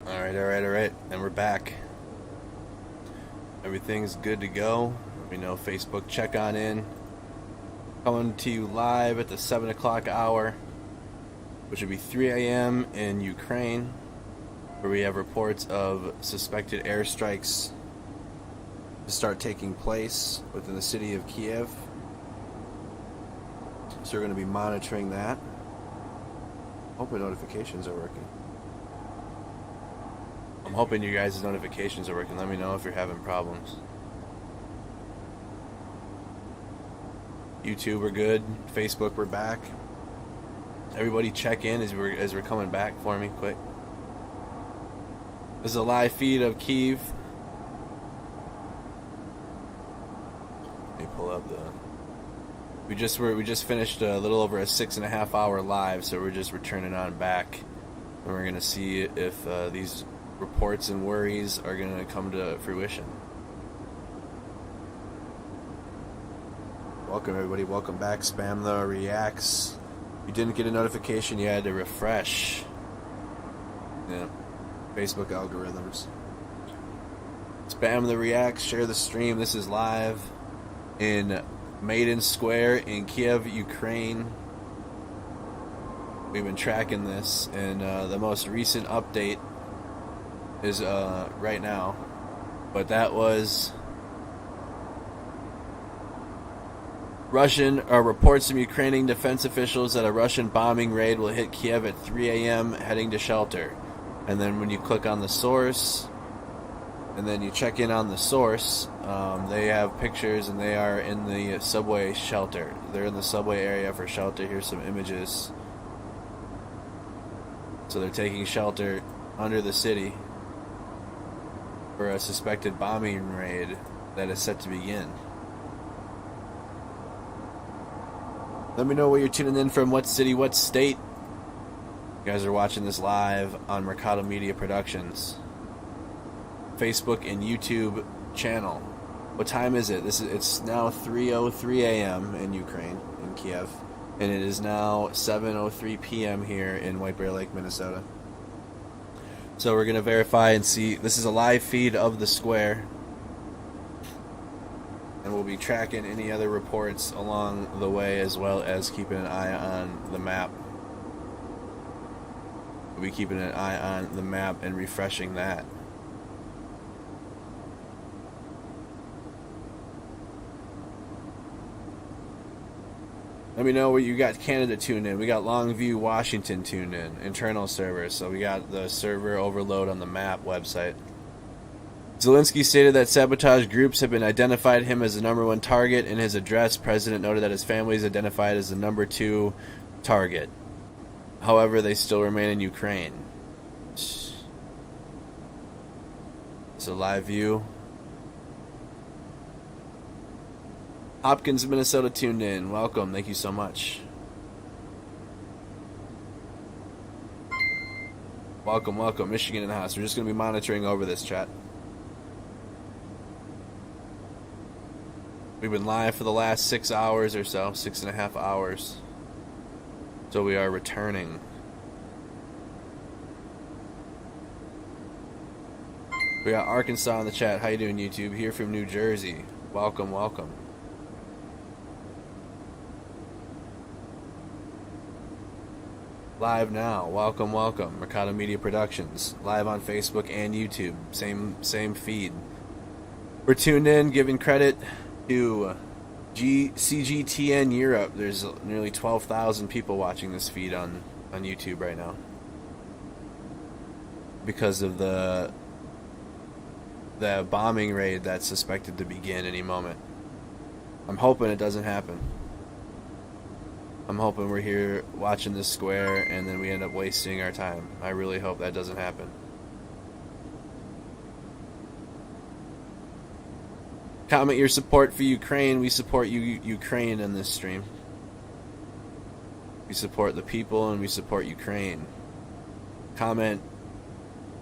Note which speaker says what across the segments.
Speaker 1: Alright. And we're back. Everything's good to go. Let me know, Facebook, check on in. Coming to you live at the 7 o'clock hour, which would be 3 a.m. in Ukraine, where we have reports of suspected airstrikes to start taking place within the city of Kyiv. So we're going to be monitoring that. Hope the notifications are working. I'm hoping you guys' notifications are working. Let me know if you're having problems. YouTube, we're good. Facebook, we're back. Everybody check in as we're coming back for me, quick. This is a live feed of Kyiv. Let me pull up the... We just finished a little over a 6.5 hour live, so we're just returning on back. And we're gonna see if these reports and worries are going to come to fruition. Welcome everybody, welcome back. Spam the reacts. If you didn't get a notification, you had to refresh. Yeah, Facebook algorithms. Spam the reacts, share the stream. This is live in Maiden Square in Kyiv, Ukraine. We've been tracking this, and the most recent update is right now, but that was Russian reports from Ukrainian defense officials that a Russian bombing raid will hit Kiev at 3 a.m. heading to shelter. And then when you click on the source and then you check in on the source, they have pictures and they are in the subway shelter. They're in the subway area for shelter. Here's some images. So they're taking shelter under the city for a suspected bombing raid that is set to begin. Let me know where you're tuning in from, what city, what state. You guys are watching this live on Mercado Media Productions Facebook and YouTube channel. What time is it? It's now 3:03 a.m. in Ukraine, in Kiev, and it is now 7:03 p.m. here in White Bear Lake, Minnesota. So we're going to verify and see. This is a live feed of the square. And we'll be tracking any other reports along the way, as well as keeping an eye on the map. We'll be keeping an eye on the map and refreshing that. Let me know where you got Canada tuned in. We got Longview, Washington tuned in. Internal servers. So we got the server overload on the map website. Zelensky stated that sabotage groups have been identified him as the #1 target. In his address, President noted that his family is identified as the #2 target. However, they still remain in Ukraine. So live view. Hopkins, Minnesota tuned in. Welcome. Thank you so much. Welcome. Michigan in the house. We're just going to be monitoring over this, chat. We've been live for the last 6 hours or so. 6.5 hours. So we are returning. We got Arkansas in the chat. How you doing, YouTube? Here from New Jersey. Welcome. Live now. Welcome. Mercado Media Productions. Live on Facebook and YouTube. Same feed. We're tuned in, giving credit to CGTN Europe. There's nearly 12,000 people watching this feed on YouTube right now. Because of the bombing raid that's suspected to begin any moment. I'm hoping it doesn't happen. I'm hoping we're here watching this square and then we end up wasting our time. I really hope that doesn't happen. Comment your support for Ukraine. We support Ukraine in this stream. We support the people and we support Ukraine. Comment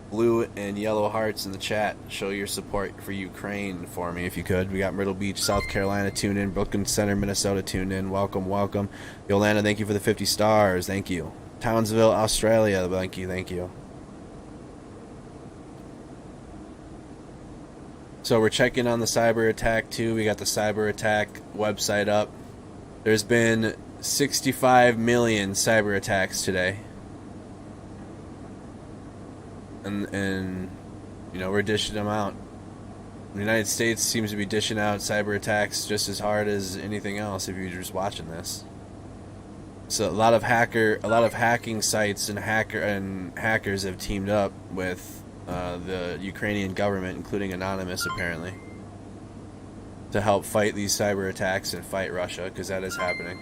Speaker 1: blue and yellow hearts in the chat. Show your support for Ukraine for me if you could. We got Myrtle Beach, South Carolina tuned in. Brooklyn Center, Minnesota tuned in. Welcome. Yolanda, thank you for the 50 stars. Thank you. Townsville, Australia. Thank you. So we're checking on the cyber attack too. We got the cyber attack website up. There's been 65 million cyber attacks today. And you know, we're dishing them out. The United States seems to be dishing out cyber attacks just as hard as anything else if you're just watching this. So a lot of hacking sites and hackers have teamed up with the Ukrainian government, including Anonymous apparently, to help fight these cyber attacks and fight Russia, because that is happening.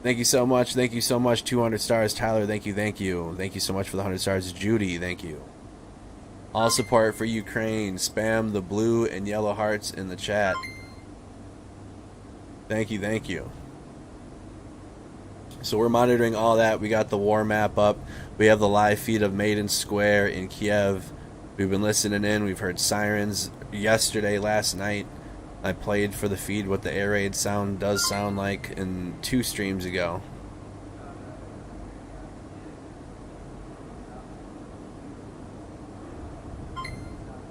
Speaker 1: Thank you so much. Thank you so much. 200 stars, Tyler. Thank you. Thank you. Thank you so much for the 100 stars, Judy. Thank you. All support for Ukraine. Spam the blue and yellow hearts in the chat. Thank you. Thank you. So we're monitoring all that. We got the war map up. We have the live feed of Maiden Square in Kyiv. We've been listening in. We've heard sirens yesterday, last night. I played for the feed what the air raid sound does sound like in 2 streams ago.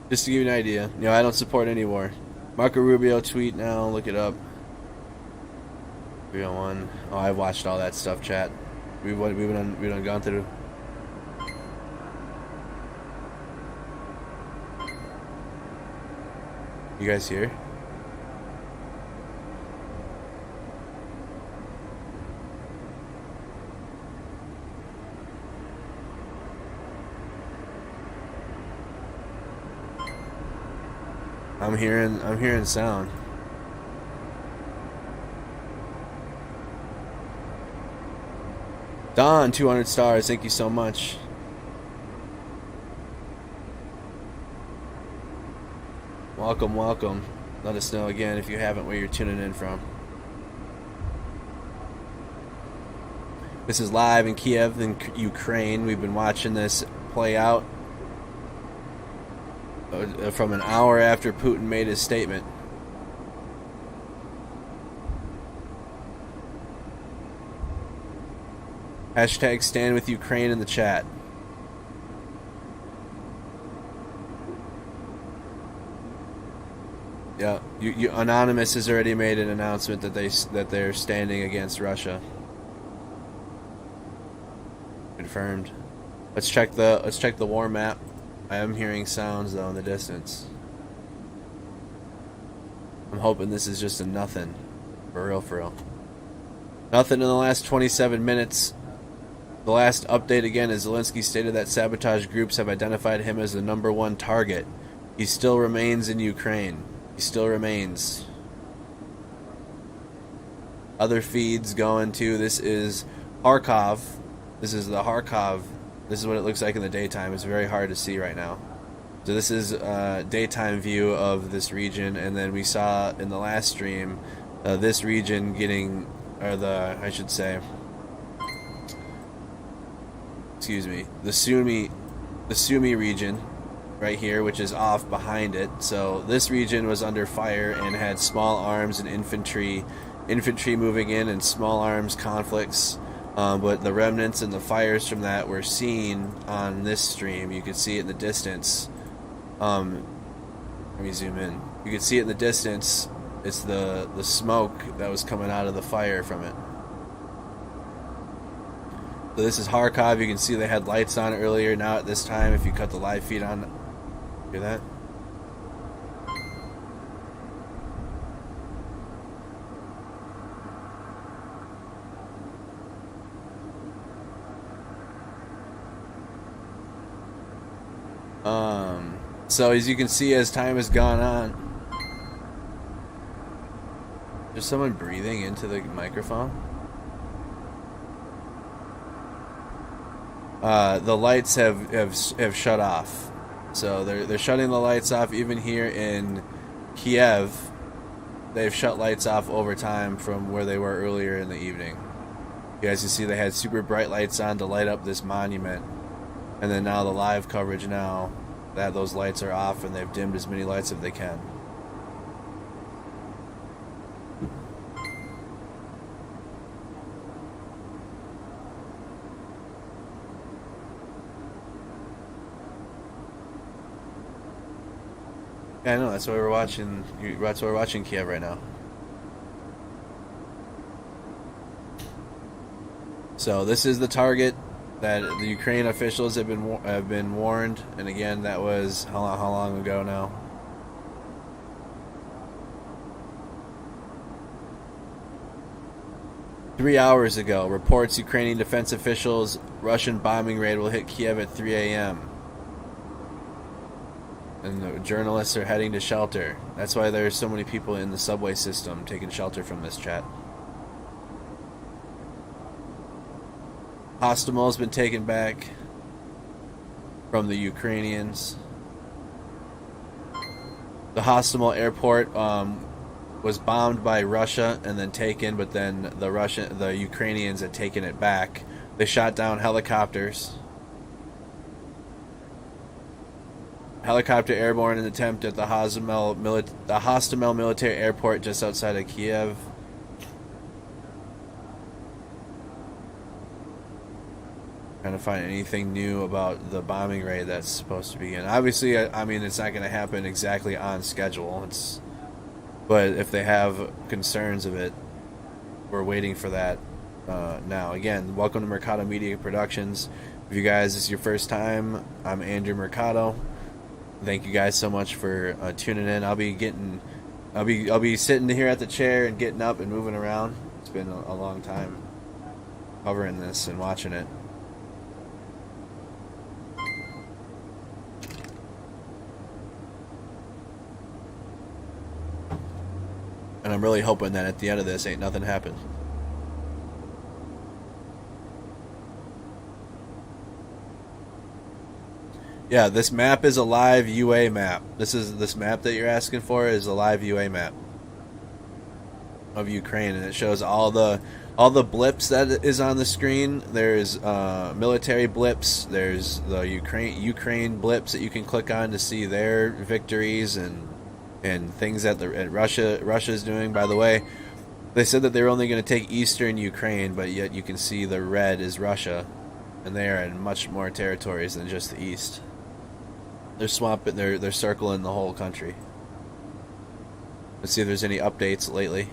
Speaker 1: Just to give you an idea. You know, I don't support any war. Marco Rubio tweet now. Look it up. 301. Oh, I've watched all that stuff, chat. We've gone through. You guys here? I'm hearing sound. Don, 200 stars. Thank you so much. Welcome, welcome. Let us know again if you haven't where you're tuning in from. This is live in Kyiv in Ukraine. We've been watching this play out from an hour after Putin made his statement. Hashtag stand with Ukraine in the chat. Yeah, Anonymous has already made an announcement that they're standing against Russia. Confirmed. Let's check the war map. I am hearing sounds though in the distance. I'm hoping this is just a nothing. For real. Nothing in the last 27 minutes. The last update again is Zelensky stated that sabotage groups have identified him as the #1 target. He still remains in Ukraine. He still remains. Other feeds going to, this is Kharkov. This is the Kharkov. This is what it looks like in the daytime. It's very hard to see right now. So this is a daytime view of this region, and then we saw in the last stream this region getting, the Sumy region right here, which is off behind it. So this region was under fire and had small arms and infantry moving in and small arms conflicts. But the remnants and the fires from that were seen on this stream. You could see it in the distance. Let me zoom in. You could see it in the distance. It's the smoke that was coming out of the fire from it. So this is Kharkov. You can see they had lights on earlier. Now at this time, if you cut the live feed on, hear that? So as you can see, as time has gone on, there's someone breathing into the microphone. The lights have shut off, so they're shutting the lights off. Even here in Kyiv, they've shut lights off over time from where they were earlier in the evening. You guys can see they had super bright lights on to light up this monument, and then now the live coverage now that those lights are off, and they've dimmed as many lights as they can. Yeah, I know. That's why we're watching. That's why we're watching Kiev right now. So this is the target that the Ukraine officials have been warned. And again, that was how long ago now? Three hours ago, reports Ukrainian defense officials Russian bombing raid will hit Kiev at 3 a.m. And the journalists are heading to shelter. That's why there's so many people in the subway system taking shelter from this chat. Hostomel has been taken back from the Ukrainians. The Hostomel airport was bombed by Russia and then taken, but then the Ukrainians had taken it back. They shot down helicopters. Helicopter airborne in an attempt at the Hostomel military airport just outside of Kiev. Trying to find anything new about the bombing raid that's supposed to begin. Obviously, I mean, it's not going to happen exactly on schedule. But if they have concerns of it, we're waiting for that now. Again, welcome to Mercado Media Productions. If you guys, this is your first time, I'm Andrew Mercado. Thank you guys so much for tuning in. I'll be sitting here at the chair and getting up and moving around. It's been a long time covering this and watching it. And I'm really hoping that at the end of this, ain't nothing happened. Yeah, this map is a live UA map. This map that you're asking for is a live UA map of Ukraine, and it shows all the blips that is on the screen. There's military blips. There's the Ukraine blips that you can click on to see their victories and things that Russia's doing. By the way, they said that they're only going to take eastern Ukraine, but yet you can see the red is Russia, and they are in much more territories than just the east. They're swamping. They're circling the whole country. Let's see if there's any updates lately.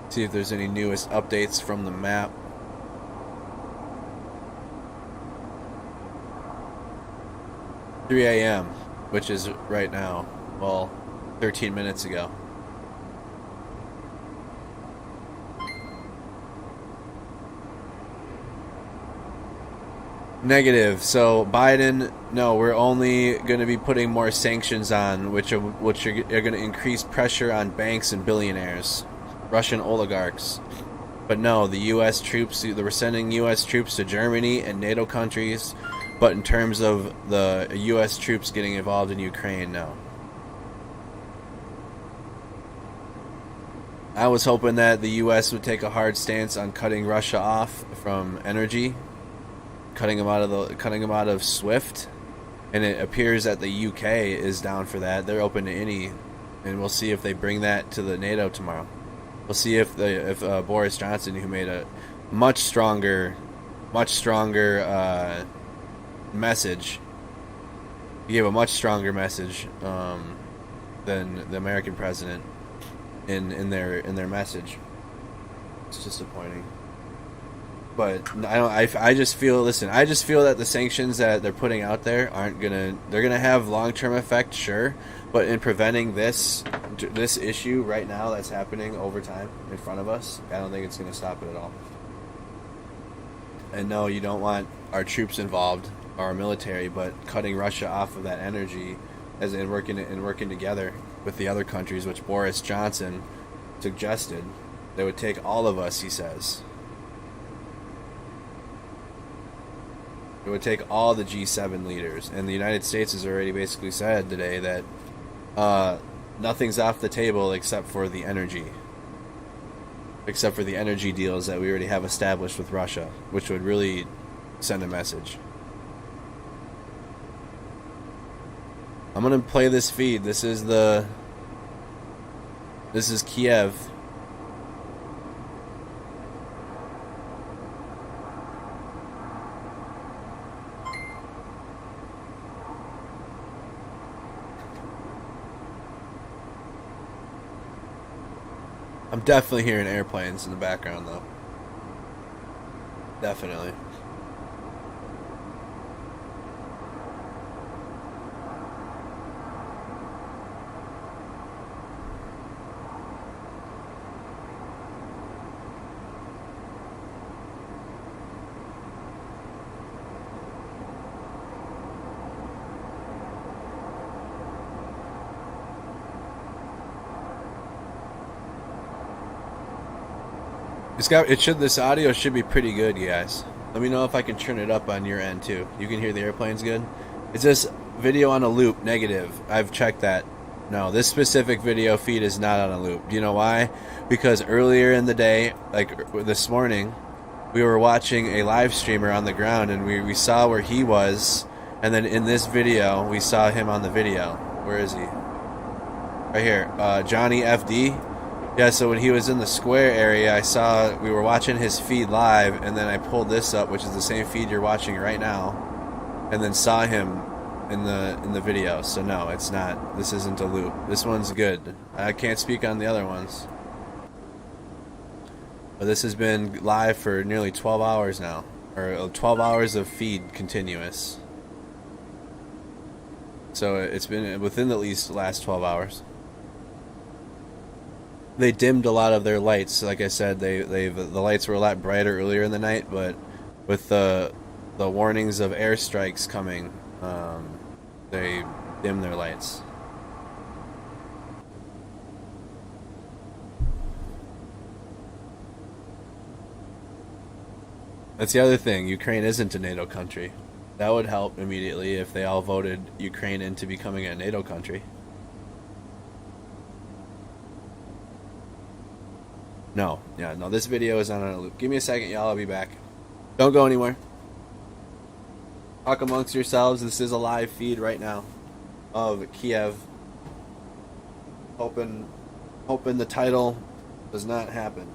Speaker 1: See if there's any newest updates from the map. – 3 a.m., which is right now. Well, 13 minutes ago. Negative. So Biden, no, we're only going to be putting more sanctions on, which are going to increase pressure on banks and billionaires, Russian oligarchs. But no, the U.S. troops, we're sending U.S. troops to Germany and NATO countries, but in terms of the U.S. troops getting involved in Ukraine, no. I was hoping that the U.S. would take a hard stance on cutting Russia off from energy, cutting them out of SWIFT, and it appears that the UK is down for that. They're open to any, and we'll see if they bring that to the NATO tomorrow. We'll see if Boris Johnson, who made a much stronger message, he gave a much stronger message than the American president in their message. It's disappointing. But I just feel that the sanctions that they're putting out there they're gonna have long-term effect, sure, but in preventing this issue right now that's happening over time in front of us, I don't think it's gonna stop it at all. And no, you don't want our troops involved, our military, but cutting Russia off of that energy, as in working together with the other countries, which Boris Johnson suggested, they would take all of us, he says. It would take all the G7 leaders, and the United States has already basically said today that nothing's off the table except for the energy deals that we already have established with Russia, which would really send a message. I'm gonna play this feed. This is Kiev. I'm definitely hearing airplanes in the background, though. Definitely. This audio should be pretty good, you guys. Let me know if I can turn it up on your end too. You can hear the airplanes good? Is this video on a loop? Negative. I've checked that. No, this specific video feed is not on a loop. Do you know why? Because earlier in the day, like this morning, we were watching a live streamer on the ground and we saw where he was, and then in this video we saw him on the video. Where is he? Right here. Johnny FD. Yeah, so when he was in the square area, we were watching his feed live, and then I pulled this up, which is the same feed you're watching right now, and then saw him in the video. So no, it's not. This isn't a loop. This one's good. I can't speak on the other ones. But this has been live for nearly 12 hours now, or 12 hours of feed continuous. So it's been within at least the last 12 hours. They dimmed a lot of their lights. Like I said, the lights were a lot brighter earlier in the night, but with the warnings of airstrikes coming, they dimmed their lights. That's the other thing. Ukraine isn't a NATO country. That would help immediately if they all voted Ukraine into becoming a NATO country. No, yeah, no, this video is not on a loop. Give me a second, y'all, I'll be back. Don't go anywhere. Talk amongst yourselves. This is a live feed right now of Kyiv. Hoping the title does not happen.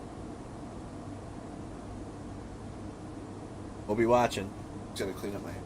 Speaker 1: We'll be watching. Just gotta clean up my hair.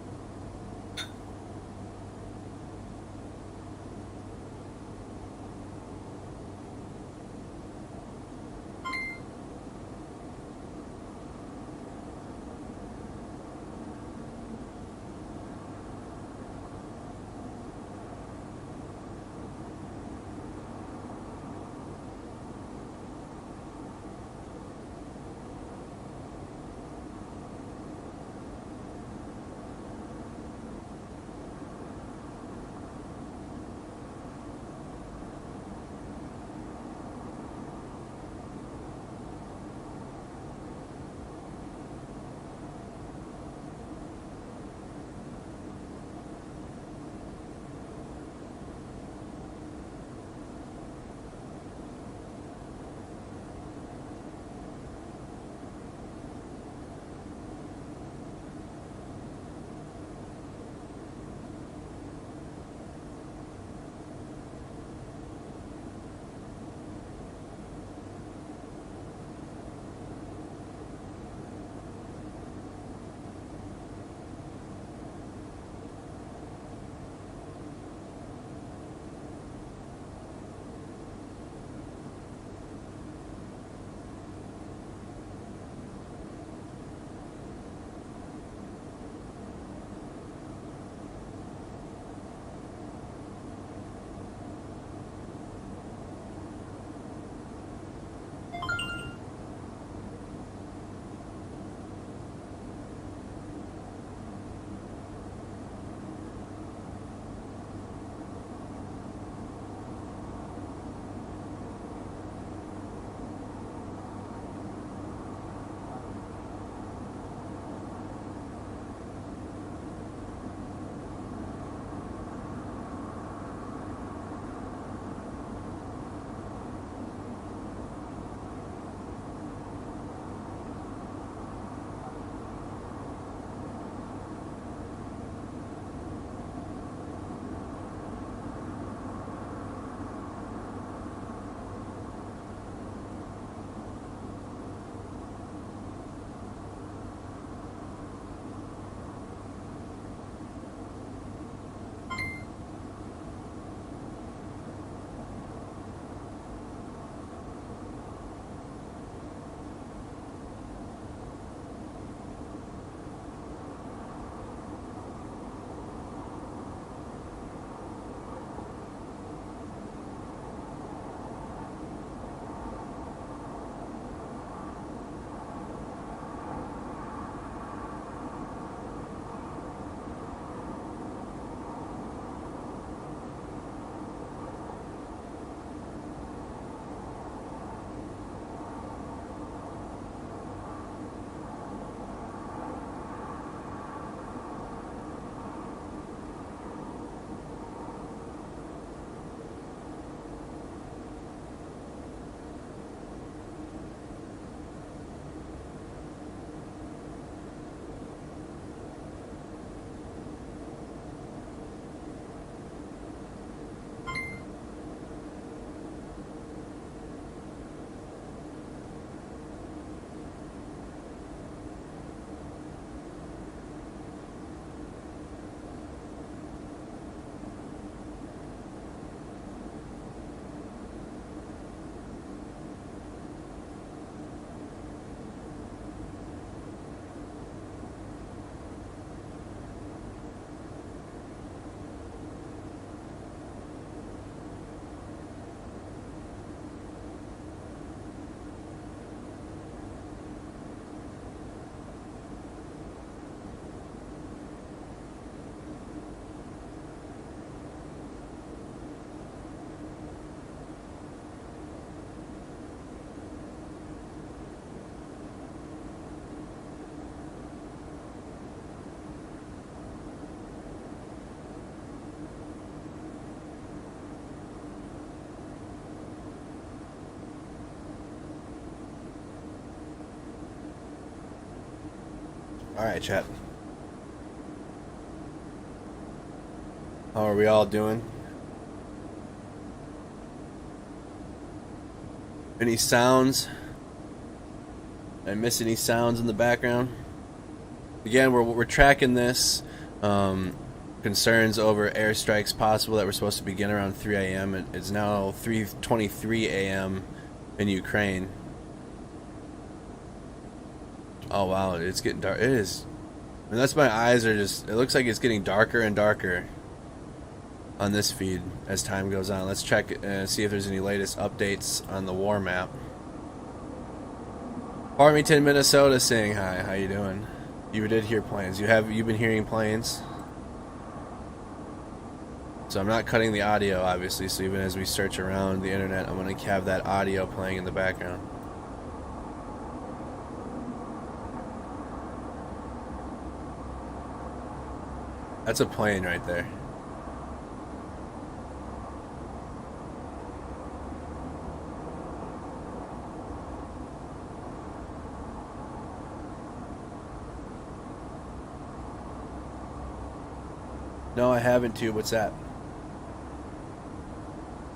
Speaker 1: Alright, chat. How are we all doing? Any sounds? Did I miss any sounds in the background? Again, we're tracking this. Concerns over airstrikes possible that were supposed to begin around 3 a.m. It's now 3:23 a.m. in Ukraine. Oh wow, it's getting dark. It is. Unless my eyes are just... It looks like it's getting darker and darker on this feed as time goes on. Let's check and see if there's any latest updates on the war map. Farmington, Minnesota saying hi. How you doing? You did hear planes. You've been hearing planes? So I'm not cutting the audio, obviously, so even as we search around the internet, I'm going to have that audio playing in the background. That's a plane right there. No, I haven't, too. What's that?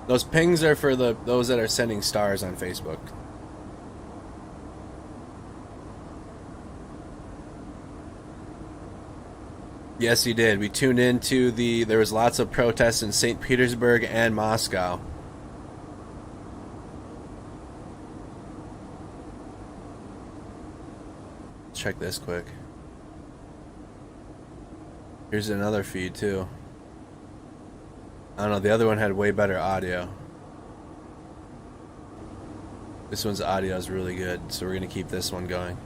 Speaker 1: Those pings are for those that are sending stars on Facebook. Yes, he did. We tuned into there was lots of protests in St. Petersburg and Moscow. Check this quick. Here's another feed too. I don't know, the other one had way better audio. This one's audio is really good, so we're going to keep this one going.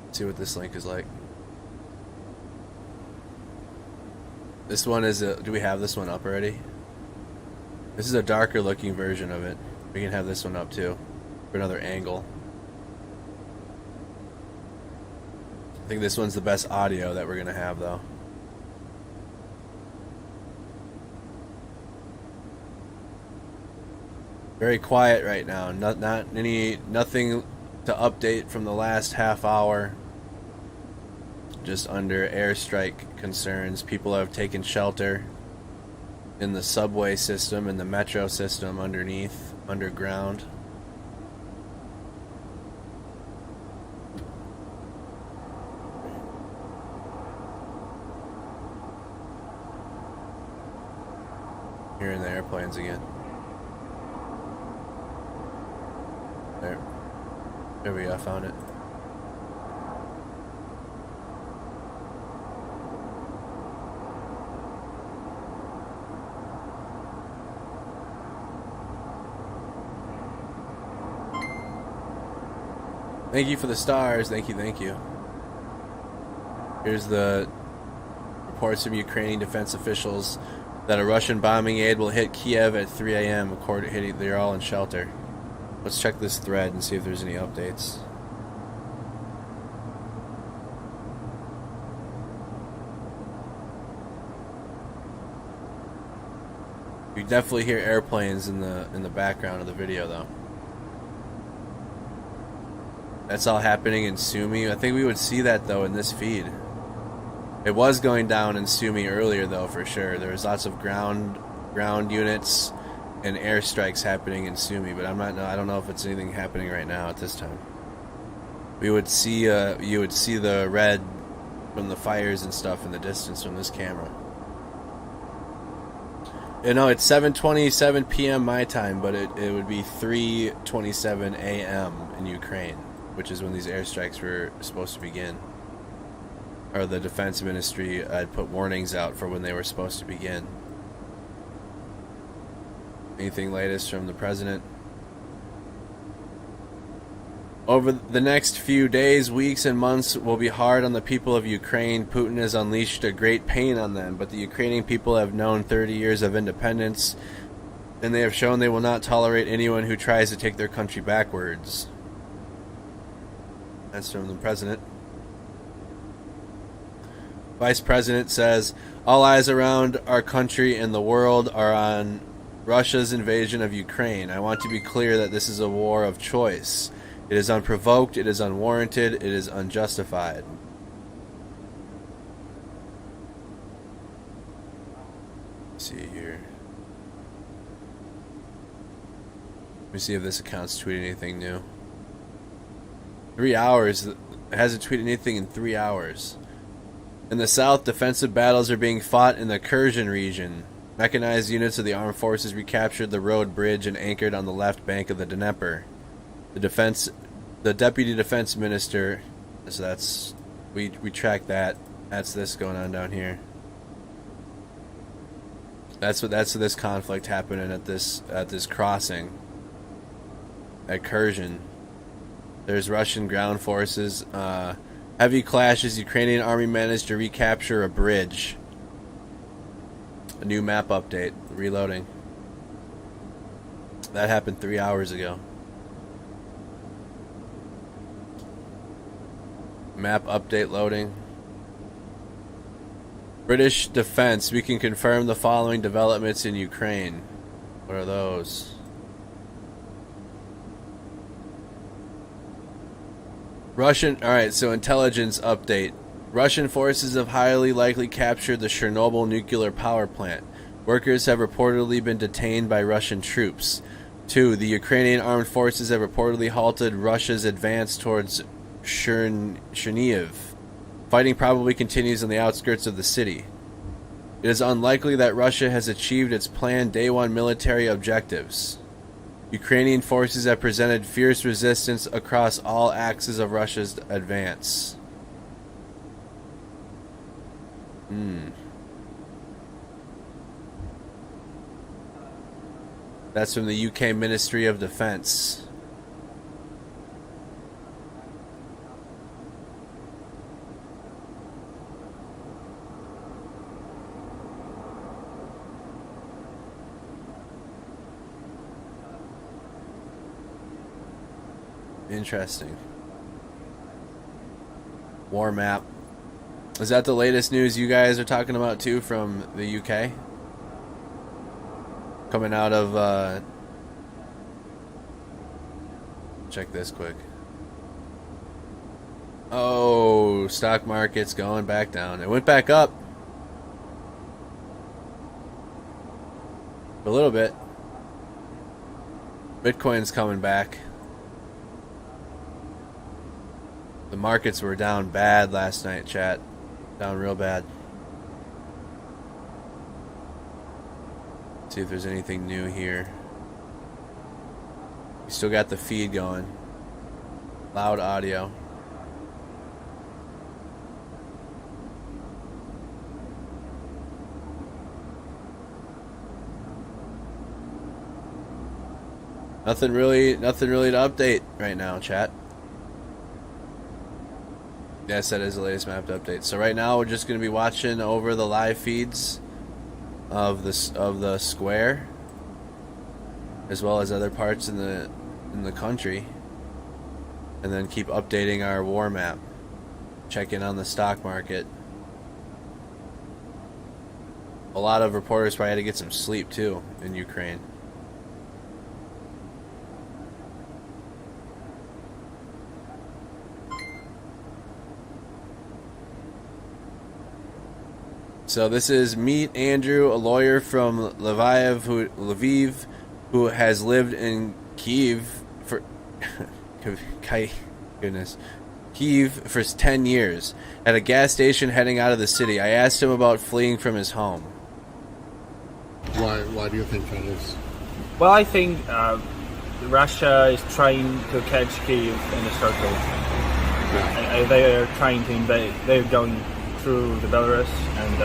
Speaker 1: Let's see what this link is like. This one is do we have this one up already? This is a darker looking version of it. We can have this one up too, for another angle. I think this one's the best audio that we're gonna have though. Very quiet right now. Nothing to update from the last half hour. Just under airstrike concerns. People have taken shelter in the subway system and the metro system underground. Hearing the airplanes again. There we go, I found it. Thank you for the stars. Thank you, thank you. Here's the reports from Ukrainian defense officials that a Russian bombing aid will hit Kyiv at 3 a.m. They're all in shelter. Let's check this thread and see if there's any updates. You definitely hear airplanes in the background of the video, though. That's all happening in Sumy. I think we would see that, though, in this feed. It was going down in Sumy earlier, though, for sure. There was lots of ground units and airstrikes happening in Sumy, but I don't know if it's anything happening right now at this time. We would see you would see the red from the fires and stuff in the distance from this camera. You know, it's 7:27 p.m. my time, but it would be 3:27 a.m. in Ukraine, which is when these airstrikes were supposed to begin. Or the defense ministry had put warnings out for when they were supposed to begin. Anything latest from the president? Over the next few days, weeks, and months will be hard on the people of Ukraine. Putin has unleashed a great pain on them, but the Ukrainian people have known 30 years of independence, and they have shown they will not tolerate anyone who tries to take their country backwards. That's from the president. Vice President says, all eyes around our country and the world are on Russia's invasion of Ukraine. I want to be clear that this is a war of choice. It is unprovoked, it is unwarranted, it is unjustified. Let's see here. Let me see if this account's tweeted anything new. 3 hours. It hasn't tweeted anything in 3 hours. In the south, defensive battles are being fought in the Kherson region. Mechanized units of the armed forces recaptured the road bridge and anchored on the left bank of the Dnieper. The deputy defense minister, so that's we track that. That's this going on down here. That's this conflict happening at this crossing at Kherson. There's Russian ground forces. Heavy clashes. Ukrainian army managed to recapture a bridge. A new map update. Reloading. That happened 3 hours ago. Map update loading. British defense. We can confirm the following developments in Ukraine. What are those? Alright, so intelligence update. Russian forces have highly likely captured the Chernobyl nuclear power plant. Workers have reportedly been detained by Russian troops. 2. The Ukrainian armed forces have reportedly halted Russia's advance towards Chernihiv. Fighting probably continues on the outskirts of the city. It is unlikely that Russia has achieved its planned Day 1 military objectives. Ukrainian forces have presented fierce resistance across all axes of Russia's advance. That's from the UK Ministry of Defense. Interesting. War map. Is that the latest news you guys are talking about too from the UK? Coming out of check this quick. Oh, stock market's going back down. It went back up a little bit. Bitcoin's coming back. The markets were down bad last night, chat. Down real bad. See if there's anything new here. We still got the feed going. Loud audio. Nothing really to update right now, chat. Yes, that is the latest map update. So right now we're just going to be watching over the live feeds of the square, as well as other parts in the country, and then keep updating our war map. Check in on the stock market. A lot of reporters probably had to get some sleep too in Ukraine. So this is Meet Andrew, a lawyer from Lviv, who has lived in Kyiv for Kyiv for 10 years. At a gas station heading out of the city, I asked him about fleeing from his home.
Speaker 2: Why do you think that is?
Speaker 3: Well, I think Russia is trying to catch Kyiv in a circle. Yeah. They are trying to invade. They're going through the Belarus, and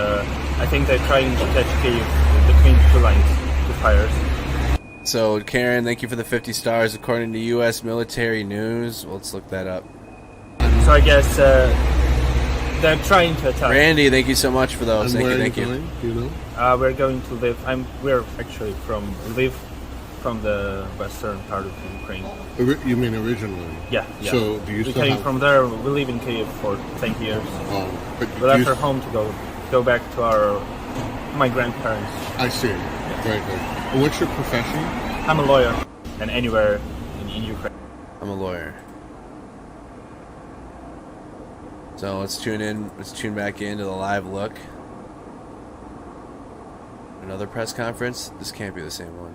Speaker 3: I think they're trying to catch Kyiv between two lines, two fires.
Speaker 1: So, Karen, thank you for the 50 stars. According to U.S. military news, well, let's look that up.
Speaker 3: So I guess they're trying to attack.
Speaker 1: Randy, thank you so much for those.
Speaker 2: And
Speaker 1: thank you.
Speaker 2: Do you know?
Speaker 3: We're going to Lviv. We're actually from Lviv from the western part of Ukraine.
Speaker 2: You mean originally?
Speaker 3: Yeah.
Speaker 2: So do you
Speaker 3: we
Speaker 2: still
Speaker 3: came
Speaker 2: have...
Speaker 3: from there. We live in Kyiv for 10 years.
Speaker 2: but
Speaker 3: We left our home to go back to my grandparents.
Speaker 2: I see. Very good. And what's your profession?
Speaker 3: I'm a lawyer, and anywhere in Ukraine.
Speaker 1: I'm a lawyer. So let's tune back into the live look. Another press conference? This can't be the same one.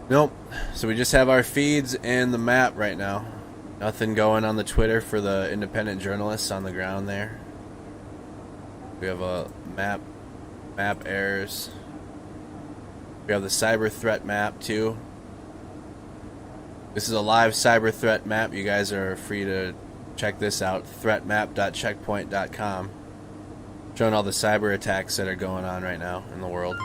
Speaker 1: Nope. So we just have our feeds and the map right now. Nothing going on the Twitter for the independent journalists on the ground there. We have a map errors. We have the cyber threat map too. This is a live cyber threat map. You guys are free to check this out. Threatmap.checkpoint.com. Showing all the cyber attacks that are going on right now in the world.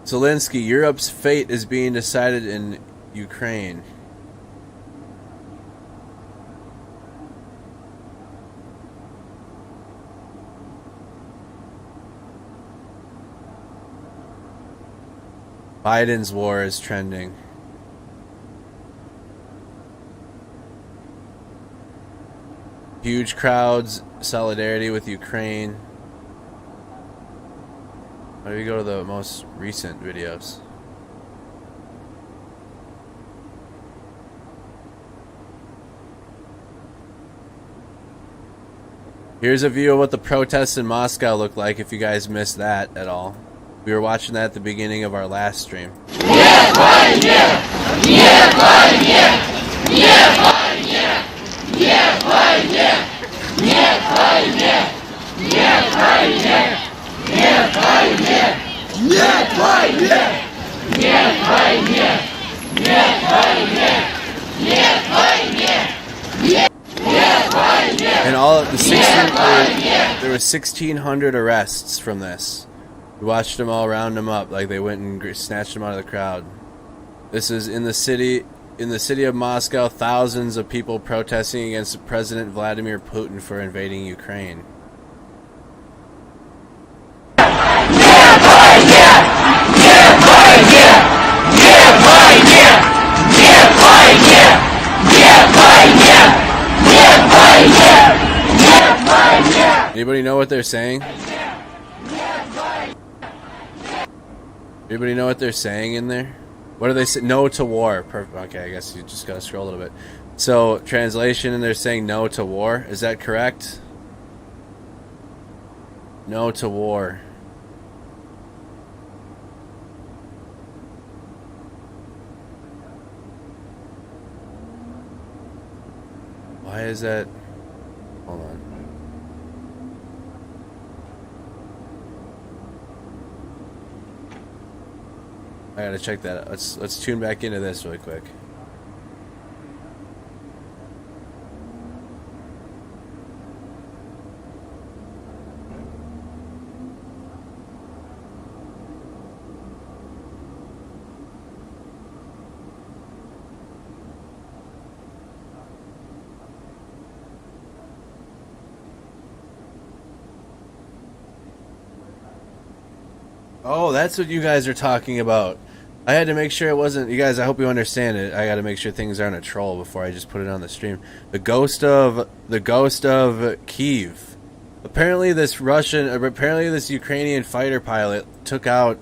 Speaker 1: Zelensky, Europe's fate is being decided in Ukraine. Biden's war is trending. Huge crowds, solidarity with Ukraine. Why do we go to the most recent videos? Here's a view of what the protests in Moscow look like if you guys missed that at all. We were watching that at the beginning of our last stream. And all of the there was 1,600 arrests from this. We watched them all round them up like they went and snatched them out of the crowd. This is in the city of Moscow. Thousands of people protesting against President Vladimir Putin for invading Ukraine. Anybody know what they're saying? Anybody know what they're saying in there? What do they say? No to war. Perfect. Okay, I guess you just gotta scroll a little bit. So, translation, and they're saying no to war. Is that correct? No to war. Why is that? Hold on. I gotta check that out. Let's tune back into this really quick. Oh, that's what you guys are talking about. I had to make sure it wasn't... You guys, I hope you understand it. I got to make sure things aren't a troll before I just put it on the stream. The ghost of Kyiv. Apparently this Ukrainian fighter pilot took out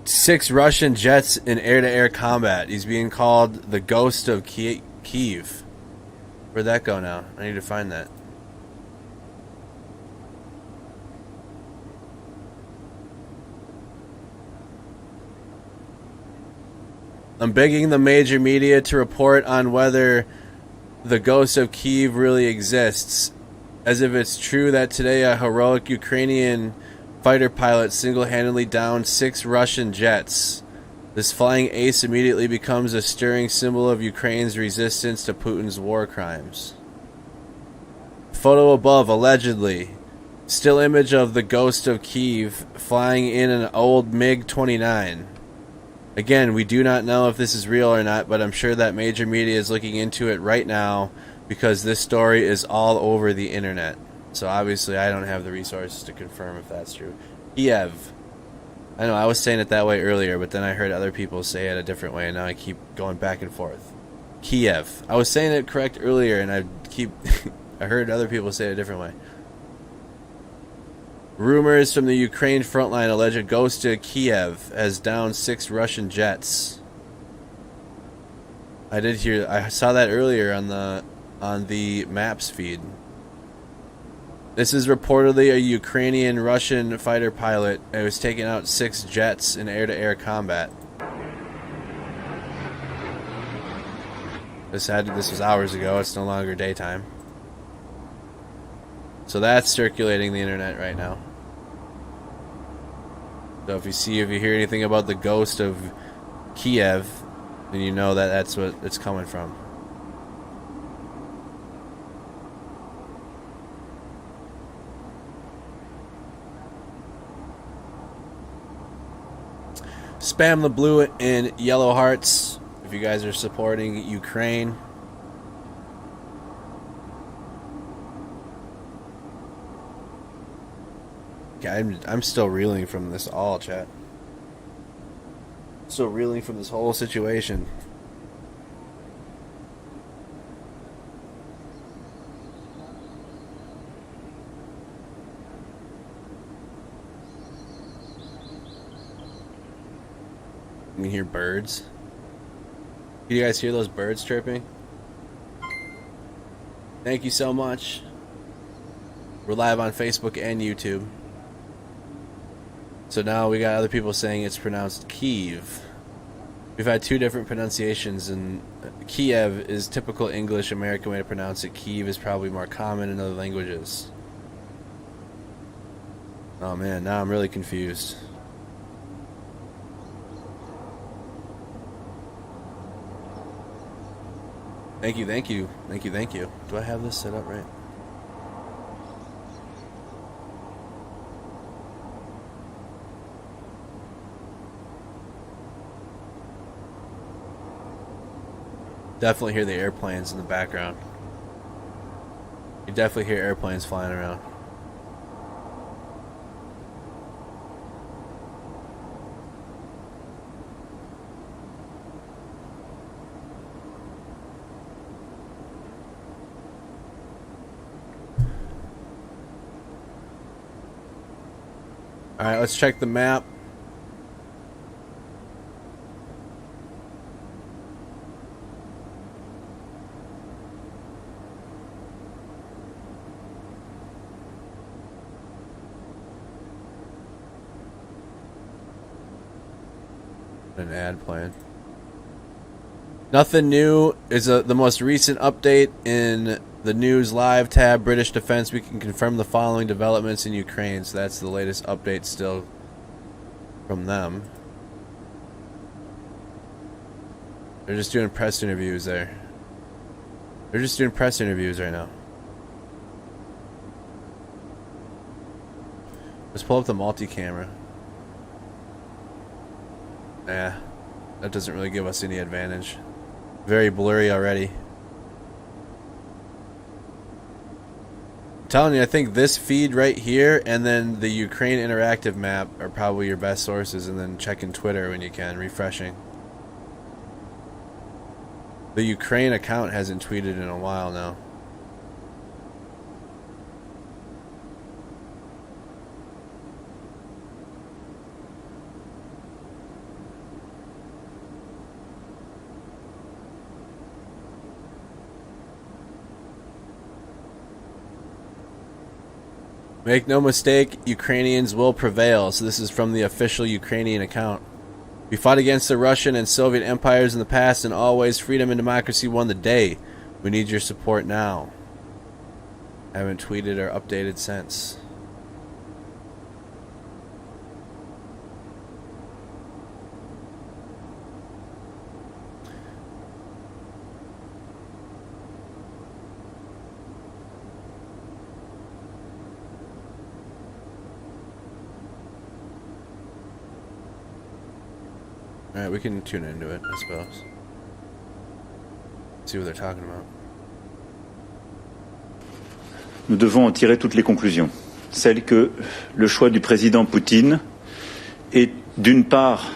Speaker 1: 6 Russian jets in air-to-air combat. He's being called the ghost of Kyiv. Where'd that go now? I need to find that. I'm begging the major media to report on whether the ghost of Kyiv really exists as if it's true that today a heroic Ukrainian fighter pilot single-handedly downed 6 Russian jets. This flying ace immediately becomes a stirring symbol of Ukraine's resistance to Putin's war crimes. Photo above, allegedly. Still image of the ghost of Kyiv flying in an old MiG-29. Again, we do not know if this is real or not, but I'm sure that major media is looking into it right now because this story is all over the internet. So obviously I don't have the resources to confirm if that's true. Kiev. I know, I was saying it that way earlier, but then I heard other people say it a different way, and now I keep going back and forth. Kiev. I was saying it correct earlier, and I heard other people say it a different way. Rumors from the Ukraine frontline allege a ghost to Kiev has downed 6 Russian jets. I saw that earlier on the maps feed. This is reportedly a Ukrainian-Russian fighter pilot who was taking out 6 jets in air-to-air combat. This was hours ago. It's no longer daytime. So that's circulating the internet right now. So if you hear anything about the ghost of Kiev, then you know that that's what it's coming from. Spam the blue and yellow hearts if you guys are supporting Ukraine. I'm still reeling from this all, chat. Still reeling from this whole situation. You can hear birds. Can you guys hear those birds chirping? Thank you so much. We're live on Facebook and YouTube. So now we got other people saying it's pronounced Kyiv. We've had 2 different pronunciations, and Kiev is typical English American way to pronounce it. Kyiv is probably more common in other languages. Oh man, now I'm really confused. Thank you, thank you, thank you, thank you. Do I have this set up right? Definitely hear the airplanes in the background. You definitely hear airplanes flying around. Alright, let's check the map. An ad plan. Nothing new is the most recent update in the news live tab. British Defense, we can confirm the following developments in Ukraine. So that's the latest update still from them. They're just doing press interviews there. They're just doing press interviews right now. Let's pull up the multi-camera. Nah, that doesn't really give us any advantage. Very blurry already. I'm telling you, I think this feed right here and then the Ukraine interactive map are probably your best sources, and then checking Twitter when you can, refreshing. The Ukraine account hasn't tweeted in a while now. Make no mistake, Ukrainians will prevail. So this is from the official Ukrainian account. We fought against the Russian and Soviet empires in the past, and always freedom and democracy won the day. We need your support now. I haven't tweeted or updated since. Alright, we can tune into it, I suppose. See what they're talking about.
Speaker 4: Nous devons en tirer toutes les conclusions. Celle que le choix du président Poutine est, d'une part,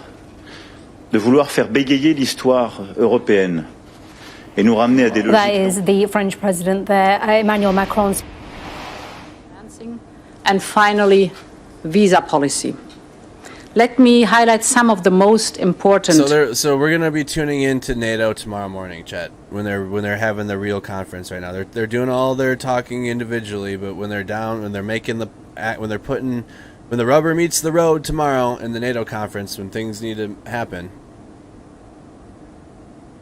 Speaker 4: de vouloir faire bégayer l'histoire européenne et nous ramener à des logiques.
Speaker 5: That is the French president there, Emmanuel Macron's.
Speaker 6: And finally, visa policy. Let me highlight some of the most important.
Speaker 1: So we're gonna be tuning into NATO tomorrow morning, Chet. When they're having the real conference right now, they're doing all their talking individually, but when they're down, when the rubber meets the road tomorrow in the NATO conference, when things need to happen,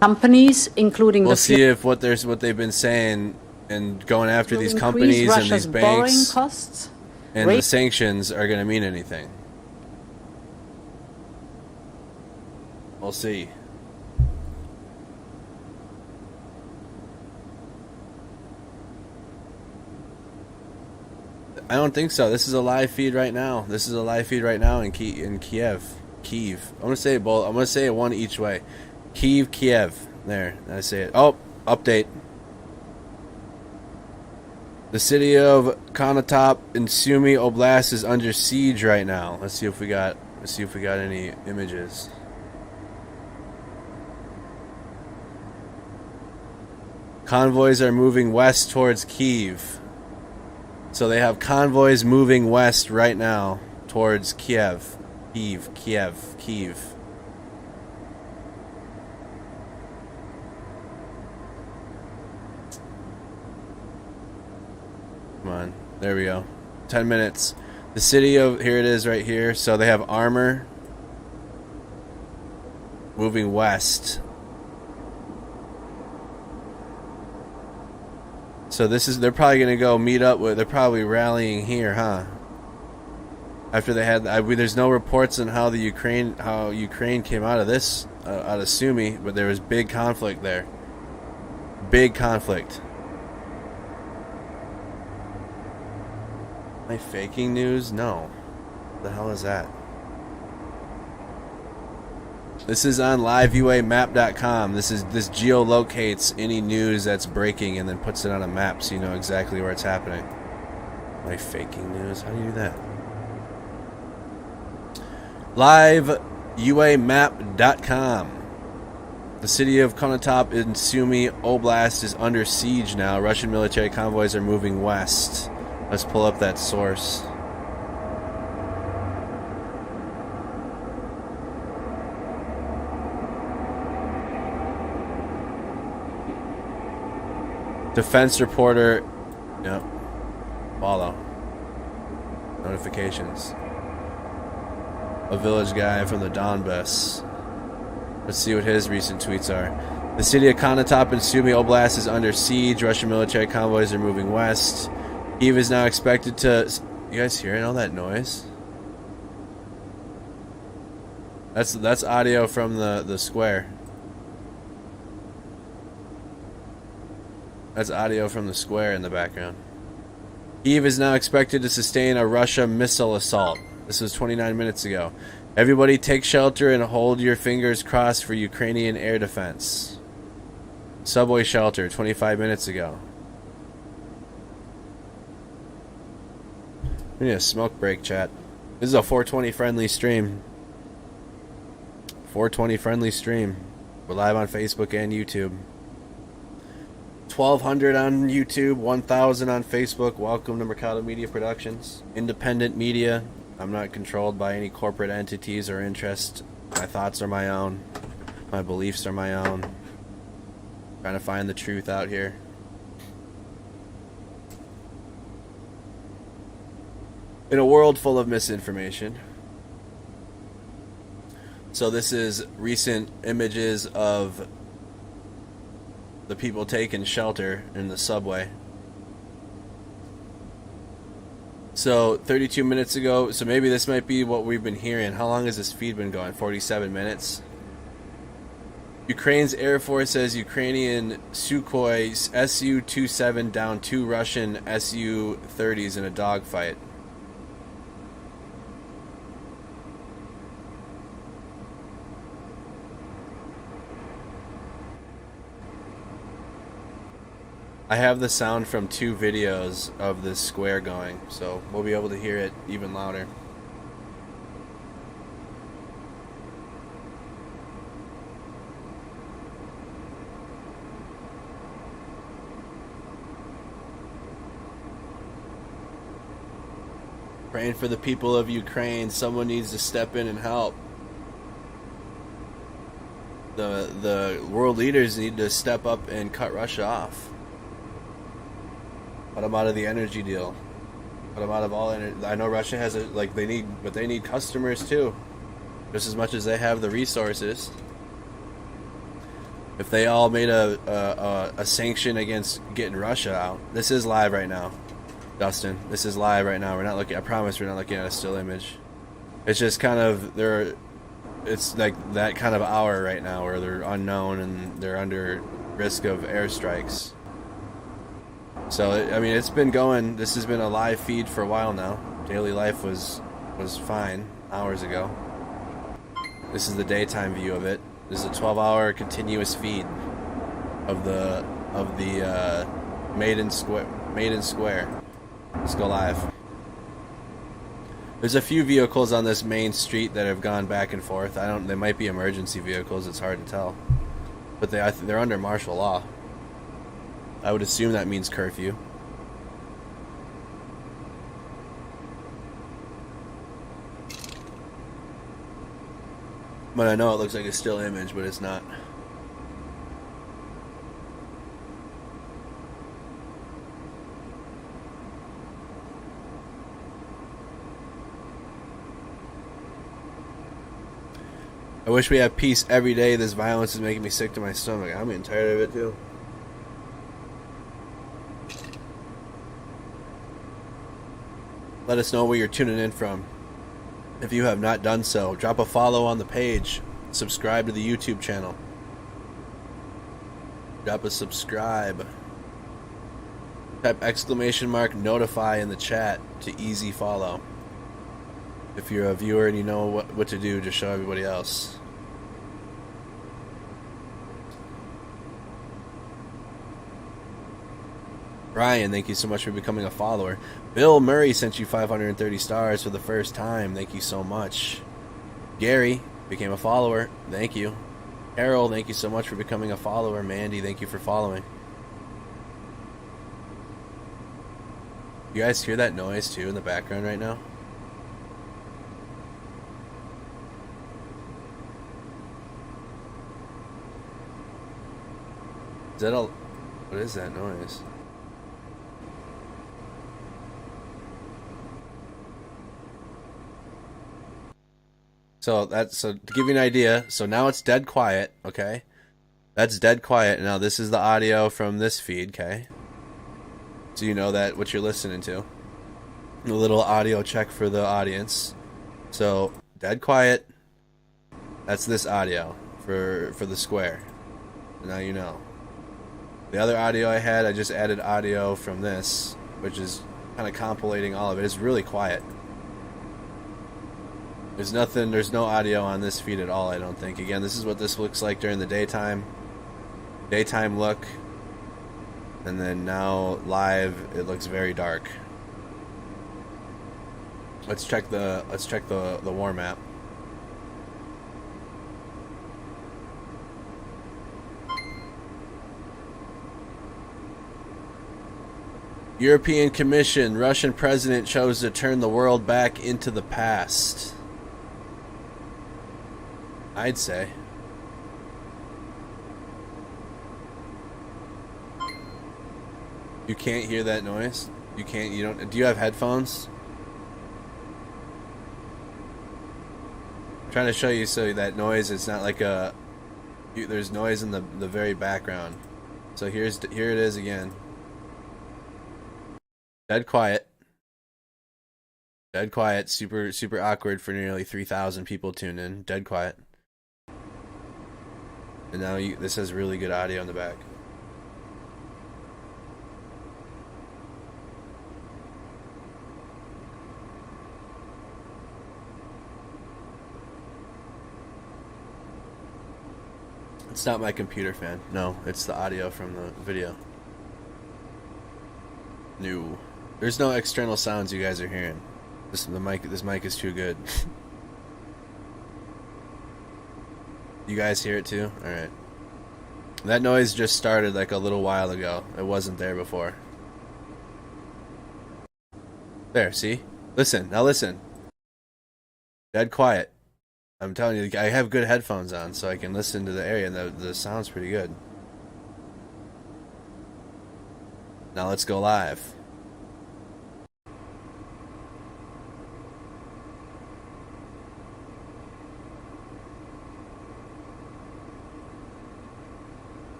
Speaker 6: companies, including
Speaker 1: we'll see if what they've been saying and going after these companies and these banks
Speaker 6: costs,
Speaker 1: and the sanctions are gonna mean anything. We'll see. I don't think so. This is a live feed right now. This is a live feed right now in Kyiv. I'm gonna say it both. I'm gonna say it one each way. Kyiv. There. I say it. Oh, update. The city of Konotop in Sumy Oblast is under siege right now. Let's see if we got any images. Convoys are moving west towards Kyiv. So they have convoys moving west right now towards Kyiv. Kyiv. Come on. There we go. 10 minutes. The city of... Here it is right here. So they have armor moving west. So they're probably going to go meet up with, they're probably rallying here, huh? After they had, there's no reports on how Ukraine came out of this, out of Sumy, but there was big conflict there. Big conflict. Am I faking news? No. What the hell is that? This is on liveuamap.com. This geolocates any news that's breaking and then puts it on a map so you know exactly where it's happening. Am I faking news? How do you do that? liveuamap.com. The city of Konotop in Sumy Oblast is under siege now. Russian military convoys are moving west. Let's pull up that source. Defense reporter, yep, follow. Notifications. A village guy from the Donbass. Let's see what his recent tweets are. The city of Konotop in Sumy Oblast is under siege. Russian military convoys are moving west. Kyiv is now expected to... You guys hearing all that noise? That's audio from the square. That's audio from the square in the background. Kyiv is now expected to sustain a Russia missile assault. This was 29 minutes ago. Everybody take shelter and hold your fingers crossed for Ukrainian air defense. Subway shelter, 25 minutes ago. We need a smoke break, chat. This is a 420 friendly stream. 420 friendly stream. We're live on Facebook and YouTube. 1,200 on YouTube, 1,000 on Facebook. Welcome to Mercado Media Productions. Independent media. I'm not controlled by any corporate entities or interests. My thoughts are my own. My beliefs are my own. Trying to find the truth out here. In a world full of misinformation. So this is recent images of the people taking shelter in the subway. So 32 minutes ago, so maybe this might be what we've been hearing. How long has this feed been going? 47 minutes. Ukraine's Air Force says Ukrainian Sukhoi Su-27 down 2 Russian Su-30s in a dogfight. I have the sound from 2 videos of this square going, so we'll be able to hear it even louder. Praying for the people of Ukraine. Someone needs to step in and help. The world leaders need to step up and cut Russia off. Cut them out of the energy deal. Cut them out of all energy. I know Russia has it, like they need customers too, just as much as they have the resources. If they all made a sanction against getting Russia out, this is live right now, Dustin. This is live right now. We're not looking. I promise we're not looking at a still image. It's just kind of it's like that kind of hour right now where they're unknown and they're under risk of airstrikes. So, I mean, it's been going, this has been a live feed for a while now. Daily life was fine hours ago. This is the daytime view of it. This is a 12-hour continuous feed of the Maiden Square. Let's go live. There's a few vehicles on this main street that have gone back and forth. They might be emergency vehicles, it's hard to tell. But they're under martial law. I would assume that means curfew. But I know it looks like a still image, but it's not. I wish we had peace every day. This violence is making me sick to my stomach. I'm getting tired of it too. Let us know where you're tuning in from. If you have not done so, drop a follow on the page. Subscribe to the YouTube channel. Drop a subscribe. Type !notify in the chat to easy follow. If you're a viewer and you know what to do, just show everybody else. Ryan, thank you so much for becoming a follower. Bill Murray sent you 530 stars for the first time. Thank you so much. Gary became a follower. Thank you. Carol, thank you so much for becoming a follower. Mandy, thank you for following. You guys hear that noise too in the background right now? Is that all? What is that noise? So to give you an idea, so now it's dead quiet, okay? That's dead quiet. Now this is the audio from this feed, okay? So you know that what you're listening to. A little audio check for the audience. So dead quiet. That's this audio for the square. Now you know. The other audio I had, I just added audio from this, which is kind of compilating all of it. It's really quiet. There's no audio on this feed at all, I don't think. Again, this is what this looks like during the daytime. Daytime look. And then now live, it looks very dark. Let's check the war map. European Commission, Russian president chose to turn the world back into the past. I'd say. You can't hear that noise? You don't, do you have headphones? I'm trying to show you so that noise, it's not like there's noise in the very background. So here it is again. Dead quiet. Dead quiet. Super awkward for nearly 3,000 people tuned in. Dead quiet. And now this has really good audio in the back. It's not my computer fan. No, it's the audio from the video. No. There's no external sounds you guys are hearing. This mic is too good. You guys hear it too? Alright. That noise just started like a little while ago. It wasn't there before. There, see? Listen, now listen. Dead quiet. I'm telling you, I have good headphones on, so I can listen to the area, and the sound's pretty good. Now let's go live.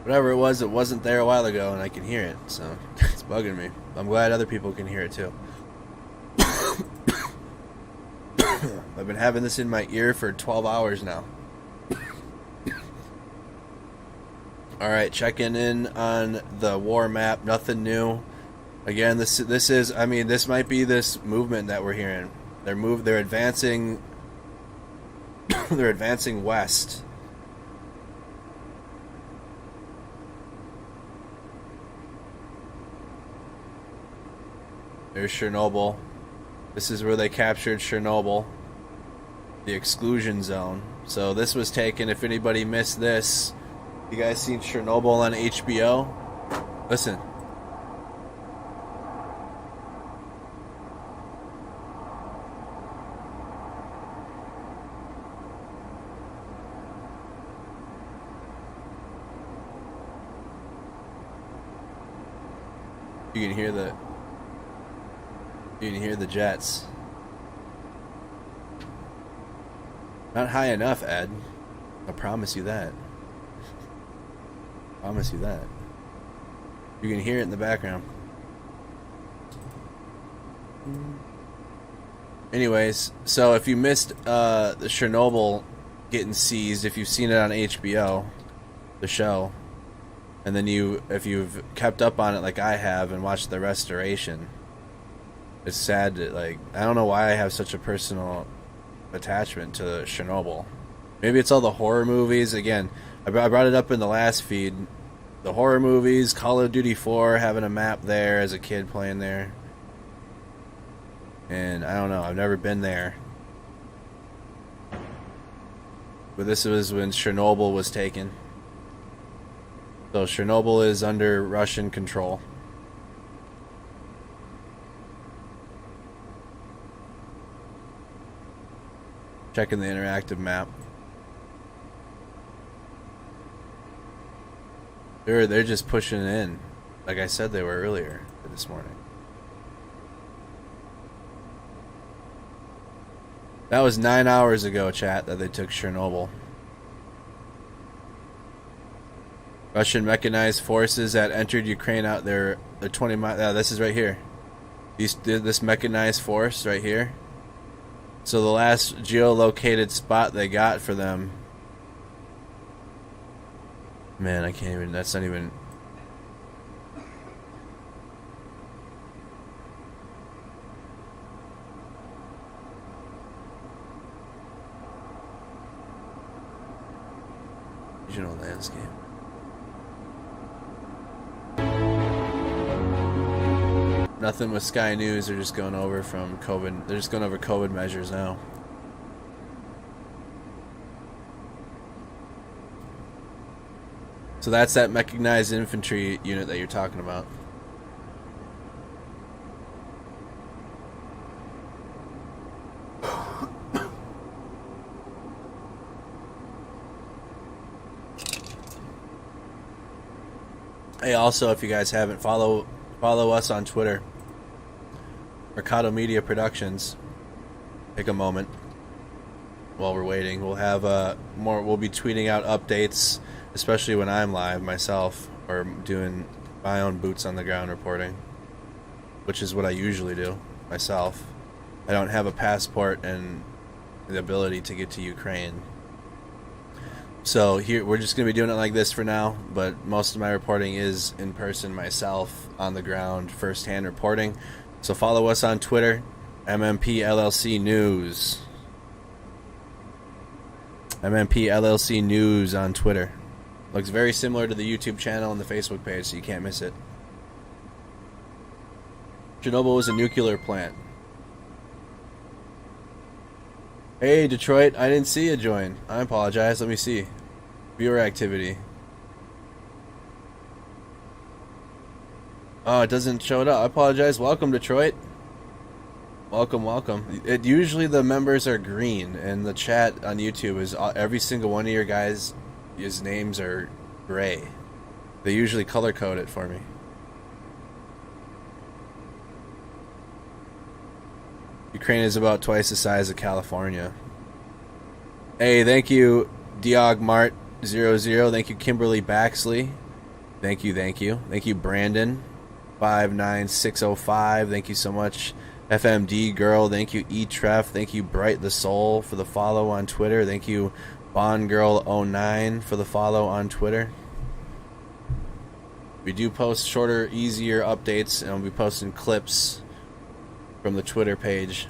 Speaker 1: Whatever it wasn't there a while ago, and I can hear it, so it's bugging me. I'm glad other people can hear it too. I've been having this in my ear for 12 hours now. Alright, checking in on the war map. Nothing new. Again, this is, I mean, this might be this movement that we're hearing. They're advancing they're advancing west. There's Chernobyl. This is where they captured Chernobyl, the exclusion zone. So this was taken, if anybody missed this, you guys seen Chernobyl on HBO? Listen. You can hear the jets. Not high enough, Ed. I promise you that. Promise you that. You can hear it in the background. Anyways, so if you missed the Chernobyl getting seized, if you've seen it on HBO, the show, and then if you've kept up on it like I have and watched the restoration, it's sad that, like, I don't know why I have such a personal attachment to Chernobyl. Maybe it's all the horror movies. Again, I brought it up in the last feed. The horror movies, Call of Duty 4, having a map there as a kid playing there. And I don't know, I've never been there. But this was when Chernobyl was taken. So Chernobyl is under Russian control. Checking the interactive map. They're just pushing in, like I said they were earlier this morning. That was 9 hours ago, chat, that they took Chernobyl. Russian mechanized forces that entered Ukraine out there. The 20 miles. Yeah, this is right here. This mechanized force right here. So the last geolocated spot they got for them. Man, I can't even. That's not even. Regional landscape. Nothing with Sky News. They're just going over from COVID. They're just going over COVID measures now. So that's that mechanized infantry unit that you're talking about. Hey, also, if you guys haven't, follow us on Twitter. Mercado Media Productions. Take a moment while we're waiting. We'll have more. We'll be tweeting out updates, especially when I'm live myself or doing my own boots on the ground reporting, which is what I usually do myself. I don't have a passport and the ability to get to Ukraine. So here we're just going to be doing it like this for now, but most of my reporting is in person myself, on the ground, first-hand reporting. So follow us on Twitter, MMP LLC News. MMP LLC News on Twitter. Looks very similar to the YouTube channel and the Facebook page, so you can't miss it. Chernobyl was a nuclear plant. Hey, Detroit, I didn't see you join. I apologize. Let me see. Viewer activity. Oh, it doesn't show it up. I apologize. Welcome, Detroit. Welcome, welcome. Usually the members are green, and the chat on YouTube is every single one of your guys' his names are gray. They usually color code it for me. Ukraine is about twice the size of California. Hey, thank you, Diogmart00. Thank you, Kimberly Baxley. Thank you, thank you. Thank you, Brandon. 59605. Thank you so much. FMD Girl. Thank you, Etref. Thank you, Bright the Soul, for the follow on Twitter. Thank you, BondGirl09 for the follow on Twitter. We do post shorter, easier updates, and we'll be posting clips from the Twitter page.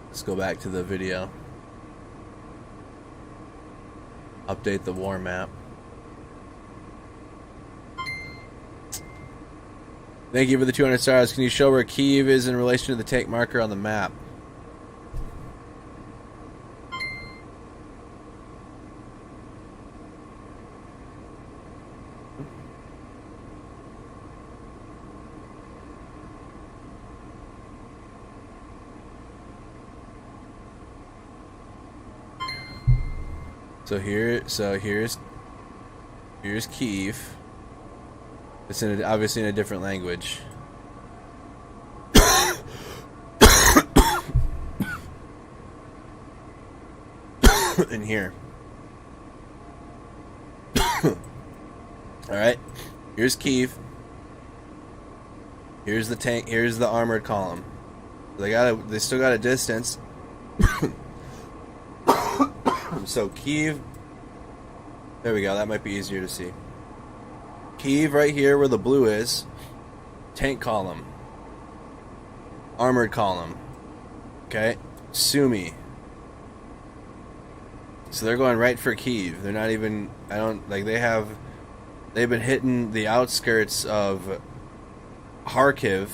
Speaker 1: Let's go back to the video. Update the war map. Thank you for the 200 stars. Can you show where Kyiv is in relation to the tank marker on the map? So here's Kyiv. It's obviously in a different language. In here. All right. Here's Kyiv. Here's the tank. Here's the armored column. They still got a distance. So Kyiv, there we go, that might be easier to see. Kyiv right here where the blue is, tank column, armored column, okay, Sumy. So they're going right for Kyiv. They're not even, they've been hitting the outskirts of Kharkov.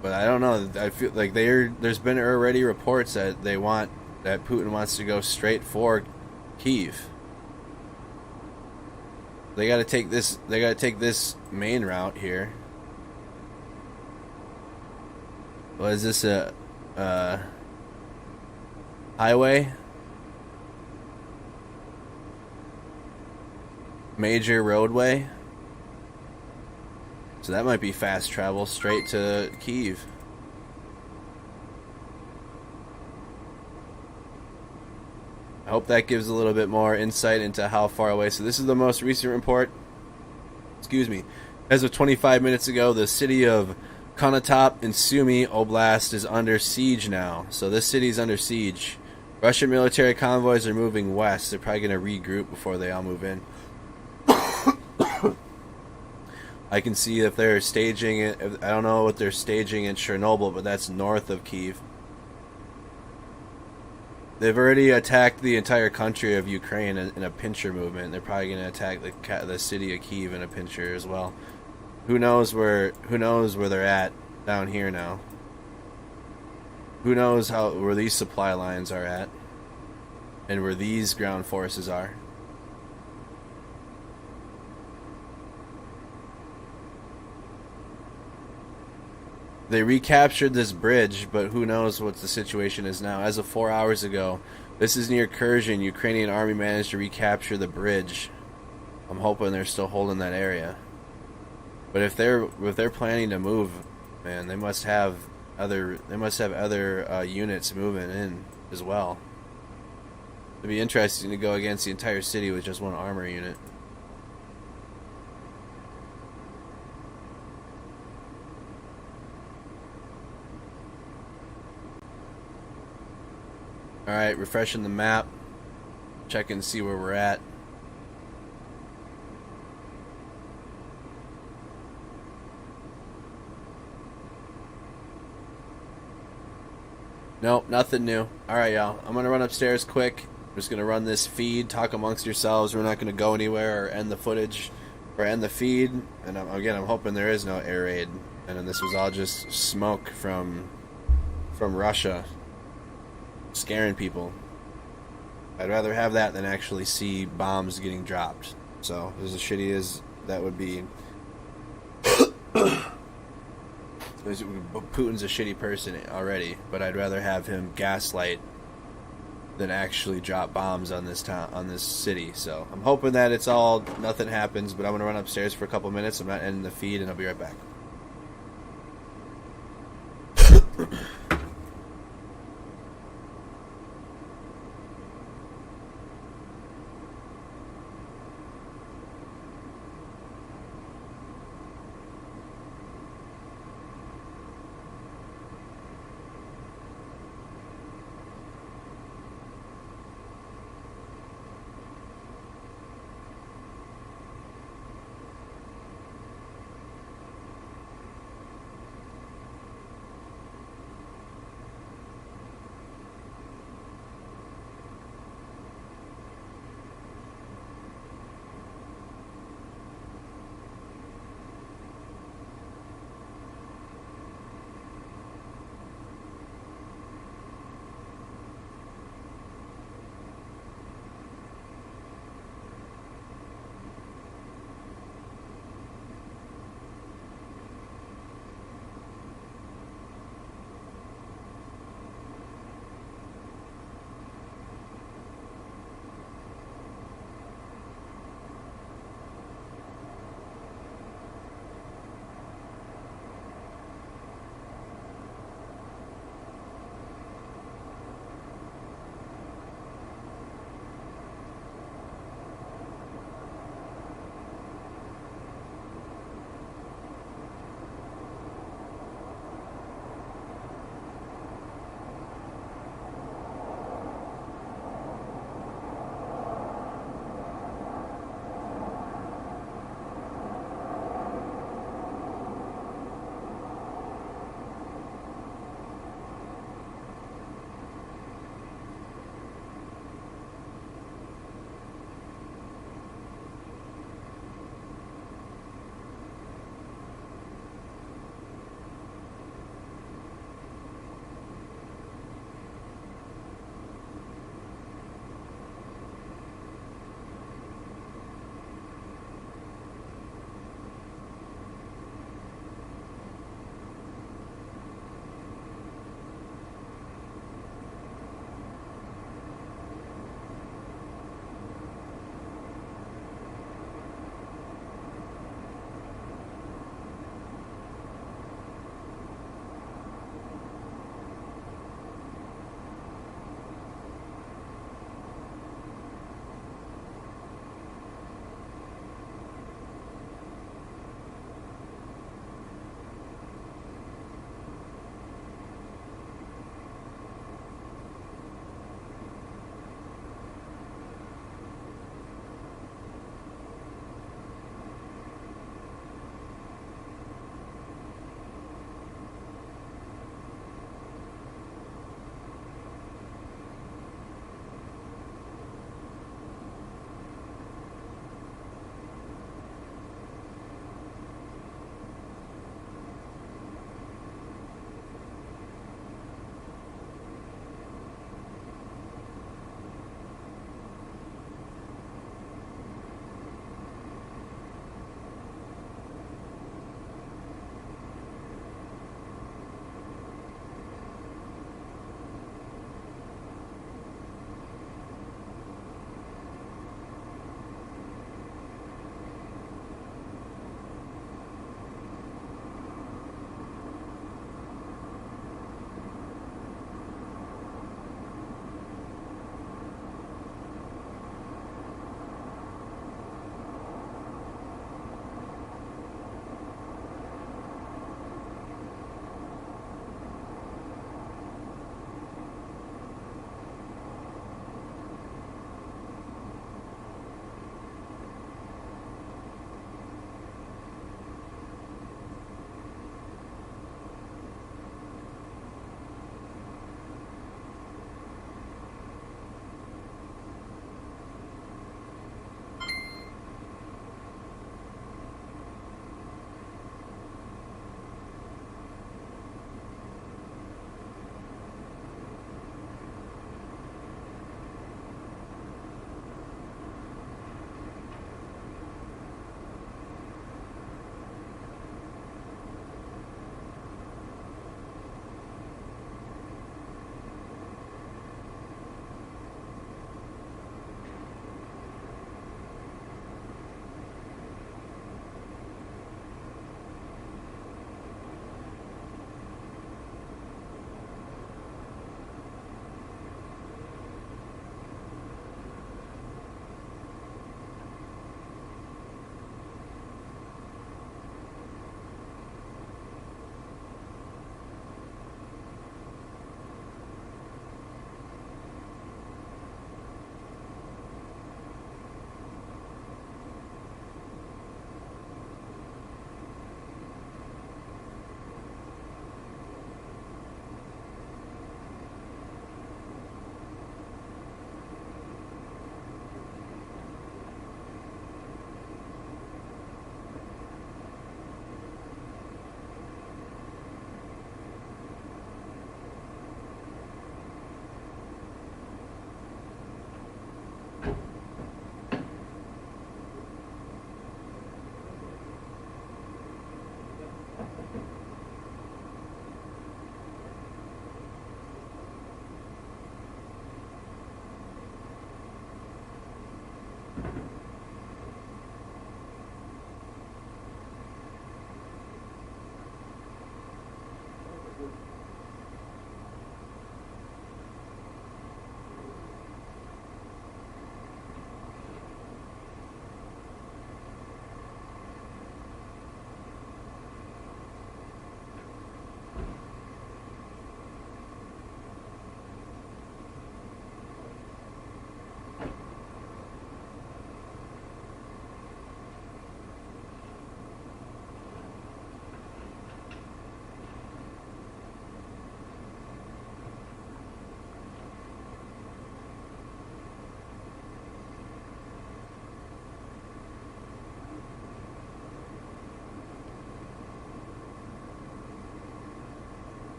Speaker 1: But I don't know. I feel like there's been already reports that Putin wants to go straight for Kyiv. They got to take this. They got to take this main route here. What is this? A highway? Major roadway? So that might be fast travel straight to Kyiv. I hope that gives a little bit more insight into how far away. So this is the most recent report. Excuse me. As of 25 minutes ago, the city of Konotop in Sumy Oblast is under siege now. So this city is under siege. Russian military convoys are moving west. They're probably going to regroup before they all move in. I can see if they're staging it. I don't know what they're staging in Chernobyl, but that's north of Kyiv. They've already attacked the entire country of Ukraine in a pincher movement. They're probably going to attack the city of Kyiv in a pincher as well. Who knows where they're at down here now? Who knows where these supply lines are at, and where these ground forces are? They recaptured this bridge, but who knows what the situation is now. As of 4 hours ago, this is near Kherson. Ukrainian army managed to recapture the bridge. I'm hoping they're still holding that area. But if they're planning to move, man, they must have other units moving in as well. It'd be interesting to go against the entire city with just one armor unit. Alright, refreshing the map. Check and see where we're at. Nope, nothing new. Alright, y'all. I'm going to run upstairs quick. I'm just going to run this feed, talk amongst yourselves. We're not going to go anywhere or end the footage or end the feed. And I'm hoping there is no air raid. And then this was all just smoke from Russia. Scaring people. I'd rather have that than actually see bombs getting dropped. So, as shitty as that would be... Putin's a shitty person already, but I'd rather have him gaslight than actually drop bombs on this town, on this city. So I'm hoping that nothing happens, but I'm gonna run upstairs for a couple minutes. I'm not ending the feed, and I'll be right back.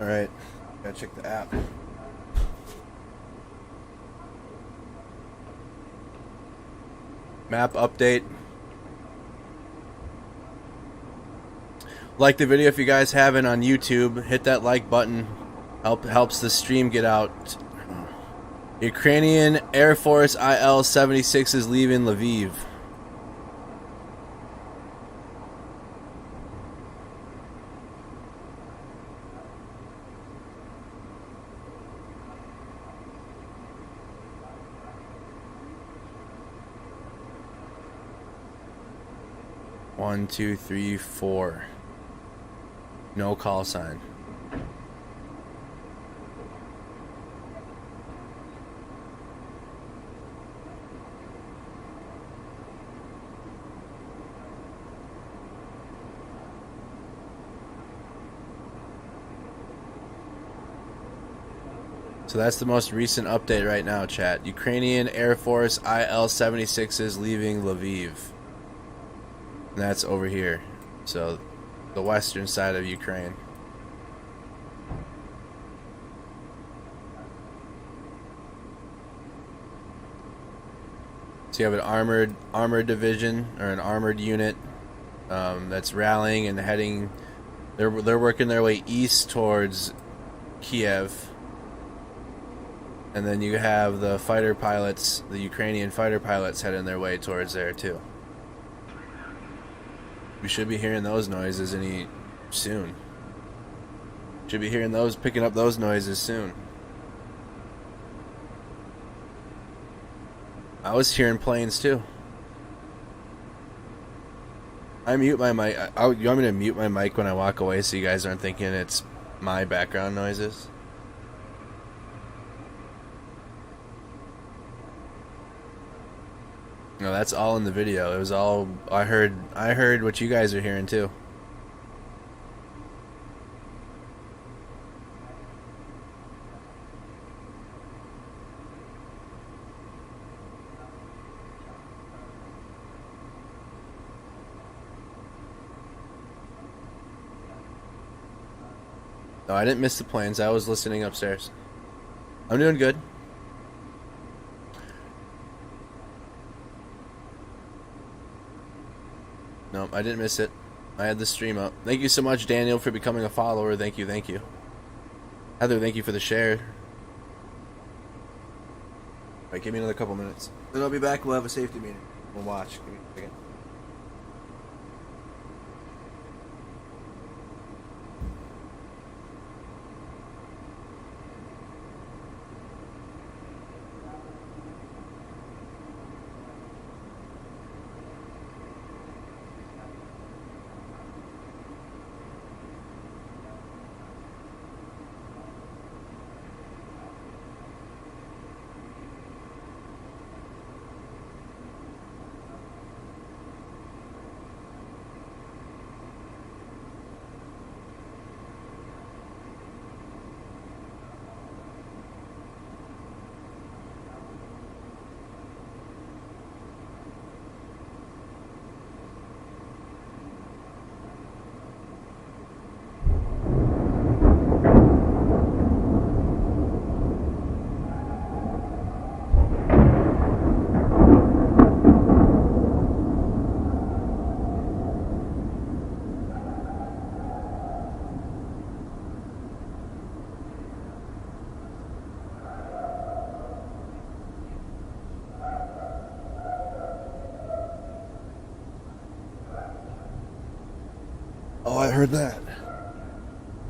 Speaker 1: Alright, gotta check the app. Map update. Like the video if you guys haven't on YouTube. Hit that like button. Helps the stream get out. Ukrainian Air Force IL-76 is leaving Lviv. One, two, three, four. No call sign. So that's the most recent update right now, chat. Ukrainian Air Force IL-76 is leaving Lviv. And that's over here. So the western side of Ukraine. So you have an armored division or an armored unit that's rallying and heading. They're working their way east towards Kyiv. And then you have the fighter pilots, the Ukrainian fighter pilots heading their way towards there too. We should be hearing those noises any soon. Should be hearing those, picking up those noises soon. I was hearing planes too. I mute my mic. You want me to mute my mic when I walk away so you guys aren't thinking it's my background noises? No, that's all in the video. It was all I heard what you guys are hearing too. No, I didn't miss the planes. I was listening upstairs. I'm doing good. No, I didn't miss it. I had the stream up. Thank you so much, Daniel, for becoming a follower. Thank you, thank you. Heather, thank you for the share. Alright, give me another couple minutes. Then I'll be back. We'll have a safety meeting. We'll watch. Give me a second. Oh, I heard that.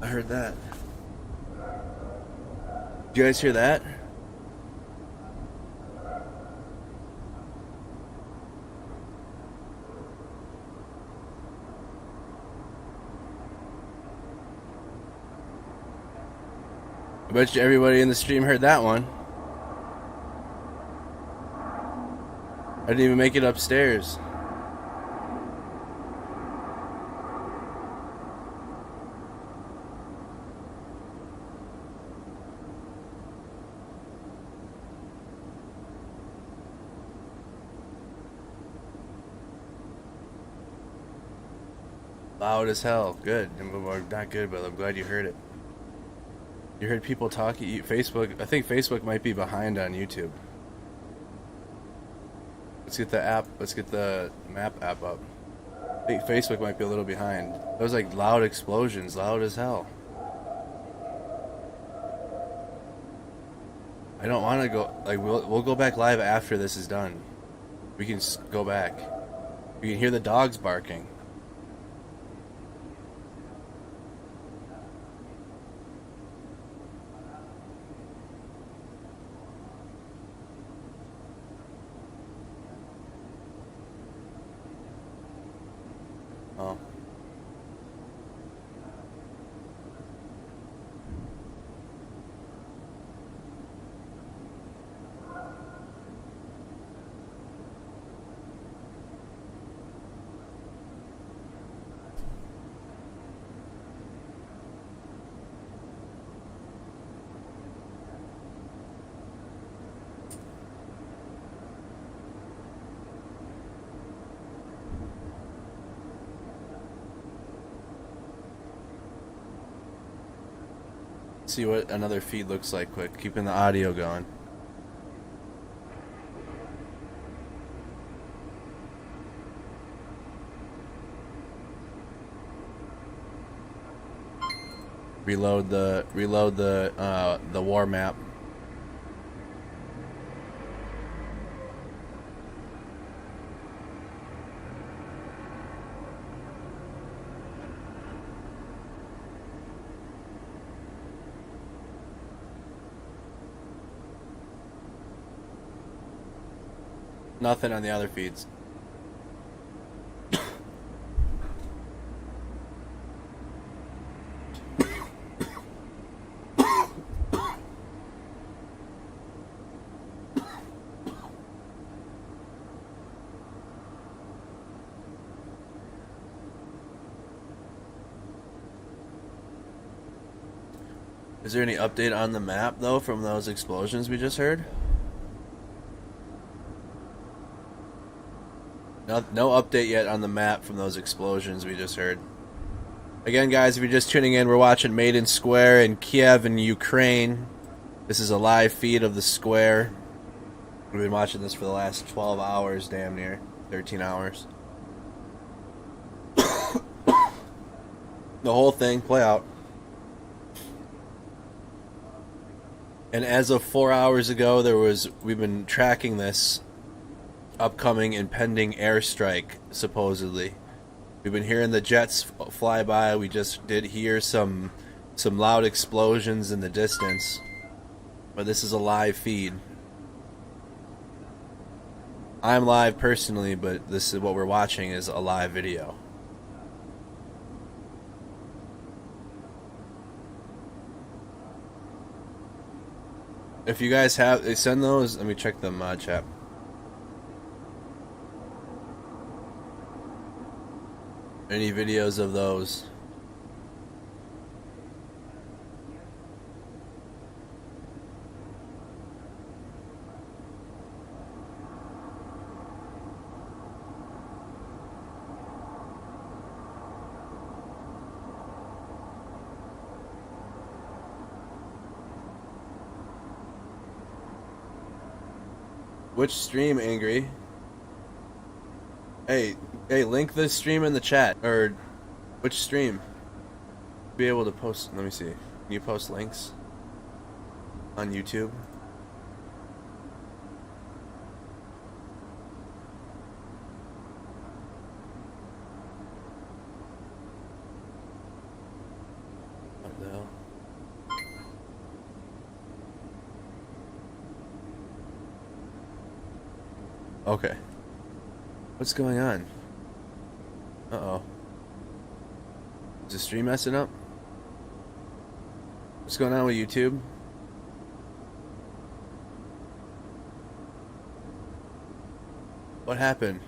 Speaker 1: I heard that. Did you guys hear that? I bet you everybody in the stream heard that one. I didn't even make it upstairs. Loud as hell. Good. Or not good, but I'm glad you heard it. You heard people talking. Facebook. I think Facebook might be behind on YouTube. Let's get the app. Let's get the map app up. I think Facebook might be a little behind. Those like loud explosions, loud as hell. I don't want to go. Like we'll go back live after this is done. We can go back. We can hear the dogs barking. Oh. See what another feed looks like quick, keeping the audio going. Reload the war map. Nothing on the other feeds. Is there any update on the map though from those explosions we just heard? No update yet on the map from those explosions we just heard. Again, guys, if you're just tuning in, we're watching Maiden Square in Kyiv in Ukraine. This is a live feed of the square. We've been watching this for the last 12 hours, damn near. 13 hours. The whole thing, play out. And as of 4 hours ago, we've been tracking this upcoming impending airstrike, supposedly. We've been hearing the jets fly by. We just did hear some loud explosions in the distance. But this is a live feed. I'm live personally, but this is what we're watching is a live video. If you guys have, send those. Let me check the mod chat. Any videos of those? Which stream, Angry? Hey, link this stream in the chat. Or, which stream? Be able to post, let me see. Can you post links? On YouTube? What the hell? Okay. What's going on? Uh-oh. Is the stream messing up? What's going on with YouTube? What happened?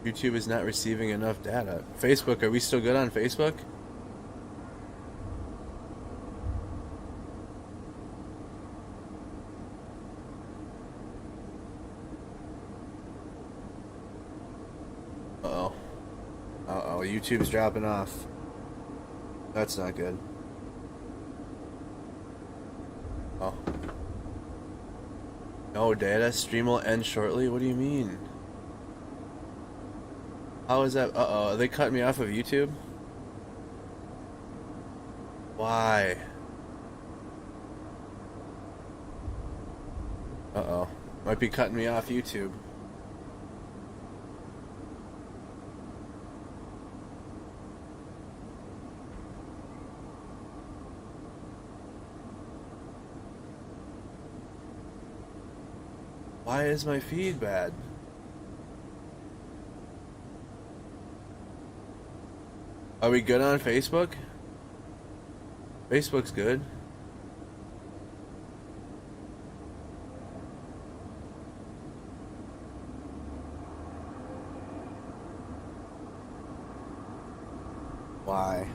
Speaker 1: YouTube is not receiving enough data. Facebook, are we still good on Facebook? YouTube's dropping off. That's not good. Oh. No data. Stream will end shortly? What do you mean? How is that? Uh-oh. Are they cutting me off of YouTube? Why? Uh-oh. Might be cutting me off YouTube. Why is my feed bad? Are we good on Facebook? Facebook's good. Why?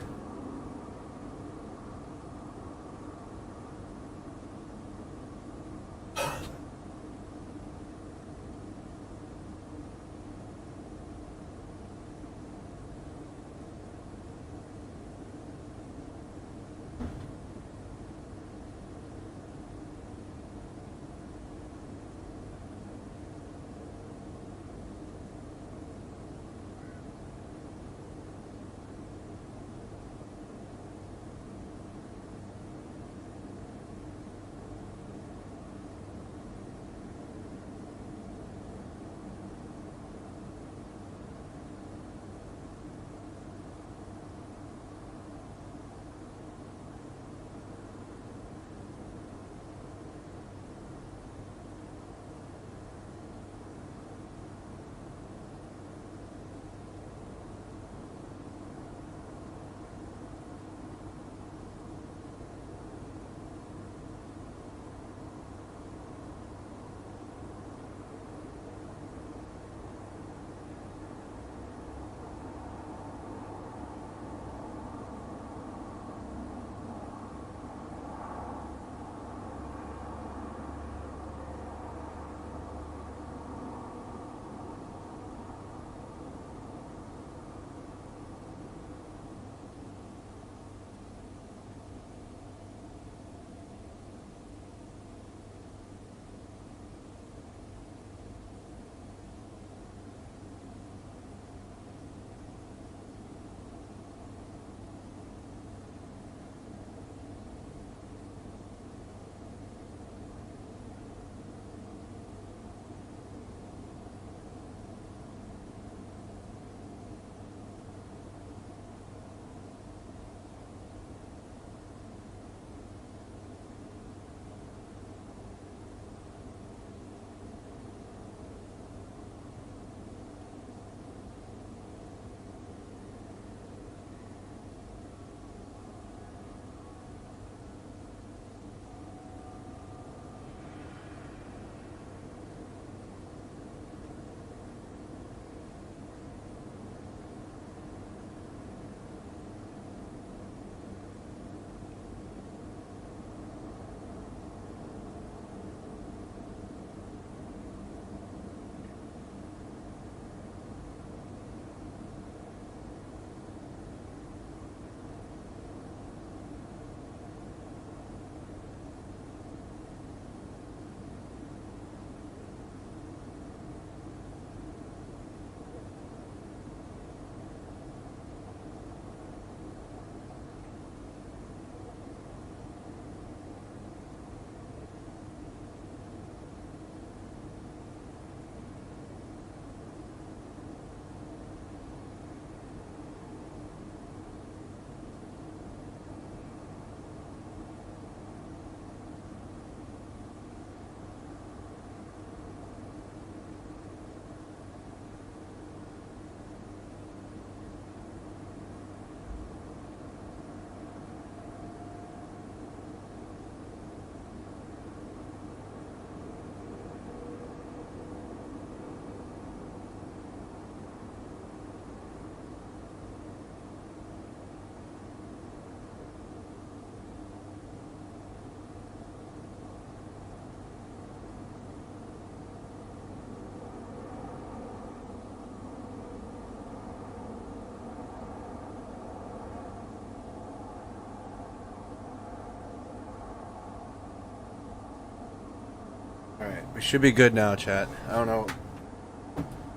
Speaker 1: Alright, we should be good now, chat. I don't know.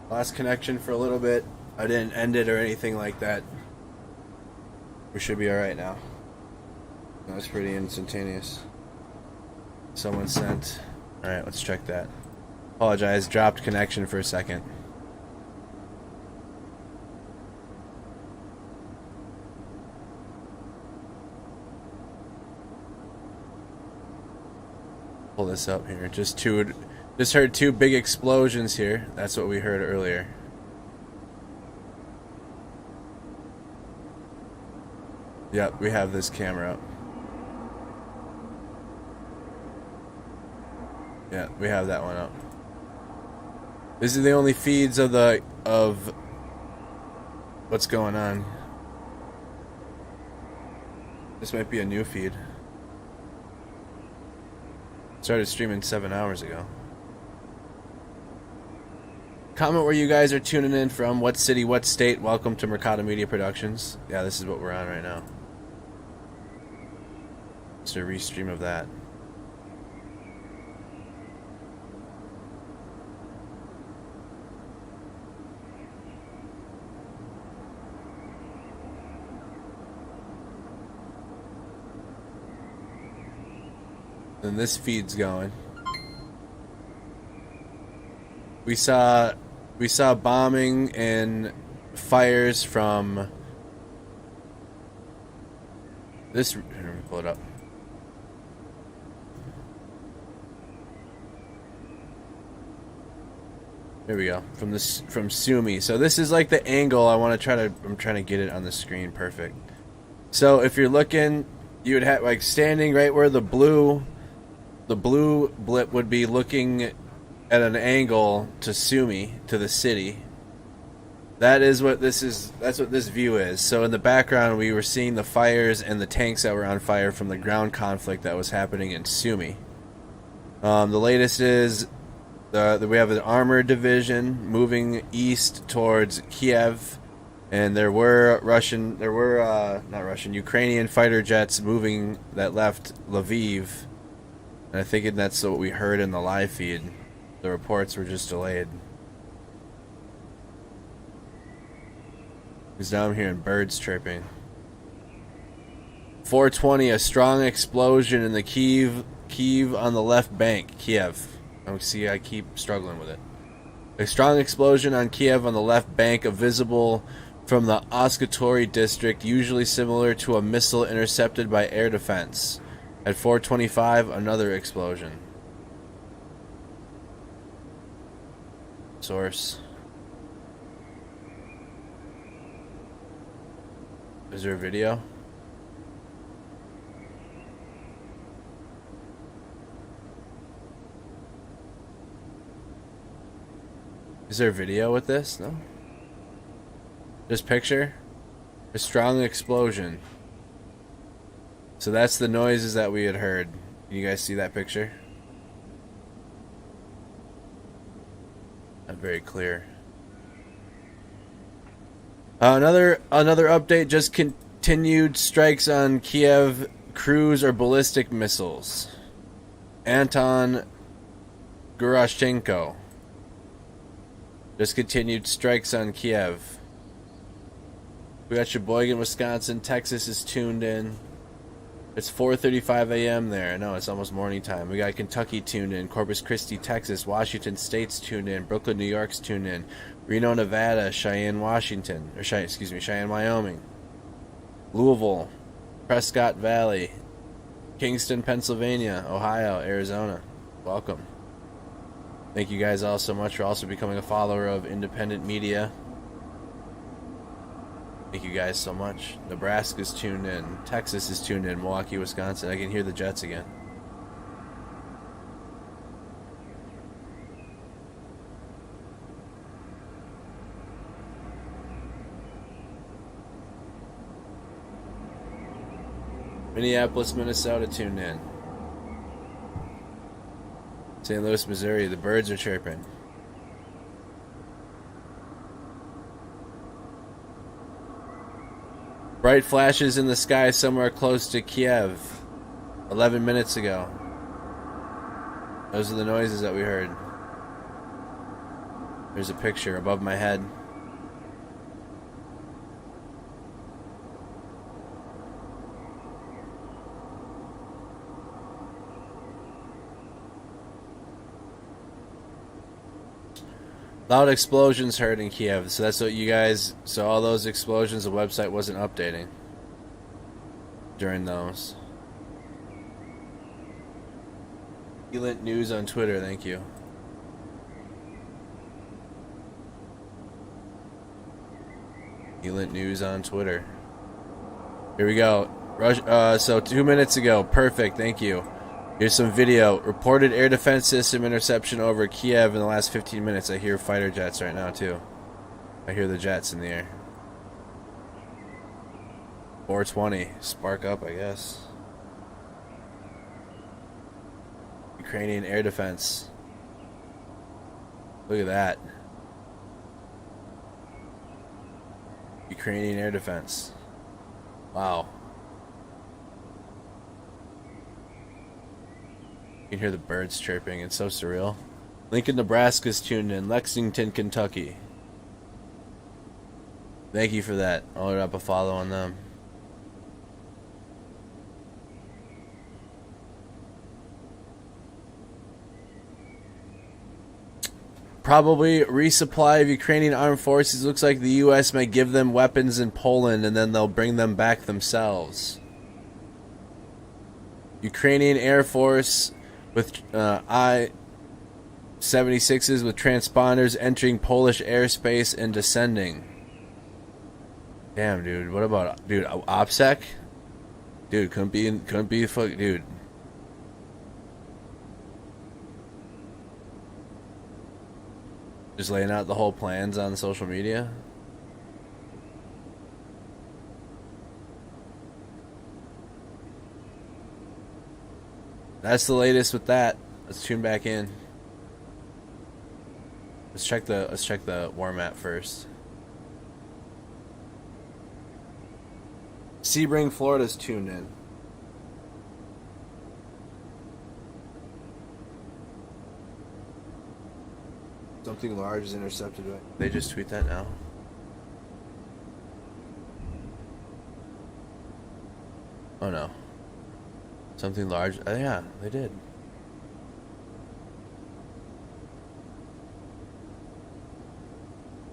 Speaker 1: Lost connection for a little bit. I didn't end it or anything like that. We should be alright now. That was pretty instantaneous. Someone sent. Alright, let's check that. Apologize, dropped connection for a second. Pull this up here. Just heard two big explosions here. That's what we heard earlier. Yep, we have this camera up. Yeah, we have that one up. This is the only feeds of what's going on. This might be a new feed. Started streaming 7 hours ago. Comment where you guys are tuning in from. What city, what state. Welcome to Mercado Media Productions. Yeah, this is what we're on right now. It's a restream of that. And this feed's going. We saw bombing and fires from this. Let me pull it up. There we go. From Sumi. So this is like the angle I want to try to. I'm trying to get it on the screen perfect. So if you're looking, you would have like standing right where the blue blip would be, looking at an angle to Sumi, to the city. That is what this is. That's what this view is. So in the background, we were seeing the fires and the tanks that were on fire from the ground conflict that was happening in Sumi. The latest is we have an armored division moving east towards Kyiv, and there were Ukrainian fighter jets moving that left Lviv. And I think that's what we heard in the live feed. The reports were just delayed. Because now I'm hearing birds chirping. 4:20, a strong explosion in the Kyiv on the left bank. Kyiv. Oh, see, I keep struggling with it. A strong explosion on Kyiv on the left bank, visible from the Escalating district, usually similar to a missile intercepted by air defense. At 4:25, another explosion. Source. Is there a video? Is there a video with this? No? Just picture? A strong explosion. So that's the noises that we had heard. Can you guys see that picture? Not very clear. Another update, just continued strikes on Kyiv cruise or ballistic missiles. Anton Gurashchenko. Just continued strikes on Kyiv. We got Sheboygan, Wisconsin. Texas is tuned in. It's 4:35 a.m. there. No, it's almost morning time. We got Kentucky tuned in. Corpus Christi, Texas. Washington State's tuned in. Brooklyn, New York's tuned in. Reno, Nevada. Cheyenne, Wyoming. Louisville. Prescott Valley. Kingston, Pennsylvania. Ohio, Arizona. Welcome. Thank you guys all so much for also becoming a follower of independent media. Thank you guys so much. Nebraska's tuned in. Texas is tuned in. Milwaukee, Wisconsin. I can hear the Jets again. Minneapolis, Minnesota tuned in. St. Louis, Missouri. The birds are chirping. Bright flashes in the sky somewhere close to Kyiv 11 minutes ago. Those are the noises that we heard. There's a picture above my head. Loud explosions heard in Kyiv. So that's what you guys... So all those explosions, the website wasn't updating during those. Elent News on Twitter, thank you. Elent News on Twitter. Here we go. So 2 minutes ago. Perfect, thank you. Here's some video. Reported air defense system interception over Kyiv in the last 15 minutes. I hear fighter jets right now, too. I hear the jets in the air. 420. Spark up, I guess. Ukrainian air defense. Look at that. Ukrainian air defense. Wow. You can hear the birds chirping. It's so surreal. Lincoln, Nebraska's tuned in. Lexington, Kentucky. Thank you for that. I'll load up a follow on them. Probably resupply of Ukrainian armed forces. Looks like the U.S. might give them weapons in Poland and then they'll bring them back themselves. Ukrainian Air Force with I-76s with transponders entering Polish airspace and descending. Damn, dude. What about, dude, OPSEC? Dude, couldn't be fuck, dude. Just laying out the whole plans on social media. That's the latest with that. Let's tune back in. Let's check the war map first. Sebring, Florida's tuned in. Something large is intercepted. They just tweet that now. Oh no. Something large. Oh, yeah, they did.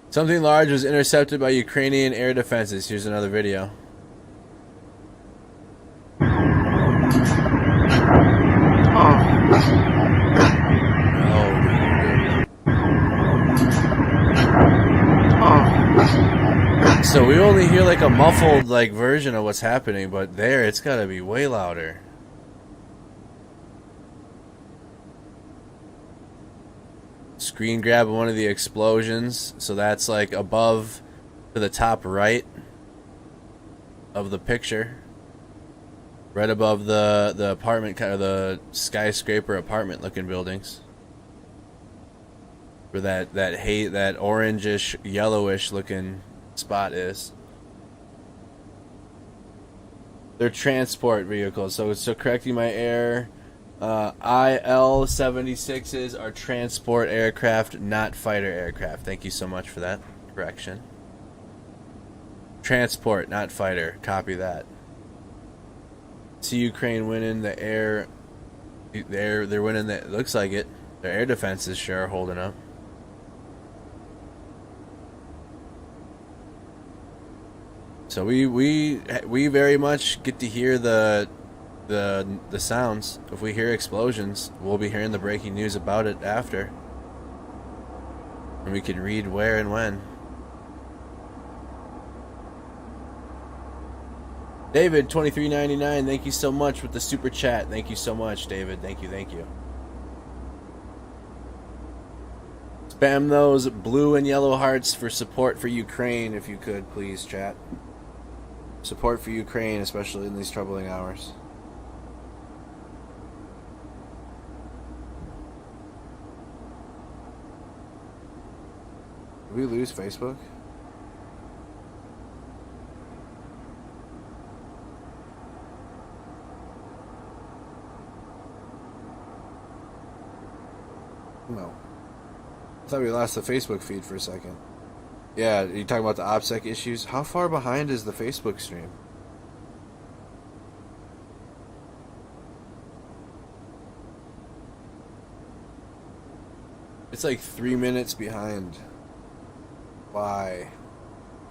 Speaker 1: Something large was intercepted by Ukrainian air defenses. Here's another video. So we only hear like a muffled like version of what's happening, but there it's gotta be way louder. Screen grab of one of the explosions, so that's like above to the top right of the picture, right above the apartment, kind of the skyscraper apartment looking buildings, where that orangish yellowish looking spot is. They're transport vehicles, so correcting my error. IL-76s are transport aircraft, not fighter aircraft. Thank you so much for that correction. Transport, not fighter. Copy that. See Ukraine winning the air. They're winning. It looks like it. Their air defenses sure are holding up. So we very much get to hear the sounds. If we hear explosions, we'll be hearing the breaking news about it after, and we can read where and when. David 23.99, thank you so much with the super chat. Thank you so much, David. Thank you. Spam those blue and yellow hearts for support for Ukraine, if you could, please, chat. Support for Ukraine, especially in these troubling hours. Did we lose Facebook? thought we lost the Facebook feed for a second. Yeah, you talking about the OPSEC issues? How far behind is the Facebook stream? It's like 3 minutes behind. Why?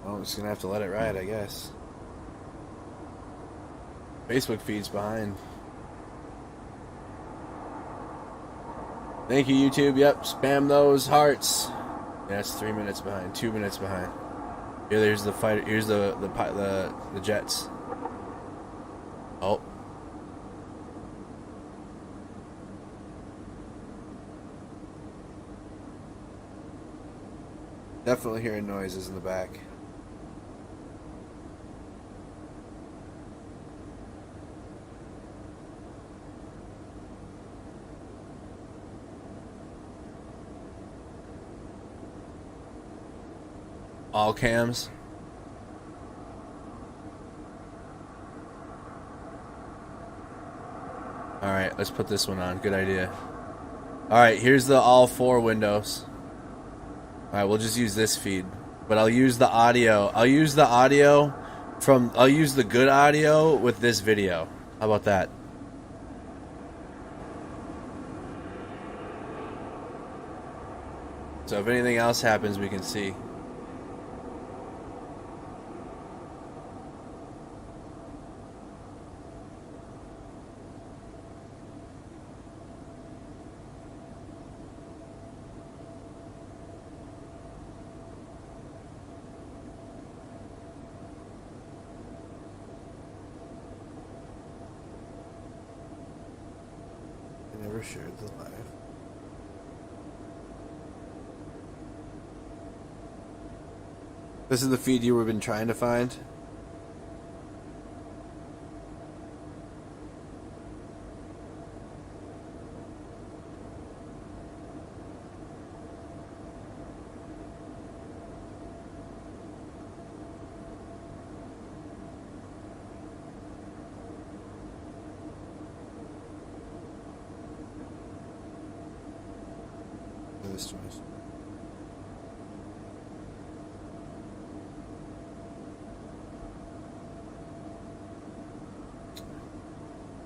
Speaker 1: Well, I'm just gonna have to let it ride, I guess. Facebook feed's behind. Thank you, YouTube. Yep, spam those hearts. Yeah, it's 3 minutes behind. 2 minutes behind. Here, there's the fighter. Here's the jets. Oh. Definitely hearing noises in the back. All cams. Alright, let's put this one on. Good idea. Alright, here's the all 4 windows. Alright, we'll just use this feed. But I'll use the audio. I'll use the good audio with this video. How about that? So if anything else happens, we can see. Shared the live. This is the feed you have been trying to find.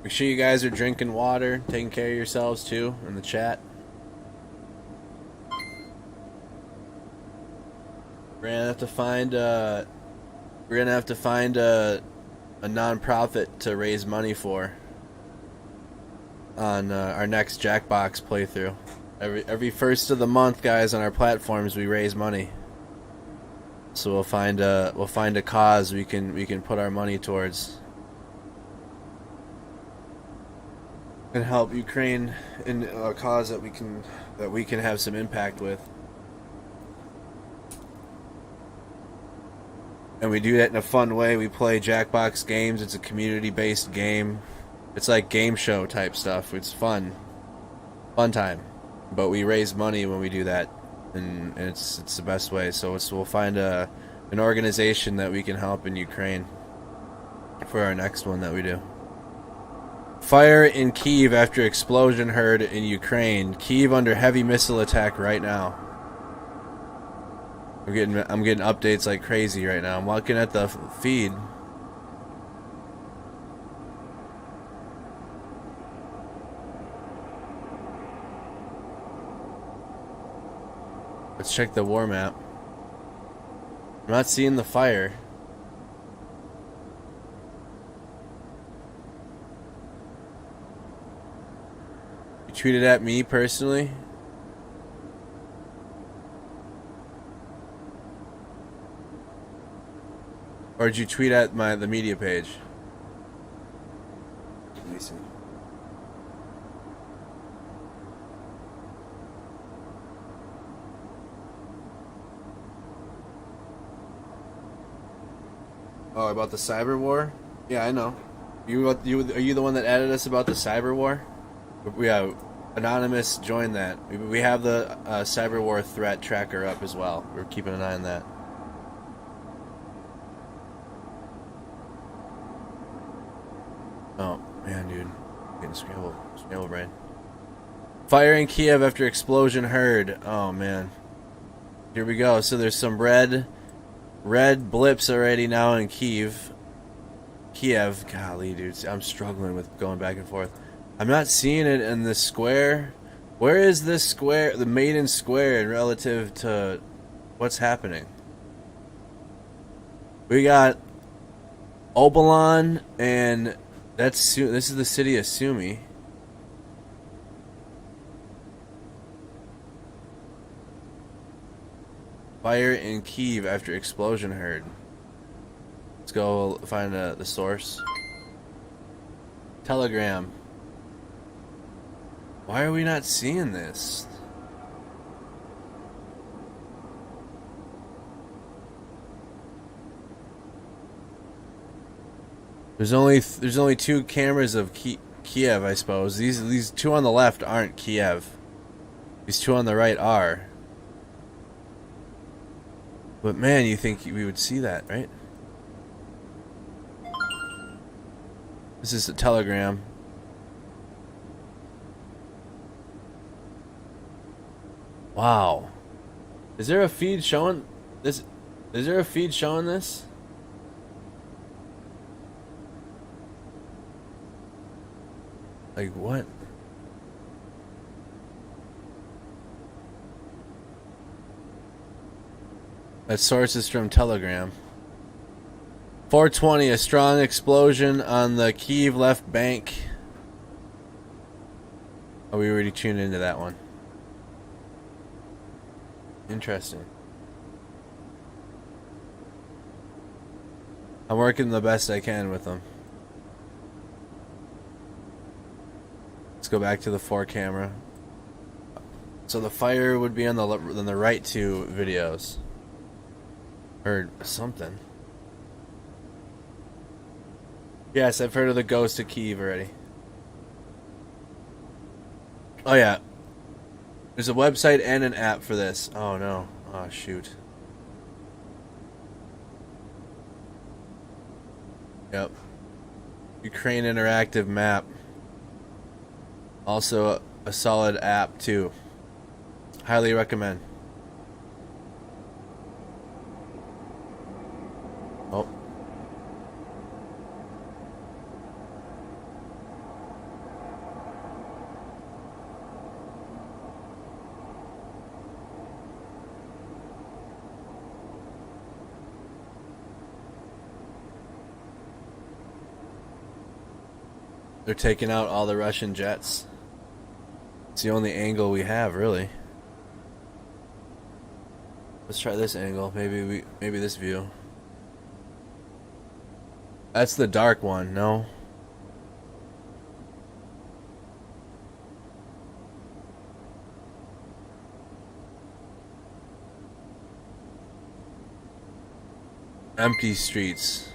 Speaker 1: Make sure you guys are drinking water, taking care of yourselves too in the chat. We're gonna have to find a non-profit to raise money for on our next Jackbox playthrough. Every first of the month, guys, on our platforms we raise money. So we'll find a cause we can put our money towards. And help Ukraine in a cause that we can have some impact with. And we do that in a fun way. We play Jackbox games. It's a community-based game. It's like game show type stuff. It's fun. Fun time. But we raise money when we do that. And it's the best way. So we'll find an organization that we can help in Ukraine for our next one that we do. Fire in Kyiv after explosion heard in Ukraine. Kyiv under heavy missile attack right now. I'm getting updates like crazy right now. I'm looking at the feed. Let's check the war map. I'm not seeing the fire. You tweeted at me personally? Or did you tweet at the media page? Let me see. Oh, about the cyber war? Yeah, I know. Are you the one that added us about the cyber war? Yeah, Anonymous joined that. We have the cyber war threat tracker up as well. We're keeping an eye on that. Oh, man, dude. Getting scramble brain. Fire in Kiev after explosion heard. Oh, man. Here we go. So there's some red blips already now in Kyiv. Golly, dude, I'm struggling with going back and forth. I'm not seeing it in the square. Where is this square, the Maiden Square, relative to what's happening? We got Obolon, and this is the city of Sumy. Fire in Kyiv after explosion heard. Let's go find the source. Telegram. Why are we not seeing this? There's only two cameras of Kiev, I suppose. These two on the left aren't Kiev. These two on the right are. But man, you think we would see that, right? This is a telegram. Wow. Is there a feed showing this? Is there a feed showing this? Like what? That source is from Telegram. 4:20, a strong explosion on the Kyiv left bank. Oh, we already tuned into that one. Interesting. I'm working the best I can with them. Let's go back to the 4 camera. So the fire would be on the right 2 videos. Or something. Yes, I've heard of the ghost of Kyiv already. Oh yeah. There's a website and an app for this. Oh no. Oh shoot. Yep. Ukraine interactive map. Also a solid app too. Highly recommend. Oh. They're taking out all the Russian jets. It's the only angle we have, really. Let's try this angle. Maybe this view. That's the dark one, no? Empty streets.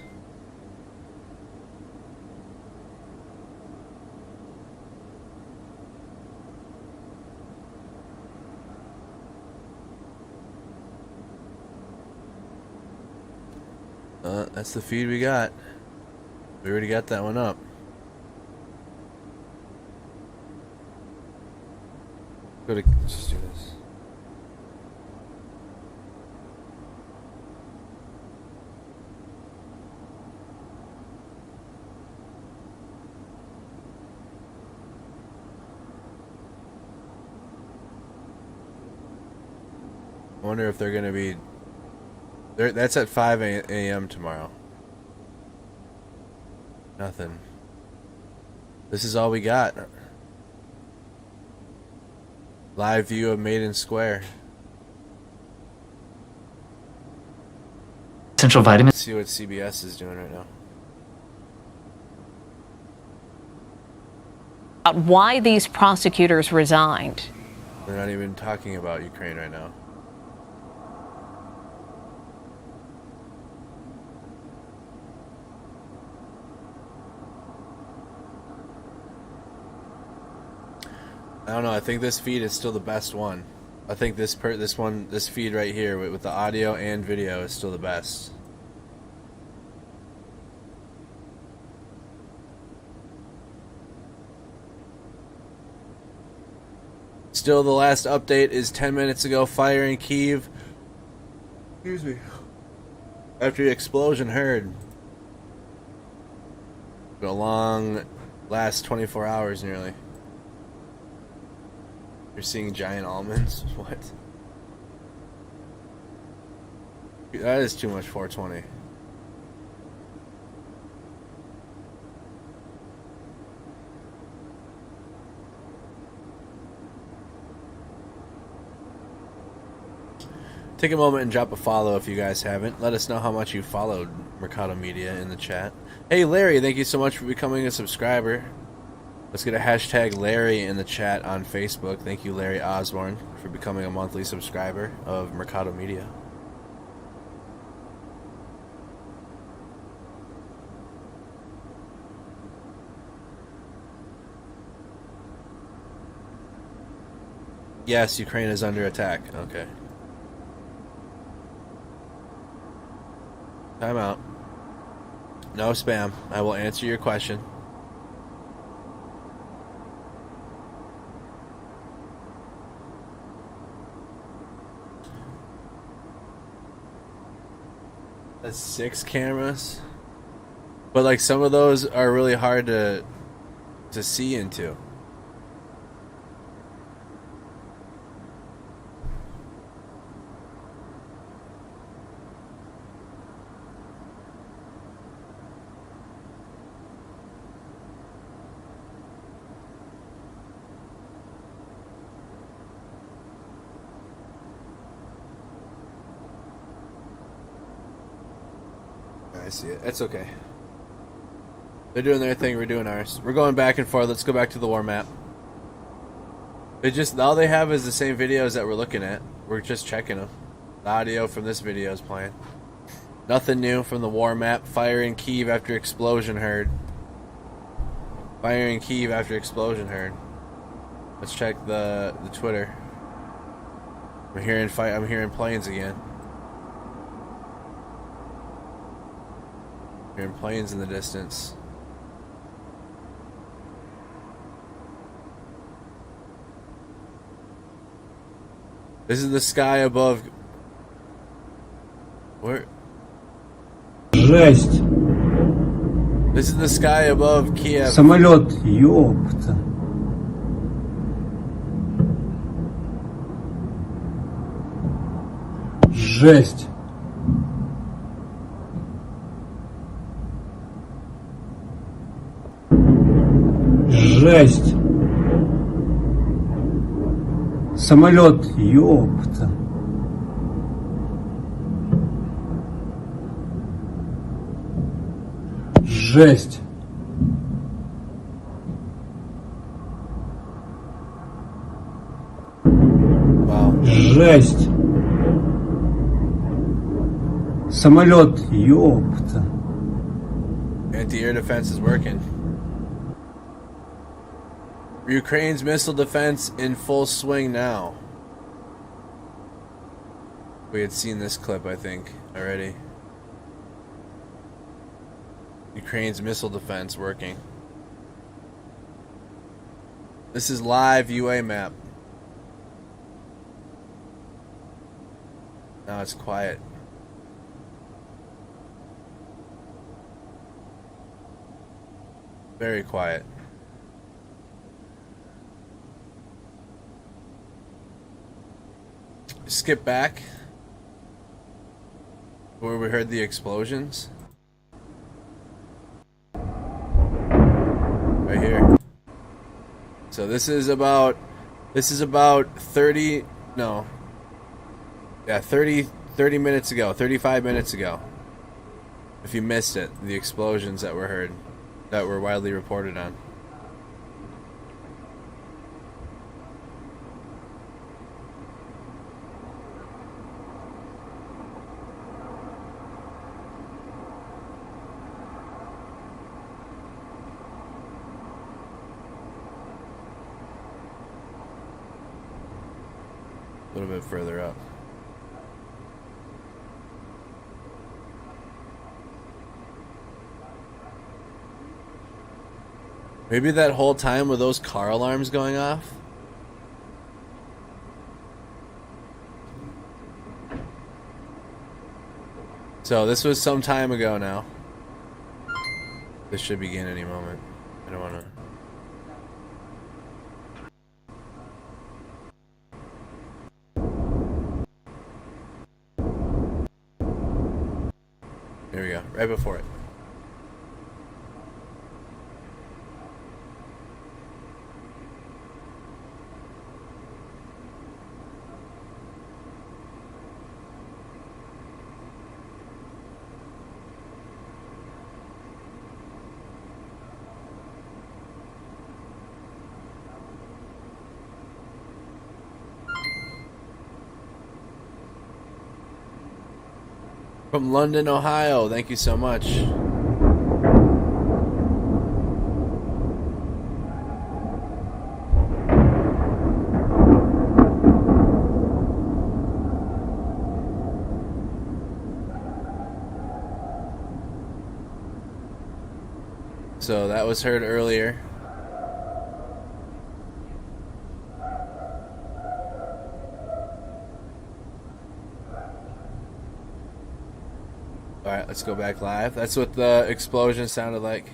Speaker 1: That's the feed we got. We already got that one up. Let's just do this. I wonder if they're going to be... That's at 5 a.m. tomorrow. Nothing. This is all we got. Live view of Maiden Square.
Speaker 7: Essential vitamins.
Speaker 1: Let's see what CBS is doing right now.
Speaker 8: Why these prosecutors resigned.
Speaker 1: We're not even talking about Ukraine right now. I don't know. I think this feed is still the best one. I think this feed right here with the audio and video is still the best. Still, the last update is 10 minutes ago. Fire in Kyiv. Excuse me. After the explosion heard. Been a long last 24 hours nearly. You're seeing giant almonds? What? That is too much 420. Take a moment and drop a follow if you guys haven't. Let us know how much you followed Mercado Media in the chat. Hey Larry, thank you so much for becoming a subscriber. Let's get a hashtag Larry in the chat on Facebook. Thank you, Larry Osborne, for becoming a monthly subscriber of Mercado Media. Yes, Ukraine is under attack. Okay. Time out. No spam. I will answer your question. That's 6 cameras? But like some of those are really hard to see into. I see it. It's okay. They're doing their thing, we're doing ours. We're going back and forth. Let's go back to the war map. It just, all they have is the same videos that we're looking at. We're just checking them. The audio from this video is playing. Nothing new from the war map. Fire in Kyiv after explosion heard. Fire in Kyiv after explosion heard. Let's check the Twitter. I'm hearing planes again. Hearing planes in the distance. This is the sky above. Where?
Speaker 7: Жесть.
Speaker 1: This is the sky above Kiev.
Speaker 7: Самолет, ёпта. Жесть. Жесть. Самолет, ёпта. Жесть.
Speaker 1: Wow.
Speaker 7: Жесть. Самолет, ёпта.
Speaker 1: Anti-air defense is working. Ukraine's missile defense in full swing now. We had seen this clip, I think, already. Ukraine's missile defense working. This is live UA map. Now it's quiet. Very quiet. Skip back where we heard the explosions. Right here. So this is about 30 minutes ago, 35 minutes ago. If you missed it, the explosions that were heard, that were widely reported on. A little bit further up. Maybe that whole time were those car alarms going off? So this was some time ago now. This should begin any moment. I don't want to. Here we go, right before it. From London, Ohio. Thank you so much. So that was heard earlier. Alright, let's go back live. That's what the explosion sounded like.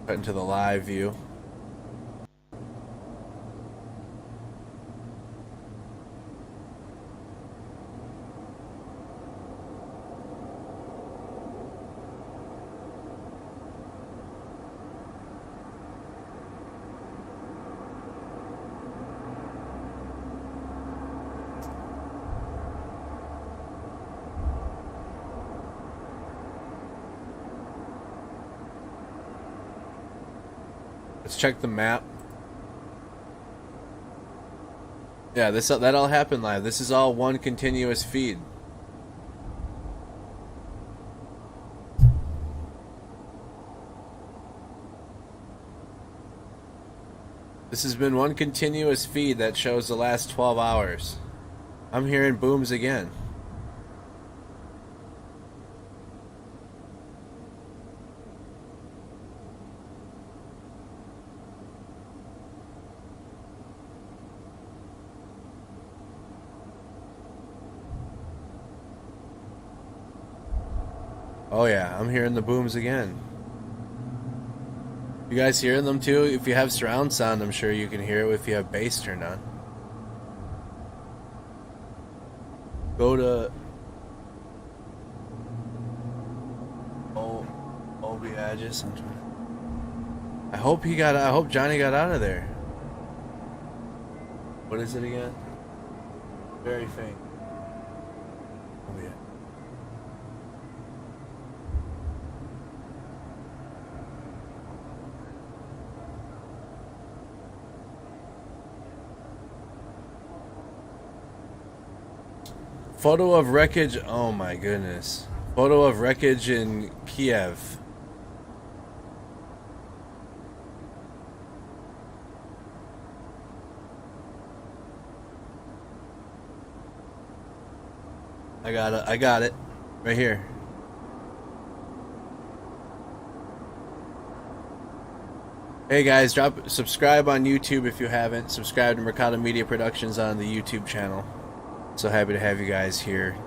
Speaker 1: Cut into the live view. Let's check the map. Yeah, that all happened live. This is all one continuous feed. This has been one continuous feed that shows the last 12 hours. I'm hearing booms again. Oh yeah, I'm hearing the booms again. You guys hearing them too? If you have surround sound, I'm sure you can hear it if you have bass turned on. Go to Obiages. I hope Johnny got out of there. What is it again? Very faint. Oh yeah. Photo of wreckage. Oh my goodness. Photo of wreckage in Kyiv. I got it. Right here. Hey guys, subscribe on YouTube if you haven't. Subscribe to Mercado Media Productions on the YouTube channel. So happy to have you guys here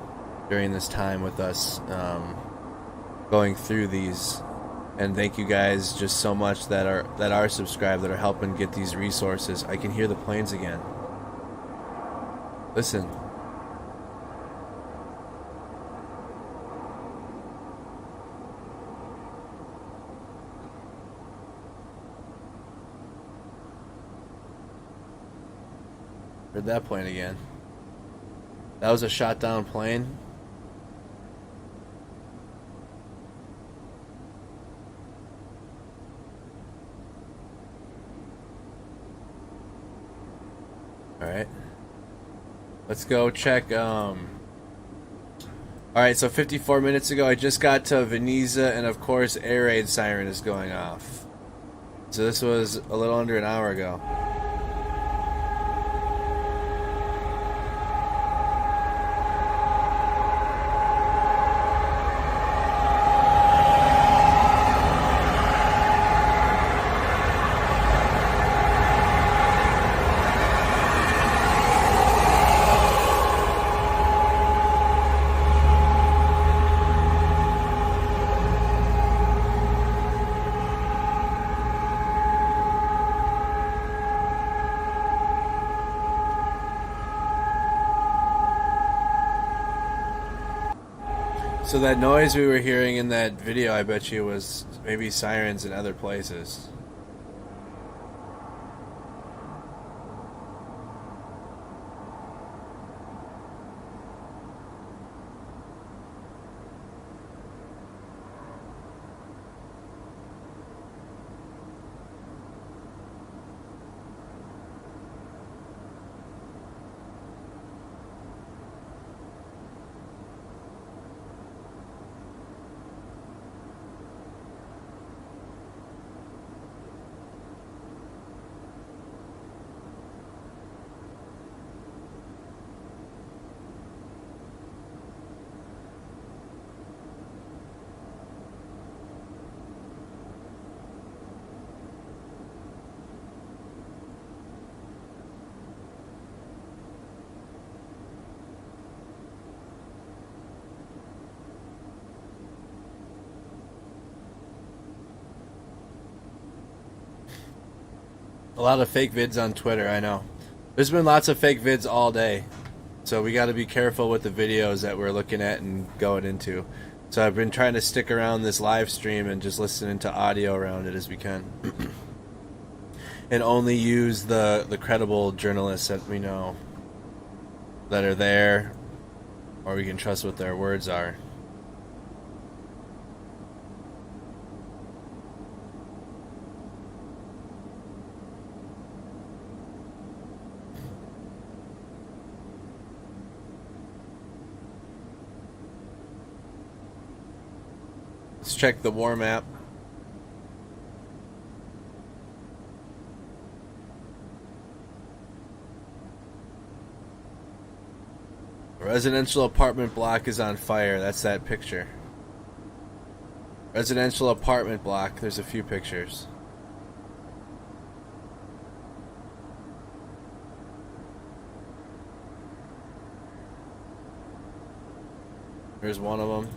Speaker 1: during this time with us, going through these, and thank you guys just so much that are subscribed, that are helping get these resources. I can hear the planes again. Listen. Heard that plane again. That was a shot down plane. Alright. Let's go check. Alright, so 54 minutes ago I just got to Veneza, and of course air raid siren is going off. So this was a little under an hour ago. So that noise we were hearing in that video, I bet you, was maybe sirens in other places. A lot of fake vids on Twitter, I know. There's been lots of fake vids all day. So we got to be careful with the videos that we're looking at and going into. So I've been trying to stick around this live stream and just listening to audio around it as we can. And only use the credible journalists that we know that are there, or we can trust what their words are. Let's check the war map. A residential apartment block is on fire. That's that picture. Residential apartment block. There's a few pictures. Here's one of them.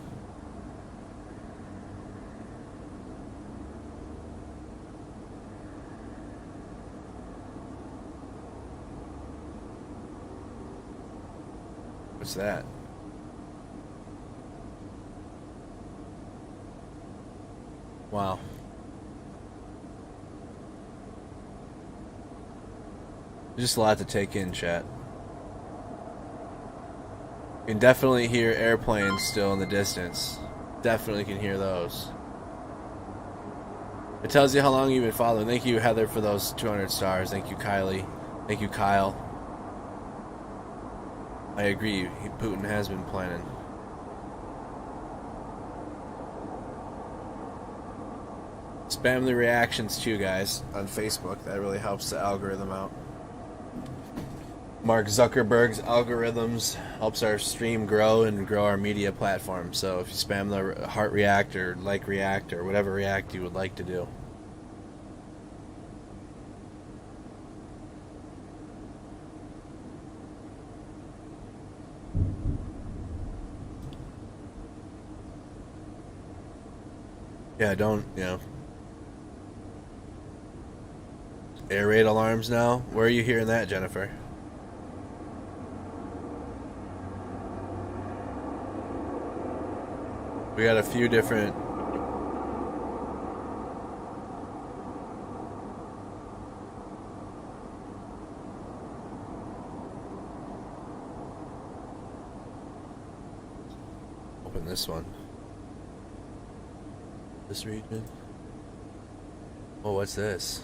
Speaker 1: What's that? Wow. Just a lot to take in, chat. You can definitely hear airplanes still in the distance. Definitely can hear those. It tells you how long you've been following. Thank you, Heather, for those 200 stars. Thank you, Kylie. Thank you, Kyle. I agree. Putin has been planning. Spam the reactions too, guys, on Facebook. That really helps the algorithm out. Mark Zuckerberg's algorithms helps our stream grow and grow our media platform. So if you spam the heart react or like react or whatever react you would like to do. Yeah, don't, you know. Air raid alarms now? Where are you hearing that, Jennifer? We got a few different... Open this one. This region. Oh, what's this?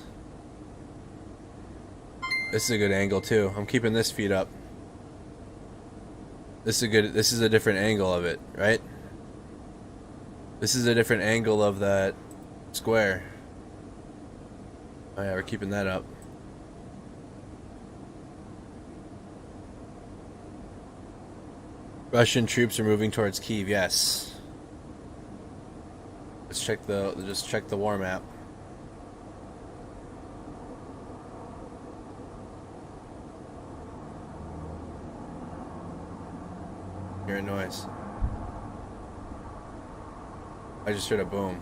Speaker 1: This is a good angle too. I'm keeping this feed up. This is a different angle of it, right? This is a different angle of that square. Oh yeah, we're keeping that up. Russian troops are moving towards Kyiv, yes. Let's check just check the war map. Hear a noise. I just heard a boom.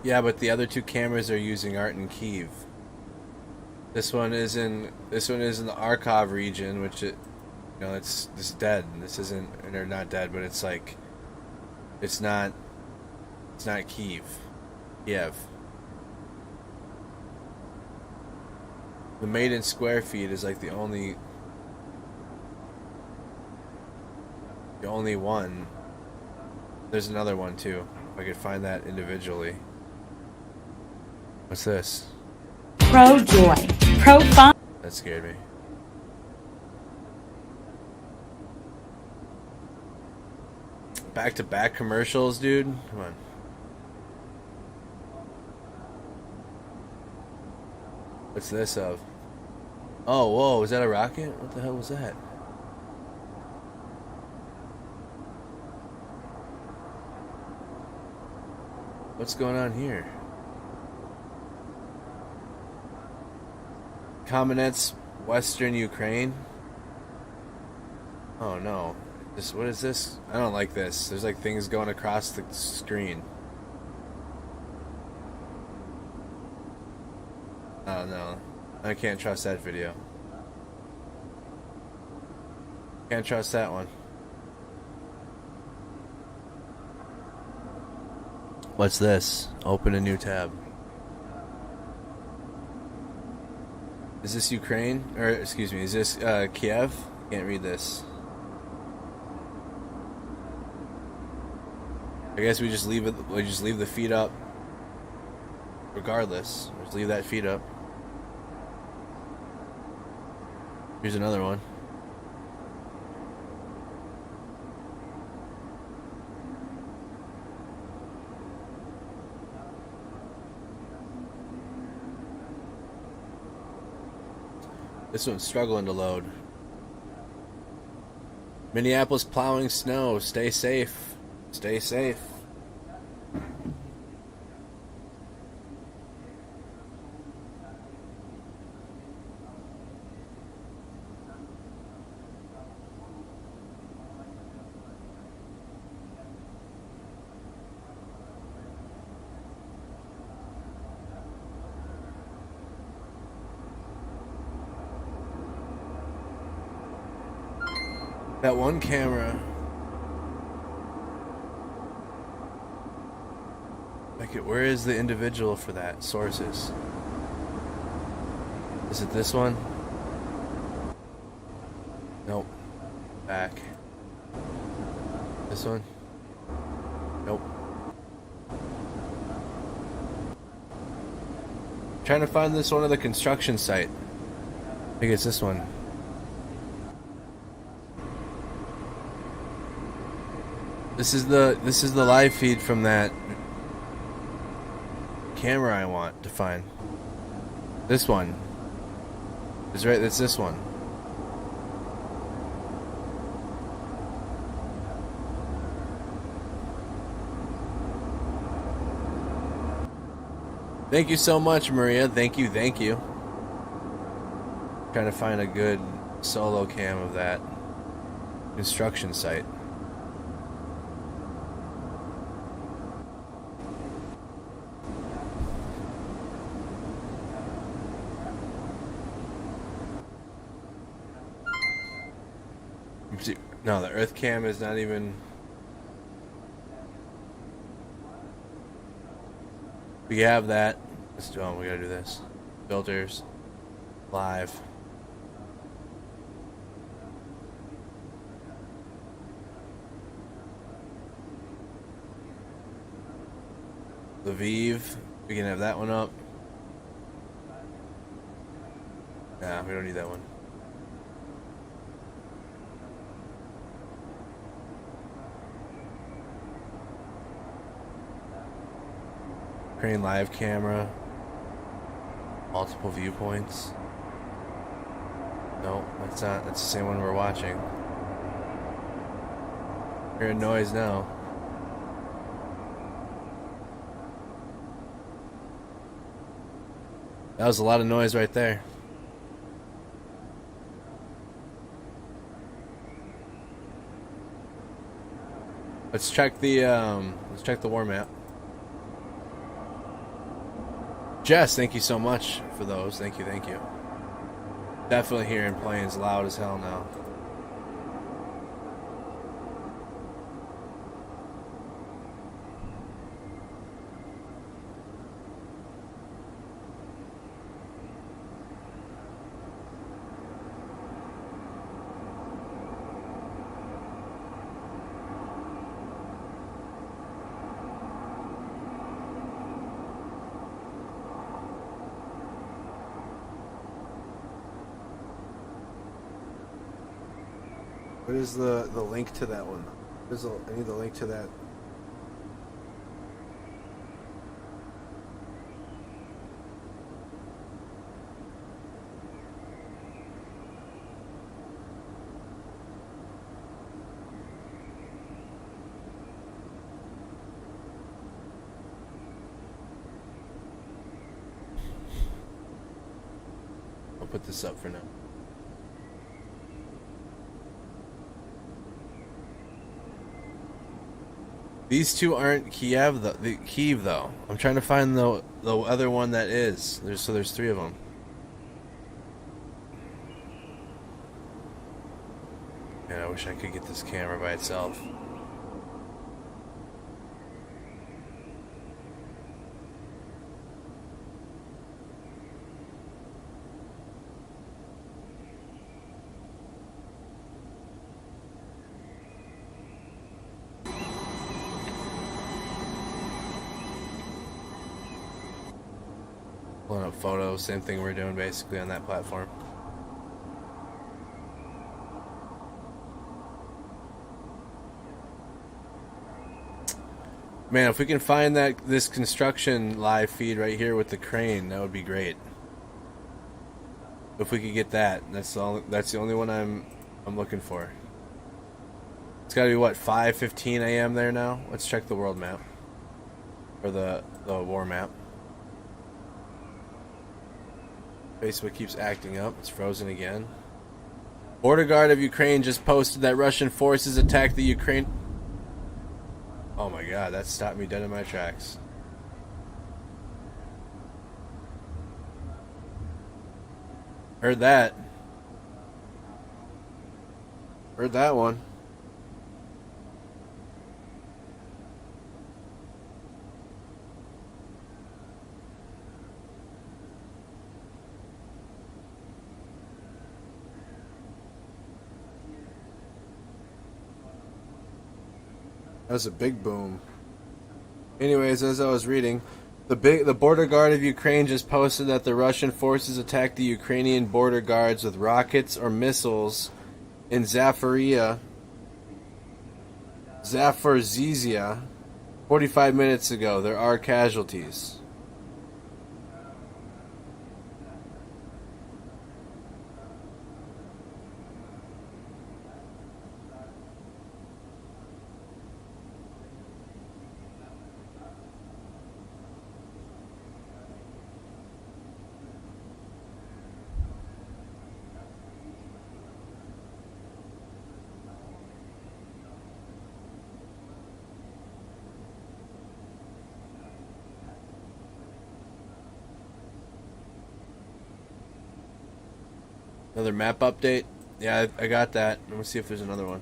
Speaker 1: Yeah, but the other two cameras are using art in Kyiv. This one is in the Arkhov region, which it's dead. This isn't, or not dead, but it's like it's not Kyiv. Kiev. The Maiden Square feed is like the only one. There's another one too. If I could find that individually. What's this?
Speaker 9: Pro joy, pro fun.
Speaker 1: That scared me. Back-to-back commercials, dude. Come on. What's this of? Oh, whoa, is that a rocket? What the hell was that? What's going on here? Kamenets, Western Ukraine. Oh no. What is this? I don't like this. There's like things going across the screen. Oh no. I can't trust that video. Can't trust that one. What's this? Open a new tab. Is this Ukraine? Or, excuse me, is this Kiev? Can't read this. I guess we just leave it. We just leave the feed up. Regardless, just leave that feed up. Here's another one. This one's struggling to load. Minneapolis plowing snow. Stay safe. Stay safe. That one camera. Like, where is the individual for that? Sources. Is it this one? Nope. Back. This one? Nope. Trying to find this one at the construction site. I think it's this one. This is the live feed from that camera I want to find. This one. It's right, it's this one. Thank you so much, Maria. Thank you, thank you. Trying to find a good solo cam of that construction site. No, the Earth cam is not even. We have that. Let's do. We gotta do this. Filters. Live. Lviv. We can have that one up. Nah, we don't need that one. Ukraine live camera. Multiple viewpoints. No, that's not. That's the same one we're watching. Hearing noise now. That was a lot of noise right there. Let's check the war map. Jess, thank you so much for those. Thank you, thank you. Definitely hearing planes loud as hell now. What is the link to that one? I need the link to that. I'll put this up for now. These two aren't Kyiv though. I'm trying to find the other one that is. There's three of them. Man, I wish I could get this camera by itself. Pulling up photos, same thing we're doing basically on that platform. Man, if we can find this construction live feed right here with the crane, that would be great. If we could get that, that's the only one I'm looking for. It's got to be what, 5:15 a.m. there now. Let's check the world map or the war map. Facebook keeps acting up. It's frozen again. Border guard of Ukraine just posted that Russian forces attacked the Ukraine. Oh my god, that stopped me dead in my tracks. Heard that. Heard that one. That was a big boom. Anyways, as I was reading, the border guard of Ukraine just posted that the Russian forces attacked the Ukrainian border guards with rockets or missiles in Zaporizhzhia 45 minutes ago. There are casualties. Another map update? Yeah, I got that. Let me see if there's another one.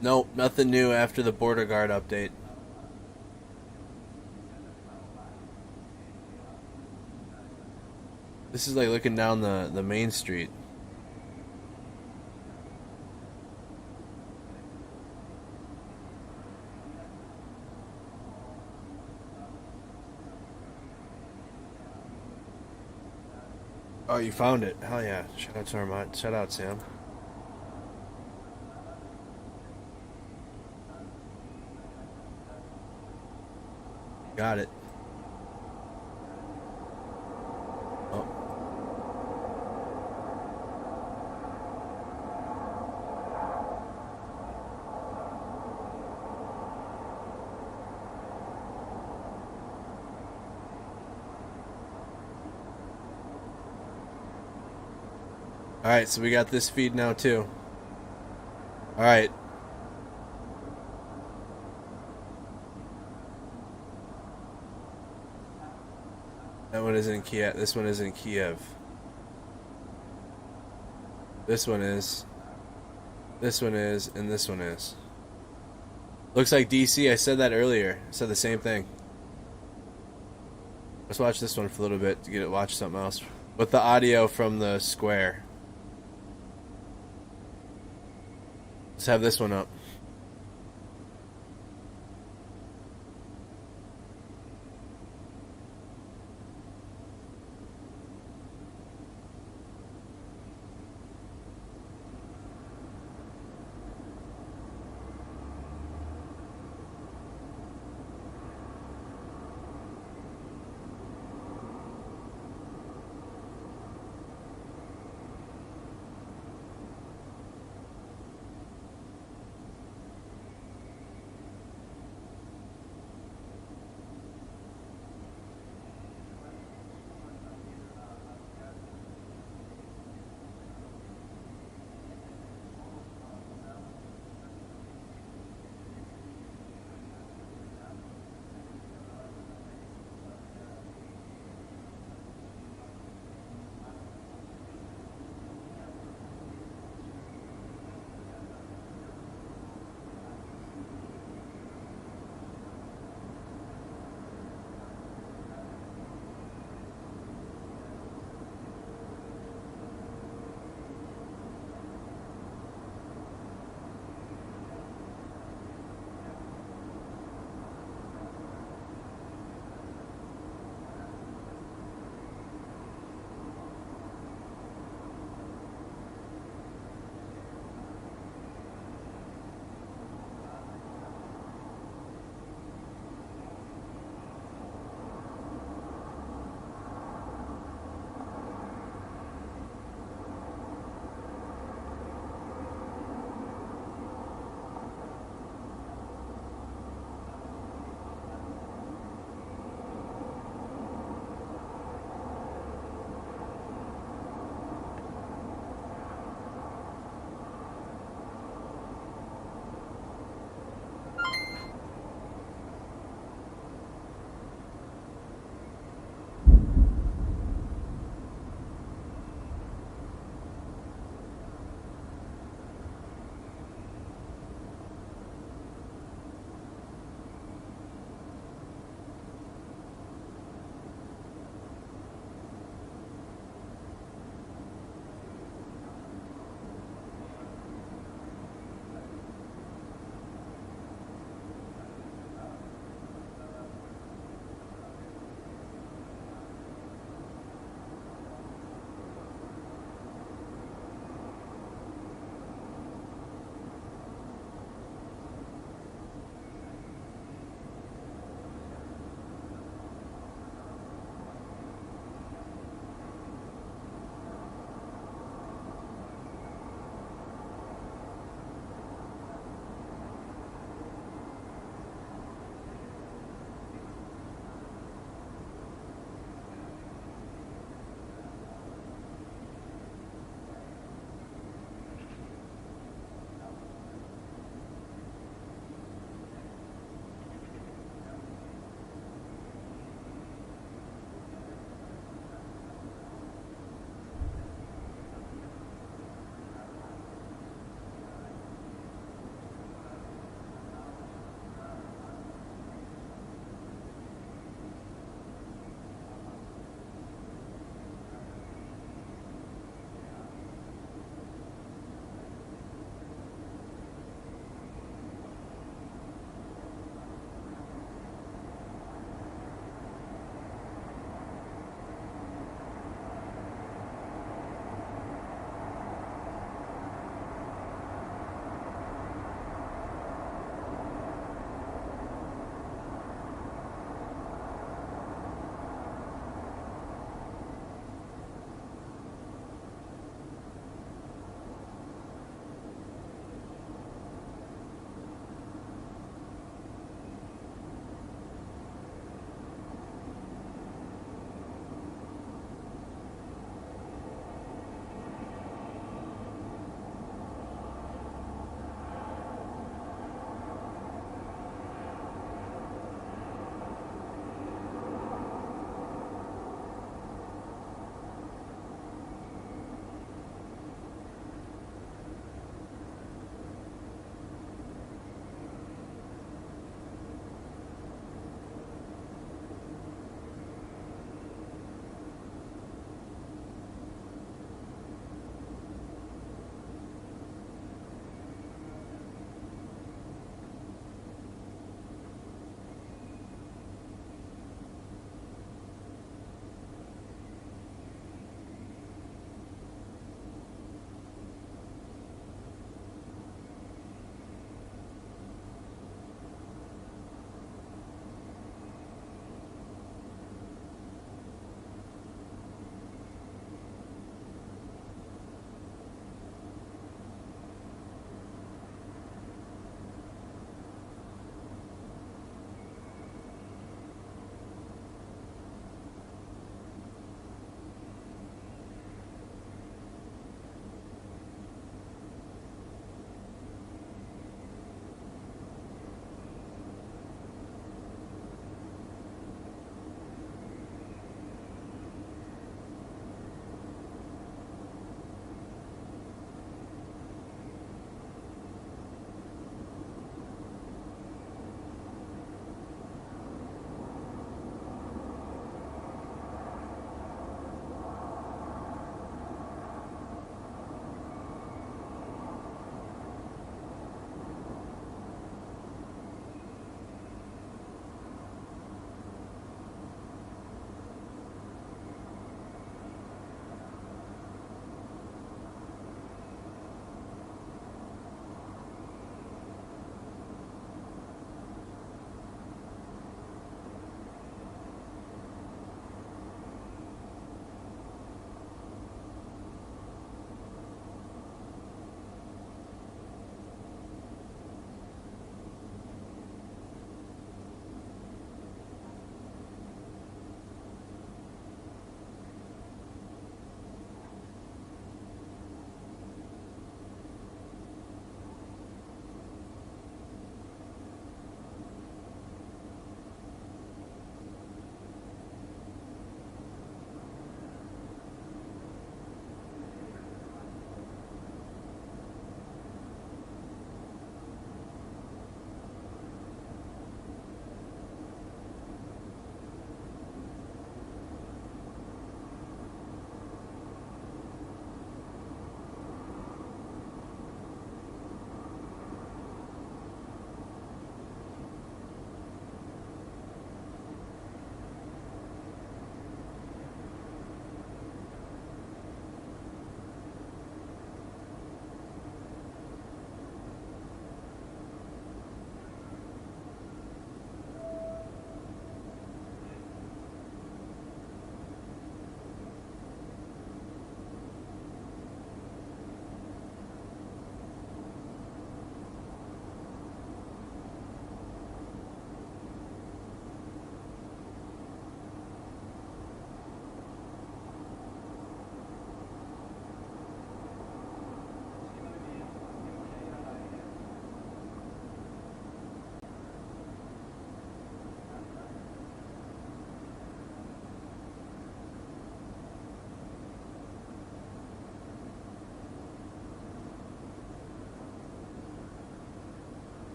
Speaker 1: Nope, nothing new after the border guard update. This is like looking down the main street. Oh, you found it. Hell yeah. Shout out to Armand. Shout out, Sam. Got it. Oh. Alright, so we got this feed now too. Alright. That one is in Kiev. This one is in Kiev. This one is. This one is. And this one is. Looks like DC. I said that earlier. I said the same thing. Let's watch this one for a little bit to get it. Watch something else. With the audio from the square. Let's have this one up.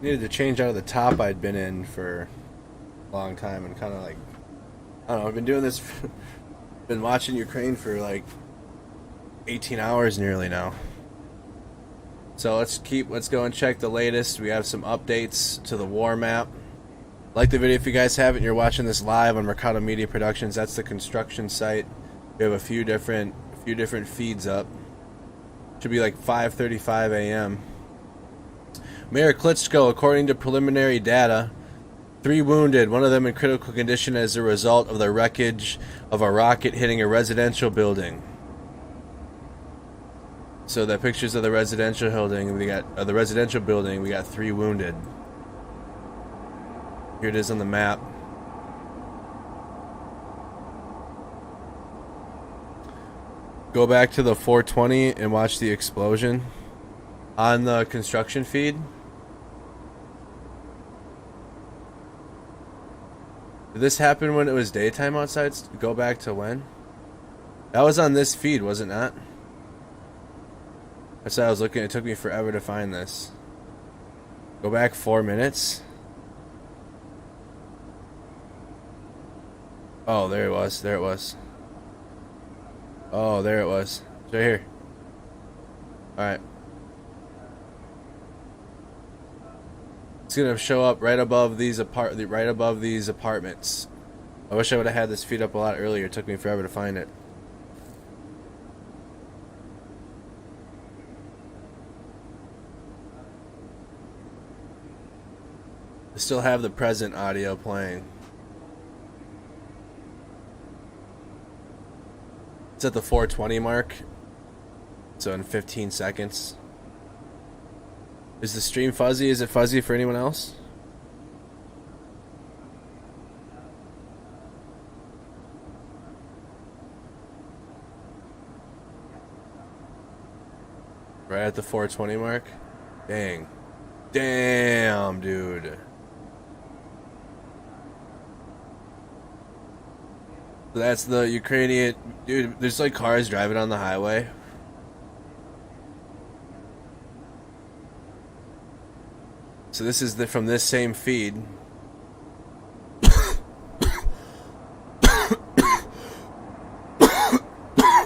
Speaker 1: Needed to change out of the top I'd been in for a long time and kind of like, I don't know, I've been doing this, been watching Ukraine for like 18 hours nearly now. So let's go and check the latest. We have some updates to the war map. Like the video if you guys haven't. You're watching this live on Mercado Media Productions. That's the construction site. We have a few different feeds up. Should be like 5:35 a.m. Mayor Klitschko, according to preliminary data, 3 wounded, one of them in critical condition as a result of the wreckage of a rocket hitting a residential building. So the pictures of the residential building, we got 3 wounded. Here it is on the map. Go back to the 420 and watch the explosion on the construction feed. Did this happen when it was daytime outside? Go back to when? That was on this feed, was it not? That's why I was looking. It took me forever to find this. Go back 4 minutes. Oh, there it was. There it was. Oh, there it was. It's right here. Alright. It's gonna show up right above these apartments. I wish I would have had this feed up a lot earlier. It took me forever to find it. I still have the present audio playing. It's at the 420 mark. So in 15 seconds. Is the stream fuzzy? Is it fuzzy for anyone else? Right at the 420 mark? Dang. Damn, dude. That's the Ukrainian... Dude, there's like cars driving on the highway. So this is from this same feed.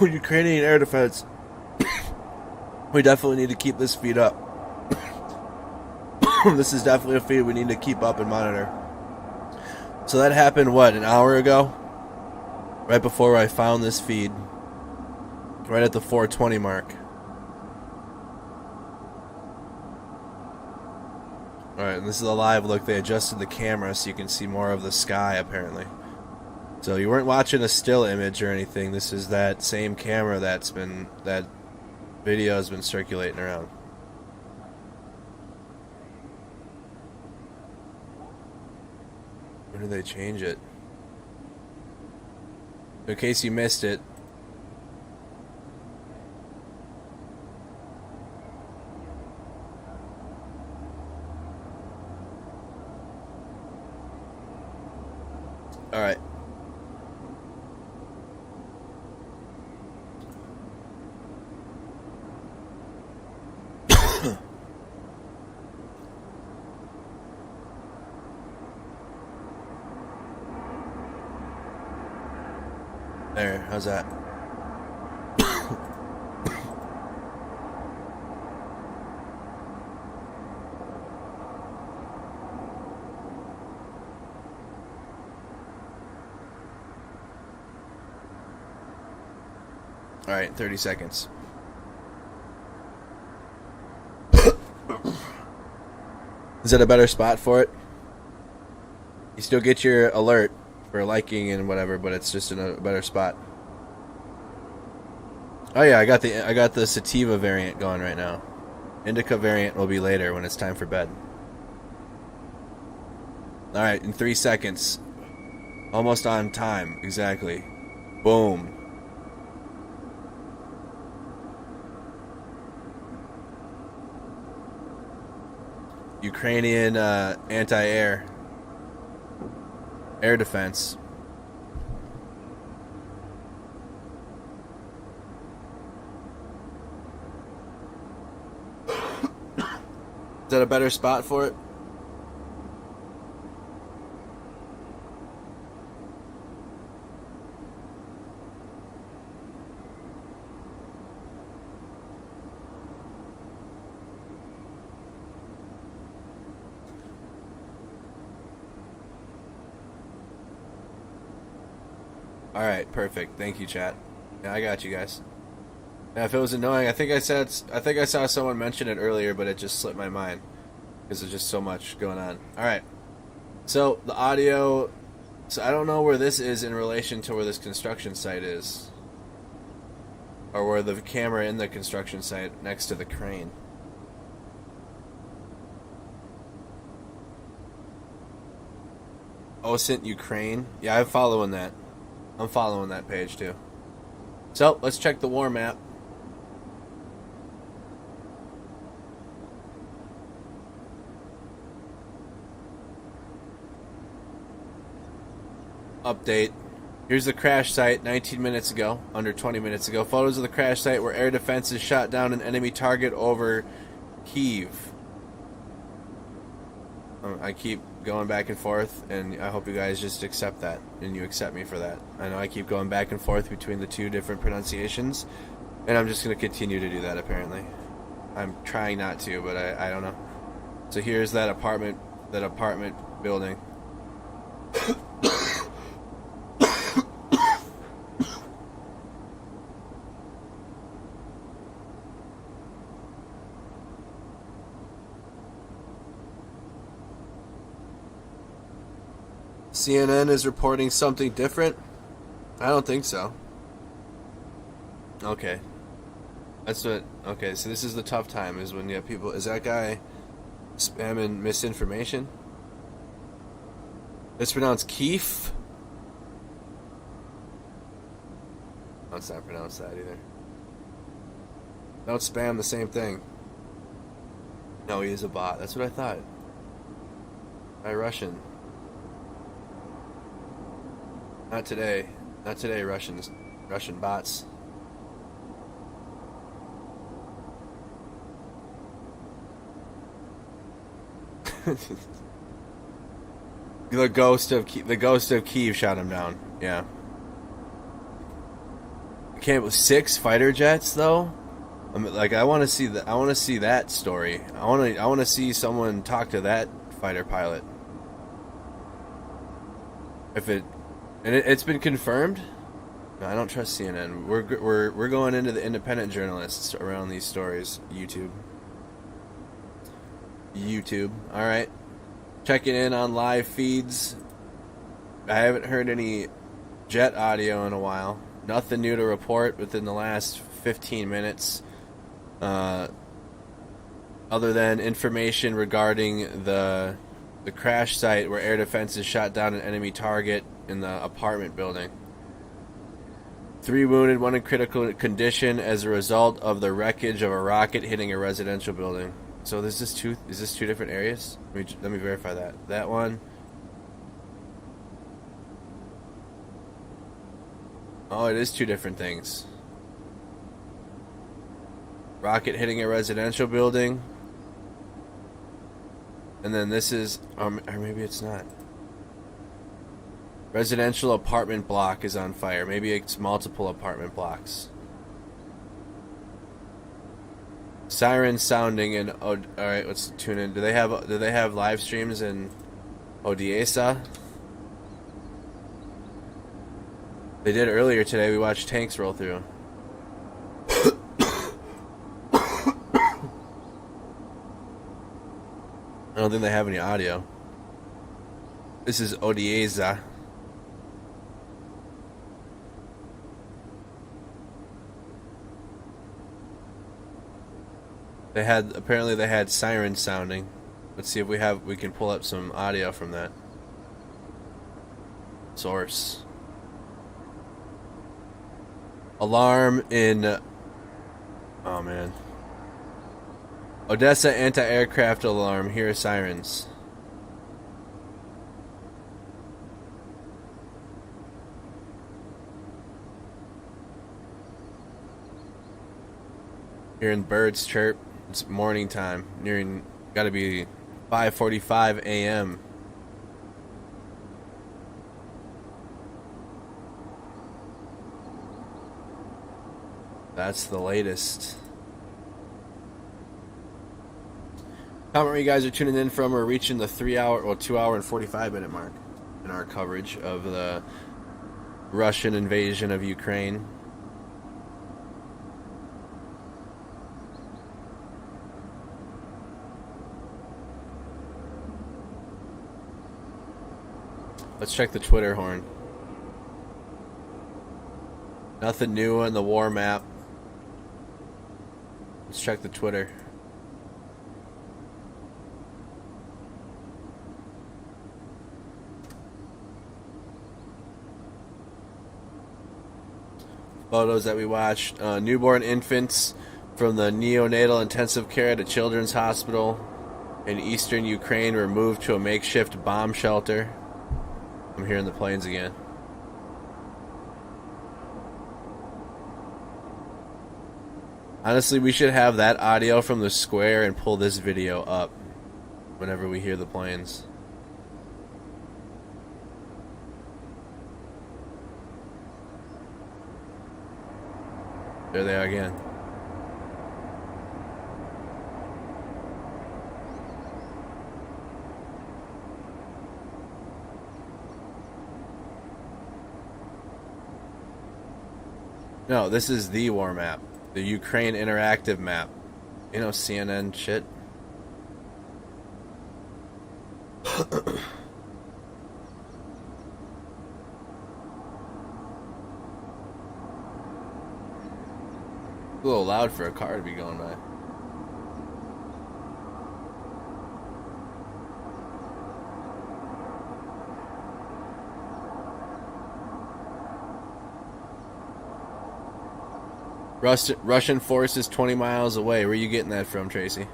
Speaker 1: Ukrainian air defense. We definitely need to keep this feed up. This is definitely a feed we need to keep up and monitor. So that happened, what, an hour ago? Right before I found this feed. Right at the 420 mark. Alright, and this is a live look. They adjusted the camera so you can see more of the sky, apparently. So you weren't watching a still image or anything. This is that same camera that video has been circulating around. When did they change it? In case you missed it. Alright. There, how's that? Alright, 30 seconds. Is that a better spot for it? You still get your alert for liking and whatever, but it's just in a better spot. Oh yeah, I got the sativa variant going right now. Indica variant will be later when it's time for bed. Alright, in 3 seconds. Almost on time, exactly. Boom. Ukrainian anti-air defense. Is that a better spot for it? All right, perfect. Thank you, chat. Yeah, I got you guys. Yeah, if it was annoying, I think I saw someone mention it earlier, but it just slipped my mind because there's just so much going on. All right. So the audio. So I don't know where this is in relation to where this construction site is, or where the camera in the construction site next to the crane. Osint, Ukraine. Yeah, I'm following that. I'm following that page too. So let's check the war map. Update. Here's the crash site 19 minutes ago, under 20 minutes ago. Photos of the crash site where air defenses shot down an enemy target over Kyiv. I keep going back and forth, and I hope you guys just accept that, and you accept me for that. I know I keep going back and forth between the two different pronunciations, and I'm just going to continue to do that, apparently. I'm trying not to, but I don't know. So here's that apartment building. CNN is reporting something different? I don't think so. Okay. Okay, so this is the tough time, is when you have people... Is that guy spamming misinformation? It's pronounced Kyiv? Let's not pronounce that either. Don't spam the same thing. No, he is a bot. That's what I thought. By Russian. Not today. Not today, Russian bots. The ghost of Kyiv shot him down. Yeah. I can't believe 6 fighter jets though. I want to see that. I want to see that story. I want to see someone talk to that fighter pilot. It's been confirmed. No, I don't trust CNN. We're going into the independent journalists around these stories. YouTube. All right. Checking in on live feeds. I haven't heard any jet audio in a while. Nothing new to report within the last 15 minutes. Other than information regarding the crash site where air defenses shot down an enemy target in the apartment building. 3 wounded, 1 in critical condition as a result of the wreckage of a rocket hitting a residential building. So is this two different areas? Let me verify that. That one. Oh, it is 2 different things. Rocket hitting a residential building. And then this is, or maybe it's not. Residential apartment block is on fire. Maybe it's multiple apartment blocks. Sirens sounding in. Oh, all right. Let's tune in. Do they have live streams in Odessa? They did earlier today. We watched tanks roll through. I don't think they have any audio. This is Odessa. Apparently they had sirens sounding. Let's see if we can pull up some audio from that source. Alarm in, oh man. Odessa anti-aircraft alarm. Here are sirens. Hearing birds chirp. It's morning time. Gotta be 5:45 a.m. That's the latest. Comment where you guys are tuning in from. We're reaching the 2 hour and 45 minute mark in our coverage of the Russian invasion of Ukraine. Let's check the Twitter horn. Nothing new on the war map. Let's check the Twitter. Photos that we watched. Newborn infants from the neonatal intensive care at a children's hospital in eastern Ukraine were moved to a makeshift bomb shelter. I'm hearing the planes again. Honestly, we should have that audio from the square and pull this video up whenever we hear the planes. There they are again. No, this is the war map. The Ukraine interactive map. You know, CNN shit. A little loud for a car to be going by. Russian forces 20 miles away. Where are you getting that from, Tracy?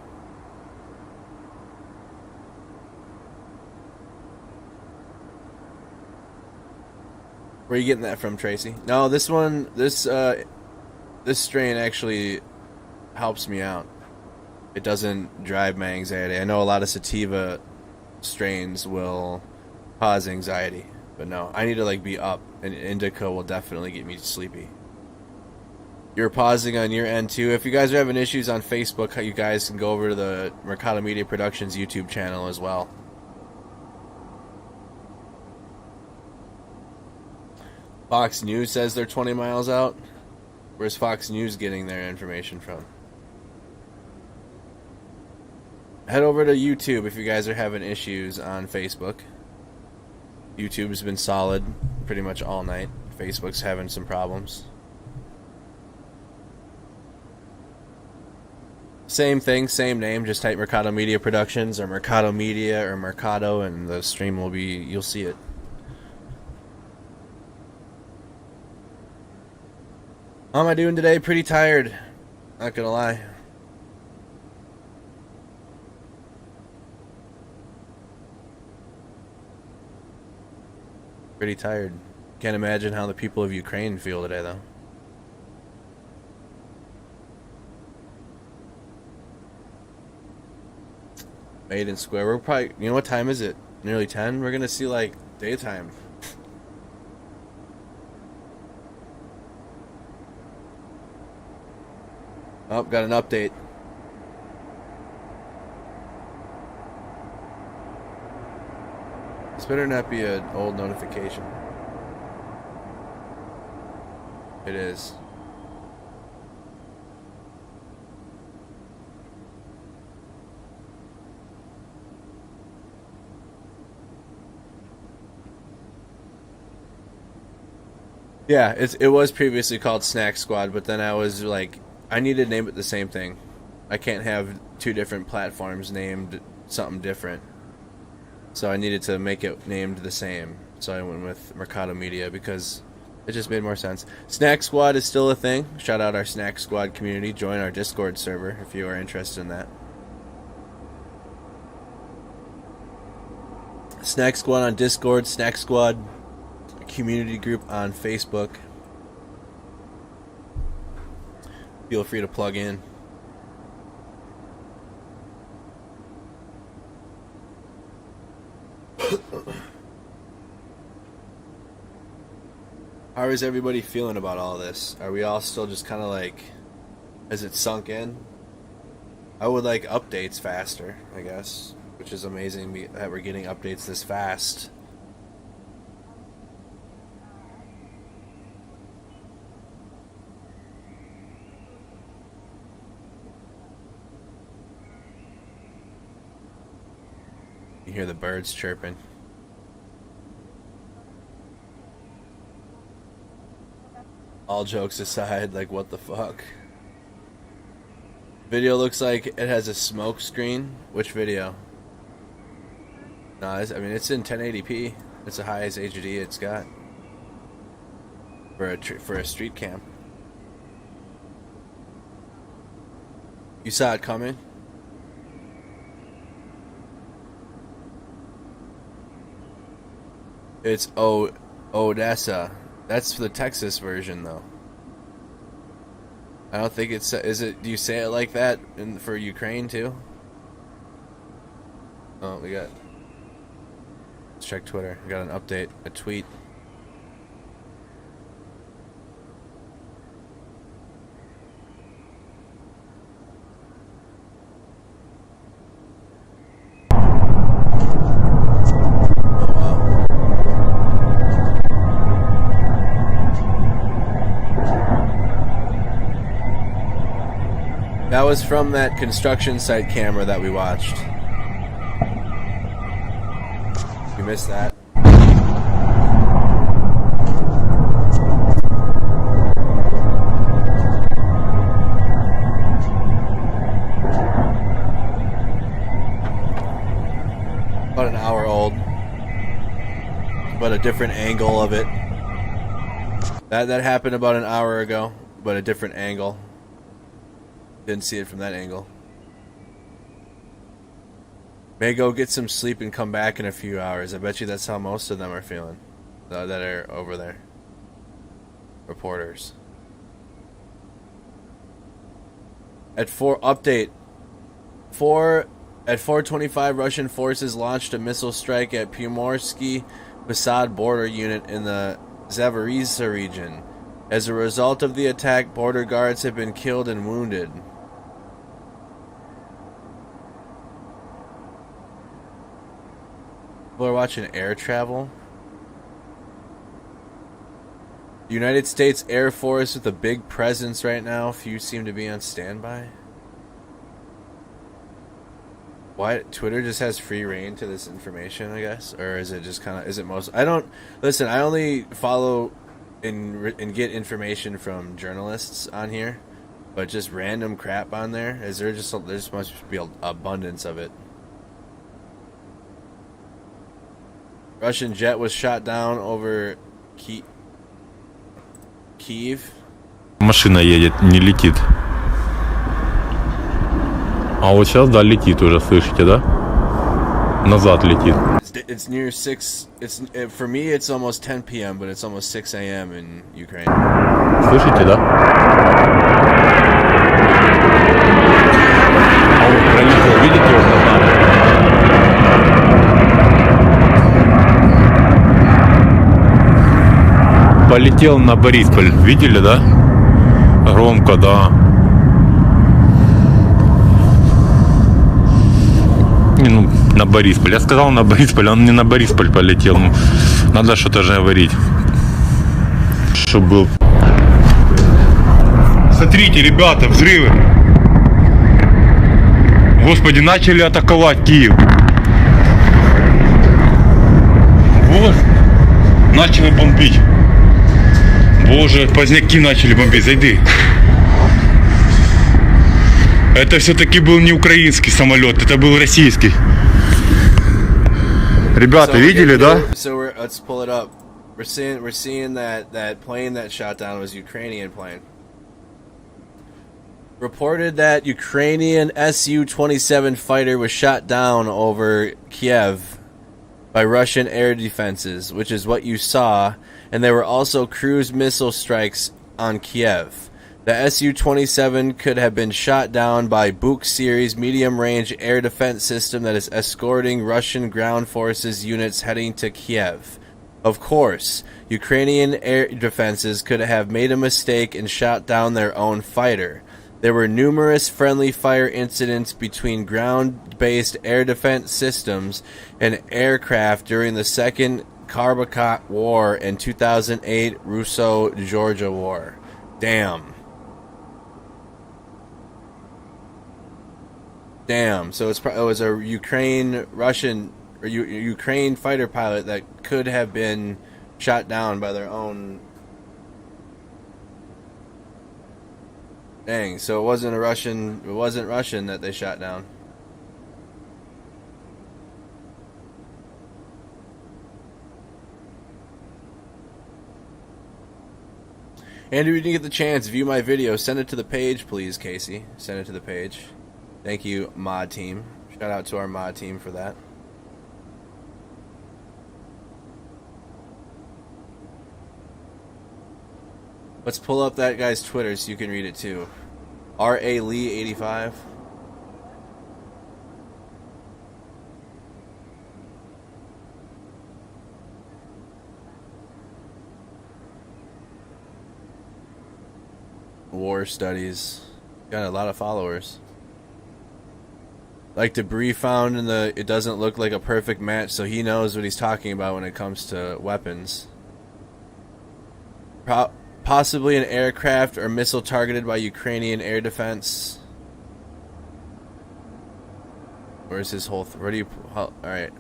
Speaker 1: Where are you getting that from, Tracy? No, this one, this strain actually helps me out. It doesn't drive my anxiety. I know a lot of sativa strains will cause anxiety, but no, I need to like be up, and indica will definitely get me sleepy. You're pausing on your end too. If you guys are having issues on Facebook, you guys can go over to the Mercado Media Productions YouTube channel as well. Fox News says they're 20 miles out. Where's Fox News getting their information from? Head over to YouTube if you guys are having issues on Facebook. YouTube's been solid pretty much all night. Facebook's having some problems. Same thing, same name, just type Mercado Media Productions or Mercado Media or Mercado and the stream will be, you'll see it. How am I doing today? Pretty tired. Not gonna lie. Pretty tired. Can't imagine how the people of Ukraine feel today, though. Maiden Square. We're probably, you know what time is it? Nearly 10? We're gonna see like daytime. Oh, got an update. This better not be an old notification. It is. Yeah, it was previously called Snack Squad, but then I was like, I need to name it the same thing. I can't have two different platforms named something different. So I needed to make it named the same. So I went with Mercado Media because it just made more sense. Snack Squad is still a thing. Shout out our Snack Squad community. Join our Discord server if you are interested in that. Snack Squad on Discord, Snack Squad community group on Facebook. Feel free to plug in. How is everybody feeling about all this? Are we all still just kind of like, has it sunk in? I would like updates faster, I guess, which is amazing that we're getting updates this fast. You hear the birds chirping. All jokes aside, like, what the fuck? Video looks like it has a smoke screen. Which video? No, I mean, it's in 1080p. It's the highest HD it's got for a street cam. You saw it coming? It's Odessa. That's the Texas version, though. I don't think it's... Is it... Do you say it like that for Ukraine, too? Oh, we got... Let's check Twitter. We got an update. A tweet. That was from that construction site camera that we watched. You missed that. About an hour old. But a different angle of it. That happened about an hour ago, but a different angle. Didn't see it from that angle. May go get some sleep and come back in a few hours. I bet you that's how most of them are feeling. That are over there. Reporters. At 4:25, Russian forces launched a missile strike at Primorsky Posad border unit in the Zaporizhzhia region. As a result of the attack, border guards have been killed and wounded. People are watching air travel. United States Air Force with a big presence right now. Few seem to be on standby. Why Twitter just has free reign to this information, I guess? Or is it just kind of... Is it most... I don't... Listen, I only follow and get information from journalists on here. But just random crap on there. Is there just... There just must be an abundance of it. Russian jet was shot down over Kyiv.
Speaker 10: Машина едет, не летит. А вот сейчас, да, летит уже, слышите, да? Назад летит.
Speaker 1: It's near 6. For me, it's almost 10 p.m., but it's almost 6 a.m. in Ukraine.
Speaker 10: Слышите, да? А вот пролетел, видите, вот назад? Полетел на Борисполь. Видели, да? Громко, да. Ну, на Борисполь. Я сказал на Борисполь, он не на Борисполь полетел. Ну, надо что-то же говорить. Чтоб был. Смотрите, ребята, взрывы. Господи, начали атаковать Киев. Вот. Начали бомбить. Боже, поздняки начали бомбить, зайди. Это все-таки был не украинский самолет, это был российский. Ребята, видели, да?
Speaker 1: Let's pull it up. We're seeing that plane that shot down was Ukrainian plane. Reported that Ukrainian Su-27 fighter was shot down over Kyiv by Russian air defenses, which is what you saw. And there were also cruise missile strikes on Kyiv. The Su-27 could have been shot down by Buk series medium-range air defense system that is escorting Russian ground forces units heading to Kyiv. Of course, Ukrainian air defenses could have made a mistake and shot down their own fighter. There were numerous friendly fire incidents between ground-based air defense systems and aircraft during the Second Karabakh War and 2008 Russo-Georgia War. Damn. So it was a Ukraine-Russian or Ukraine fighter pilot that could have been shot down by their own. Dang, so it wasn't Russian that they shot down. Andrew, you didn't get the chance. View my video. Send it to the page, please, Casey. Send it to the page. Thank you, mod team. Shout out to our mod team for that. Let's pull up that guy's Twitter so you can read it too. R.A. Lee 85. War studies. Got a lot of followers. Like debris found in the... It doesn't look like a perfect match, so he knows what he's talking about when it comes to weapons. Possibly an aircraft or missile targeted by Ukrainian air defense. Where's his whole... Where do you... Alright.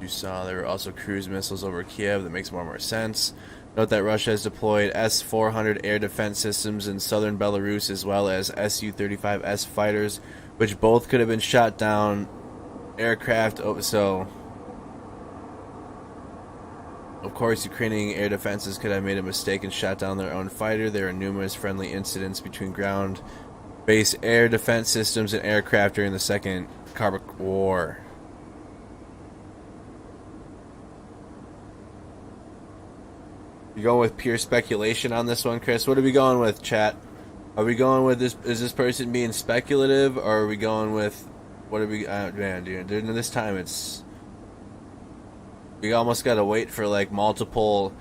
Speaker 1: You saw there were also cruise missiles over Kyiv. That makes more and more sense. Note that Russia has deployed S-400 air defense systems in southern Belarus as well as Su-35S fighters, which both could have been shot down. Aircraft, so of course Ukrainian air defenses could have made a mistake and shot down their own fighter. There are numerous friendly incidents between ground-based air defense systems and aircraft during the Second Carbon War. You going with pure speculation on this one, Chris? What are we going with, chat? Are we going with this? Is this person being speculative, or are we going with... What are we... man, dude, this time it's... We almost gotta wait for, like, multiple...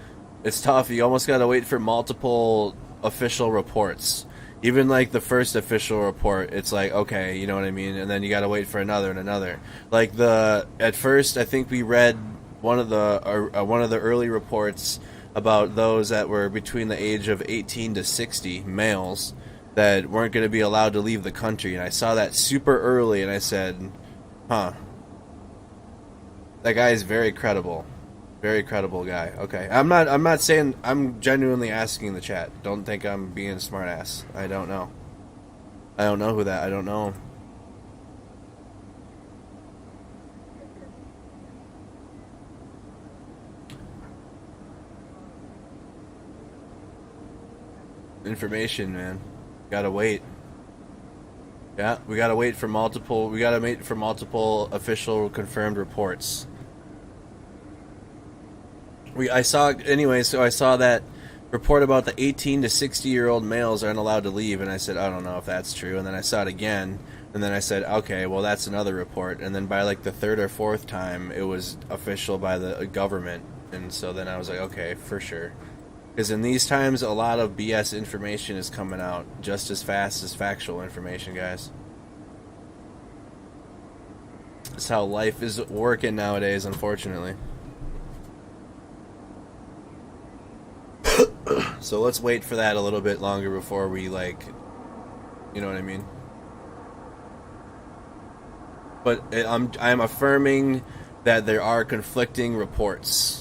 Speaker 1: It's tough. You almost gotta wait for multiple official reports. Even, like, the first official report, it's like, okay, you know what I mean? And then you gotta wait for another and another. Like, at first, I think we read one of the early reports about those that were between the age of 18 to 60, males, that weren't going to be allowed to leave the country, and I saw that super early, and I said, huh, that guy is very credible guy. Okay, I'm not saying, I'm genuinely asking the chat. Don't think I'm being a smartass. I don't know who that, I don't know. Information, man. Gotta wait. Yeah, we gotta wait for multiple. We gotta wait for multiple official confirmed reports. I saw that report about the 18 to 60-year-old males aren't allowed to leave, and I said, I don't know if that's true. And then I saw it again, and then I said, okay, well that's another report. And then by like the third or fourth time, it was official by the government, and so then I was like, okay, for sure. Because in these times, a lot of BS information is coming out just as fast as factual information, guys. That's how life is working nowadays, unfortunately. So let's wait for that a little bit longer before we, like, you know what I mean? But I'm affirming that there are conflicting reports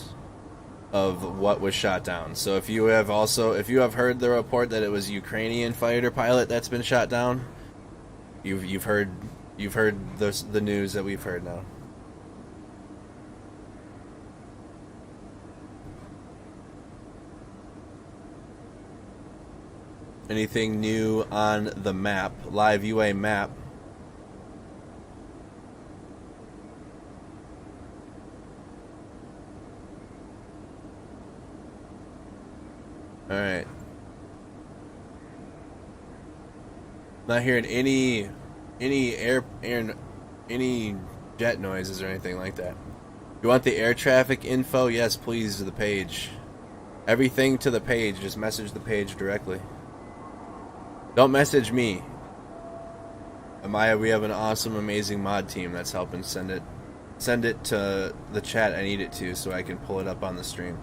Speaker 1: of what was shot down. So if you have heard the report that it was a Ukrainian fighter pilot that's been shot down, you've heard the news that we've heard now. Anything new on the map, live UA map? All right. Not hearing any jet noises or anything like that. You want the air traffic info? Yes, please, to the page. Everything to the page. Just message the page directly. Don't message me. We have an awesome, amazing mod team that's helping send it to the chat I need it to, so I can pull it up on the stream.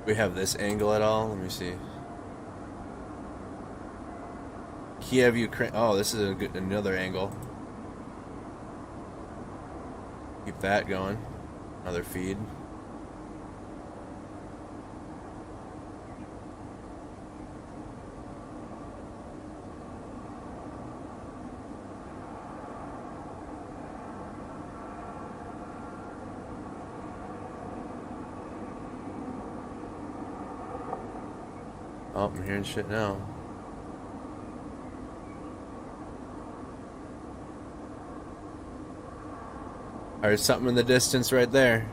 Speaker 1: We have this angle at all? Let me see. Kyiv, Ukraine. Oh, this is another angle. Keep that going. Another feed. Oh, I'm hearing shit now. There's something in the distance right there.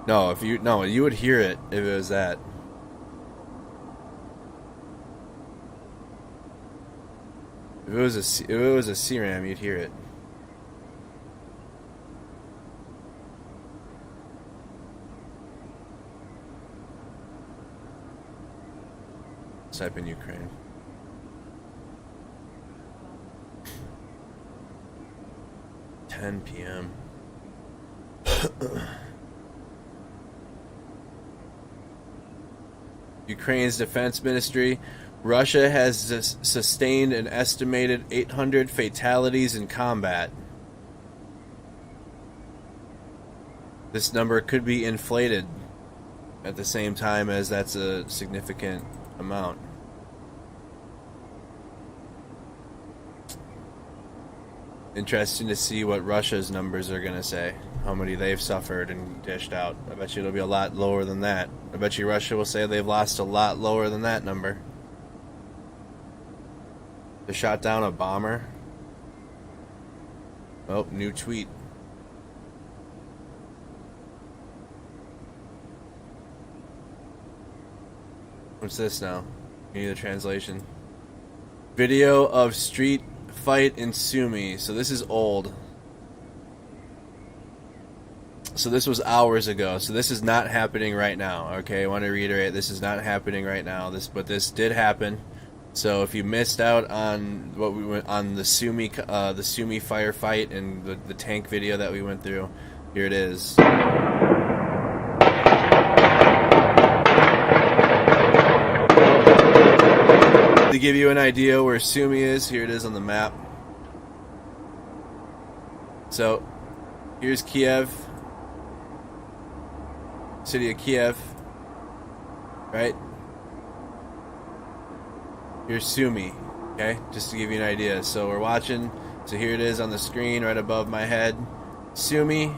Speaker 1: No, you would hear it if it was that. If it was a CRAM, you'd hear it. Type in Ukraine. p.m. Ukraine's defense ministry. Russia has sustained an estimated 800 fatalities in combat. This number could be inflated at the same time, as that's a significant amount. Interesting to see what Russia's numbers are going to say. How many they've suffered and dished out. I bet you it'll be a lot lower than that. I bet you Russia will say they've lost a lot lower than that number. They shot down a bomber. Oh, new tweet. What's this now? You need the translation. Video of street fight in Sumy. So this is old. So this was hours ago. So this is not happening right now. Okay, I want to reiterate, this is not happening right now. But this did happen. So if you missed out on what we went on the Sumy firefight and the tank video that we went through, here it is. To give you an idea where Sumy is, here it is on the map. So here's Kyiv, city of Kyiv, right? Here's Sumy, okay? Just to give you an idea. So we're watching, so here it is on the screen right above my head. Sumy,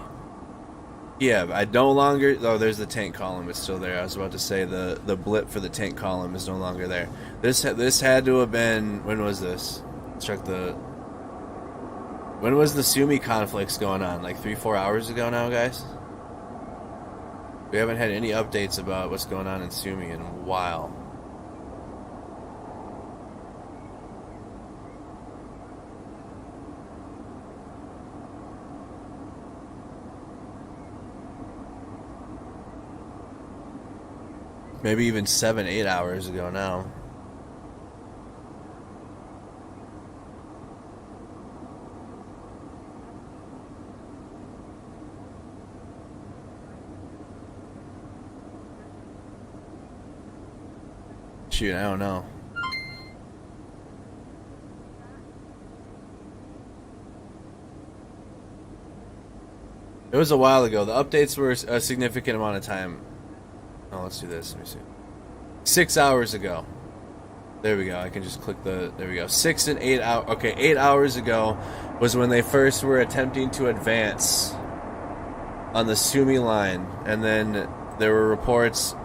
Speaker 1: Kyiv. I no longer, oh, there's the tank column, it's still there. I was about to say the blip for the tank column is no longer there. This had to have been, when was this? Let's check when was the Sumy conflicts going on? Like 3-4 hours ago now, guys? We haven't had any updates about what's going on in Sumy in a while. Maybe even 7-8 hours ago now. Shoot, I don't know. It was a while ago. The updates were a significant amount of time. Oh, let's do this. Let me see. 6 hours ago. There we go. I can just click the... There we go. 6 and 8 hours... Okay, 8 hours ago was when they first were attempting to advance on the Sumy line. And then there were reports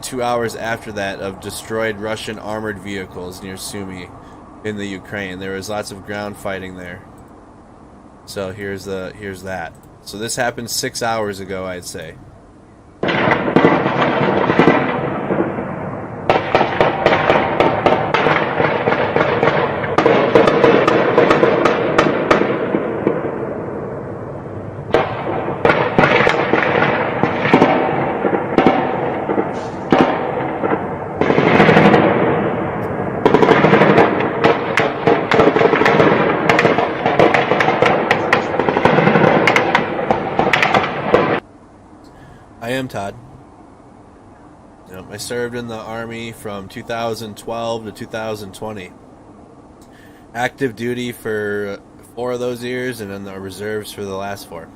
Speaker 1: 2 hours after that of destroyed Russian armored vehicles near Sumy in the Ukraine. There was lots of ground fighting there. So here's that. So this happened 6 hours ago, I'd say. I am Todd. Yep. I served in the Army from 2012 to 2020. Active duty for 4 of those years, and then the reserves for the last 4.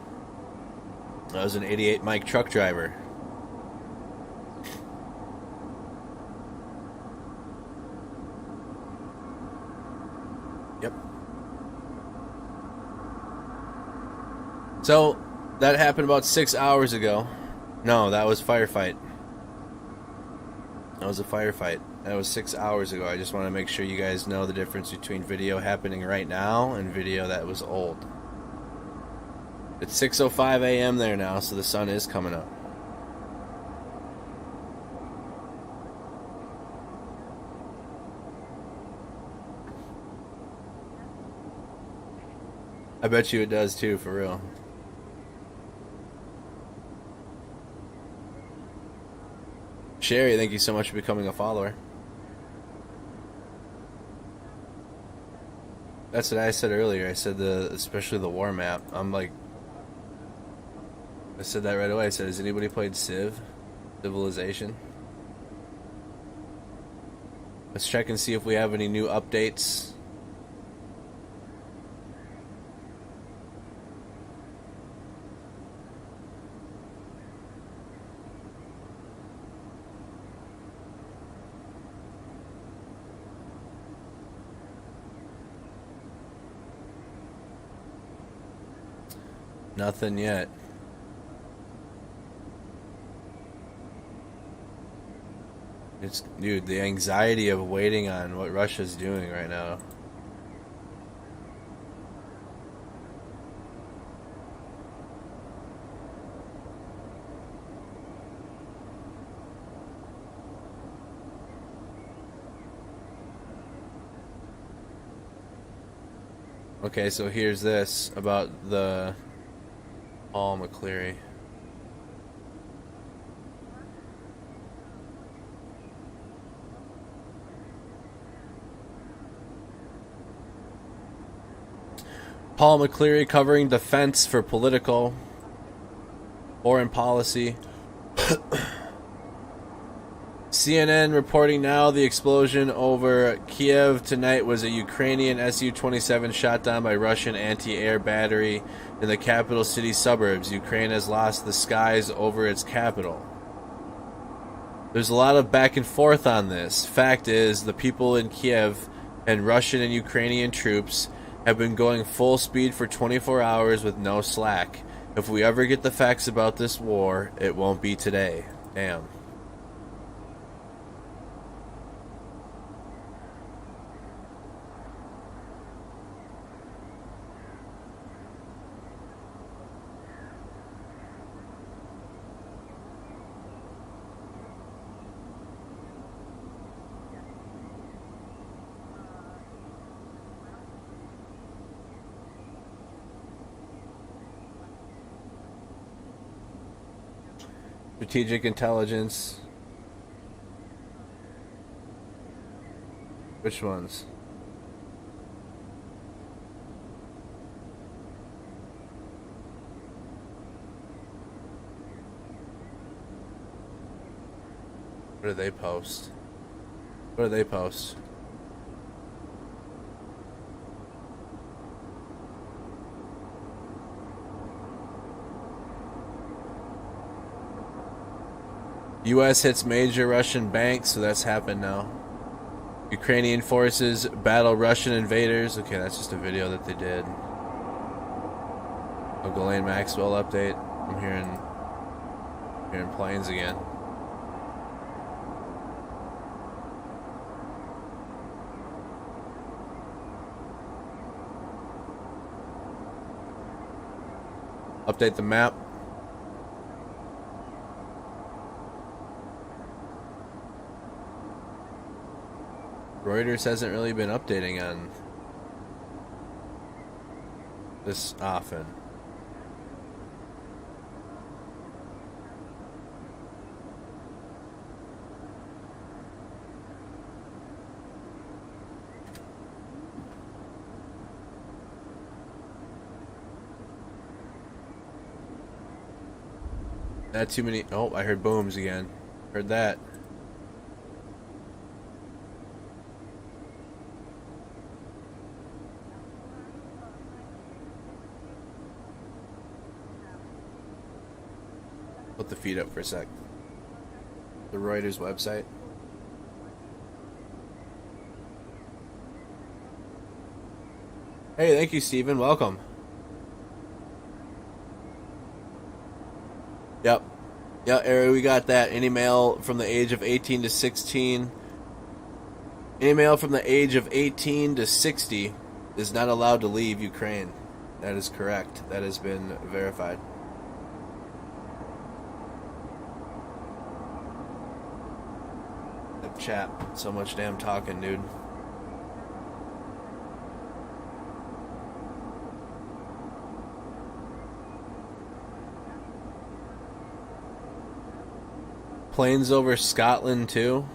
Speaker 1: I was an 88 mic truck driver. Yep. So, that happened about 6 hours ago. No, that was firefight. That was a firefight. That was 6 hours ago. I just want to make sure you guys know the difference between video happening right now and video that was old. It's 6:05 a.m. there now, so the sun is coming up. I bet you it does too, for real. Sherry, thank you so much for becoming a follower. That's what I said earlier. I said especially the war map. I said that right away. I said, has anybody played Civilization? Let's check and see if we have any new updates. Nothing yet. Dude, the anxiety of waiting on what Russia's doing right now. Okay, so here's this about the Paul McCleary. Paul McCleary covering defense for political, foreign policy. CNN reporting now the explosion over Kyiv tonight was a Ukrainian Su-27 shot down by Russian anti-air battery in the capital city suburbs. Ukraine has lost the skies over its capital. There's a lot of back and forth on this. Fact is, the people in Kyiv and Russian and Ukrainian troops have been going full speed for 24 hours with no slack. If we ever get the facts about this war, it won't be today. Damn. Strategic intelligence. Which ones? What do they post? What do they post? U.S. hits major Russian banks, so that's happened now. Ukrainian forces battle Russian invaders. Okay, that's just a video that they did. Oh, Ghislaine Maxwell update. I'm hearing planes again. Update the map. Reuters hasn't really been updating on this often. Not too many. Oh, I heard booms again. Heard that. Put the feed up for a sec. The Reuters website. Hey, thank you, Steven. Welcome. Yep. Yeah, Ari, we got that. Any male from the age of 18 to 16. Any male from the age of 18 to 60 is not allowed to leave Ukraine. That is correct. That has been verified. Chat. So much damn talking, dude. Planes over Scotland too.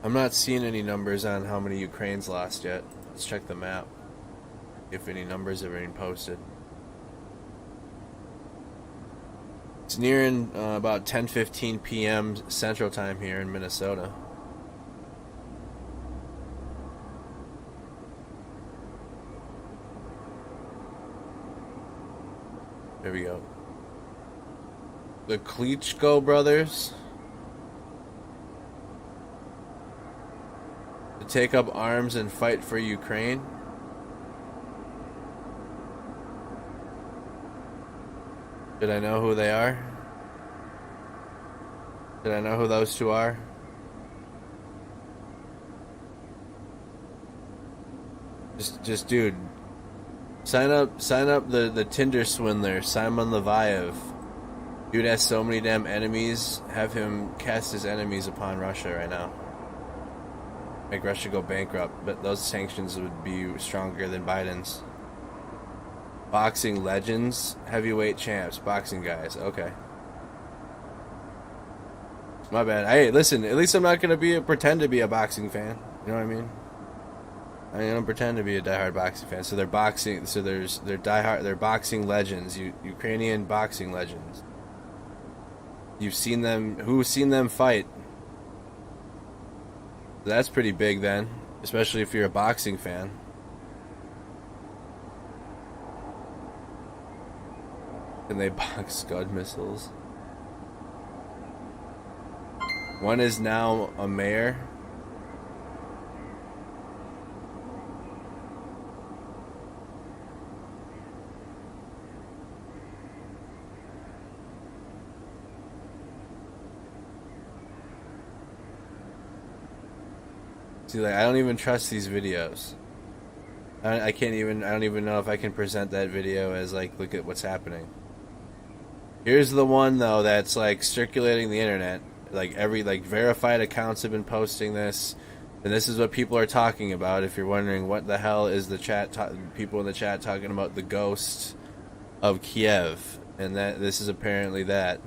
Speaker 1: I'm not seeing any numbers on how many Ukraine's lost yet. Let's check the map. If any numbers have been posted. It's nearing about 10:15 p.m. Central Time here in Minnesota. There we go. The Klitschko brothers to take up arms and fight for Ukraine. Did I know who they are? Did I know who those two are? Just dude. Sign up the Tinder swindler, Simon Leviev. Dude has so many damn enemies. Have him cast his enemies upon Russia right now. Make Russia go bankrupt, but those sanctions would be stronger than Biden's. Boxing legends, heavyweight champs, boxing guys. Okay. My bad. Hey, listen, at least I'm not gonna pretend to be a boxing fan. You know what I mean? I don't pretend to be a diehard boxing fan. So they're boxing. So they're boxing legends. Ukrainian boxing legends. You've seen them. Who's seen them fight? That's pretty big then, especially if you're a boxing fan. Can they box Scud missiles? One is now a mayor. See, like, I don't even trust these videos. I don't even know if I can present that video as, like, look at what's happening. Here's the one, though, that's, like, circulating the internet. Like, verified accounts have been posting this. And this is what people are talking about. If you're wondering what the hell is the chat, people in the chat talking about the ghost of Kyiv. And that this is apparently that.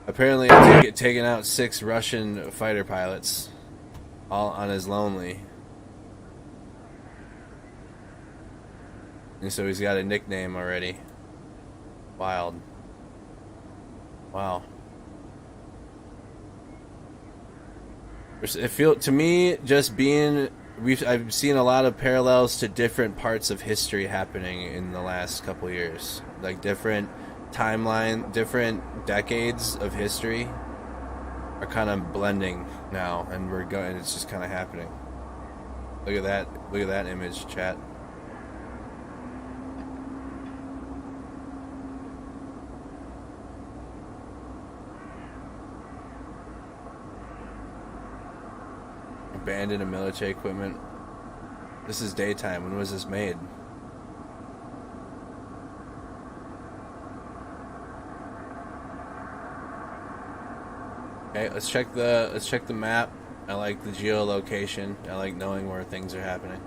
Speaker 1: Apparently, taking out 6 Russian fighter pilots, all on his lonely. And so he's got a nickname already. Wild. Wow. To me, just being, I've seen a lot of parallels to different parts of history happening in the last couple years, like different timeline, different decades of history are kind of blending now, and it's just kind of happening. Look at that image, chat. Abandoned military equipment. This is daytime. When was this made? Okay, let's check the map. I like the geolocation. I like knowing where things are happening.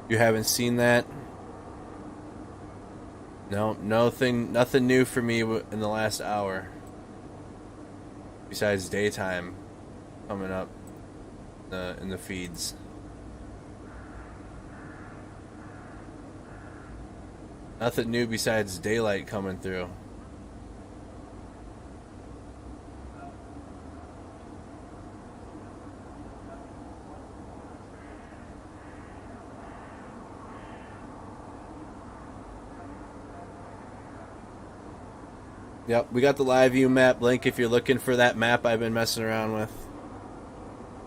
Speaker 1: You haven't seen that? No, nothing new for me in the last hour. Besides daytime coming up in the feeds. Nothing new besides daylight coming through. Yep, we got the live view map link if you're looking for that map I've been messing around with.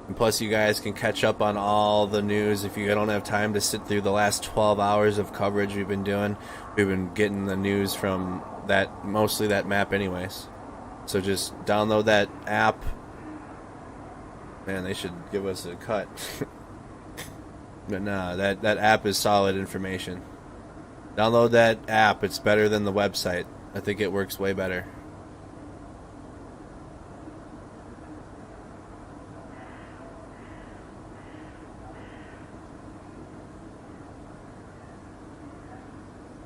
Speaker 1: And plus, you guys can catch up on all the news if you don't have time to sit through the last 12 hours of coverage we've been doing. We've been getting the news from that, mostly that map anyways. So just download that app. Man, they should give us a cut. But nah, that app is solid information. Download that app. It's better than the website. I think it works way better.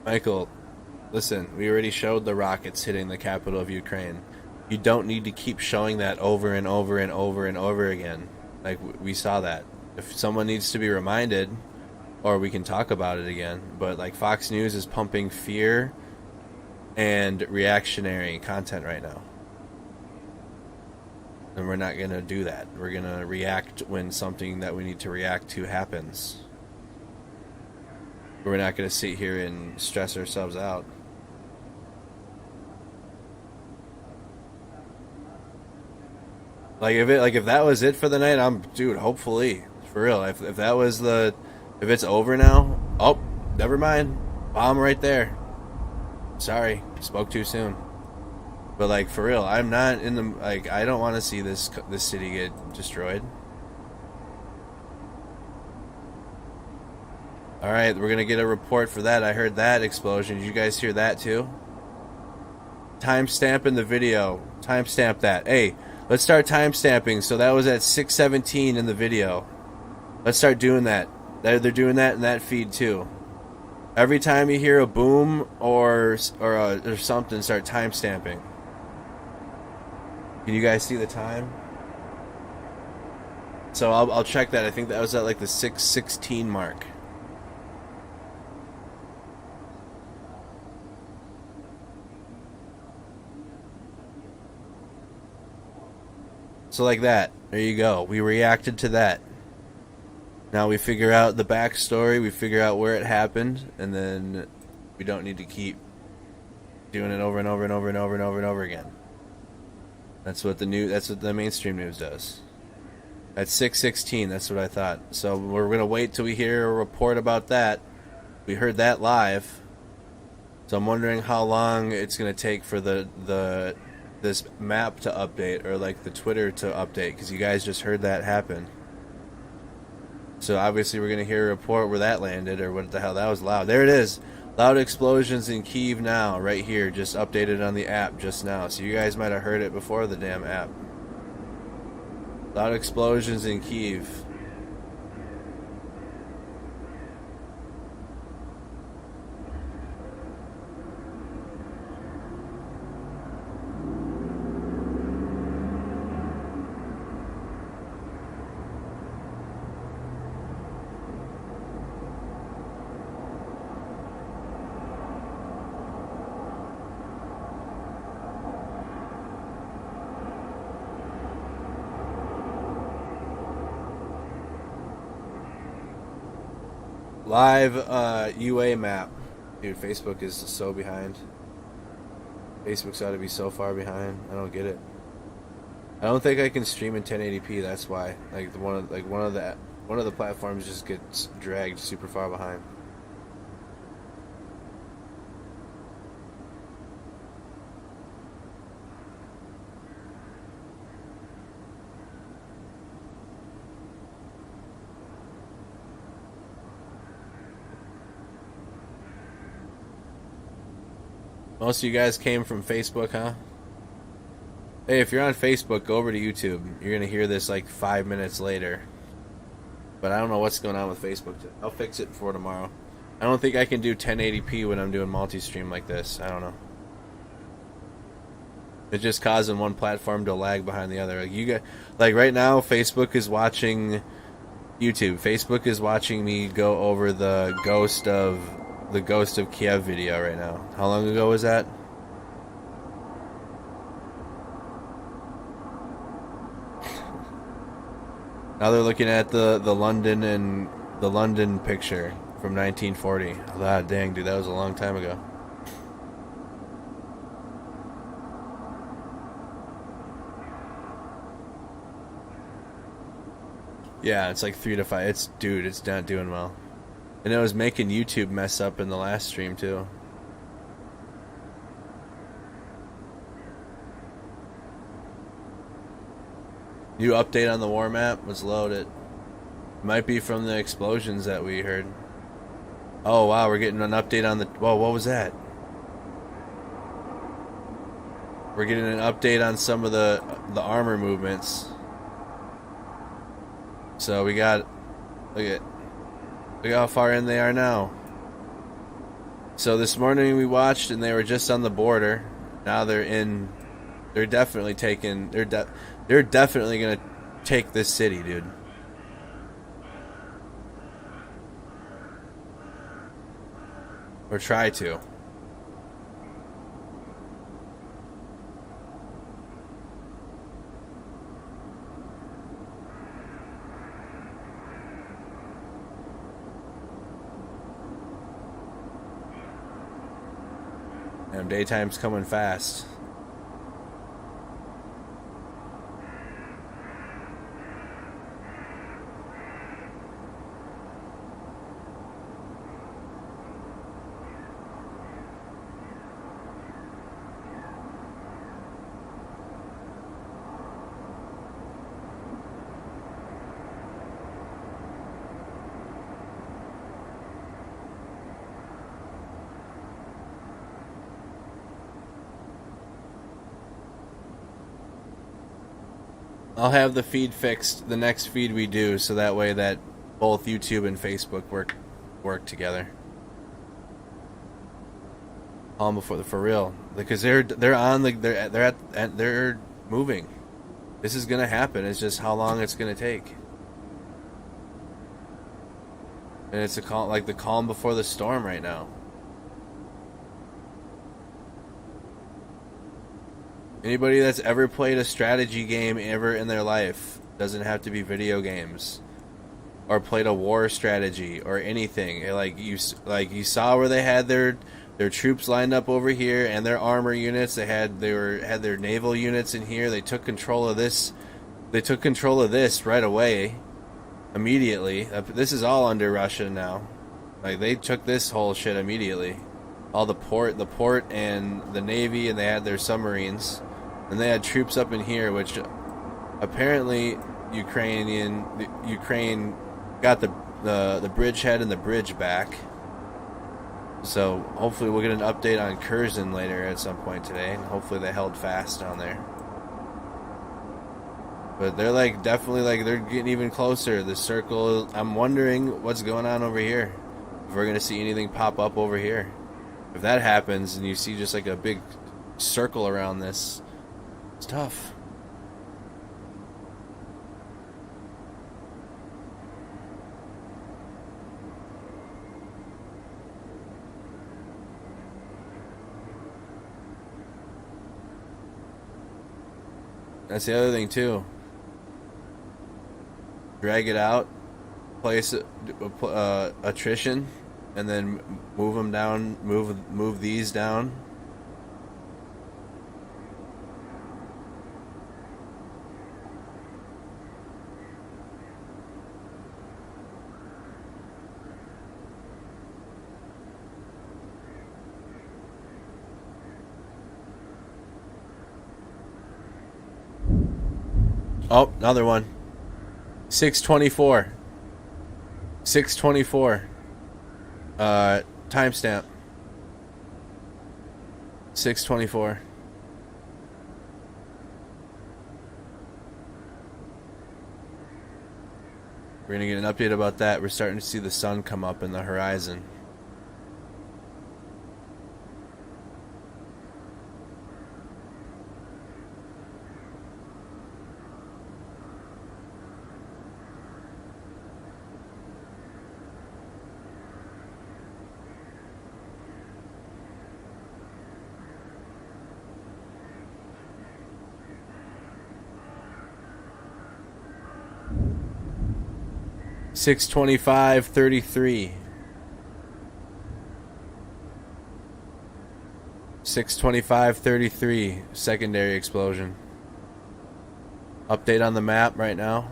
Speaker 1: Michael, listen, we already showed the rockets hitting the capital of Ukraine. You don't need to keep showing that over and over and over and over again. Like, we saw that. If someone needs to be reminded, or we can talk about it again, but like Fox News is pumping fear and reactionary content right now. And we're not going to do that. We're going to react when something that we need to react to happens. We're not going to sit here and stress ourselves out. Like if that was it for the night, dude, hopefully, for real. If it's over now, oh, never mind. Bomb right there. Sorry, spoke too soon. But like, for real, I'm not in the, like, I don't want to see this city get destroyed. Alright, we're gonna get a report for that. I heard that explosion. Did you guys hear that too? Timestamp in the video. Timestamp that. Hey, let's start timestamping. So that was at 6:17 in the video. Let's start doing that. They're doing that in that feed too. Every time you hear a boom or something, start timestamping. Can you guys see the time? So I'll check that. I think that was at like the 6:16 mark. So like that. There you go. We reacted to that. Now we figure out the backstory, we figure out where it happened, and then we don't need to keep doing it over and over and over and over and over and over again. That's what the mainstream news does. At 6:16, that's what I thought. So we're gonna wait till we hear a report about that. We heard that live. So I'm wondering how long it's gonna take for this map to update, or like the Twitter to update, because you guys just heard that happen. So obviously we're going to hear a report where that landed, or what the hell, that was loud. There it is. Loud explosions in Kyiv now, right here, just updated on the app just now. So you guys might have heard it before the damn app. Loud explosions in Kyiv. Live UA map. Dude, Facebook is so behind. Facebook's ought to be so far behind. I don't get it. I don't think I can stream in 1080p, that's why. Like one of the platforms just gets dragged super far behind. Most of you guys came from Facebook, huh? Hey, if you're on Facebook, go over to YouTube. You're going to hear this like 5 minutes later. But I don't know what's going on with Facebook. I'll fix it for tomorrow. I don't think I can do 1080p when I'm doing multi-stream like this. I don't know. It's just causing one platform to lag behind the other. Like right now, Facebook is watching YouTube. Facebook is watching me go over the ghost of the Ghost of Kiev video right now. How long ago was that? Now they're looking at the London picture from 1940. Ah, dang, dude, that was a long time ago. Yeah, it's like 3 to 5. It's not doing well. And it was making YouTube mess up in the last stream too. New update on the war map was loaded. Might be from the explosions that we heard. Oh wow, we're getting an update on the... Whoa, what was that? We're getting an update on some of the armor movements. So we got... Look how far in they are now. So this morning we watched and they were just on the border. Now they're in... They're definitely taking... They're definitely gonna take this city, dude. Or try to. Damn, daytime's coming fast. I'll have the feed fixed the next feed we do, so that way that both YouTube and Facebook work together. For real, because they're moving. This is gonna happen. It's just how long it's gonna take. And it's like the calm before the storm right now. Anybody that's ever played a strategy game ever in their life, doesn't have to be video games, or played a war strategy or anything. Like you saw where they had their troops lined up over here and their armor units. They had their naval units in here. They took control of this. They took control of this right away, immediately. This is all under Russia now. Like they took this whole shit immediately. All the port and the navy, and they had their submarines. And they had troops up in here, which apparently Ukraine got the bridgehead and the bridge back. So hopefully we'll get an update on Kherson later at some point today. And hopefully they held fast down there. But they're they're getting even closer. The circle. I'm wondering what's going on over here. If we're gonna see anything pop up over here. If that happens and you see just like a big circle around this, it's tough. That's the other thing too. Drag it out, place attrition, and then move them down. Move these down. Oh, another one. 624. 624. Timestamp. 624. We're gonna get an update about that. We're starting to see the sun come up in the horizon. 6:25:33. 6:25:33. Secondary explosion. Update on the map right now.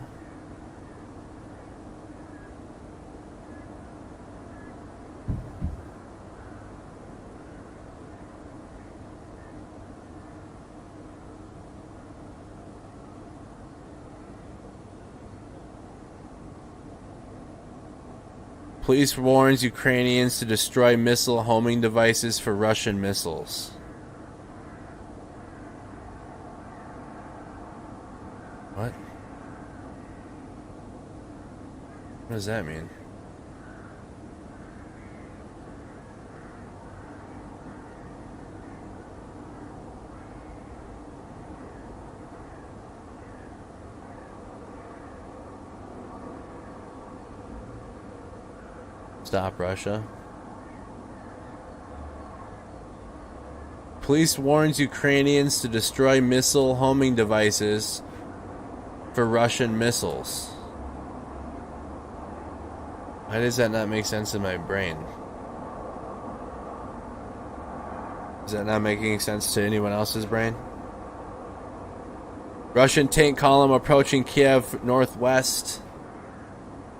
Speaker 1: Police warns Ukrainians to destroy missile homing devices for Russian missiles. What? What does that mean? Stop Russia. Police warns Ukrainians to destroy missile homing devices for Russian missiles. Why does that not make sense in my brain? Is that not making sense to anyone else's brain? Russian tank column approaching Kyiv northwest.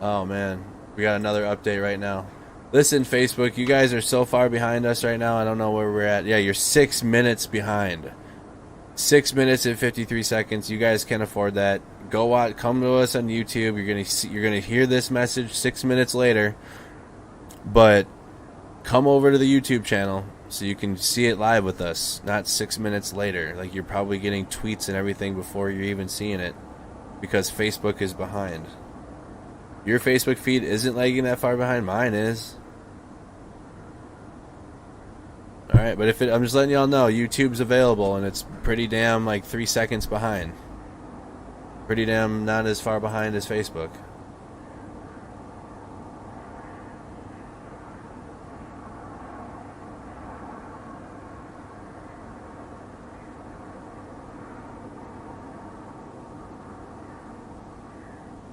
Speaker 1: Oh man. We got another update right now. Listen, Facebook, you guys are so far behind us right now. I don't know where we're at. Yeah, you're 6 minutes behind. 6 minutes and 53 seconds. You guys can't afford that. Go watch. Come to us on YouTube. You're gonna hear this message 6 minutes later. But come over to the YouTube channel so you can see it live with us. Not 6 minutes later. Like you're probably getting tweets and everything before you're even seeing it, because Facebook is behind. Your Facebook feed isn't lagging that far behind. Mine is. Alright, but I'm just letting y'all know, YouTube's available and it's pretty damn like 3 seconds behind. Pretty damn not as far behind as Facebook.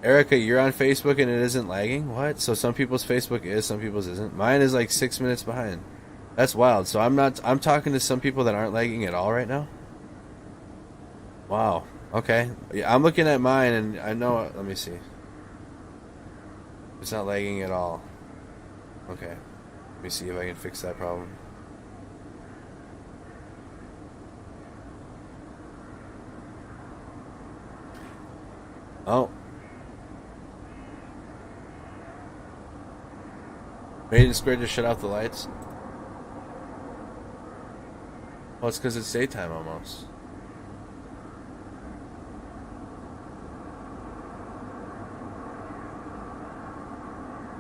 Speaker 1: Erica, you're on Facebook and it isn't lagging? What? So some people's Facebook is, some people's isn't. Mine is like 6 minutes behind. That's wild. So I'm talking to some people that aren't lagging at all right now? Wow. Okay. Yeah, I'm looking at mine and I know, let me see. It's not lagging at all. Okay. Let me see if I can fix that problem. Oh. Maiden Spirit just shut off the lights? Well, it's because it's daytime almost.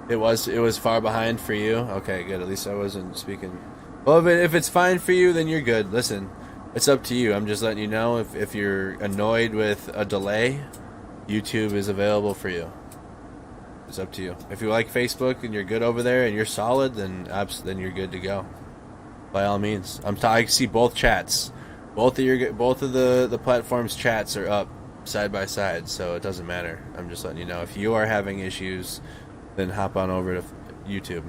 Speaker 1: It was far behind for you? Okay, good. At least I wasn't speaking. Well, if it's fine for you, then you're good. Listen, it's up to you. I'm just letting you know if you're annoyed with a delay, YouTube is available for you. It's up to you. If you like Facebook and you're good over there and you're solid, then you're good to go. By all means, I see both chats. Both of the platforms' chats are up side by side, so it doesn't matter. I'm just letting you know. If you are having issues, then hop on over to YouTube.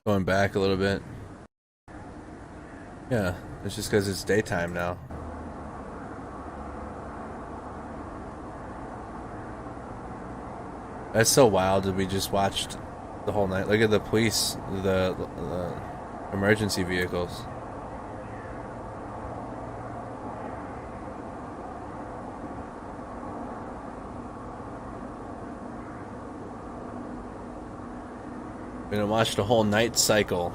Speaker 1: Going back a little bit. Yeah, it's just because it's daytime now. That's so wild that we just watched the whole night. Look at the police, the emergency vehicles. We're gonna watch the whole night cycle.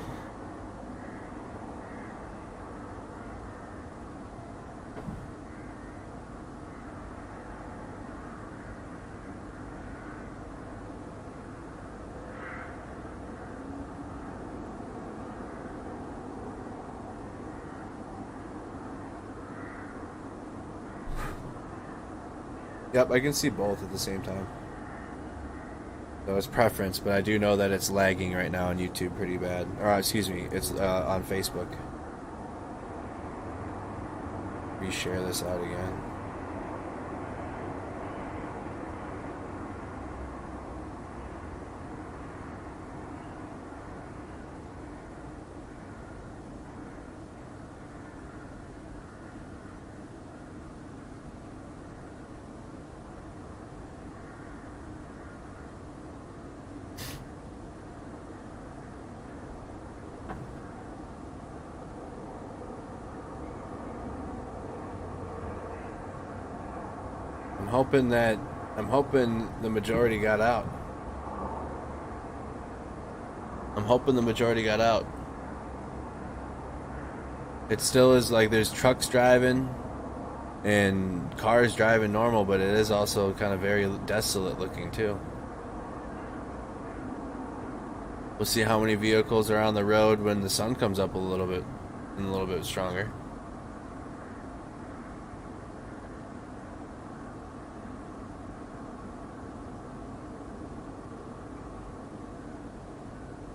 Speaker 1: Yep, I can see both at the same time. So it's preference, but I do know that it's lagging right now on YouTube pretty bad. Or excuse me, it's on Facebook. Reshare this out again. I'm hoping the majority got out. It still is like there's trucks driving and cars driving normal, but it is also kind of very desolate looking too. We'll see how many vehicles are on the road when the sun comes up a little bit and a little bit stronger.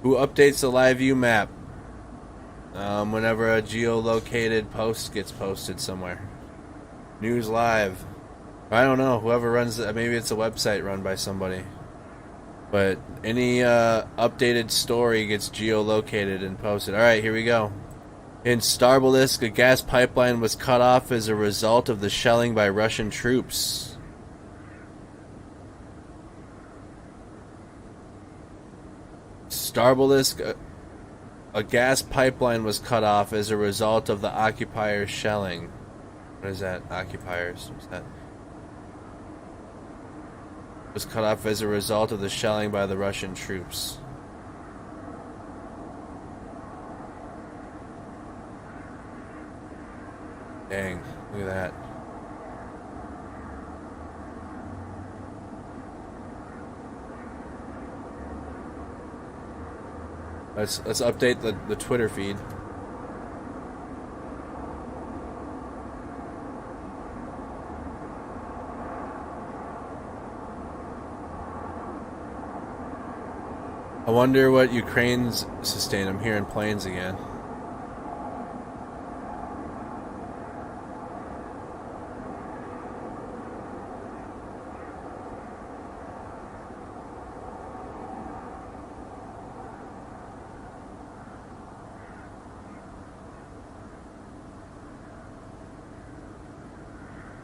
Speaker 1: Who updates the live view map whenever a geolocated post gets posted somewhere? News Live. I don't know. Whoever runs it, maybe it's a website run by somebody. But any updated story gets geolocated and posted. All right, here we go. In Starbolisk, a gas pipeline was cut off as a result of the shelling by Russian troops. Starbolisk, a gas pipeline was cut off as a result of the occupiers' shelling. What is that? Occupiers? What's that? Was cut off as a result of the shelling by the Russian troops. Dang, look at that. Let's update the Twitter feed. I wonder what Ukraine's sustained. I'm hearing planes again.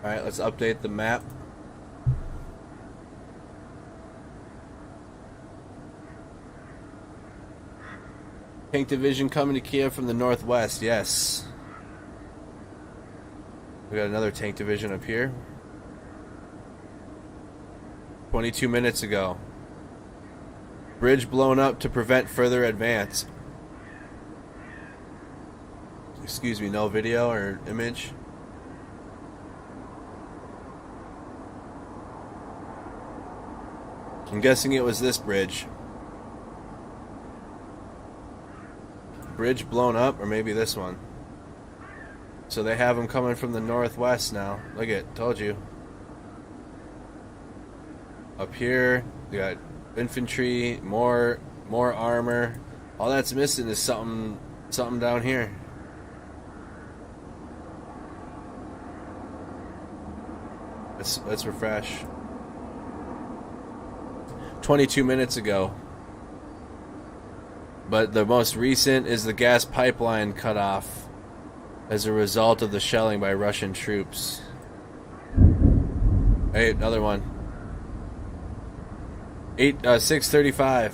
Speaker 1: Alright, let's update the map. Tank division coming to Kyiv from the northwest, yes. We got another tank division up here. 22 minutes ago. Bridge blown up to prevent further advance. Excuse me, no video or image. I'm guessing it was this bridge. Bridge blown up, or maybe this one. So they have them coming from the northwest now. Look at, told you. Up here, we got infantry, more armor. All that's missing is something down here. Let's refresh. 22 minutes ago. But the most recent is the gas pipeline cut off as a result of the shelling by Russian troops. Hey, another one. 6:35.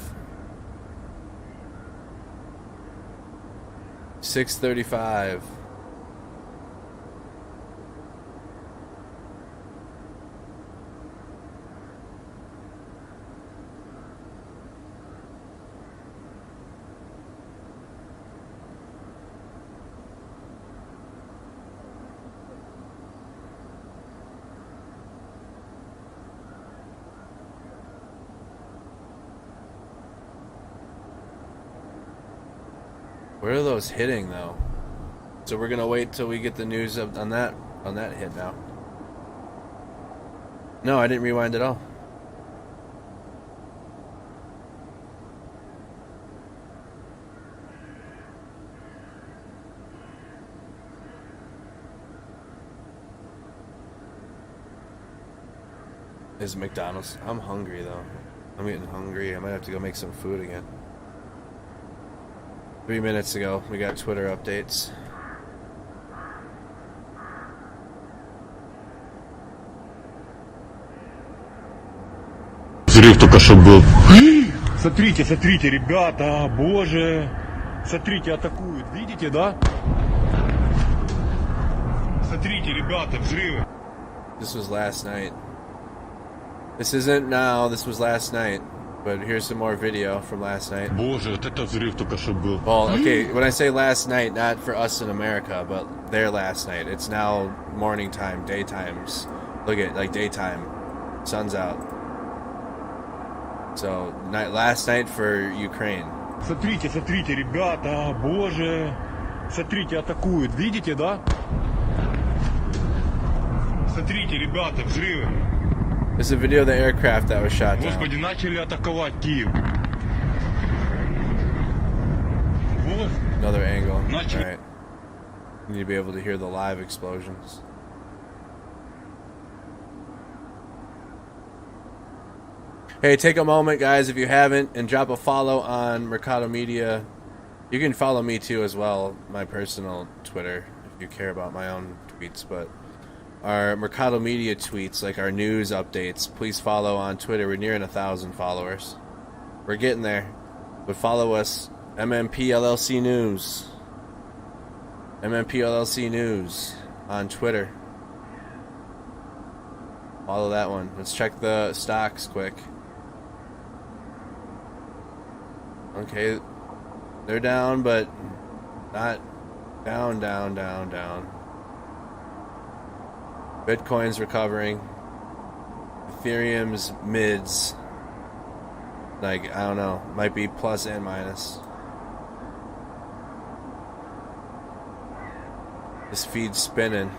Speaker 1: 6:35. Where are those hitting though? So we're gonna wait till we get the news on that hit now. No, I didn't rewind at all. Is McDonald's? I'm hungry though. I'm getting hungry. I might have to go make some food again. 3 minutes ago, we got Twitter updates.
Speaker 10: Взрыв только что был.
Speaker 11: Смотрите, смотрите, ребята, боже. Смотрите, атакуют. Видите, да? Смотрите, ребята, взрывы.
Speaker 1: This was last night. This isn't now, this was last night. But here's some more video from last night.
Speaker 10: Боже, вот это взрыв только что был.
Speaker 1: Well, okay, when I say last night, not for us in America, but their last night. It's now morning time, daytimes. Look at, like, daytime. Sun's out. So, last night for Ukraine.
Speaker 11: Смотрите, смотрите, ребята, боже. Смотрите, атакуют. Видите, да? Смотрите, ребята, взрывы.
Speaker 1: This is a video of the aircraft that was shot down.
Speaker 11: Господи, начали атаковать Киев. Вот.
Speaker 1: Another angle.
Speaker 11: Начали.
Speaker 1: Alright. You need to be able to hear the live explosions. Hey, take a moment, guys, if you haven't, and drop a follow on Mercado Media. You can follow me too as well, my personal Twitter, if you care about my own tweets, but our Mercado Media tweets, like our news updates, please follow on Twitter. We're nearing 1,000 followers. We're getting there. But follow us, MMP LLC News. MMP LLC News on Twitter. Follow that one. Let's check the stocks quick. Okay, they're down, but not down, down, down, down. Bitcoin's recovering. Ethereum's mids. Like, I don't know. Might be plus and minus. This feed's spinning.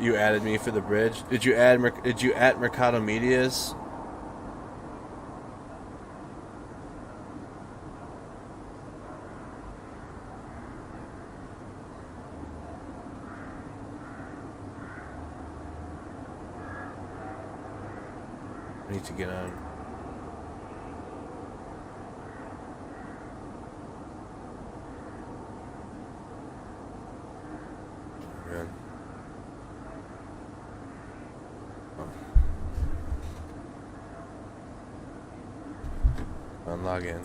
Speaker 1: You added me for the bridge. Did you add Mercado Media's? I need to get on. Man. Log in.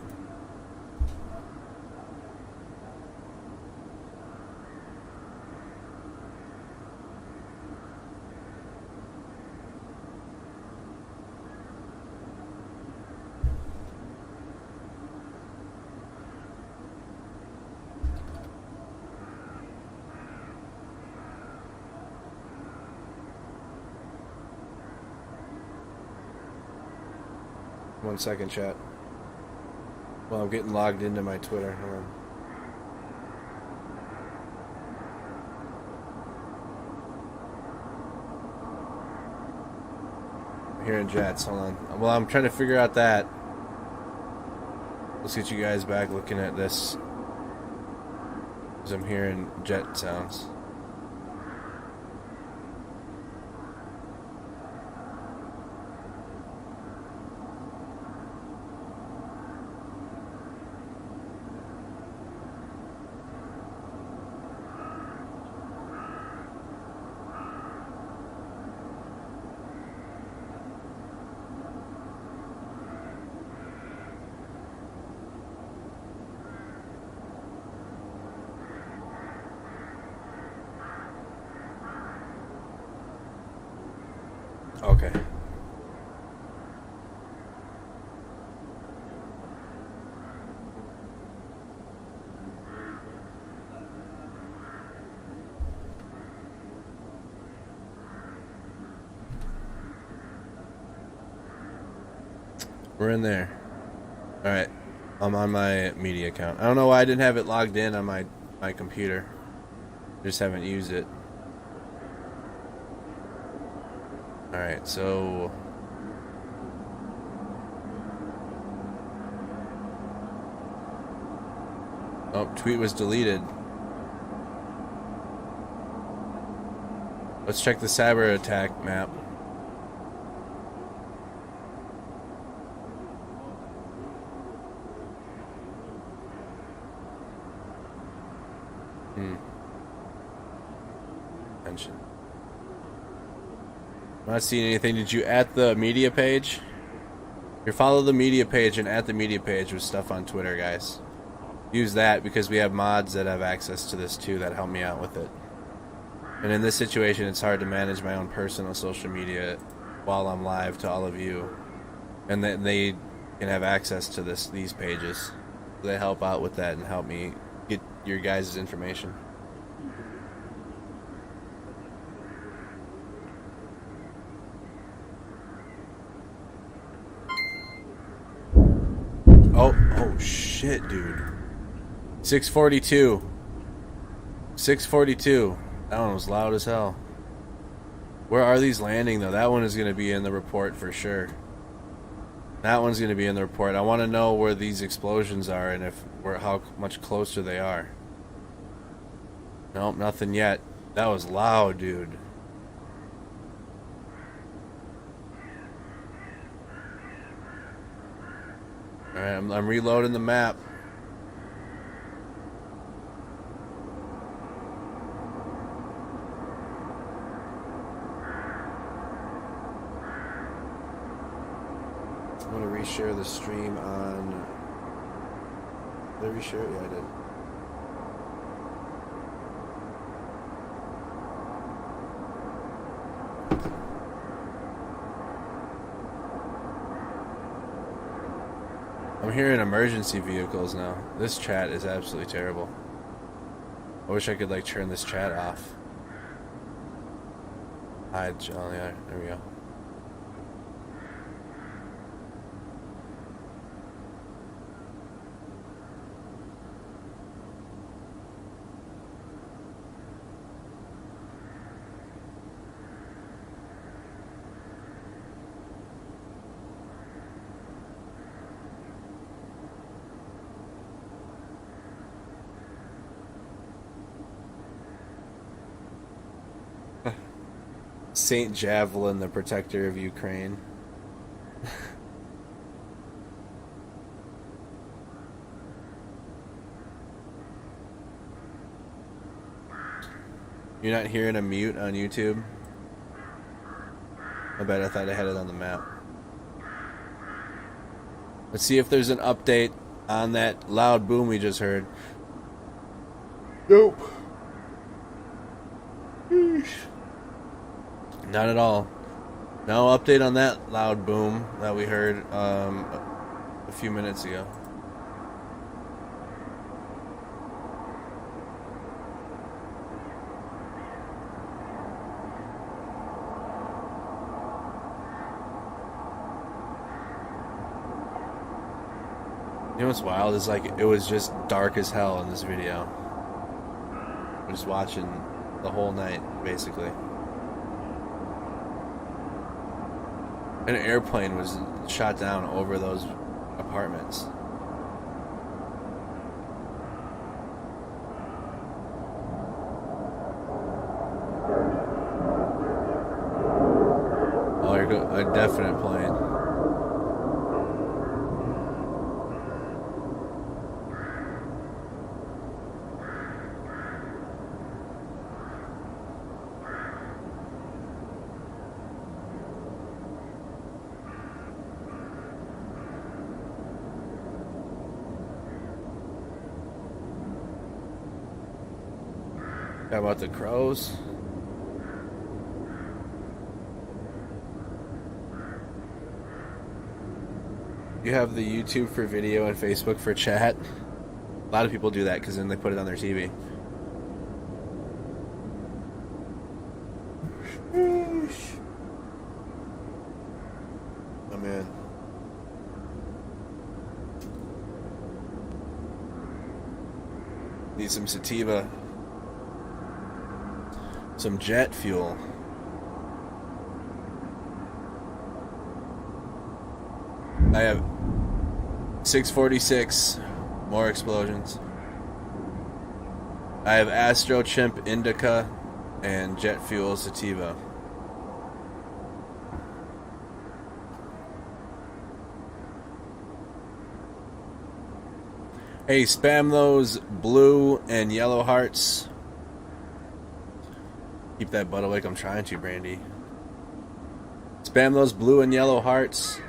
Speaker 1: One second, chat. Well, I'm getting logged into my Twitter. Hold on. I'm hearing jets. Hold on. Well, I'm trying to figure out that. Let's get you guys back looking at this. Because I'm hearing jet sounds. Okay. We're in there. Alright. I'm on my media account. I don't know why I didn't have it logged in on my computer. Just haven't used it. Alright, so... Oh, tweet was deleted. Let's check the cyber attack map. Mention. I'm not seeing anything. Did you at the media page? You follow the media page and at the media page with stuff on Twitter, guys. Use that because we have mods that have access to this too that help me out with it. And in this situation, it's hard to manage my own personal social media while I'm live to all of you. And then they can have access to these pages. They help out with that and help me get your guys' information. Oh shit, dude. 642. 642. That one was loud as hell. Where are these landing though? That one is going to be in the report for sure. That one's going to be in the report. I want to know where these explosions are and how much closer they are. Nope, nothing yet. That was loud, dude. Alright, I'm reloading the map. I'm gonna reshare the stream on... Did I reshare it? Yeah, I did. I'm hearing emergency vehicles now. This chat is absolutely terrible. I wish I could like turn this chat off. Hide, oh yeah, there we go. Saint Javelin, the protector of Ukraine. You're not hearing a mute on YouTube? I bet I thought I had it on the map. Let's see if there's an update on that loud boom we just heard. Nope. Not at all. No update on that loud boom that we heard a few minutes ago. You know what's wild is like it was just dark as hell in this video. I'm just watching the whole night basically. An airplane was shot down over those apartments. Oh, here go a definite plane. How about the crows? You have the YouTube for video and Facebook for chat. A lot of people do that because then they put it on their TV. I'm in. Need some sativa. Some jet fuel. I have 646 more explosions. I have Astro Chimp Indica and jet fuel sativa. Hey, spam those blue and yellow hearts. Keep that butt awake. I'm trying to, Brandy. Spam those blue and yellow hearts.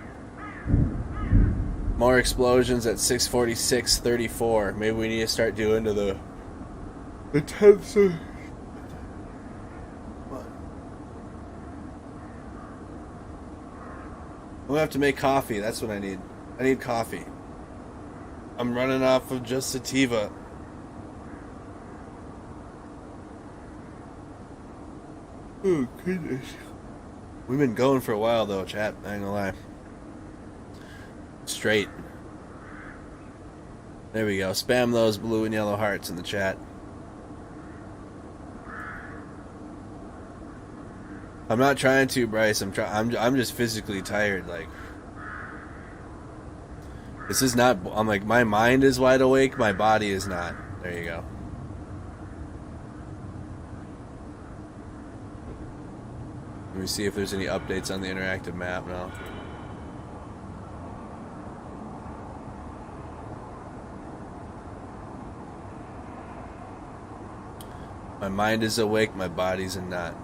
Speaker 1: More explosions at 646.34. Maybe we need to start doing to the 10th. I'm gonna have to make coffee. That's what I need. I need coffee. I'm running off of just sativa. Oh, goodness. We've been going for a while, though, chat. I ain't gonna lie. Straight. There we go. Spam those blue and yellow hearts in the chat. I'm not trying to, Bryce. I'm just physically tired. Like, this is not. I'm like, my mind is wide awake. My body is not. There you go. Let me see if there's any updates on the interactive map now. My mind is awake, my body's not.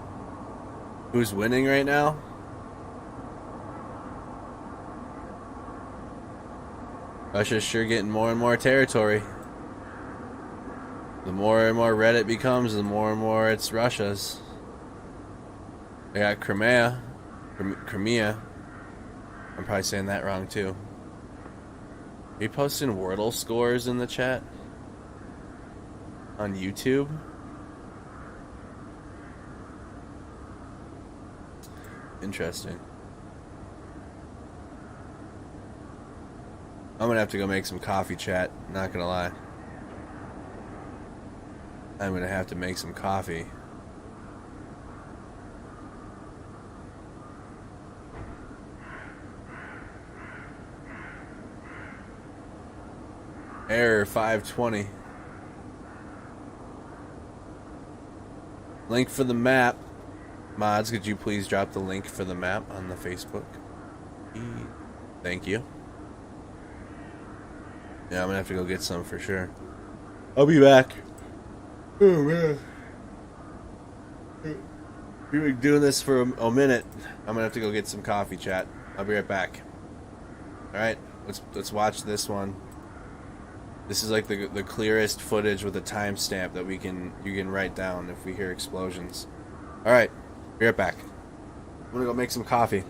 Speaker 1: Who's winning right now? Russia's sure getting more and more territory. The more and more Reddit becomes, the more and more it's Russia's. They got Crimea. Crimea. I'm probably saying that wrong too. Are you posting Wordle scores in the chat? On YouTube? Interesting. I'm gonna have to go make some coffee, chat. Not gonna lie. I'm gonna have to make some coffee. Error 520. Link for the map. Mods, could you please drop the link for the map on the Facebook? Thank you. Yeah, I'm gonna have to go get some for sure. I'll be back. Oh man. We've been doing this for a minute. I'm gonna have to go get some coffee, chat. I'll be right back. Alright, let's watch this one. This is like the clearest footage with a timestamp that you can write down if we hear explosions. Alright, be right back. I'm gonna go make some coffee.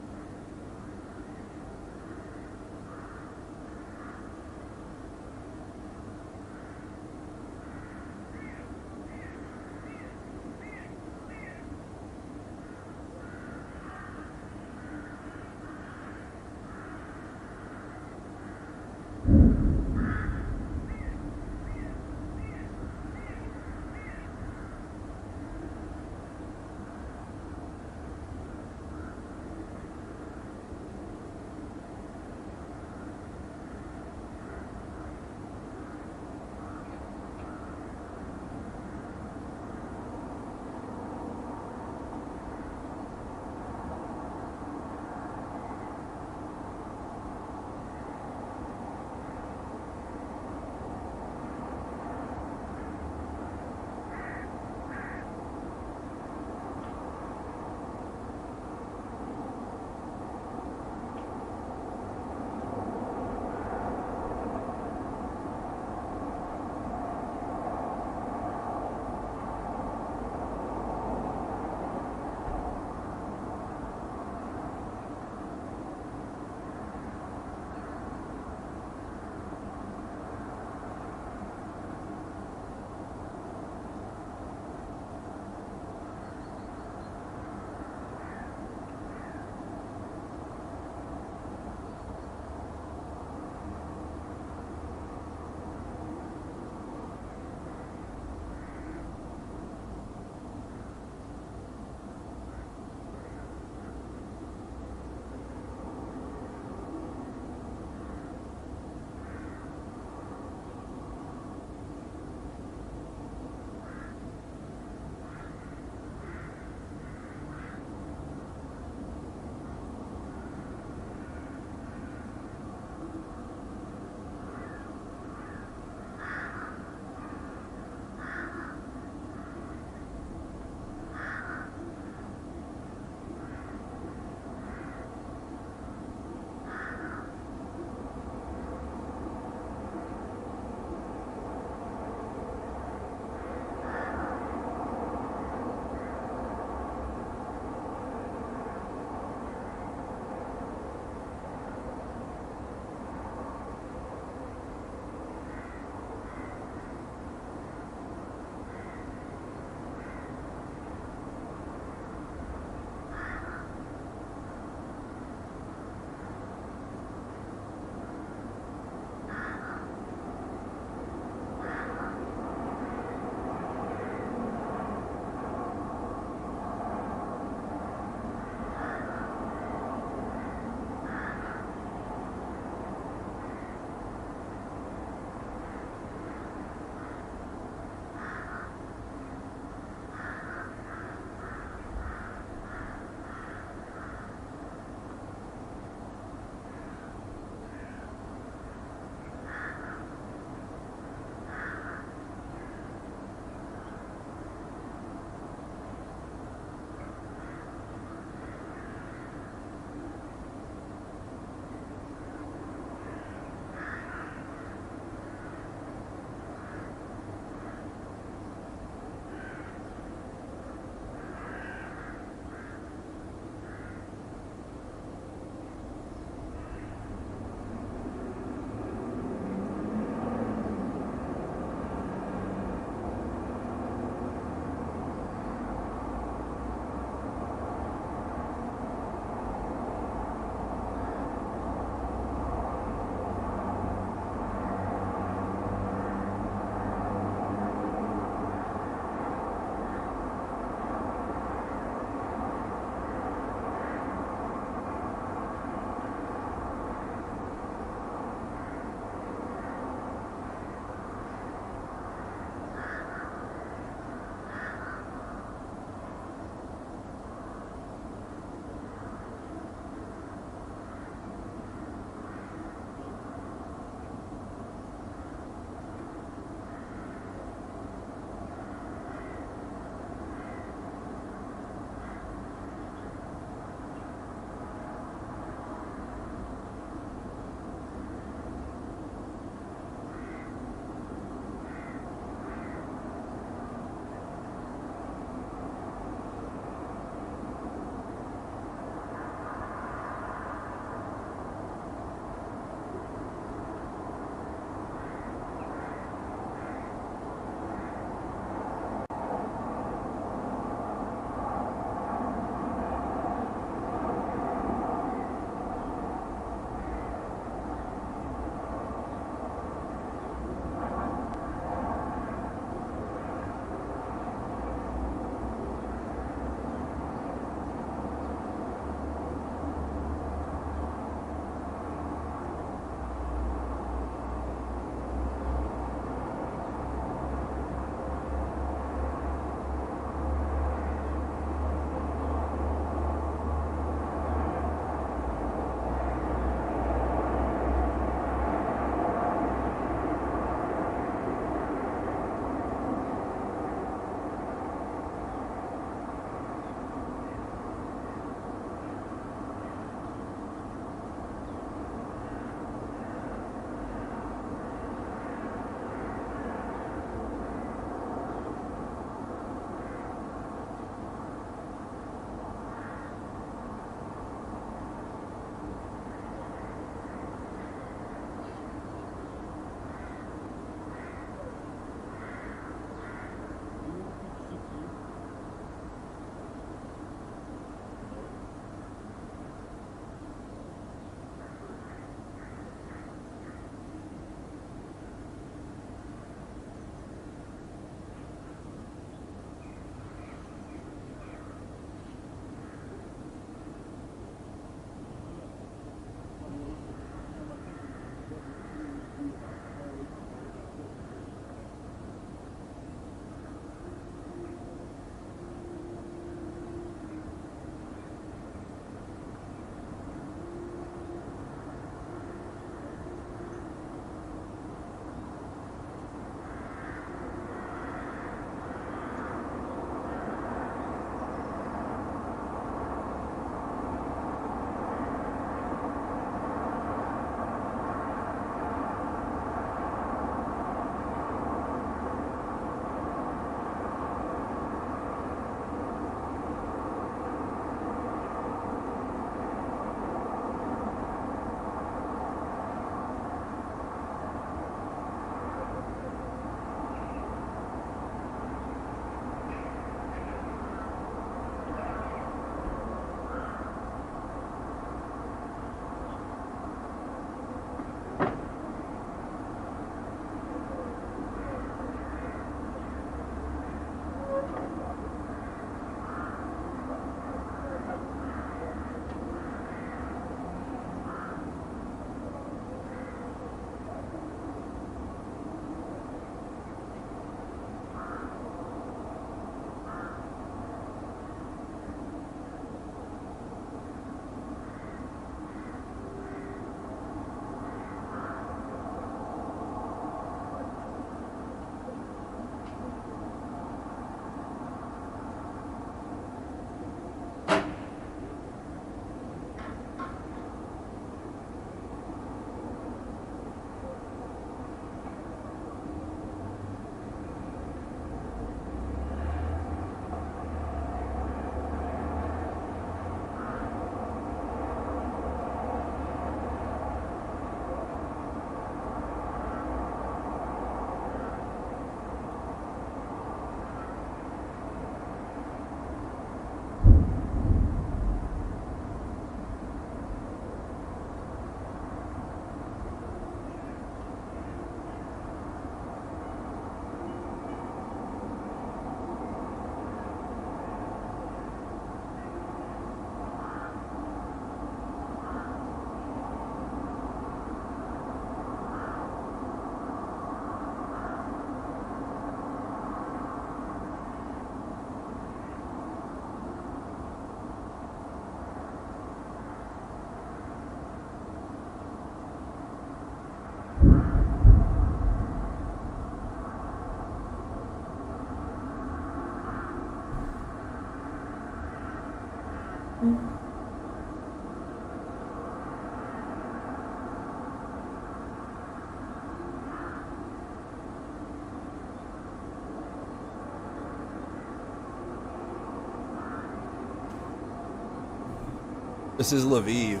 Speaker 1: This is Lviv.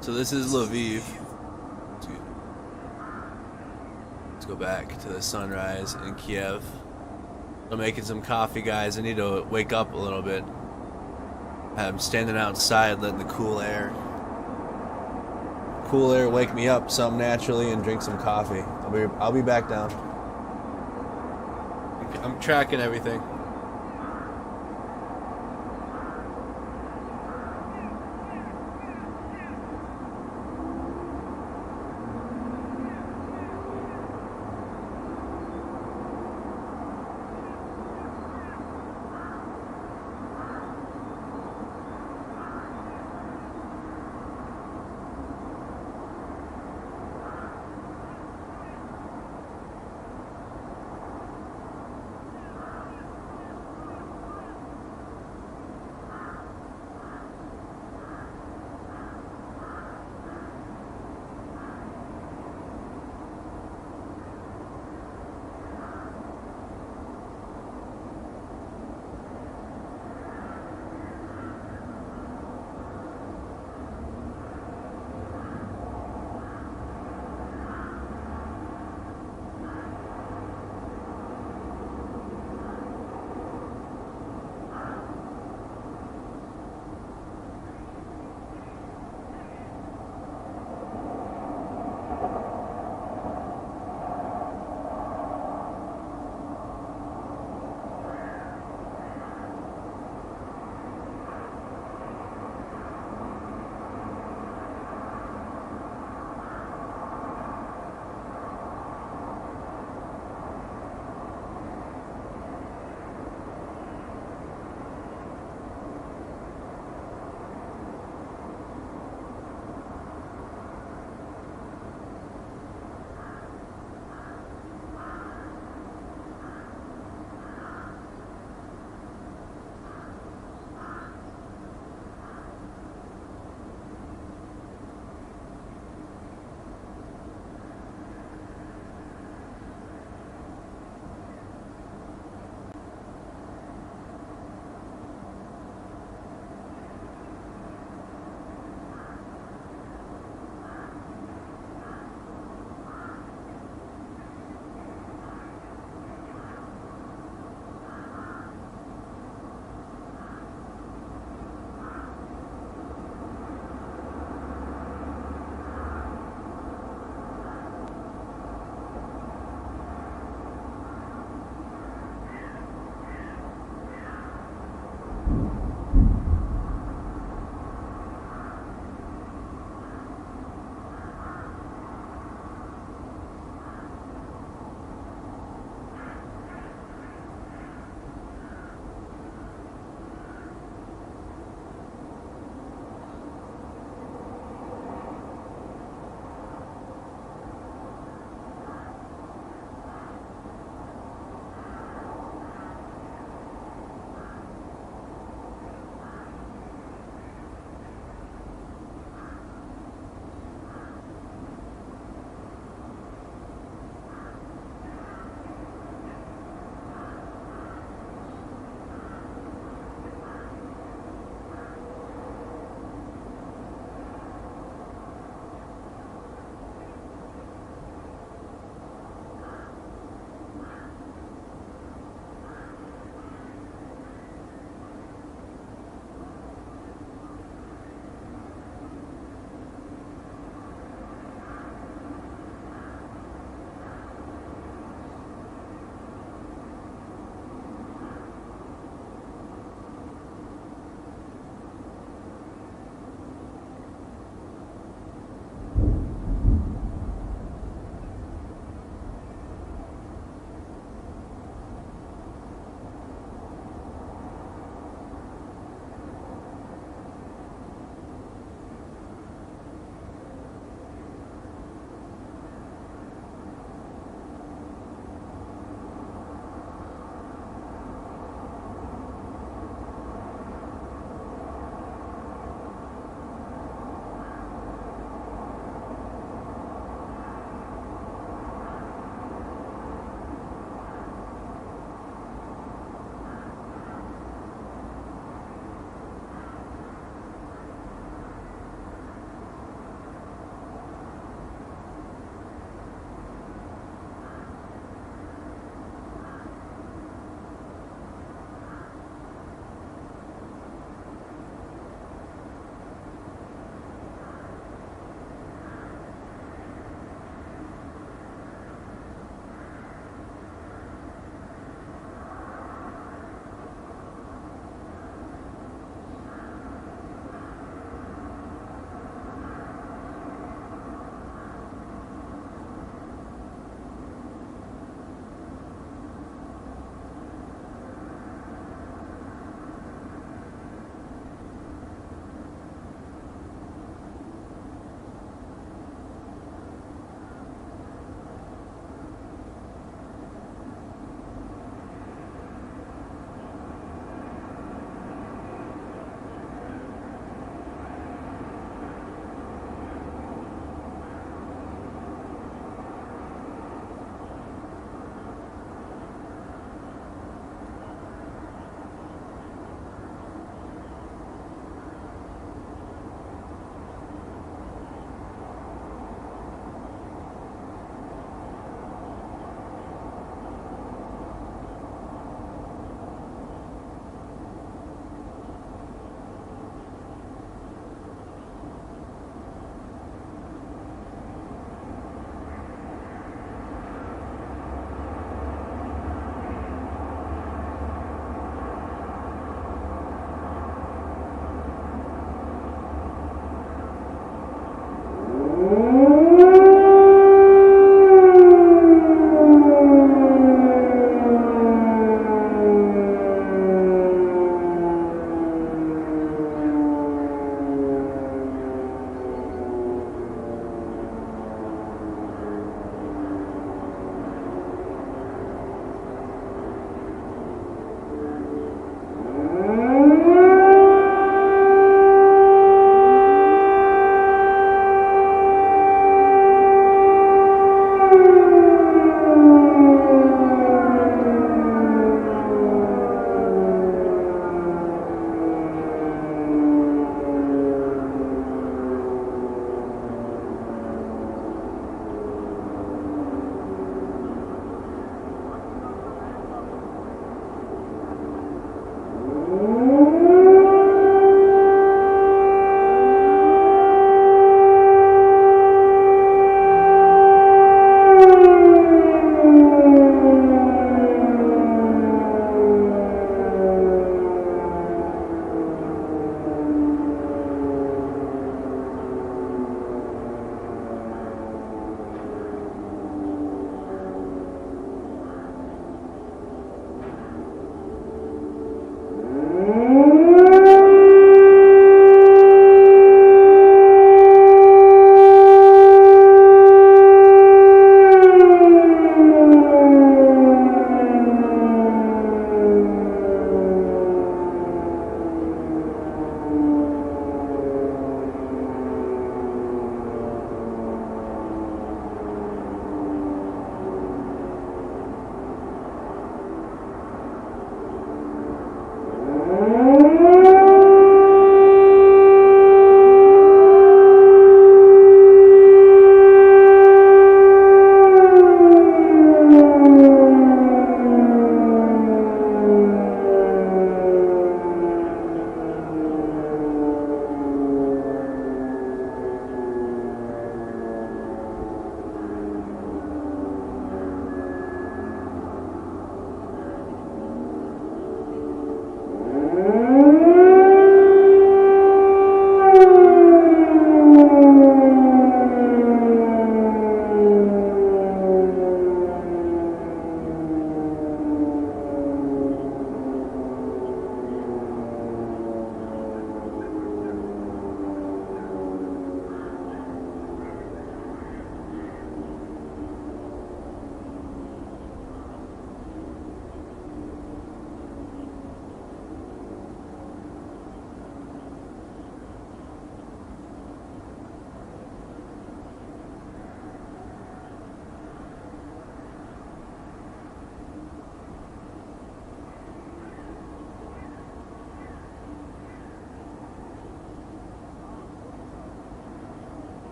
Speaker 1: So this is Lviv. Let's go back to the sunrise in Kyiv. I'm making some coffee, guys. I need to wake up a little bit. I'm standing outside, letting the cool air wake me up some naturally, and drink some coffee. I'll be back down. I'm tracking everything.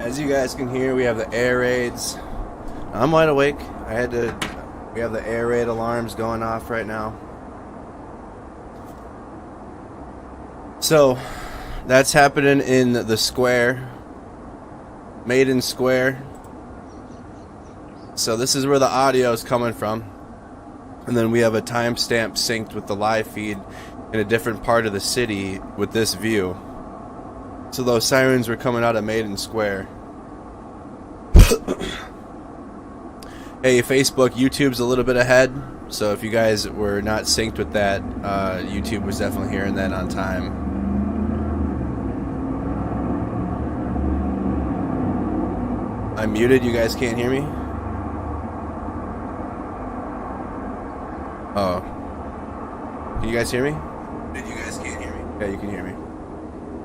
Speaker 1: As you guys can hear, we have the air raids. I'm wide awake. We have the air raid alarms going off right now. So, that's happening in the square. Maiden Square. So this is where the audio is coming from. And then we have a timestamp synced with the live feed in a different part of the city with this view. So those sirens were coming out of Maiden Square. Hey, Facebook, YouTube's a little bit ahead. So if you guys were not synced with that, YouTube was definitely hearing that on time. I'm muted, you guys can't hear me? Oh. Can you guys hear me? You guys can't hear me? Yeah, you can hear me.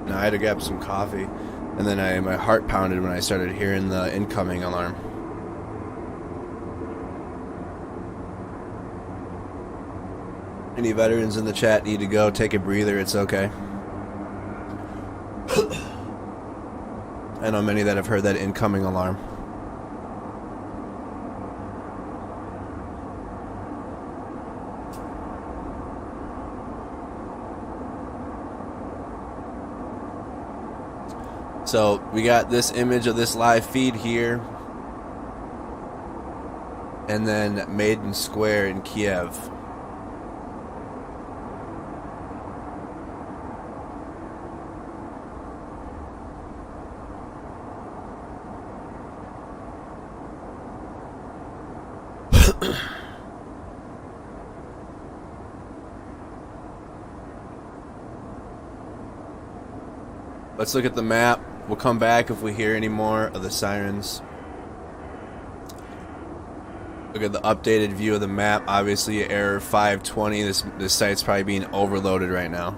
Speaker 1: No, I had to grab some coffee, and then my heart pounded when I started hearing the incoming alarm. Any veterans in the chat need to go take a breather, it's okay. I know many that have heard that incoming alarm. So we got this image of this live feed here, and then Maiden Square in Kyiv. Let's look at the map. We'll come back if we hear any more of the sirens. Look at the updated view of the map. Obviously, error 520. This site's probably being overloaded right now.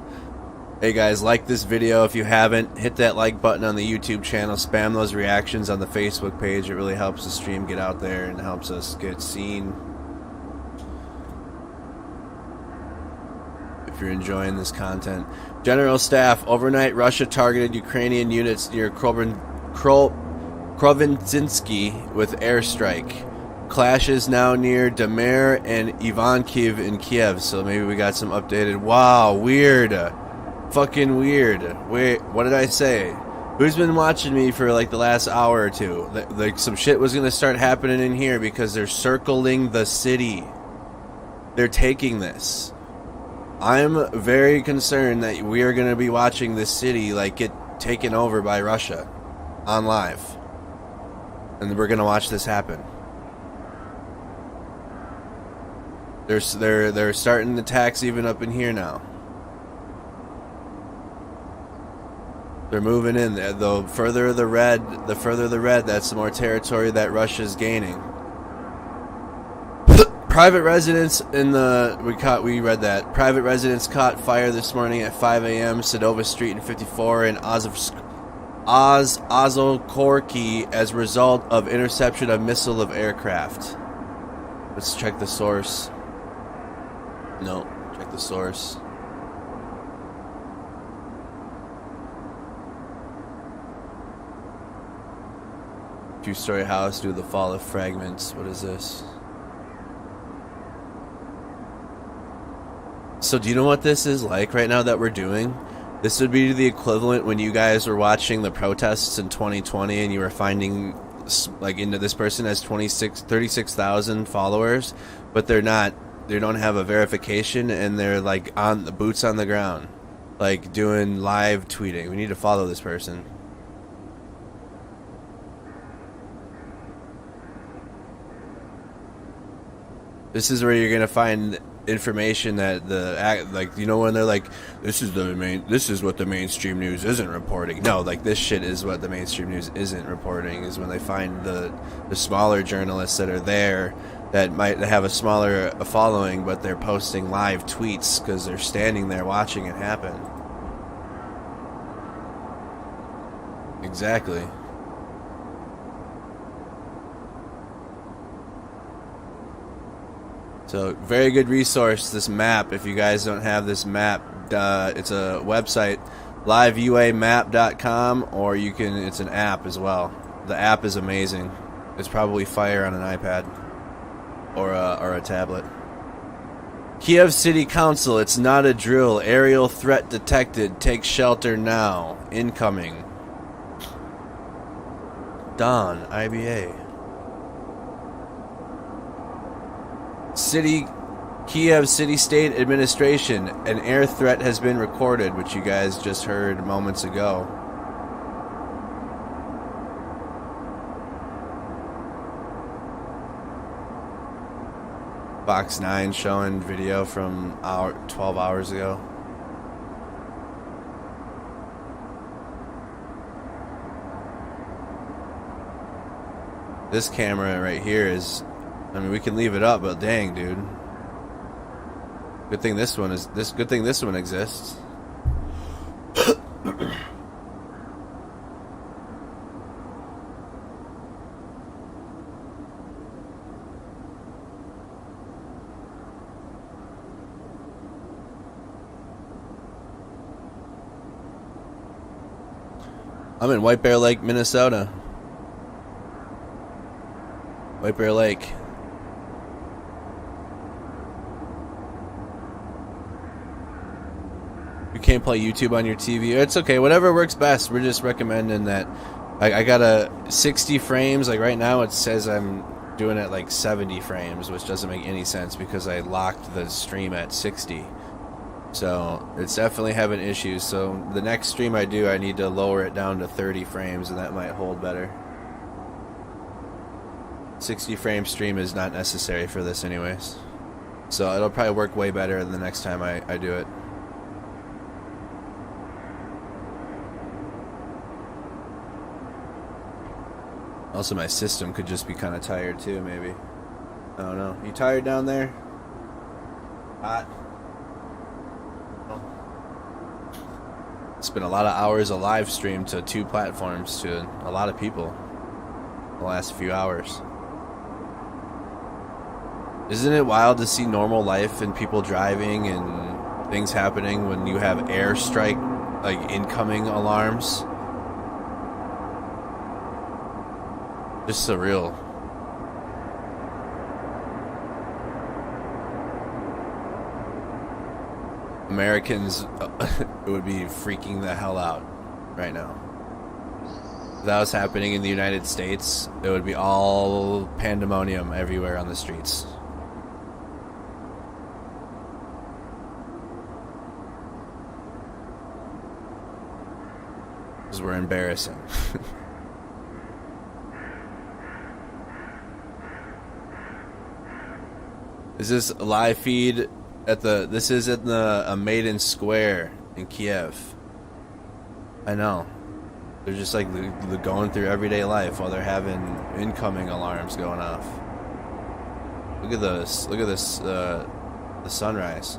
Speaker 1: Hey guys, like this video if you haven't. Hit that like button on the YouTube channel. Spam those reactions on the Facebook page. It really helps the stream get out there and helps us get seen. If you're enjoying this content. General Staff, overnight Russia targeted Ukrainian units near Krovinzinski with airstrike. Clashes now near Damir and Ivankiv in Kyiv. So maybe we got some updated. Wow, weird. Fucking weird. Wait, what did I say? Who's been watching me for like the last hour or two? Like some shit was going to start happening in here because they're circling the city. They're taking this. I'm very concerned that we are going to be watching this city like get taken over by Russia on live. And we're going to watch this happen. They're starting the attacks even up in here now. They're moving in. The further the red, that's the more territory that Russia's gaining. Private residents in the we read that private residents caught fire this morning at 5 a.m. Sadova Street and 54 in Ozokorki as a result of interception of missile of aircraft. Let's check the source. No, check the source. Two-story house due to the fall of fragments. What is this? So do you know what this is like right now that we're doing? This would be the equivalent when you guys were watching the protests in 2020 and you were finding, like, into this person has 36,000 followers, but they don't have a verification, and they're like on the boots on the ground, like doing live tweeting. We need to follow this person. This is where you're gonna find information that when they're like, this is what the mainstream news isn't reporting. No, like, this shit is what the mainstream news isn't reporting, is when they find the smaller journalists that are there that might have a smaller following, but they're posting live tweets because they're standing there watching it happen. Exactly. So, very good resource, this map. If you guys don't have this map, it's a website, liveuamap.com, or it's an app as well. The app is amazing. It's probably fire on an iPad or a tablet. Kyiv City Council, it's not a drill. Aerial threat detected. Take shelter now. Incoming. Dawn, IBA. Kyiv City State Administration, an air threat has been recorded, which you guys just heard moments ago. Fox 9 showing video from 12 hours ago. This camera right here is, I mean, we can leave it up, but dang, dude. Good thing this one exists. I'm in White Bear Lake, Minnesota. White Bear Lake. You can't play YouTube on your TV. It's okay, whatever works best. We're just recommending that. I got a 60 frames. Like right now it says I'm doing it like 70 frames, which doesn't make any sense because I locked the stream at 60. So it's definitely having issues. So the next stream I do, I need to lower it down to 30 frames, and that might hold better. 60 frame stream is not necessary for this anyways. So it'll probably work way better the next time I do it. Also, my system could just be kind of tired too, maybe. I don't know. You tired down there? Hot? It's been a lot of hours of live stream to 2 platforms to a lot of people the last few hours. Isn't it wild to see normal life and people driving and things happening when you have airstrike, like incoming alarms? Just surreal. Americans would be freaking the hell out right now. If that was happening in the United States, it would be all pandemonium everywhere on the streets. Because we're embarrassing. Is this a live feed at the... This is at the Maiden Square in Kyiv. I know. They're just like going through everyday life while they're having incoming alarms going off. Look at this. Look at this. The sunrise.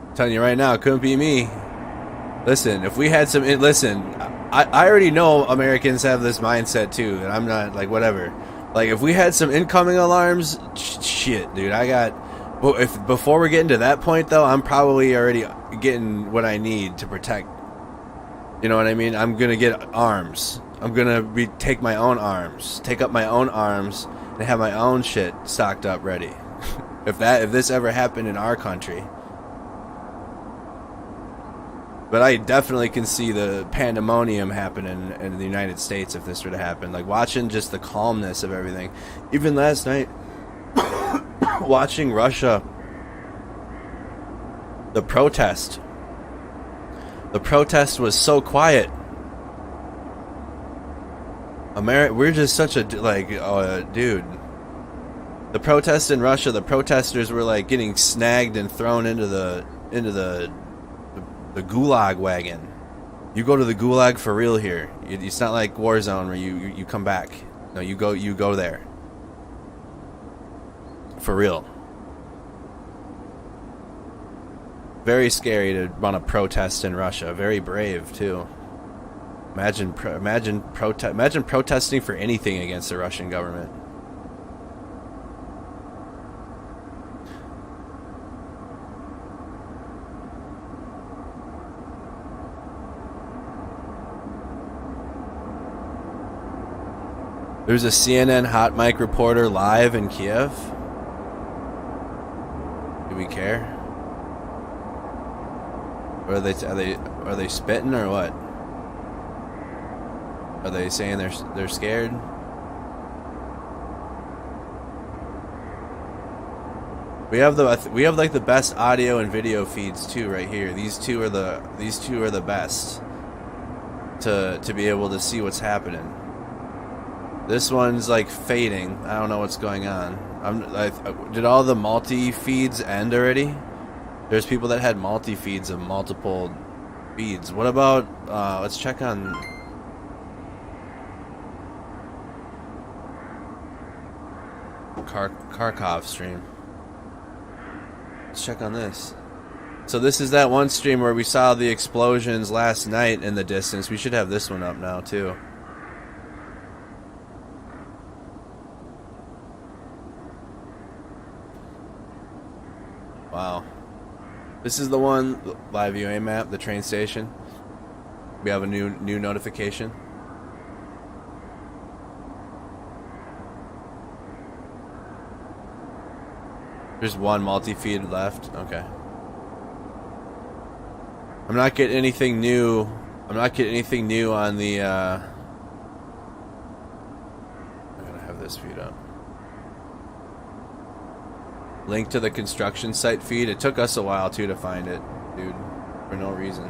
Speaker 1: I'm telling you right now, it couldn't be me. Listen, if we had some... Listen, I already know Americans have this mindset too, and I'm not, like, whatever. Like, if we had some incoming alarms, shit, dude, I got... Well, before we're getting to that point, though, I'm probably already getting what I need to protect. You know what I mean? I'm gonna get arms. I'm gonna take my own arms, take up my own arms, and have my own shit stocked up ready. If this ever happened in our country. But I definitely can see the pandemonium happening in the United States if this were to happen. Like, watching just the calmness of everything. Even last night, watching Russia, the protest. The protest was so quiet. We're just such a, like, dude. The protest in Russia, the protesters were, like, getting snagged and thrown into the gulag wagon. You go to the gulag for real here. It's not like Warzone where you come back. No, you go there. For real. Very scary to run a protest in Russia. Very brave too. Imagine protesting for anything against the Russian government. There's a CNN hot mic reporter live in Kyiv. Do we care? Or are they spitting or what? Are they saying they're scared? We have like the best audio and video feeds too right here. These two are the best to be able to see what's happening. This one's like fading. I don't know what's going on. Did all the multi-feeds end already? There's people that had multi-feeds of multiple feeds. What about, let's check on... Kharkov stream. Let's check on this. So this is that one stream where we saw the explosions last night in the distance. We should have this one up now too. Wow. This is the one, live viewing map, the train station. We have a new notification. There's one multi-feed left. Okay. I'm not getting anything new. I'm not getting anything new on the, I'm gonna have this feed up. Link to the construction site feed. It took us a while too to find it, dude, for no reason.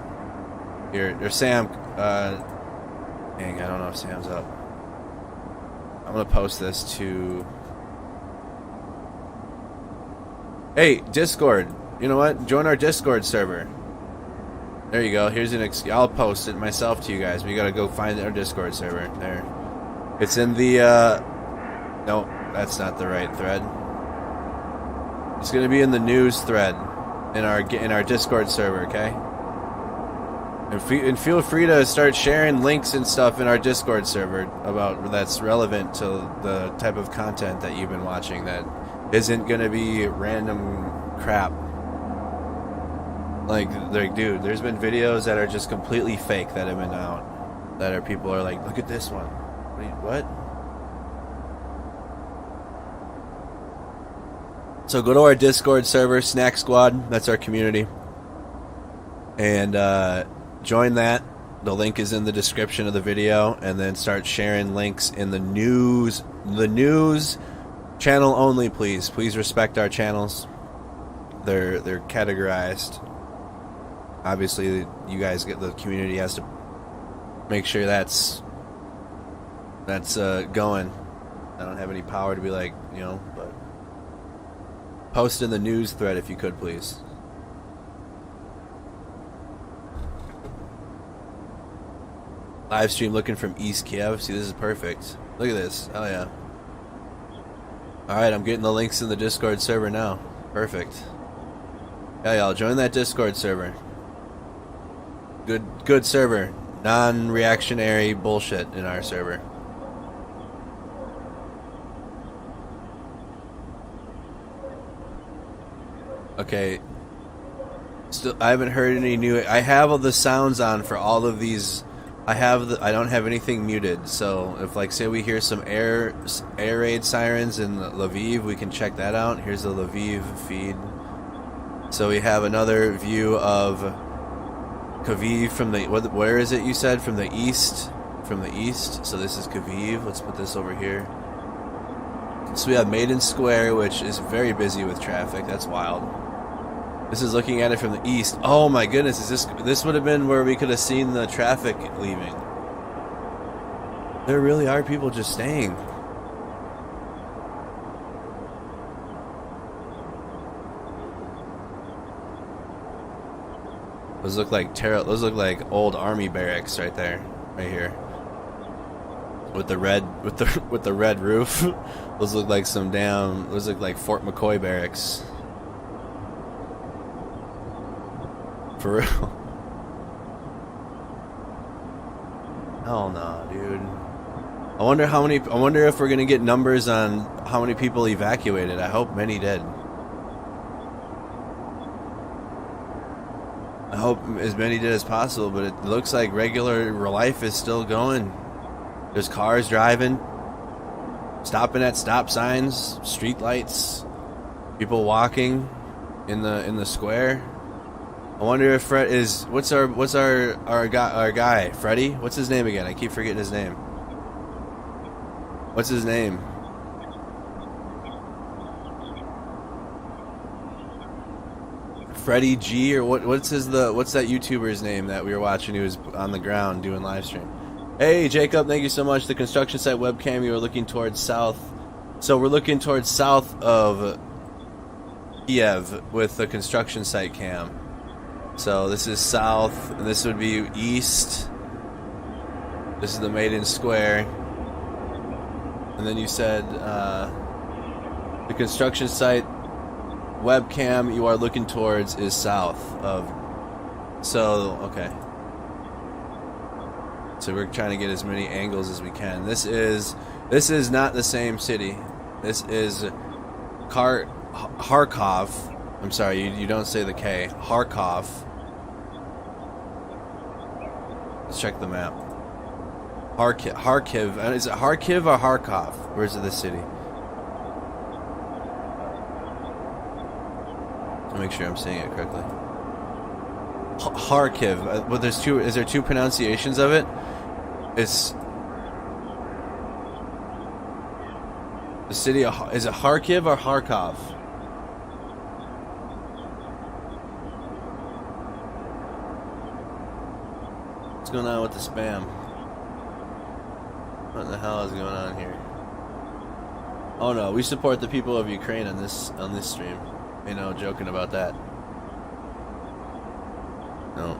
Speaker 1: Here, there's Sam. Dang, I don't know if Sam's up. I'm gonna post this to. Hey, Discord. You know what? Join our Discord server. There you go. Here's an. I'll post it myself to you guys. We gotta go find our Discord server. There. It's in the. No, that's not the right thread. It's going to be in the news thread in our Discord server, okay? And feel free to start sharing links and stuff in our Discord server about that's relevant to the type of content that you've been watching that isn't going to be random crap. Like, dude, there's been videos that are just completely fake that have been out. That are people are like, look at this one. What? So go to our Discord server, Snack Squad. That's our community. And join that. The link is in the description of the video. And then start sharing links in the news. The news channel only, please. Please respect our channels. They're categorized. Obviously, you guys get the community has to make sure that's going. I don't have any power to be like, you know, but post in the news thread if you could, please. Live stream looking from East Kyiv. See, this is perfect. Look at this. Oh yeah. All right, I'm getting the links in the Discord server now. Perfect. Yeah, y'all join that Discord server. Good server. Non-reactionary bullshit in our server. Okay. Still, I haven't heard any new. I have all the sounds on for all of these. I don't have anything muted. So if, like, say we hear some air raid sirens in Lviv, we can check that out. Here's the Lviv feed. So we have another view of Kyiv from the, where is it you said? From the east? From the east. So this is Kyiv. Let's put this over here. So we have Maiden Square, which is very busy with traffic. That's wild. This is looking at it from the east. Oh my goodness, is this would have been where we could have seen the traffic leaving. There really are people just staying. Those look like old army barracks right there, right here. With the red roof. Those look like those look like Fort McCoy barracks. For real. Hell no, dude. I wonder if we're gonna get numbers on how many people evacuated. I hope many did. I hope as many did as possible, but it looks like regular life is still going. There's cars driving, stopping at stop signs, street lights, people walking in the square. I wonder if Fred is what's our guy Freddy? What's his name again? I keep forgetting his name. What's his name? Freddy G or what's that YouTuber's name that we were watching who was on the ground doing live stream? Hey Jacob, thank you so much. The construction site webcam, you were looking towards south. So we're looking towards south of Kyiv with the construction site cam. So this is south, and this would be east. This is the Maiden Square. And then you said the construction site webcam you are looking towards is south of. So, okay. So we're trying to get as many angles as we can. This is not the same city. This is Kharkov. I'm sorry, you don't say the K. Kharkov. Let's check the map. Kharkiv. Is it Kharkiv or Kharkov? Where's the city? I'll make sure I'm saying it correctly. Kharkiv. But there's two. Is there two pronunciations of it? It's the city. Is it Kharkiv or Kharkov? What's going on with the spam? What the hell is going on here? Oh no, we support the people of Ukraine on this stream. You know, joking about that. No.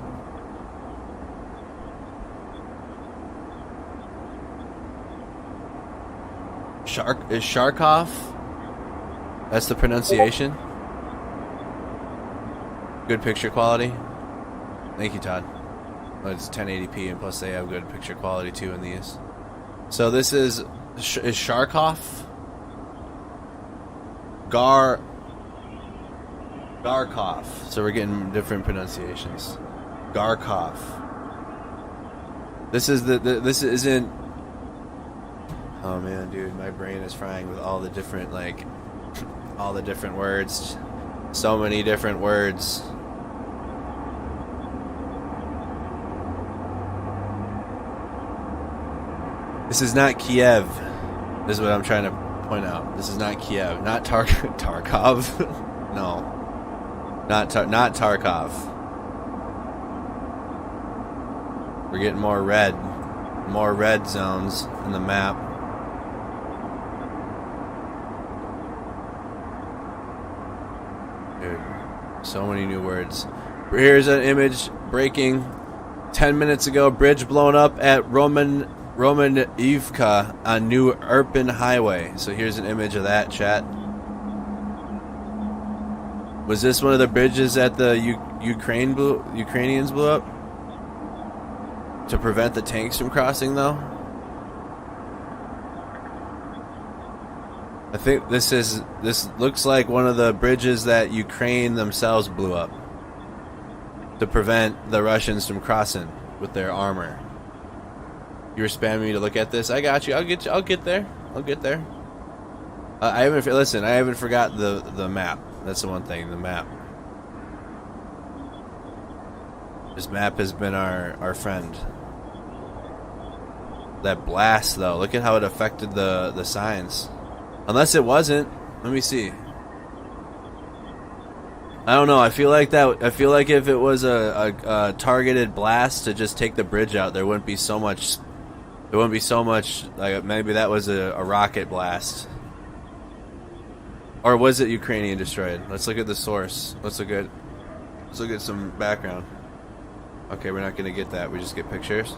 Speaker 1: Is Sharkov? That's the pronunciation? Good picture quality? Thank you, Todd. Oh, it's 1080p, and plus they have good picture quality too in these. So this is Sharkov? Garkov. So we're getting different pronunciations. Garkov. This isn't. Oh man, dude, my brain is frying with all the different all the different words. So many different words. This is not Kiev. This is what I'm trying to point out. This is not Kiev. Not Tarkov. No. Not Tarkov. We're getting more red. More red zones in the map. Dude, so many new words. Here's an image breaking 10 minutes ago. Bridge blown up at Romanivka on New Irpin Highway. So here's an image of that, chat. Was this one of the bridges that the Ukrainians blew up? To prevent the tanks from crossing, though? I think this looks like one of the bridges that Ukraine themselves blew up to prevent the Russians from crossing with their armor. You were spamming me to look at this. I got you. I'll get there. I'll get there. I haven't forgot the map. That's the one thing. The map. This map has been our friend. That blast, though. Look at how it affected the signs. Unless it wasn't. Let me see. I don't know. I feel like if it was a targeted blast to just take the bridge out, there wouldn't be so much. There wouldn't be so much. Like maybe that was a rocket blast. Or was it Ukrainian destroyed? Let's look at the source. Let's look at some background. Okay, we're not gonna get that. We just get pictures.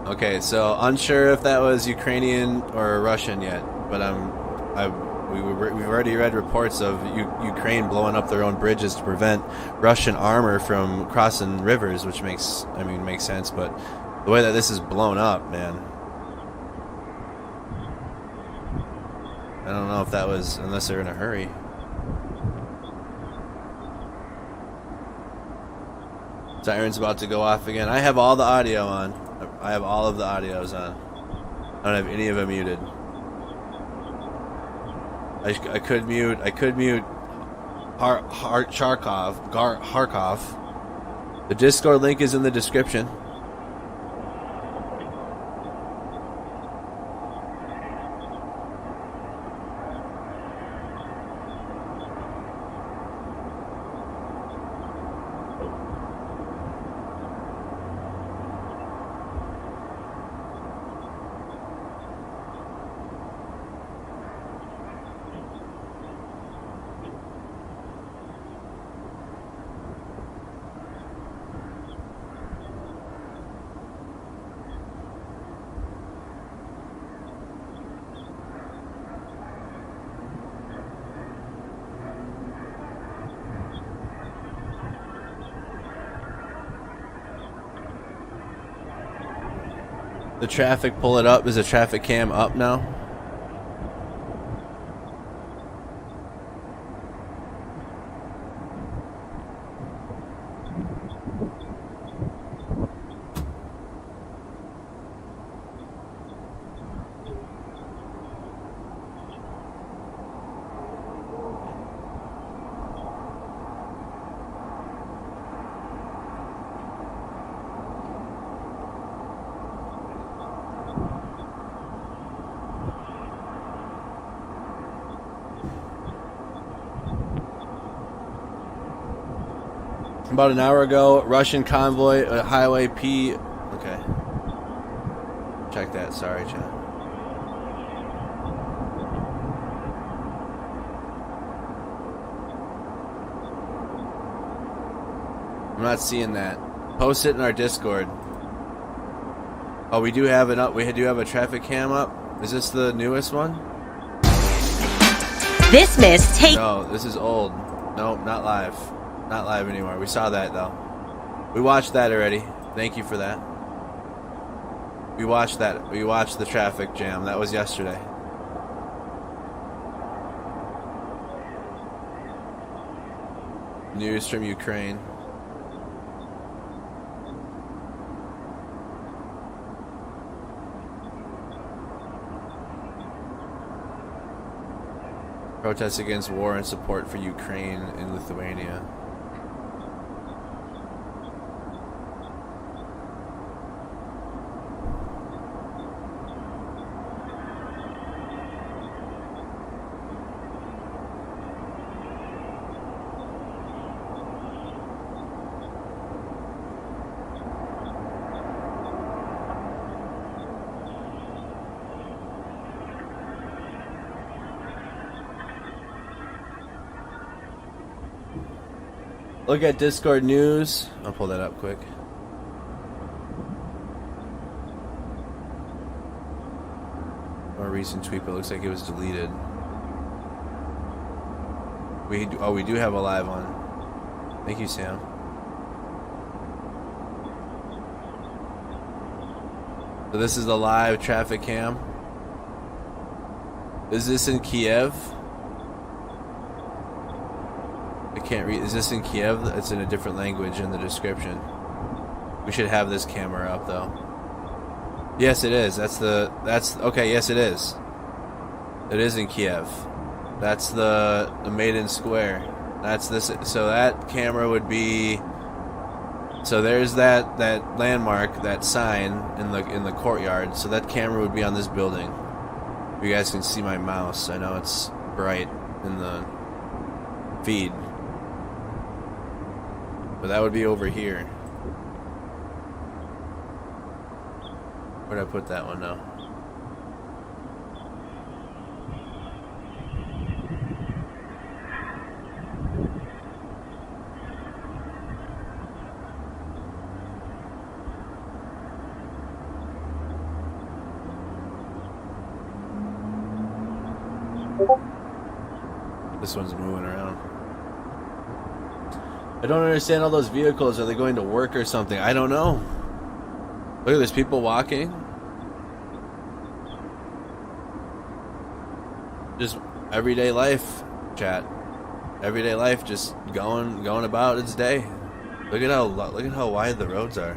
Speaker 1: Okay, so unsure if that was Ukrainian or Russian yet, but we've already read reports of Ukraine blowing up their own bridges to prevent Russian armor from crossing rivers, which makes sense. But the way that this is blown up, man, I don't know if that was, unless they're in a hurry. Siren's about to go off again. I have all the audio on. I have all of the audios on. I don't have any of them muted. I could mute Harkov. The Discord link is in the description. The traffic, pull it up. Is the traffic cam up now? About an hour ago, Russian convoy, highway P. Okay. Check that. Sorry, chat. I'm not seeing that. Post it in our Discord. Oh, we do have it up. We do have a traffic cam up. Is this the newest one?
Speaker 9: This miss take.
Speaker 1: No, this is old. Nope, not live. Not live anymore. We saw that though. We watched that already. Thank you for that. We watched that. We watched the traffic jam. That was yesterday. News from Ukraine. Protests against war and support for Ukraine in Lithuania. Look at Discord news. I'll pull that up quick. More recent tweet, but it looks like it was deleted. We do have a live on. Thank you, Sam. So this is the live traffic cam. Is this in Kyiv? I can't read. Is this in Kyiv? It's in a different language in the description. We should have this camera up though. Yes, it is. That's okay. Yes, it is. It is in Kyiv. That's the Maiden Square. That's this. So that camera would be. So there's that landmark, that sign in the courtyard. So that camera would be on this building. You guys can see my mouse. I know it's bright in the feed. But that would be over here. Where'd I put that one now? This one's moving around. I don't understand all those vehicles. Are they going to work or something? I don't know. Look at this, people walking. Just everyday life, chat. Everyday life, just going about its day. Look at how wide the roads are.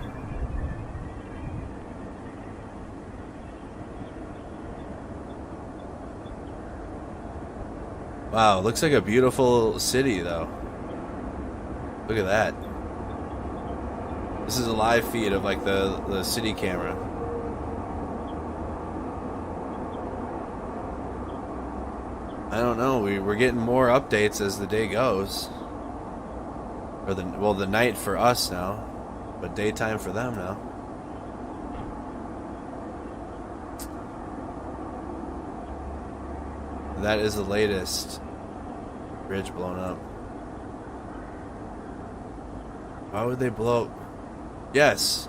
Speaker 1: Wow, looks like a beautiful city though. Look at that. This is a live feed of like the city camera. I don't know. We're getting more updates as the day goes. Or the night for us now, but daytime for them now. That is the latest. Bridge blown up. Why would they blow? Yes.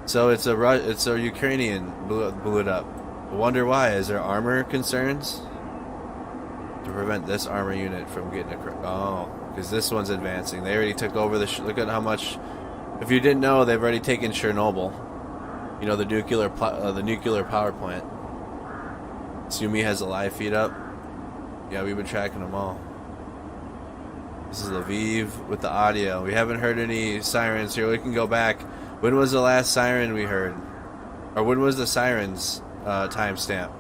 Speaker 1: So it's a Ukrainian blew it up. I wonder why. Is there armor concerns? To prevent this armor unit from getting because this one's advancing. They already took over the. Look at how much. If you didn't know, they've already taken Chernobyl. You know, the nuclear power plant. Sumi has a live feed up. Yeah, we've been tracking them all. This is Lviv with the audio. We haven't heard any sirens here. We can go back. When was the last siren we heard? Or when was the sirens timestamp?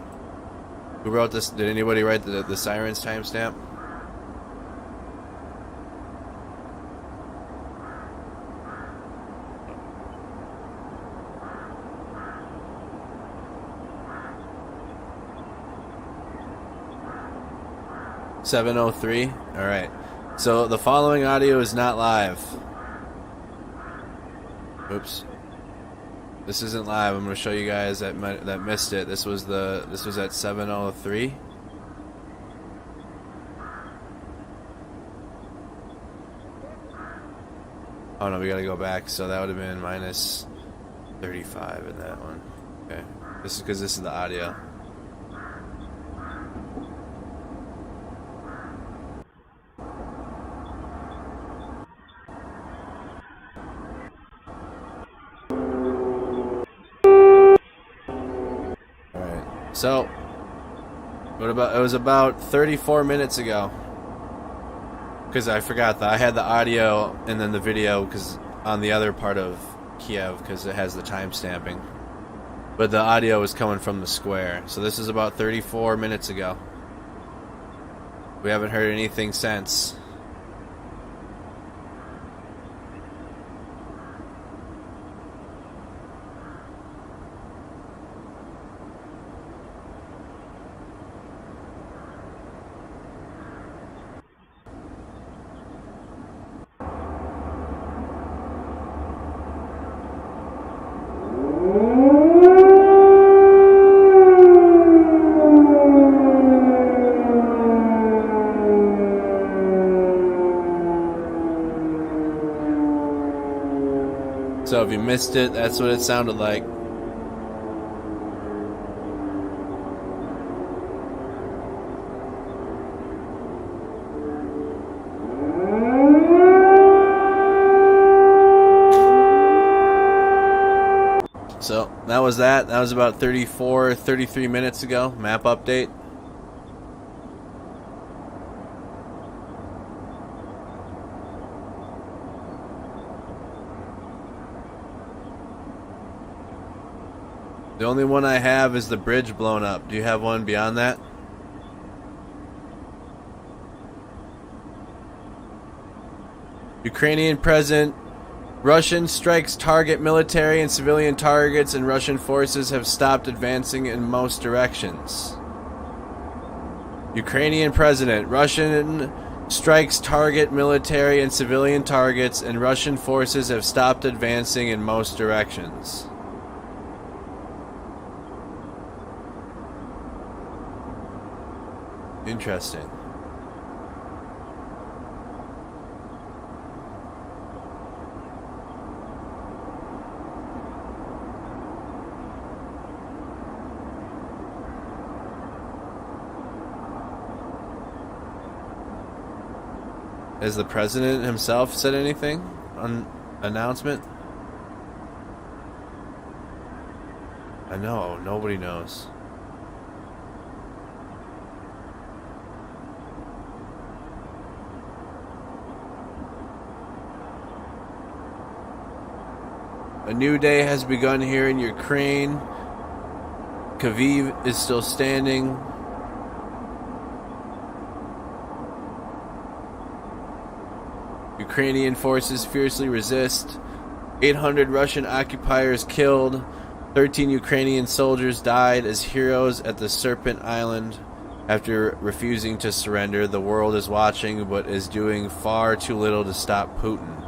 Speaker 1: Who wrote this? Did anybody write the sirens timestamp? $7:03. All right. So the following audio is not live. Oops. This isn't live. I'm going to show you guys that missed it. This was at 7:03. Oh no, we got to go back. So that would have been minus 35 in that one. Okay. This is because this is the audio. So, what about? It was about 34 minutes ago. Because I forgot that I had the audio and then the video because on the other part of Kyiv because it has the time stamping. But the audio was coming from the square. So this is about 34 minutes ago. We haven't heard anything since. So if you missed it, that's what it sounded like. So that was that. That was about 33 minutes ago. Map update. The only one I have is the bridge blown up. Do you have one beyond that? Ukrainian President. Russian strikes target military and civilian targets, and Russian forces have stopped advancing in most directions. Ukrainian President. Russian strikes target military and civilian targets, and Russian forces have stopped advancing in most directions. Interesting. Has the president himself said anything on announcement? I know, nobody knows. A new day has begun here in Ukraine. Kyiv is still standing. Ukrainian forces fiercely resist. 800 Russian occupiers killed. 13 Ukrainian soldiers died as heroes at the Serpent Island after refusing to surrender. The world is watching but is doing far too little to stop Putin.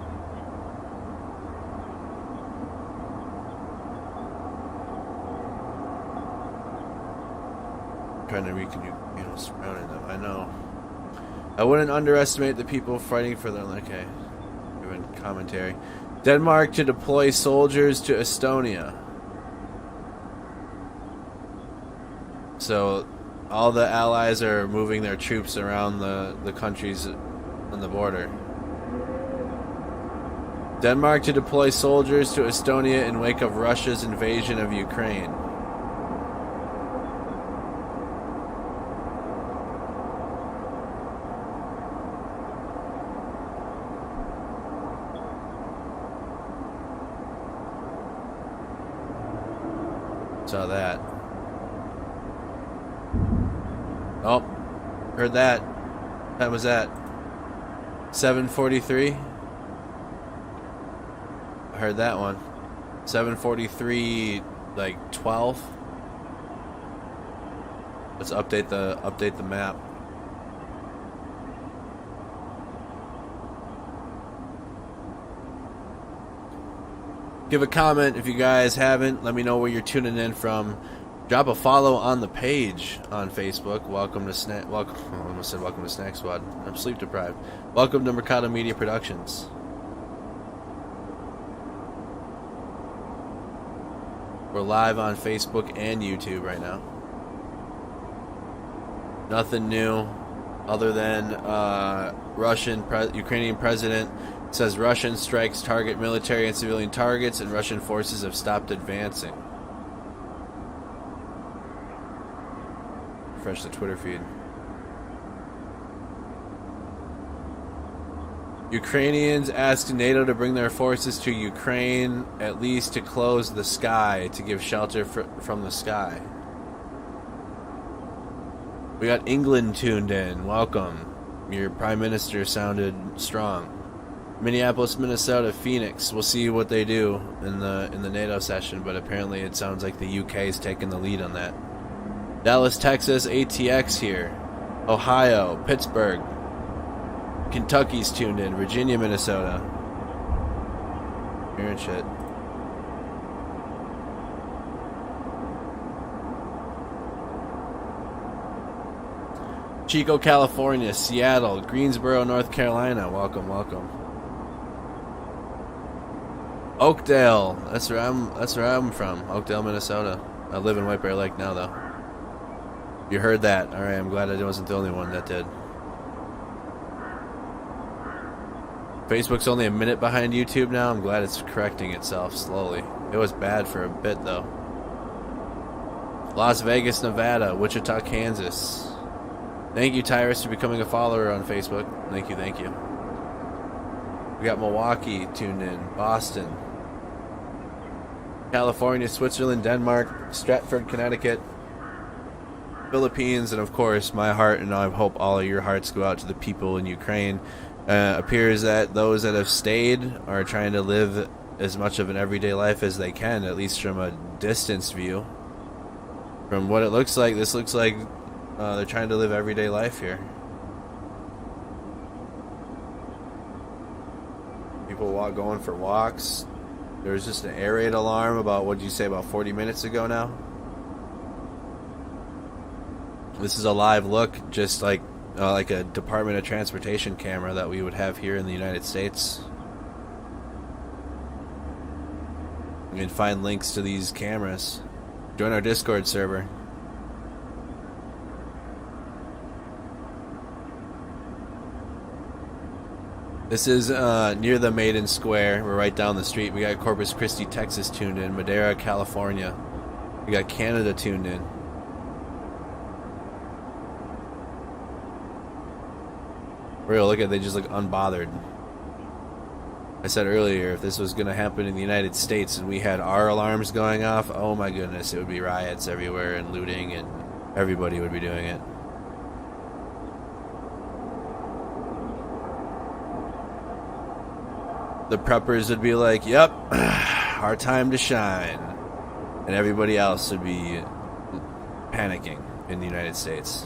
Speaker 1: Trying to weaken you surrounding them. I know. I wouldn't underestimate the people fighting for them. Okay. Giving commentary. Denmark to deploy soldiers to Estonia. So all the allies are moving their troops around the countries on the border. Denmark to deploy soldiers to Estonia in wake of Russia's invasion of Ukraine. Saw that. Oh, heard that. That was that. 7:43. I heard that one. 7:43, like 12. Let's update the map. Give a comment if you guys haven't. Let me know where you're tuning in from. Drop a follow on the page on Facebook. Welcome to I almost said welcome to Snack Squad. I'm sleep deprived. Welcome to Mercado Media Productions. We're live on Facebook and YouTube right now. Nothing new other than Ukrainian president says Russian strikes target military and civilian targets, and Russian forces have stopped advancing. refresh the Twitter feed. Ukrainians asked NATO to bring their forces to Ukraine, at least to close the sky, to give shelter from the sky. We got England tuned in. Welcome. Your prime minister sounded strong. Minneapolis, Minnesota, Phoenix. We'll see what they do in the NATO session, but apparently it sounds like the UK is taking the lead on that. Dallas, Texas, ATX here. Ohio, Pittsburgh. Kentucky's tuned in. Virginia, Minnesota. Hearing shit. Chico, California. Seattle. Greensboro, North Carolina. Welcome, welcome. Oakdale. That's where I'm from. Oakdale, Minnesota. I live in White Bear Lake now, though. You heard that. All right, I'm glad I wasn't the only one that did. Facebook's only a minute behind YouTube now. I'm glad it's correcting itself slowly. It was bad for a bit, though. Las Vegas, Nevada. Wichita, Kansas. Thank you, Tyrus, for becoming a follower on Facebook. Thank you, thank you. We got Milwaukee tuned in. Boston. California, Switzerland, Denmark, Stratford, Connecticut, Philippines, and of course, my heart, and I hope all of your hearts go out to the people in Ukraine. Appears that those that have stayed are trying to live as much of an everyday life as they can, at least from a distance view. From what it looks like, this looks like they're trying to live everyday life here. People going for walks. There was just an air raid alarm about, what did you say, about 40 minutes ago now? This is a live look, just like a Department of Transportation camera that we would have here in the United States. You can find links to these cameras. Join our Discord server. This is near the Maiden Square. We're right down the street. We got Corpus Christi, Texas tuned in. Madera, California. We got Canada tuned in. Real, look at, they just look unbothered. I said earlier, if this was going to happen in the United States and we had our alarms going off, oh my goodness, it would be riots everywhere and looting, and everybody would be doing it. The preppers would be like, yep, our time to shine. And everybody else would be panicking in the United States.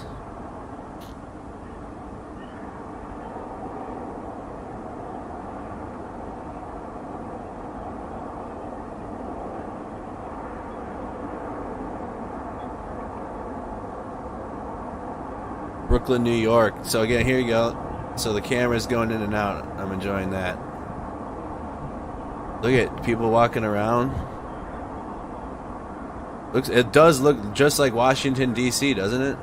Speaker 1: Brooklyn, New York. So again, here you go. So the camera's going in and out. I'm enjoying that. Look at people walking around. It does look just like Washington, D.C., doesn't it?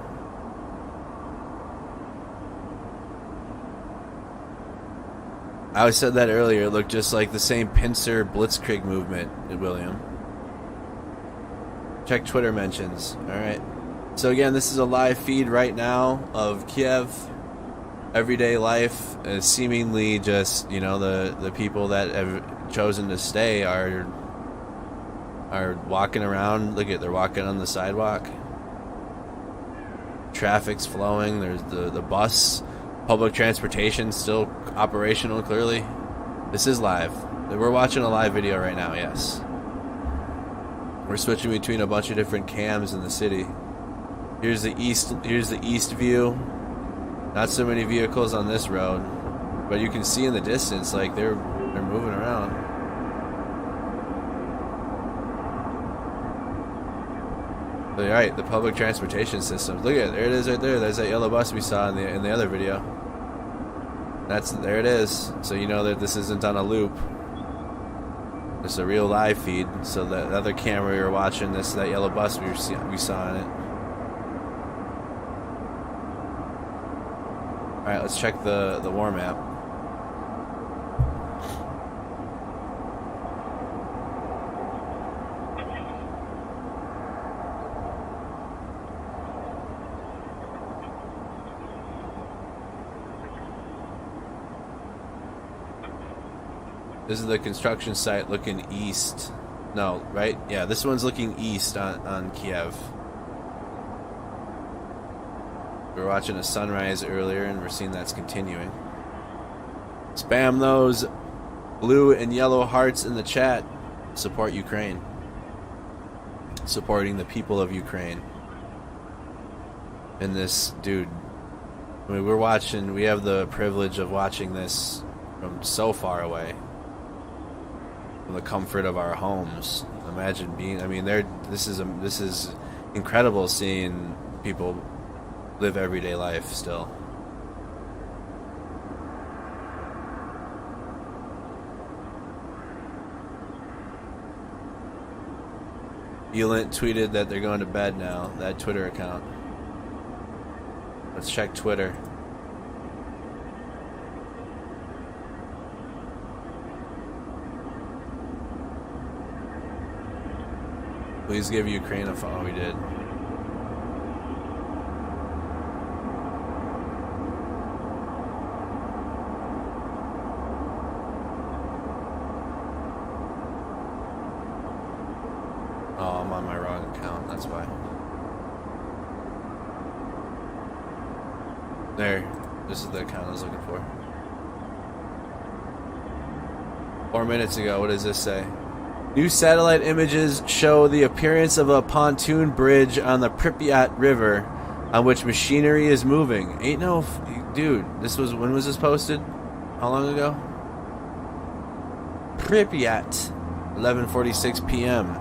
Speaker 1: I always said that earlier. It looked just like the same pincer blitzkrieg movement, William. Check Twitter mentions. All right. So again, this is a live feed right now of Kyiv. Everyday life is seemingly just, you know, the people that have chosen to stay are walking around. Look at, they're walking on the sidewalk. Traffic's flowing. There's the bus, public transportation still operational. Clearly, this is live. We're watching a live video right now. Yes, we're switching between a bunch of different cams in the city. Here's the east view. Not so many vehicles on this road, but you can see in the distance, like they're moving around. But, all right, the public transportation systems. Look at it, there it is right there. There's that yellow bus we saw in the other video. There it is. So you know that this isn't on a loop. It's a real live feed. So the other camera we were watching, that yellow bus we saw in it. Alright, let's check the war map. This is the construction site looking east. No, right? Yeah, this one's looking east on Kyiv. We were watching a sunrise earlier, and we're seeing that's continuing. Spam those blue and yellow hearts in the chat. Support Ukraine. Supporting the people of Ukraine. And this dude, I mean, we have the privilege of watching this from so far away. From the comfort of our homes. Imagine being, I mean, this is incredible seeing people live everyday life still. Elent tweeted that they're going to bed now, that Twitter account. Let's check Twitter. Please give Ukraine a follow. We did. Oh, I'm on my wrong account, that's why. There. This is the account I was looking for. 4 minutes ago, what does this say? New satellite images show the appearance of a pontoon bridge on the Pripyat River on which machinery is moving. Ain't no... Dude, when was this posted? How long ago? Pripyat. 11:46 p.m.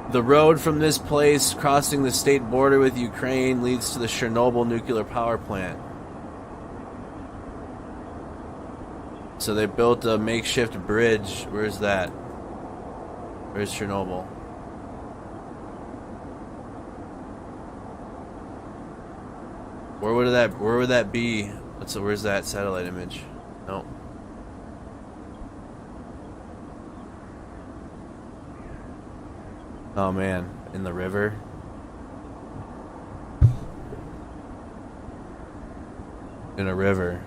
Speaker 1: The road from this place crossing the state border with Ukraine leads to the Chernobyl nuclear power plant. So they built a makeshift bridge. Where's that? Where's Chernobyl? Where would that be? Where's that satellite image? No. Oh man, in the river. In a river.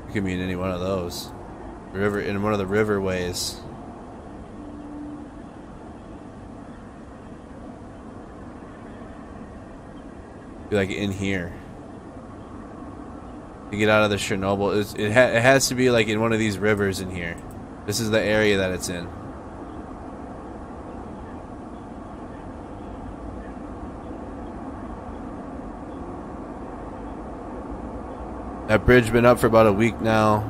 Speaker 1: It could be in any one of those. River, in one of the riverways. Be like in here. To get out of the Chernobyl, it has to be like in one of these rivers in here. This is the area that it's in. That bridge been up for about a week now.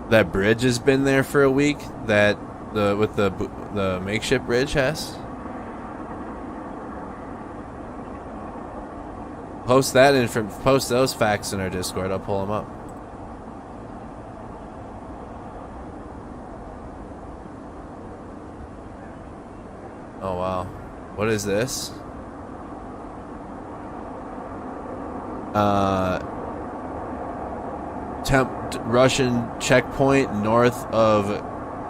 Speaker 1: That bridge has been there for a week. That the makeshift bridge has. Post that and post those facts in our Discord. I'll pull them up. Oh wow, what is this? Russian checkpoint north of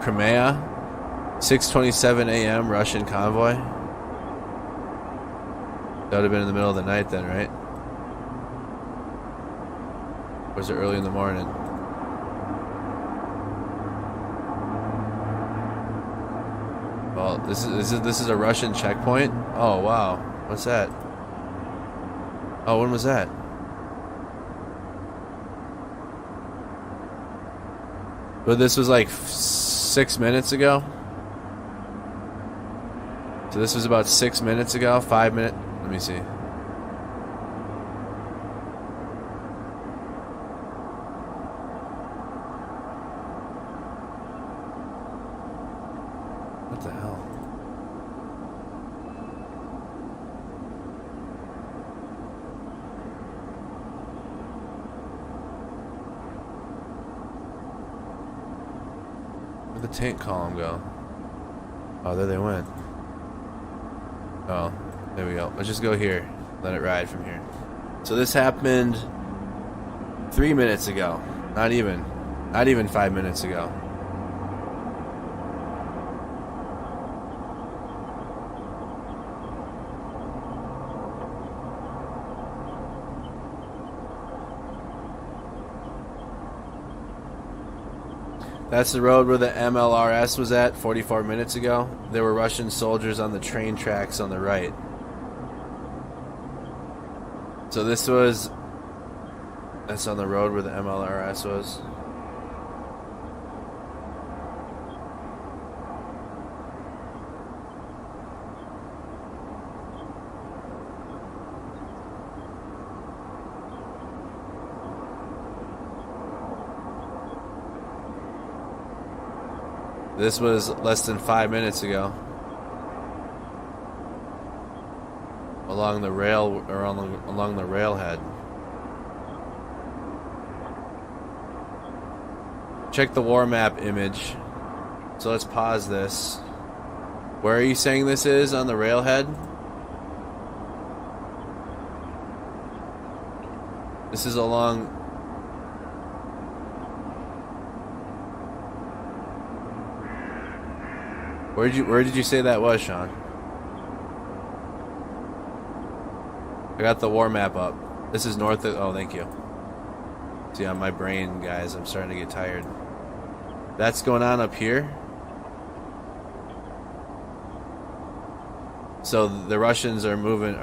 Speaker 1: Crimea. 6:27 a.m. Russian convoy. That would have been in the middle of the night then, right? Or was it early in the morning? Well, this is a Russian checkpoint. Oh wow, what's that? Oh, when was that? But this was like 6 minutes ago. So this was about 6 minutes ago. 5 minutes. Let me see. What the hell? Where'd the tank column go? Oh, there they went. Oh, there we go. Let's just go here. Let it ride from here. So this happened 3 minutes ago. Not even 5 minutes ago. That's the road where the MLRS was at 44 minutes ago. There were Russian soldiers on the train tracks on the right. So this was... That's on the road where the MLRS was. This was less than 5 minutes ago. Along the rail, or along the railhead. Check the war map image. So let's pause this. Where are you saying this is on the railhead? This is along... Where did you say that was, Sean? I got the war map up. This is north of... Oh, thank you. See, on my brain, guys, I'm starting to get tired. That's going on up here. So the Russians are moving...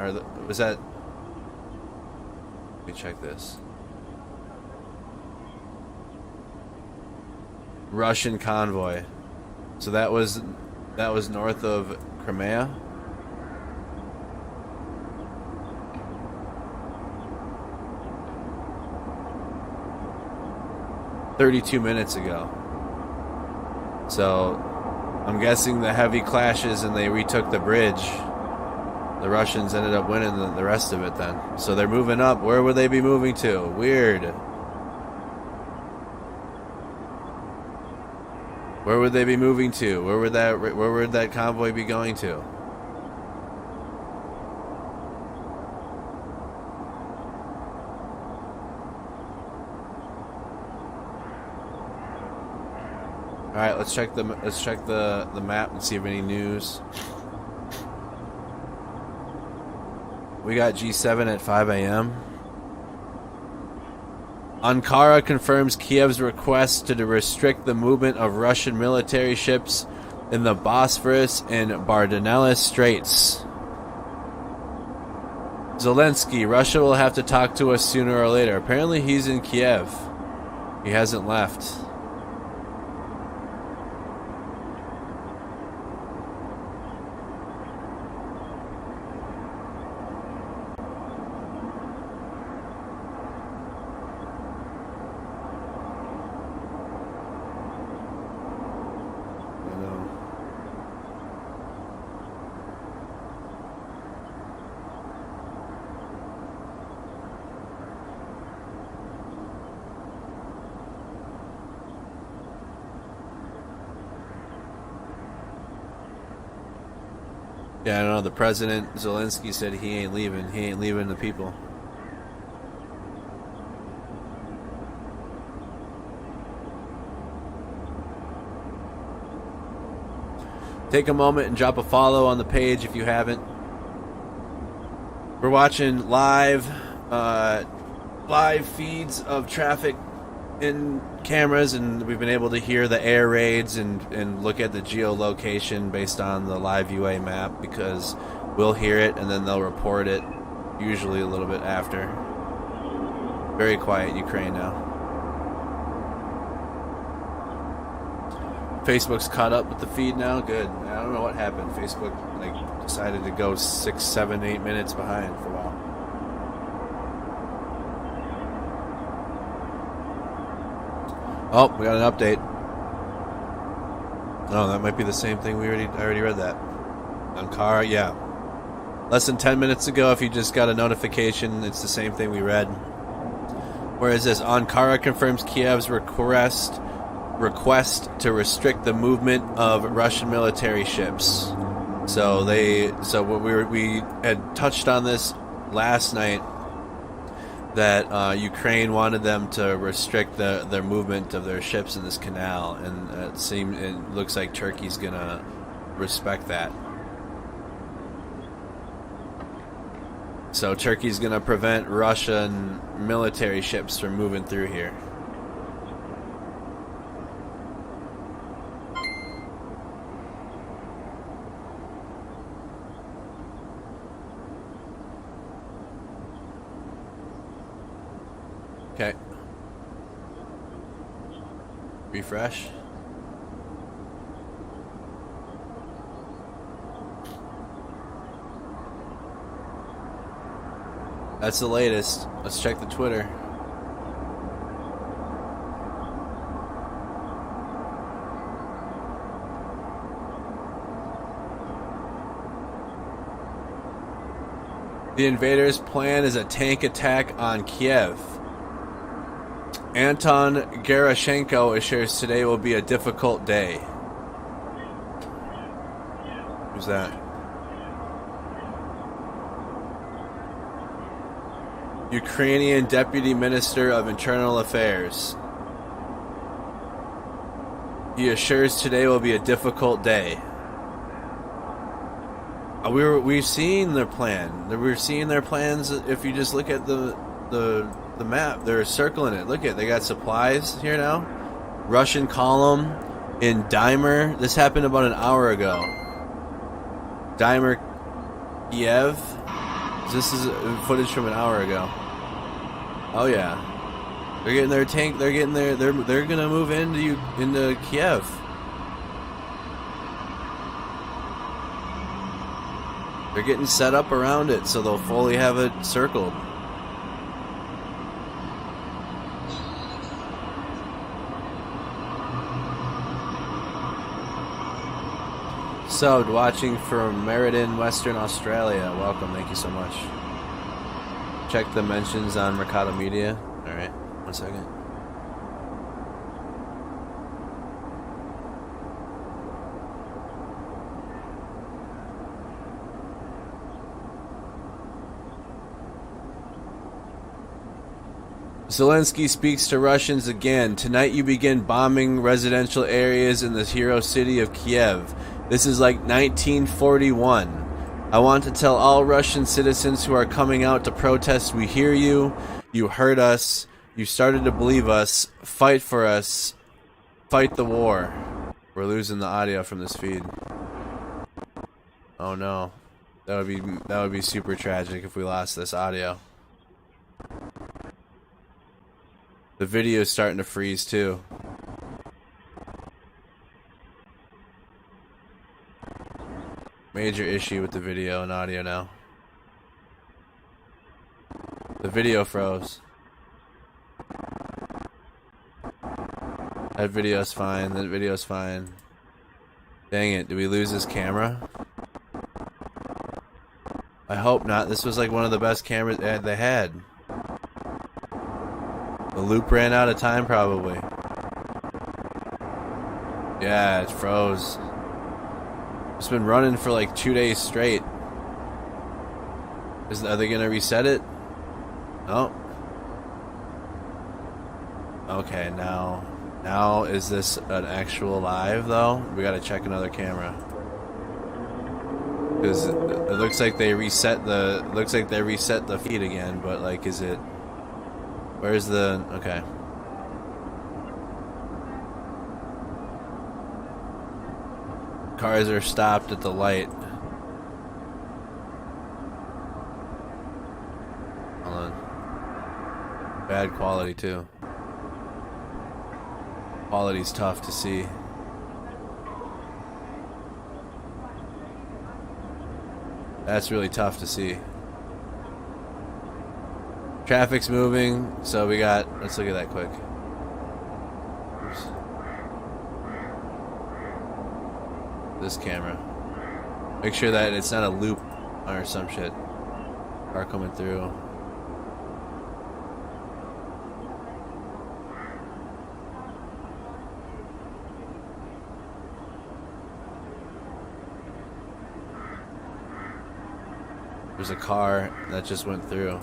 Speaker 1: Was that... Let me check this. Russian convoy. So that was north of Crimea. "32 minutes ago." So I'm guessing the heavy clashes and they retook the bridge. The Russians ended up winning the rest of it then. So they're moving up. Where would they be moving to? Weird. Where would they be moving to? Where would that convoy be going to? All right, let's check the map and see if any news. We got G7 at 5 a.m. Ankara confirms Kyiv's request to restrict the movement of Russian military ships in the Bosphorus and Dardanelles Straits. Zelensky, Russia will have to talk to us sooner or later. Apparently he's in Kyiv. He hasn't left. Yeah, I don't know. The president, Zelensky, said he ain't leaving. He ain't leaving the people. Take a moment and drop a follow on the page if you haven't. We're watching live feeds of traffic in cameras, and we've been able to hear the air raids and look at the geolocation based on the live UA map, because we'll hear it and then they'll report it usually a little bit after. Very quiet Ukraine now. Facebook's caught up with the feed now. Good. I don't know what happened. Facebook decided to go 6, 7, 8 minutes behind for a while. Oh, we got an update. Oh, that might be the same thing. I already read that. Ankara, yeah. Less than 10 minutes ago, if you just got a notification, it's the same thing we read. Where is this? Ankara confirms Kyiv's request to restrict the movement of Russian military ships. So we had touched on this last night, that Ukraine wanted them to restrict their movement of their ships in this canal, and it looks like Turkey's gonna respect that. So Turkey's gonna prevent Russian military ships from moving through here. Okay. Refresh. That's the latest. Let's check the Twitter. The invaders' plan is a tank attack on Kyiv. Anton Gerashenko assures today will be a difficult day. Who's that? Ukrainian Deputy Minister of Internal Affairs. He assures today will be a difficult day. We've seen their plan. We're seeing their plans. If you just look at the map, they're circling it. Look at, they got supplies here now. Russian column in Dimer. This happened about an hour ago. Dimer, Kyiv. This is footage from an hour ago. Oh yeah, they're getting their tank. They're getting their. They're gonna move into Kyiv. They're getting set up around it, so they'll fully have it circled. So, watching from Meriden, Western Australia. Welcome, thank you so much. Check the mentions on Mercado Media. Alright, 1 second. Zelensky speaks to Russians again. Tonight you begin bombing residential areas in the hero city of Kyiv. This is like 1941. I want to tell all Russian citizens who are coming out to protest, we hear you, you heard us, you started to believe us, fight for us, fight the war. We're losing the audio from this feed. Oh no. That would be super tragic if we lost this audio. The video is starting to freeze too. Major issue with the video and audio now. The video froze. That video's fine. That video's fine. Dang it, did we lose this camera? I hope not. This was like one of the best cameras they had. The loop ran out of time probably. Yeah, it froze. It's been running for like 2 days straight. Are they gonna reset it? Oh. Okay, now is this an actual live though? We gotta check another camera. Because it looks like they reset the feed again, but like is it, where's the, okay. Cars are stopped at the light. Hold on. Bad quality too. Quality's tough to see. That's really tough to see. Traffic's moving, so we got, let's look at that quick. Oops. This camera. Make sure that it's not a loop or some shit. Car coming through. There's a car that just went through.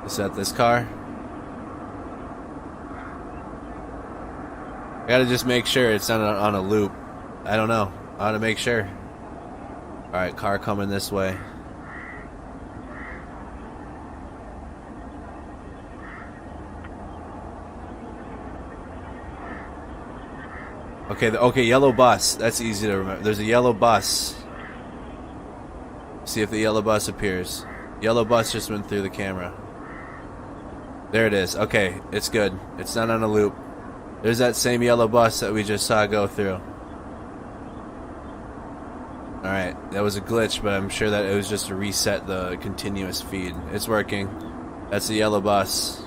Speaker 1: Is that this car? I gotta just make sure it's not on a loop. I don't know. I ought to make sure. Alright, car coming this way. Okay, okay, yellow bus. That's easy to remember. There's a yellow bus. See if the yellow bus appears. Yellow bus just went through the camera. There it is. Okay, it's good. It's not on a loop. There's that same yellow bus that we just saw go through. Alright, that was a glitch, but I'm sure that it was just to reset the continuous feed. It's working. That's the yellow bus.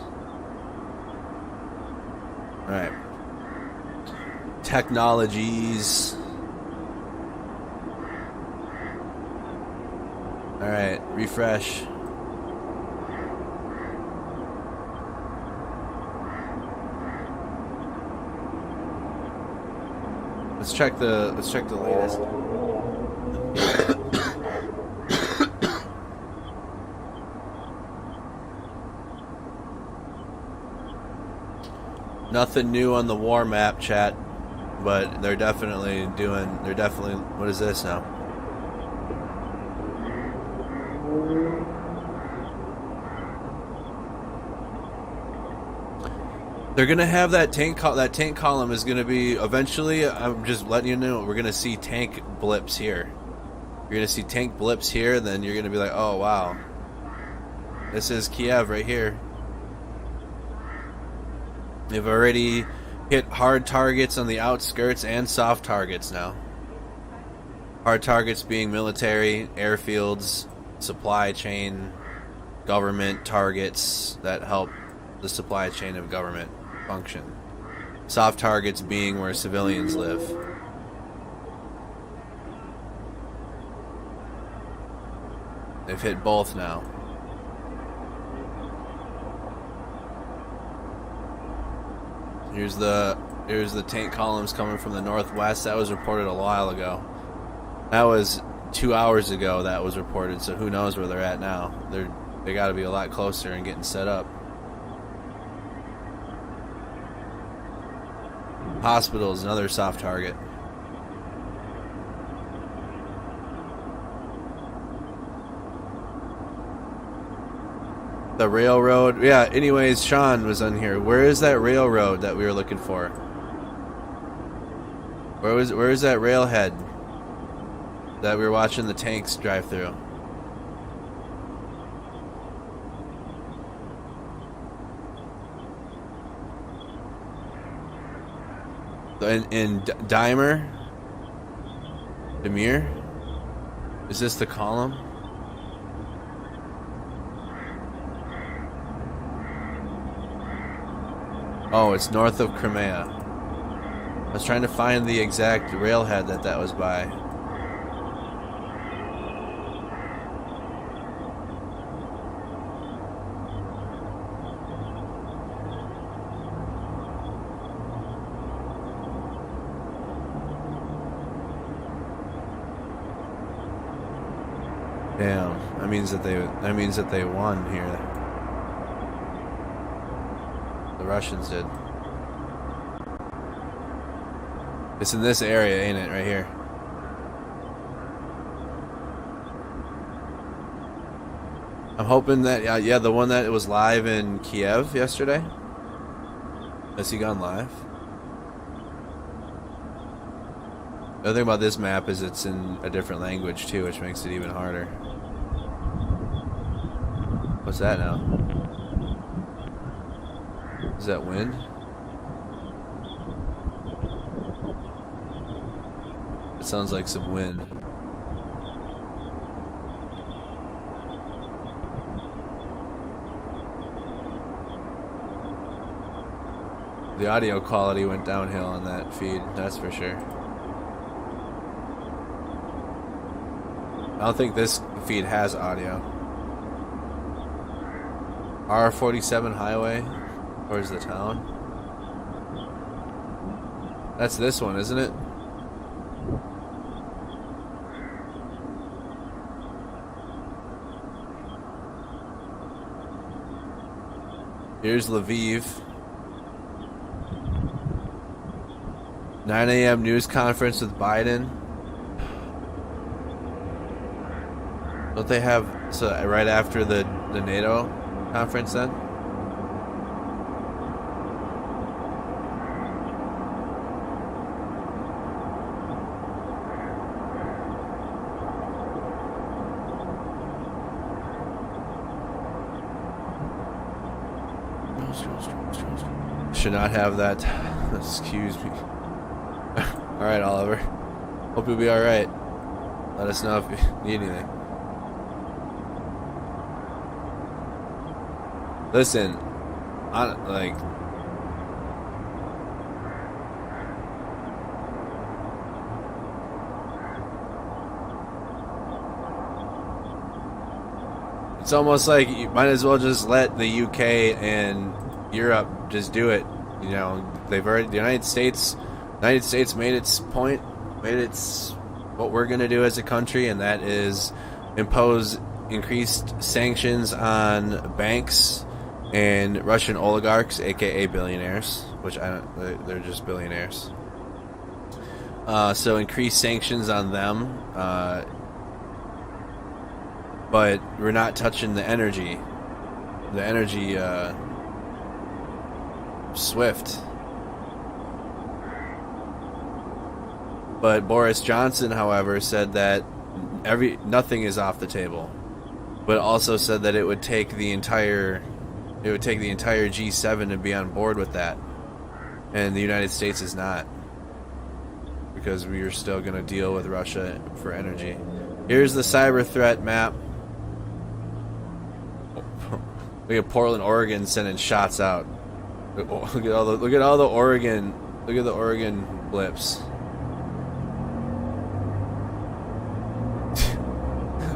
Speaker 1: Alright. Technologies. Alright, refresh. Let's check the latest. Nothing new on the war map, chat, but they're definitely, what is this now? They're gonna have that tank column is gonna be eventually. I'm just letting you know, we're gonna see tank blips here. You're gonna see tank blips here, then you're gonna be like, oh wow, this is Kyiv right here. They've already hit hard targets on the outskirts and soft targets now. Hard targets being military, airfields, supply chain, government targets that help the supply chain of government function. Soft targets being where civilians live. They've hit both now. Here's the tank columns coming from the northwest. That was reported a while ago. That was 2 hours ago that was reported, so who knows where they're at now. They got to be a lot closer and getting set up. Hospitals, another soft target. The railroad. Yeah, anyways, Sean was on here. Where is that railroad that we were looking for? Where is that railhead that we were watching the tanks drive through? In Demir? Is this the column? Oh, it's north of Crimea. I was trying to find the exact railhead that was by. Damn, that means that they won here. The Russians did. It's in this area, ain't it? Right here. I'm hoping that yeah, the one that was live in Kyiv yesterday. Has he gone live? The other thing about this map is it's in a different language too, which makes it even harder. What's that now? Is that wind? It sounds like some wind. The audio quality went downhill on that feed, that's for sure. I don't think this feed has audio. R47 highway towards the town. That's this one, isn't it? Here's Lviv. 9 a.m. news conference with Biden. Don't they have right after the NATO conference then? should not have that. Excuse me. Alright, Oliver. Hope you'll be alright. Let us know if you need anything. Listen, like... It's almost like you might as well just let the UK and Europe just do it. You know, they've already, the United States made its point, made its what we're going to do as a country, and that is impose increased sanctions on banks and Russian oligarchs, aka billionaires, which they're just billionaires. So increase sanctions on them. But we're not touching the energy. The energy, SWIFT. But Boris Johnson, however, said that nothing is off the table. But also said that it would take the entire G7 to be on board with that. And the United States is not. Because we are still going to deal with Russia for energy. Here's the cyber threat map. Look at Portland, Oregon sending shots out. Look at all the Oregon. Look at the Oregon blips.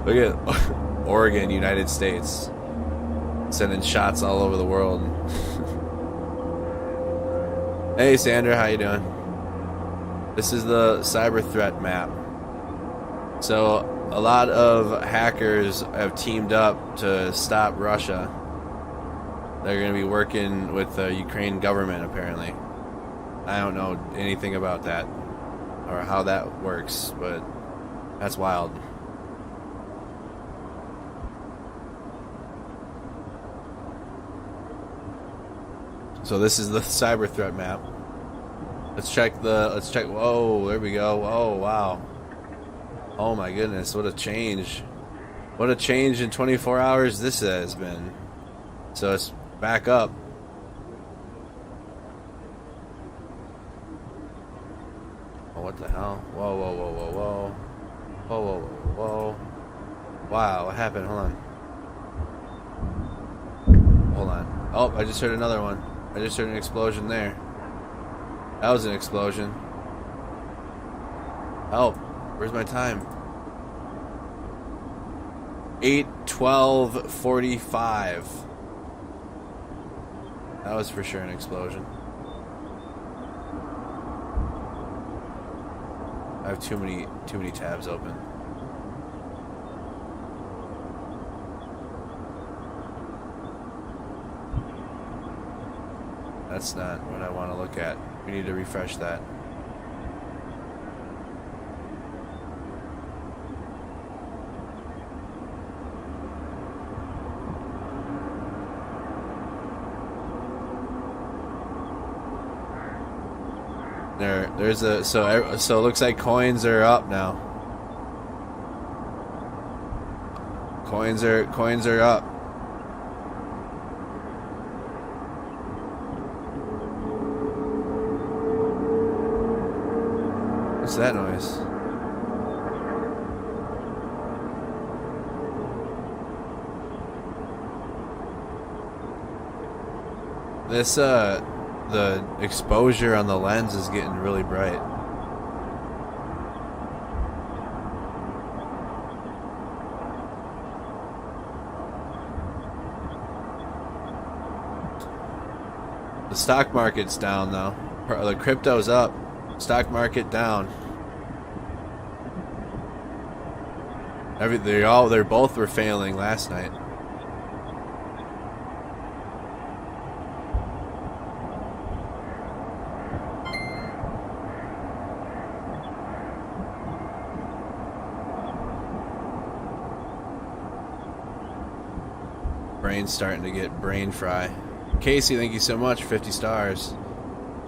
Speaker 1: Look at Oregon, United States, sending shots all over the world. Hey, Sandra, how you doing? This is the cyber threat map. So a lot of hackers have teamed up to stop Russia. They're going to be working with the Ukraine government, apparently. I don't know anything about that or how that works, but that's wild. So this is the cyber threat map. Let's check. Whoa, there we go. Oh, wow. Oh my goodness, what a change. What a change in 24 hours this has been. So it's back up. Oh, what the hell? Whoa, whoa, whoa, whoa, whoa. Whoa, whoa, whoa, whoa. Wow, what happened? Hold on. Hold on. Oh, I just heard another one. I just heard an explosion there. That was an explosion. Help. Where's my time? 8:12:45. That was for sure an explosion. I have too many tabs open. That's not what I want to look at. We need to refresh that. There's a so it looks like coins are up now. Coins are up. What's that noise? This the exposure on the lens is getting really bright. The stock market's down though. The crypto's up. Stock market down. They both were failing last night. Brain's starting to get brain fry. Casey, thank you so much for 50 stars.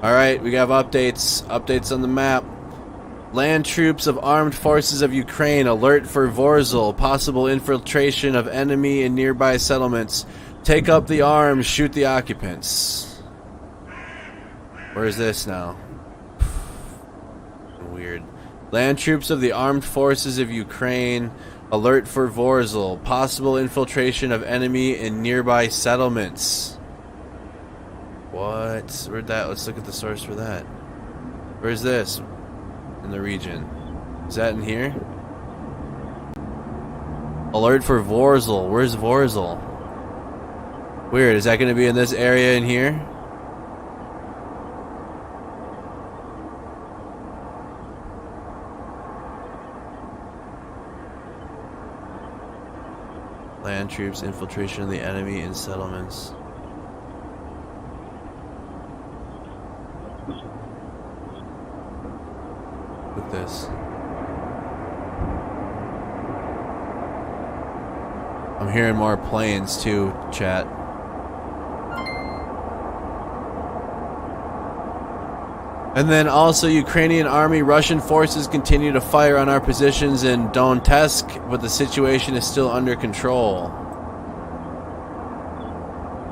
Speaker 1: Alright, we have updates. Updates on the map. Land troops of armed forces of Ukraine alert for Vorzel. Possible infiltration of enemy in nearby settlements. Take up the arms, shoot the occupants. Where is this now? Weird. Land troops of the armed forces of Ukraine alert for Vorzel. Possible infiltration of enemy in nearby settlements. What? Where'd that? Let's look at the source for that. Where's this? In the region. Is that in here? Alert for Vorzel. Where's Vorzel? Weird. Is that going to be in this area in here? Land troops, infiltration of the enemy in settlements. Look at this. I'm hearing more planes too, chat. And then also Ukrainian army, Russian forces continue to fire on our positions in Donetsk, but the situation is still under control.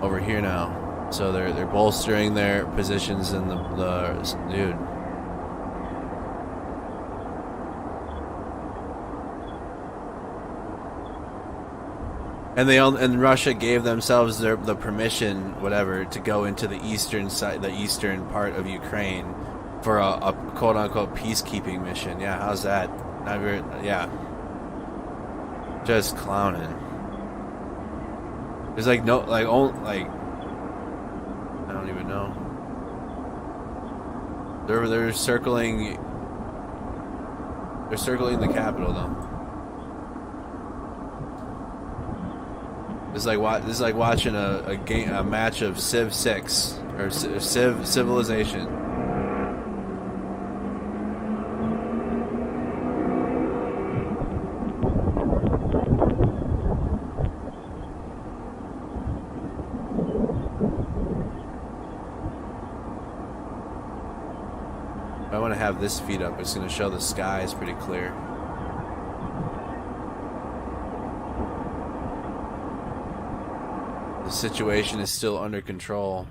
Speaker 1: Over here now. So they're bolstering their positions in the dude. And Russia gave themselves the permission, whatever, to go into the eastern side, the eastern part of Ukraine, for a quote unquote peacekeeping mission. Yeah, how's that? Yeah, just clowning. There's like no I don't even know. They're circling. They're circling the capital though. It's like watching a match of Civ 6 or Civilization. I want to have this feed up. It's going to show the sky is pretty clear. The situation is still under control.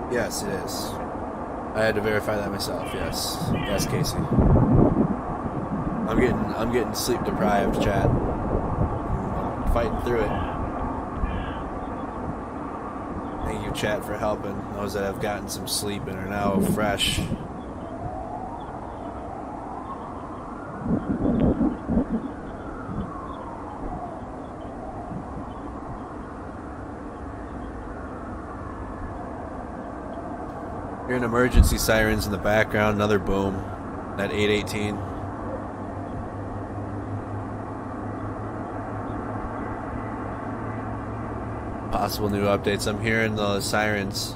Speaker 1: Yes, it is. I had to verify that myself. Yes, yes, Casey. I'm getting sleep deprived, chat. I'm fighting through it. Thank you, chat, for helping those that have gotten some sleep and are now fresh. Hearing emergency sirens in the background, another boom at 8:18. Possible new updates. I'm hearing the sirens.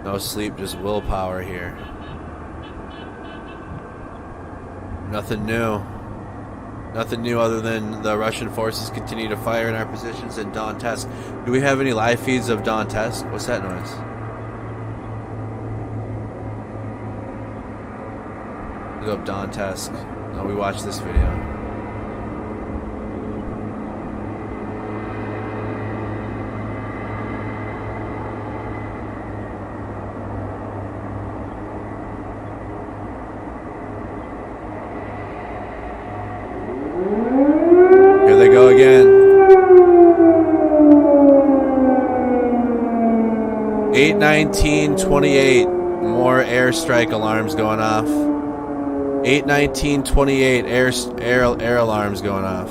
Speaker 1: No sleep, just willpower here. Nothing new. Nothing new other than the Russian forces continue to fire in our positions in Donetsk. Do we have any live feeds of Donetsk? What's that noise? Look up Donetsk. No, we watched this video. Here they go again. 8:19:28. More airstrike alarms going off. 8:19:28. Air alarms going off.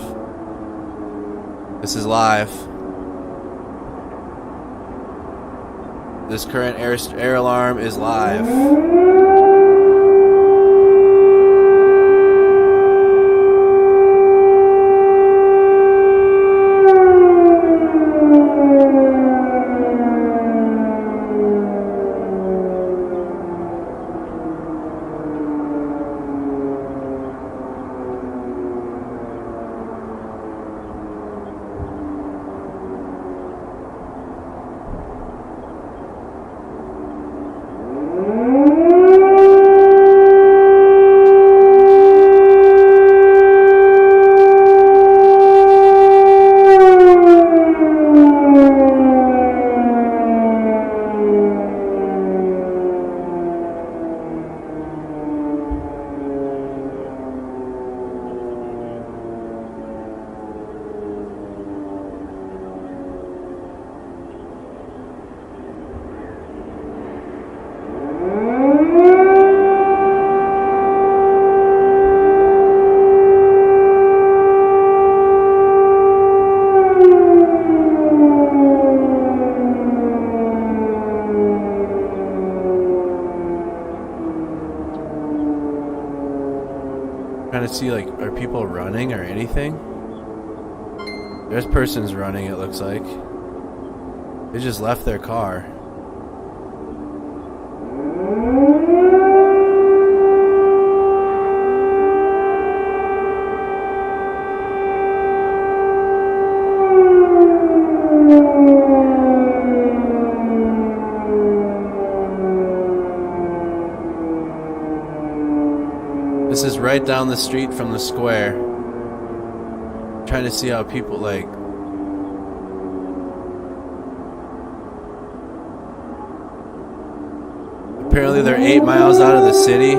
Speaker 1: This is live. This current air alarm is live. Trying to see, like, are people running or anything? There's persons running, it looks like. They just left their car. This is right down the street from the square. Trying to see how people, like... Apparently they're 8 miles out of the city.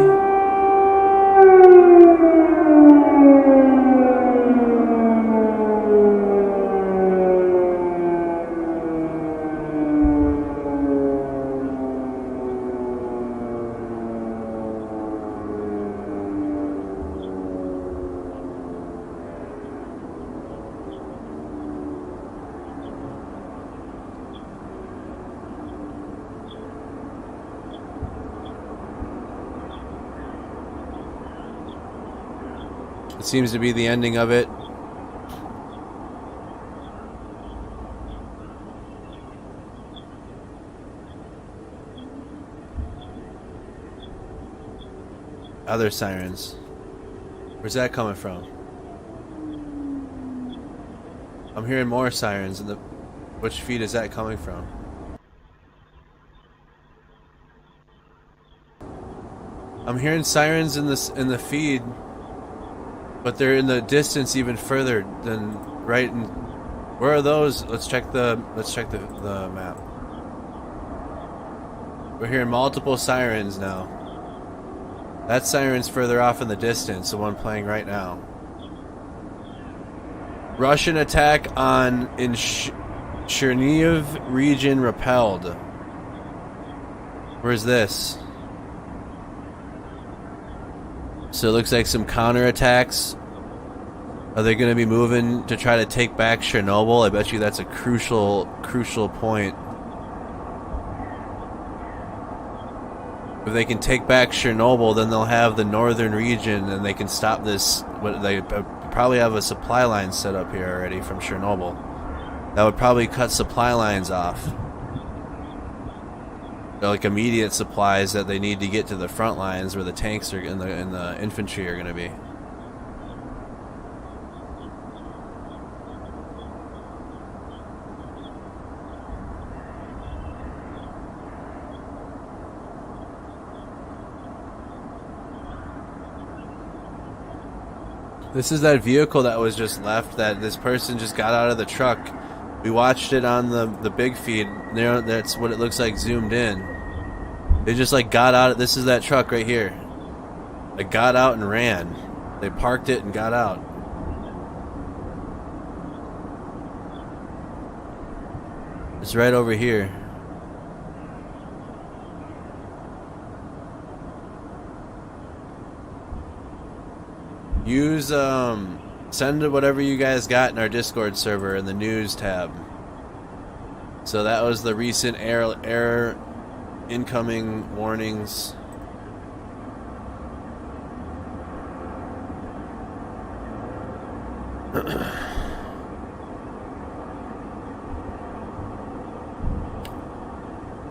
Speaker 1: It seems to be the ending of it. Other sirens. Where's that coming from? I'm hearing more sirens. Which feed is that coming from? I'm hearing sirens in the feed. But they're in the distance even further than right in... Where are those? Let's check the map. We're hearing multiple sirens now. That siren's further off in the distance, the one playing right now. Russian attack in Chernihiv region repelled. Where's this? So it looks like some counterattacks. Are they going to be moving to try to take back Chernobyl? I bet you that's a crucial point. If they can take back Chernobyl, then they'll have the northern region and they can stop this. They probably have a supply line set up here already from Chernobyl. That would probably cut supply lines off. They're like immediate supplies that they need to get to the front lines where the tanks are and the infantry are going to be. This is that vehicle that was just left that this person just got out of the truck. We watched it on the big feed. There, that's what it looks like zoomed in. They just like got out. This is that truck right here. They got out and ran. They parked it and got out. It's right over here. Use send whatever you guys got in our Discord server in the news tab. So that was the recent air incoming warnings.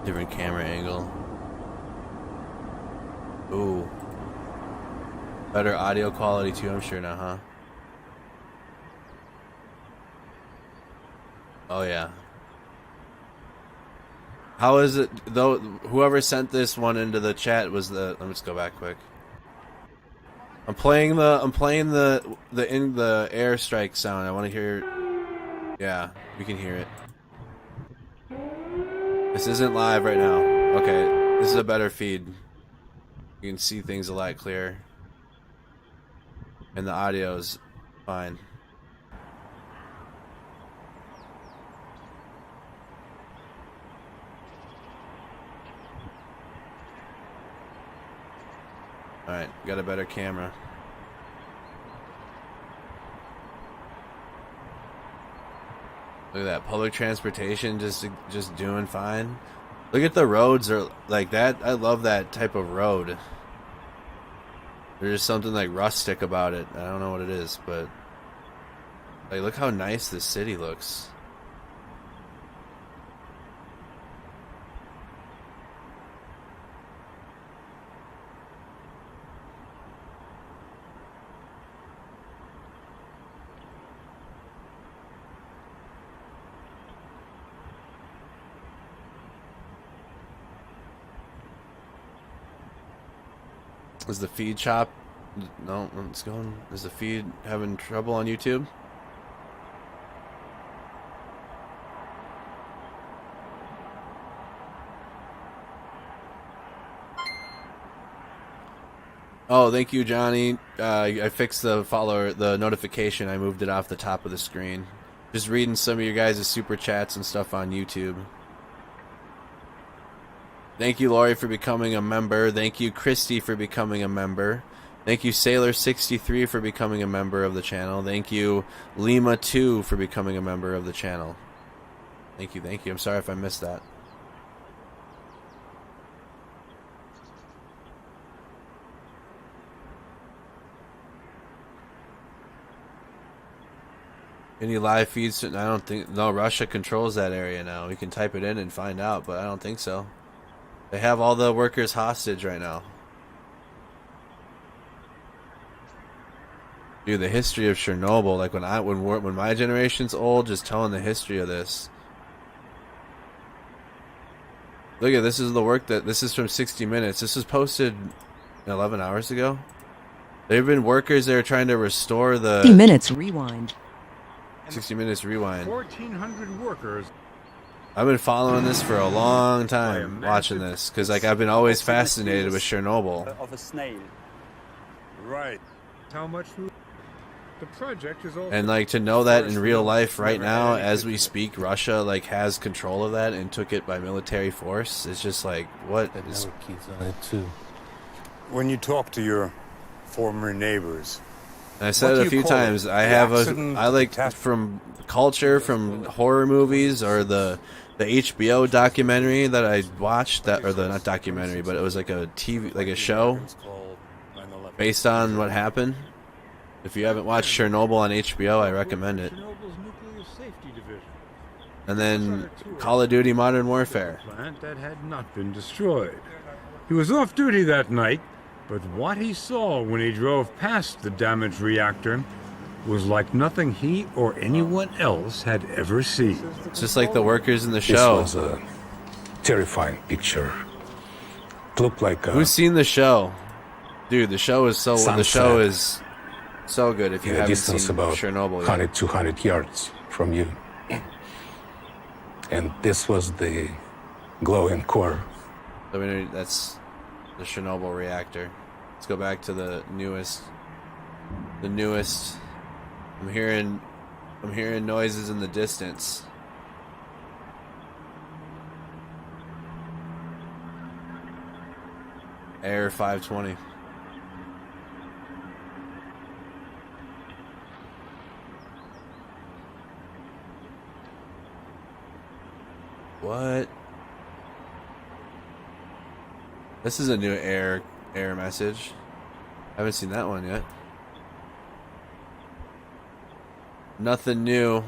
Speaker 1: Different camera angle. Ooh. Better audio quality too, I'm sure now, huh? Oh yeah. How is it though? Whoever sent this one into the chat was the. Let me just go back quick. I'm playing the airstrike sound. I want to hear. Yeah, we can hear it. This isn't live right now. Okay, this is a better feed. You can see things a lot clearer. And the audio's fine. Alright, got a better camera. Look at that, public transportation just doing fine. Look at the roads are like that. I love that type of road. There's just something like rustic about it. I don't know what it is, but like, look how nice this city looks. Is the feed chop? No, it's going. Is the feed having trouble on YouTube? Oh, thank you, Johnny. I fixed the notification. I moved it off the top of the screen. Just reading some of your guys' super chats and stuff on YouTube. Thank you, Lori, for becoming a member. Thank you, Christy, for becoming a member. Thank you, Sailor63, for becoming a member of the channel. Thank you, Lima2, for becoming a member of the channel. Thank you, thank you. I'm sorry if I missed that. Any live feeds? I don't think... No, Russia controls that area now. We can type it in and find out, but I don't think so. They have all the workers hostage right now. Dude, the history of Chernobyl, like when my generation's old, just telling the history of this. Look at this is the work that this is from 60 Minutes. This was posted 11 hours ago. There have been workers there trying to restore the
Speaker 12: 60 Minutes rewind.
Speaker 1: 60 Minutes rewind.
Speaker 11: 1,400 workers.
Speaker 1: I've been following this for a long time, watching this, because like I've been always fascinated with Chernobyl.
Speaker 13: Of a snail.
Speaker 11: Right. How much the project is also,
Speaker 1: and like to know that in real life right now, as we speak, Russia like has control of that and took it by military force. It's just like what is...
Speaker 14: When you talk to your former neighbors,
Speaker 1: And I said it a few times. I like from culture, from horror movies, or the HBO documentary that I watched, that, or the not documentary, but it was like a TV, like a show based on what happened. If you haven't watched Chernobyl on HBO, I recommend it. And then Call of Duty Modern Warfare.
Speaker 11: Plant that had not been destroyed. He was off duty that night, but what he saw when he drove past the damaged reactor was like nothing he or anyone else had ever seen.
Speaker 1: It's just like the workers in the show.
Speaker 15: This was a terrifying picture. It looked like
Speaker 1: who's seen the show? Dude, the show is so good if you haven't seen
Speaker 15: about
Speaker 1: Chernobyl yet.
Speaker 15: 100, 200 yards from you. And this was the glowing core.
Speaker 1: I mean, that's the Chernobyl reactor. Let's go back to the newest. I'm hearing noises in the distance. Air 520. What? This is a new air message. I haven't seen that one yet. Nothing new.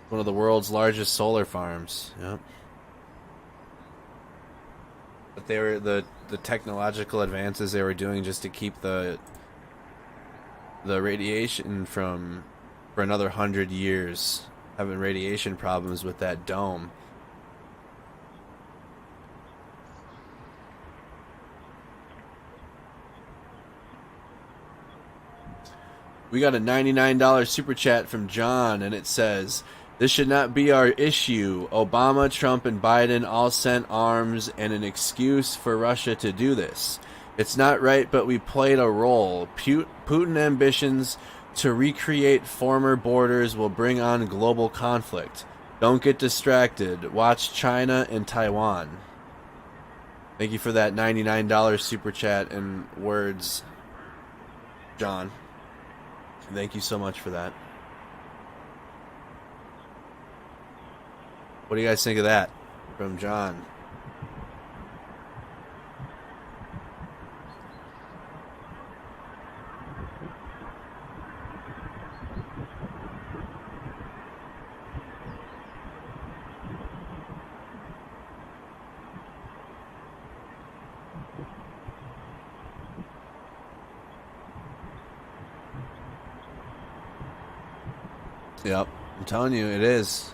Speaker 1: One of the world's largest solar farms. Yep. But they were the technological advances they were doing just to keep the radiation for another 100 years. Having radiation problems with that dome. We got a $99 super chat from John, and it says, "This should not be our issue. Obama, Trump, and Biden all sent arms and an excuse for Russia to do this. It's not right, but we played a role. Putin ambitions to recreate former borders will bring on global conflict. Don't get distracted. Watch China and Taiwan." Thank you for that $99 super chat and words, John. Thank you so much for that. What do you guys think of that? From John. Yep, I'm telling you, it is.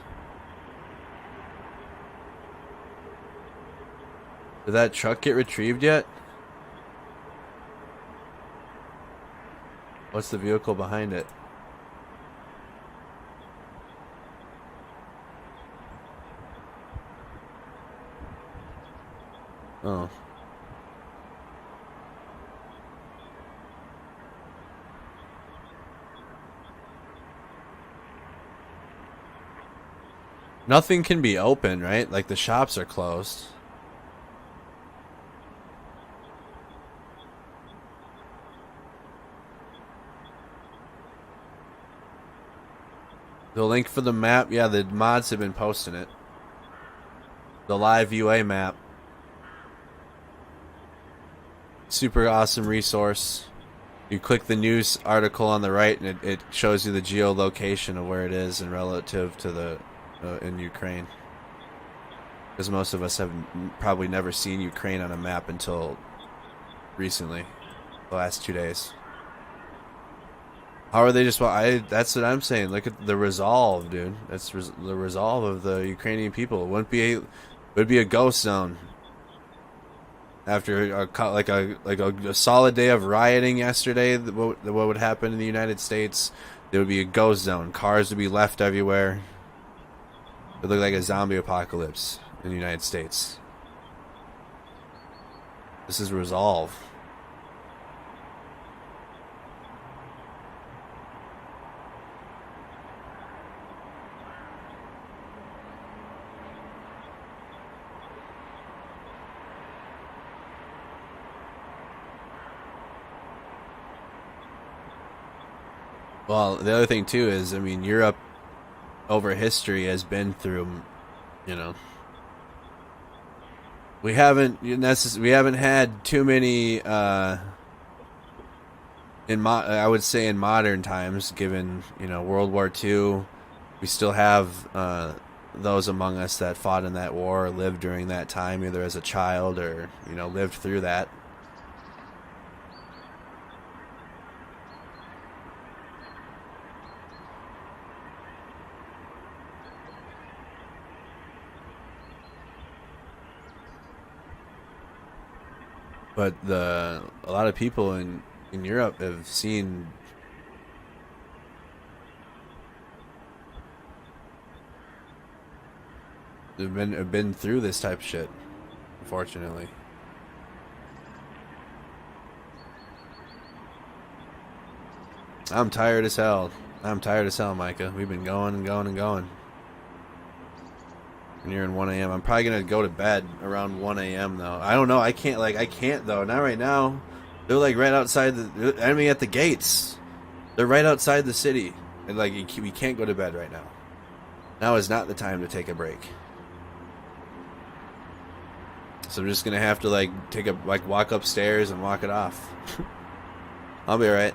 Speaker 1: Did that truck get retrieved yet? What's the vehicle behind it? Oh. Nothing can be open, right? Like the shops are closed. The link for the map, yeah, the mods have been posting it. The live UA map. Super awesome resource. You click the news article on the right and it shows you the geolocation of where it is and relative to the in Ukraine, because most of us have probably never seen Ukraine on a map until recently, the last 2 days. How are they just? That's what I'm saying. Look at the resolve, dude. That's the resolve of the Ukrainian people. It would be a ghost zone after a solid day of rioting yesterday. What would happen in the United States? There would be a ghost zone. Cars would be left everywhere. It would look like a zombie apocalypse in the United States. This is resolve. Well, the other thing too is, I mean, Europe over history has been through, you know, we haven't had too many I would say in modern times, given, you know, World War II. We still have those among us that fought in that war or lived during that time, either as a child or, you know, lived through that. But a lot of people in Europe have seen have been through this type of shit, unfortunately. I'm tired as hell. Micah. We've been going and going and going. Nearing 1 a.m. I'm probably gonna go to bed around 1 a.m. though. I don't know. I can't though. Not right now. They're like right outside the enemy at the gates. They're right outside the city, and like we can't go to bed right now. Now is not the time to take a break. So I'm just gonna have to walk upstairs and walk it off. I'll be alright.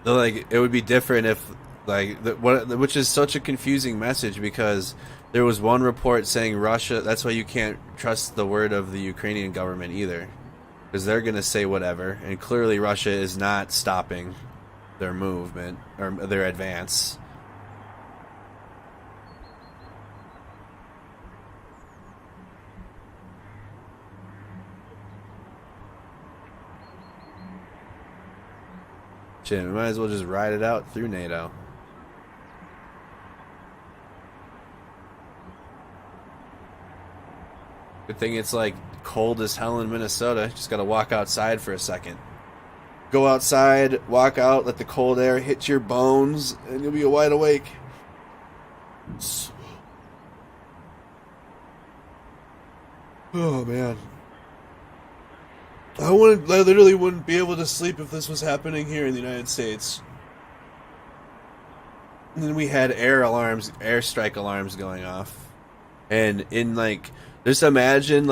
Speaker 1: Like, it would be different if, which is such a confusing message, because there was one report saying Russia, that's why you can't trust the word of the Ukrainian government either, because they're going to say whatever, and clearly Russia is not stopping their movement, or their advance. Shit, we might as well just ride it out through NATO. Good thing it's like cold as hell in Minnesota. Just gotta walk outside for a second. Go outside, walk out, let the cold air hit your bones, and you'll be wide awake. Oh, man. I literally wouldn't be able to sleep if this was happening here in the United States. And then we had airstrike alarms going off. And just imagine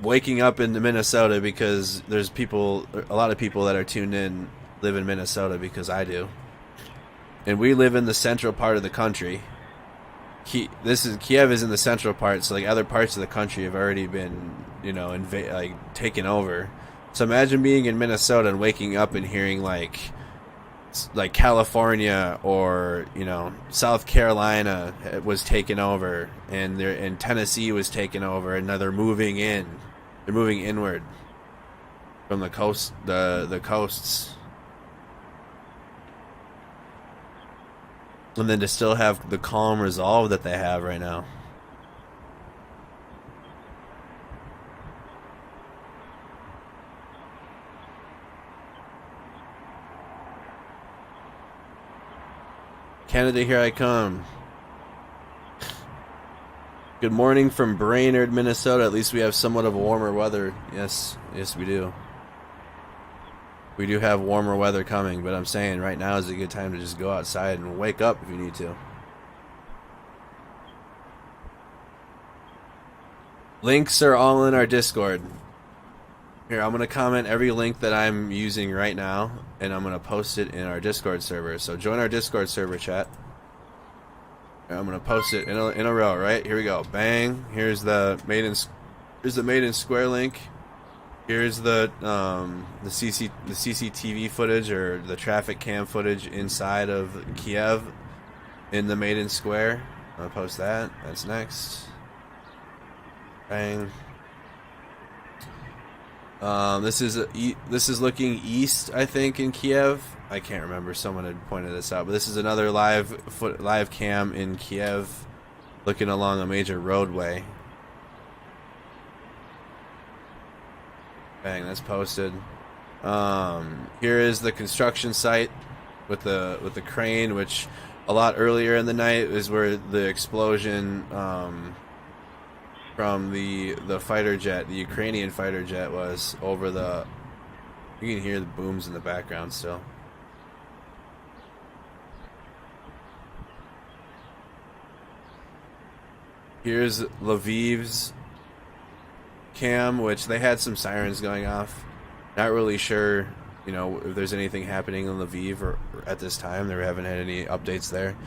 Speaker 1: waking up in Minnesota, because there's a lot of people that are tuned in live in Minnesota, because I do. And we live in the central part of the country. Kyiv is in the central part, so other parts of the country have already been, taken over. So imagine being in Minnesota and waking up and hearing California or South Carolina was taken over, and Tennessee was taken over, and now they're moving inward from the coast, the coasts, and then to still have the calm resolve that they have right now. Canada, here I come. Good morning from Brainerd, Minnesota. At least we have somewhat of warmer weather. Yes, we do. We do have warmer weather coming, but I'm saying right now is a good time to just go outside and wake up if you need to. Links are all in our Discord. Here, I'm going to comment every link that I'm using right now, and I'm going to post it in our Discord server. So join our Discord server, chat. I'm going to post it in a row, right? Here we go. Bang. Here's the Maiden Square link. Here's the CCTV footage, or the traffic cam footage inside of Kyiv in the Maiden Square. I'm going to post that. That's next. Bang. This is looking east, I think, in Kyiv. I can't remember. Someone had pointed this out, but this is another live cam in Kyiv, looking along a major roadway. Bang, that's posted. Here is the construction site with the crane, which a lot earlier in the night is where the explosion from the fighter jet, the Ukrainian fighter jet, was over the. You can hear the booms in the background still. Here's Lviv's cam, which they had some sirens going off. Not really sure, if there's anything happening in Lviv or at this time. They haven't had any updates there,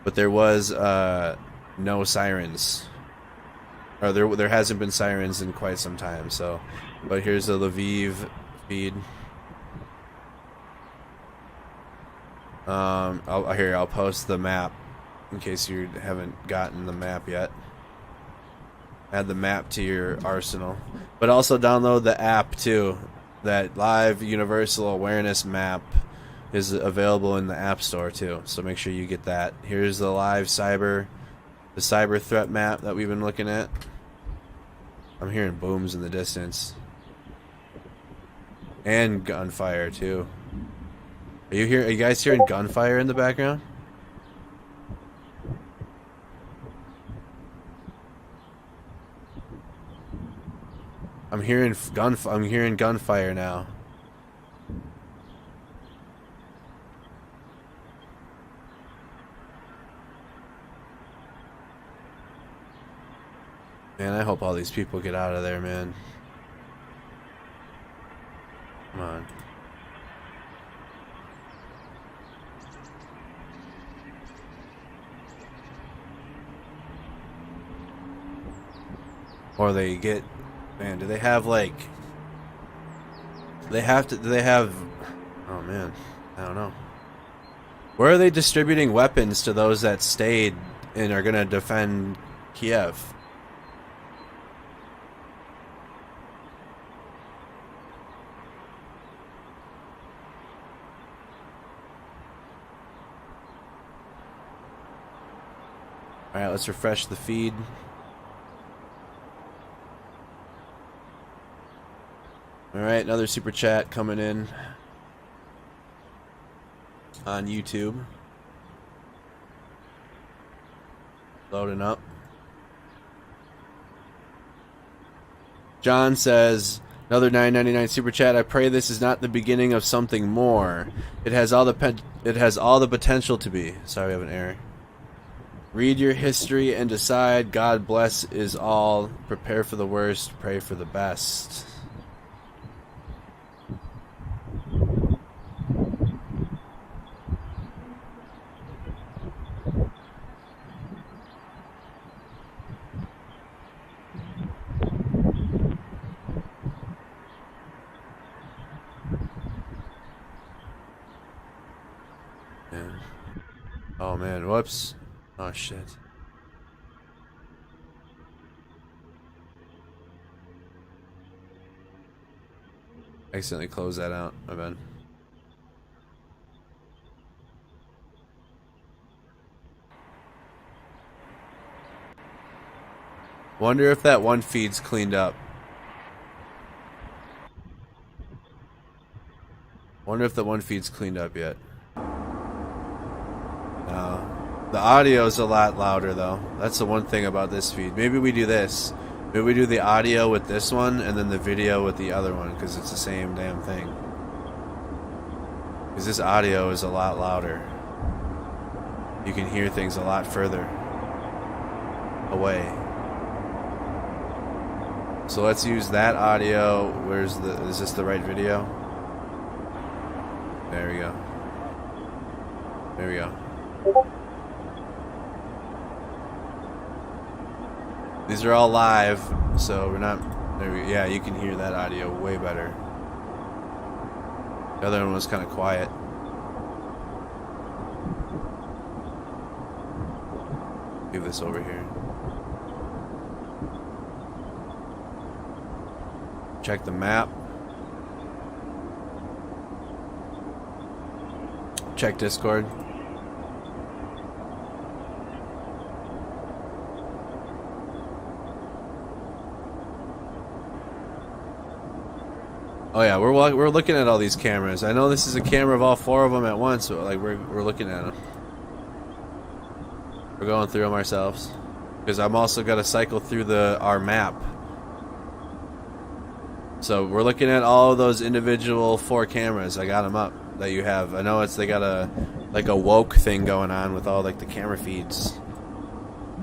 Speaker 1: but there was no sirens. Or there hasn't been sirens in quite some time. So, but here's the Lviv feed. I'll post the map in case you haven't gotten the map yet. Add the map to your arsenal, but also download the app too. That live universal awareness map is available in the App Store too, so make sure you get that. Here's the live cyber threat map that we've been looking at. I'm hearing booms in the distance and gunfire too. Are you guys hearing gunfire in the background? I'm hearing gunfire now. Man, I hope all these people get out of there, man. Come on. Or they get. Man, do they have oh man, I don't know. Where are they distributing weapons to those that stayed and are gonna defend Kyiv? Alright, let's refresh the feed. Alright, another super chat coming in on YouTube. Loading up. John says, Another $9.99 super chat. I pray this is not the beginning of something more. It has all the potential to be. Sorry, we have an error. Read your history and decide. God bless is all. Prepare for the worst. Pray for the best. Oh man, whoops. Oh shit. Accidentally closed that out, my bad. Wonder if that one feed's cleaned up. Wonder if the one feed's cleaned up yet. No. The audio is a lot louder though. That's the one thing about this feed. Maybe we do this. Maybe we do the audio with this one and then the video with the other one because it's the same damn thing. Because this audio is a lot louder. You can hear things a lot further away. So let's use that audio. Is this the right video? There we go. There we go. These are all live, so we're not. Yeah, you can hear that audio way better. The other one was kind of quiet. Give this over here. Check the map. Check Discord. Oh yeah, we're looking at all these cameras. I know this is a camera of all four of them at once, but like we're looking at them. We're going through them ourselves because I'm also got to cycle through our map. So we're looking at all of those individual 4 cameras. I got them up that you have. I know they got a woke thing going on with all like the camera feeds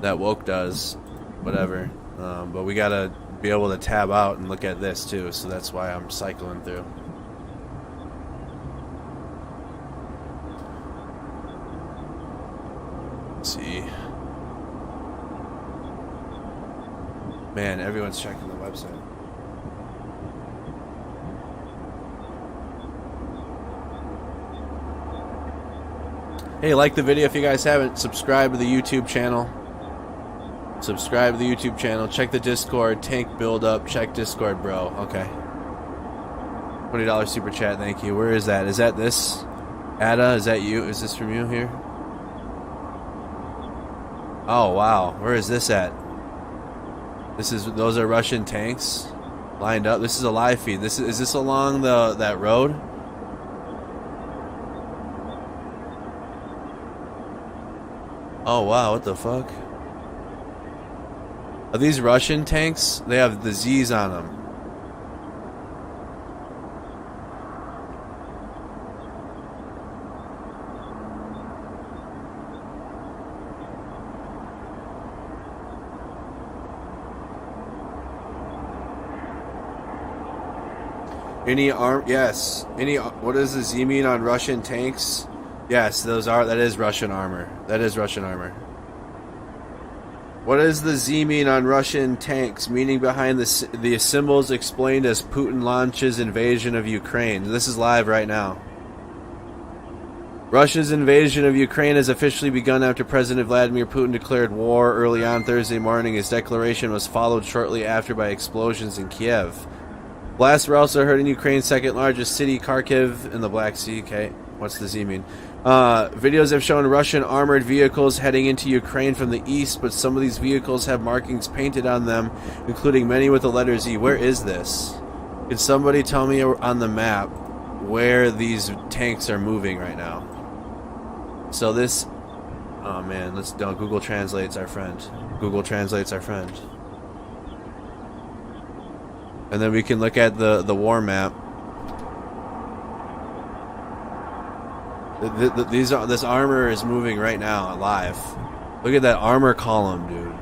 Speaker 1: that woke does, whatever. But we gotta be able to tab out and look at this too, so that's why I'm cycling through. Let's see. Man, everyone's checking the website. Hey, like the video if you guys haven't. Subscribe to the YouTube channel. Subscribe to the YouTube channel. Check the Discord. Tank build up. Check Discord, bro. Okay. $20 super chat. Thank you. Where is that? Is that this? Ada, is that you? Is this from you here? Oh, wow. Where is this at? Those are Russian tanks lined up. This is a live feed. Is this along that road? Oh, wow. What the fuck? Are these Russian tanks? They have the Z's on them. Yes. What does the Z mean on Russian tanks? Yes, that is Russian armor. That is Russian armor. What does the Z mean on Russian tanks? Meaning behind the symbols explained as Putin launches invasion of Ukraine. This is live right now. Russia's invasion of Ukraine has officially begun after President Vladimir Putin declared war early on Thursday morning. His declaration was followed shortly after by explosions in Kyiv. Blasts were also heard in Ukraine's second largest city, Kharkiv, in the Black Sea. Okay, what's the Z mean? Videos have shown Russian armored vehicles heading into Ukraine from the east, but some of these vehicles have markings painted on them, including many with the letter Z. Where is this? Can somebody tell me on the map where these tanks are moving right now? So this... Oh man, Google Translate's our friend. Google Translate's our friend. And then we can look at the war map. This armor is moving right now, live. Look at that armor column, dude.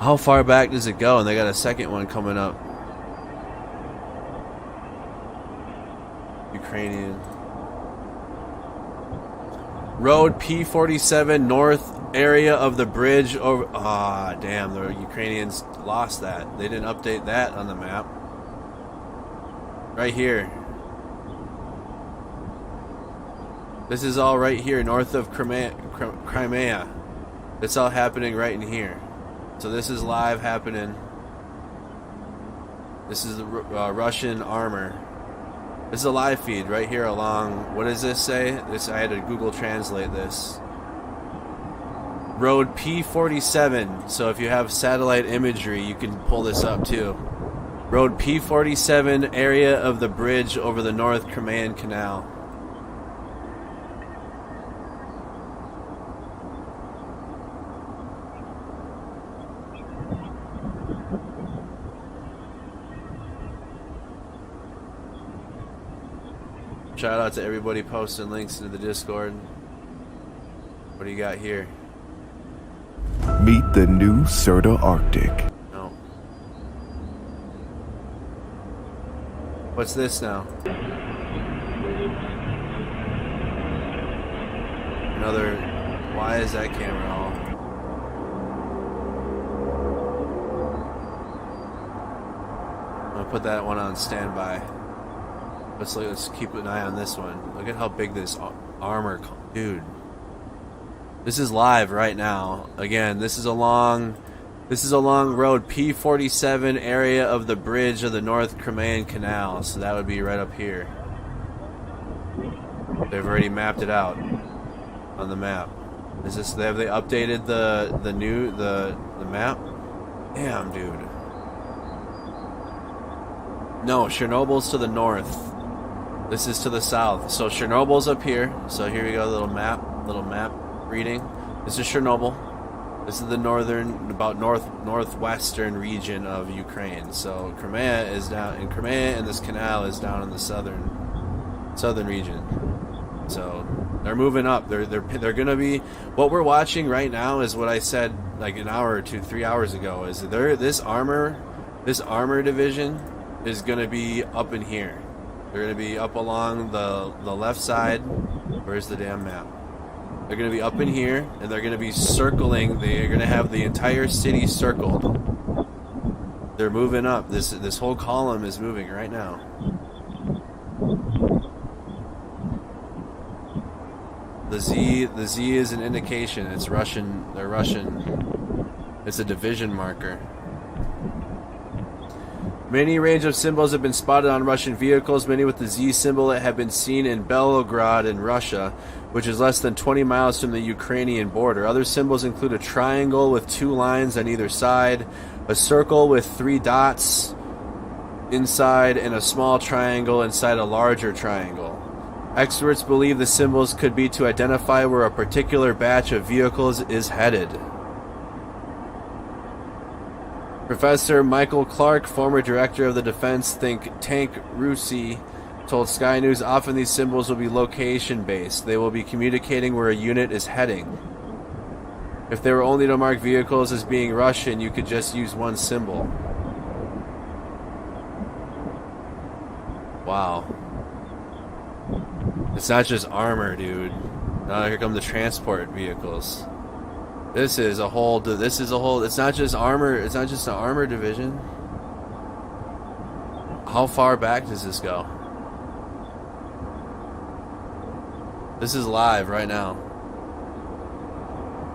Speaker 1: How far back does it go? And they got a second one coming up. Ukrainian. Road P47 north area of the bridge over. Ah, damn, the Ukrainians lost that. They didn't update that on the map. Right here. This is all right here, north of Crimea. It's all happening right in here. So this is live happening. This is the Russian armor. This is a live feed right here along. What does this say? This, I had to Google Translate this. Road P47. So if you have satellite imagery, you can pull this up too. Road P47, area of the bridge over the North Crimean Canal. Shout out to everybody posting links into the Discord. What do you got here?
Speaker 12: Meet the new Serta Arctic.
Speaker 1: No. What's this now? Another. Why is that camera off? I'm gonna put that one on standby. Let's keep an eye on this one. Look at how big this armor, dude. This is live right now. Again, this is along road P47, area of the bridge of the North Crimean Canal. So that would be right up here. They've already mapped it out on the map. Is this? Have they updated the map? Damn, dude. No, Chernobyl's to the north. This is to the south. So Chernobyl's up here. So here we go, little map reading. This is Chernobyl. This is the northwestern region of Ukraine. So Crimea is down in Crimea, and this canal is down in the southern region. So they're moving up. They're gonna be. What we're watching right now is what I said like an hour or 3 hours ago. Is this armor division is gonna be up in here. They're going to be up along the left side. Where's the damn map? They're going to be up in here, and they're going to be circling. They're going to have the entire city circled. They're moving up. This whole column is moving right now. The Z is an indication. It's Russian. They're Russian. It's a division marker. Many range of symbols have been spotted on Russian vehicles, many with the Z symbol that have been seen in Belgorod in Russia, which is less than 20 miles from the Ukrainian border. Other symbols include a triangle with 2 lines on either side, a circle with 3 dots inside, and a small triangle inside a larger triangle. Experts believe the symbols could be to identify where a particular batch of vehicles is headed. Professor Michael Clark, former director of the defense think tank RUSI, told Sky News often these symbols will be location-based. They will be communicating where a unit is heading. If they were only to mark vehicles as being Russian, you could just use one symbol. Wow. It's not just armor, dude. Now here come the transport vehicles. This is a whole, it's not just armor, it's not just an armor division. How far back does this go? This is live right now.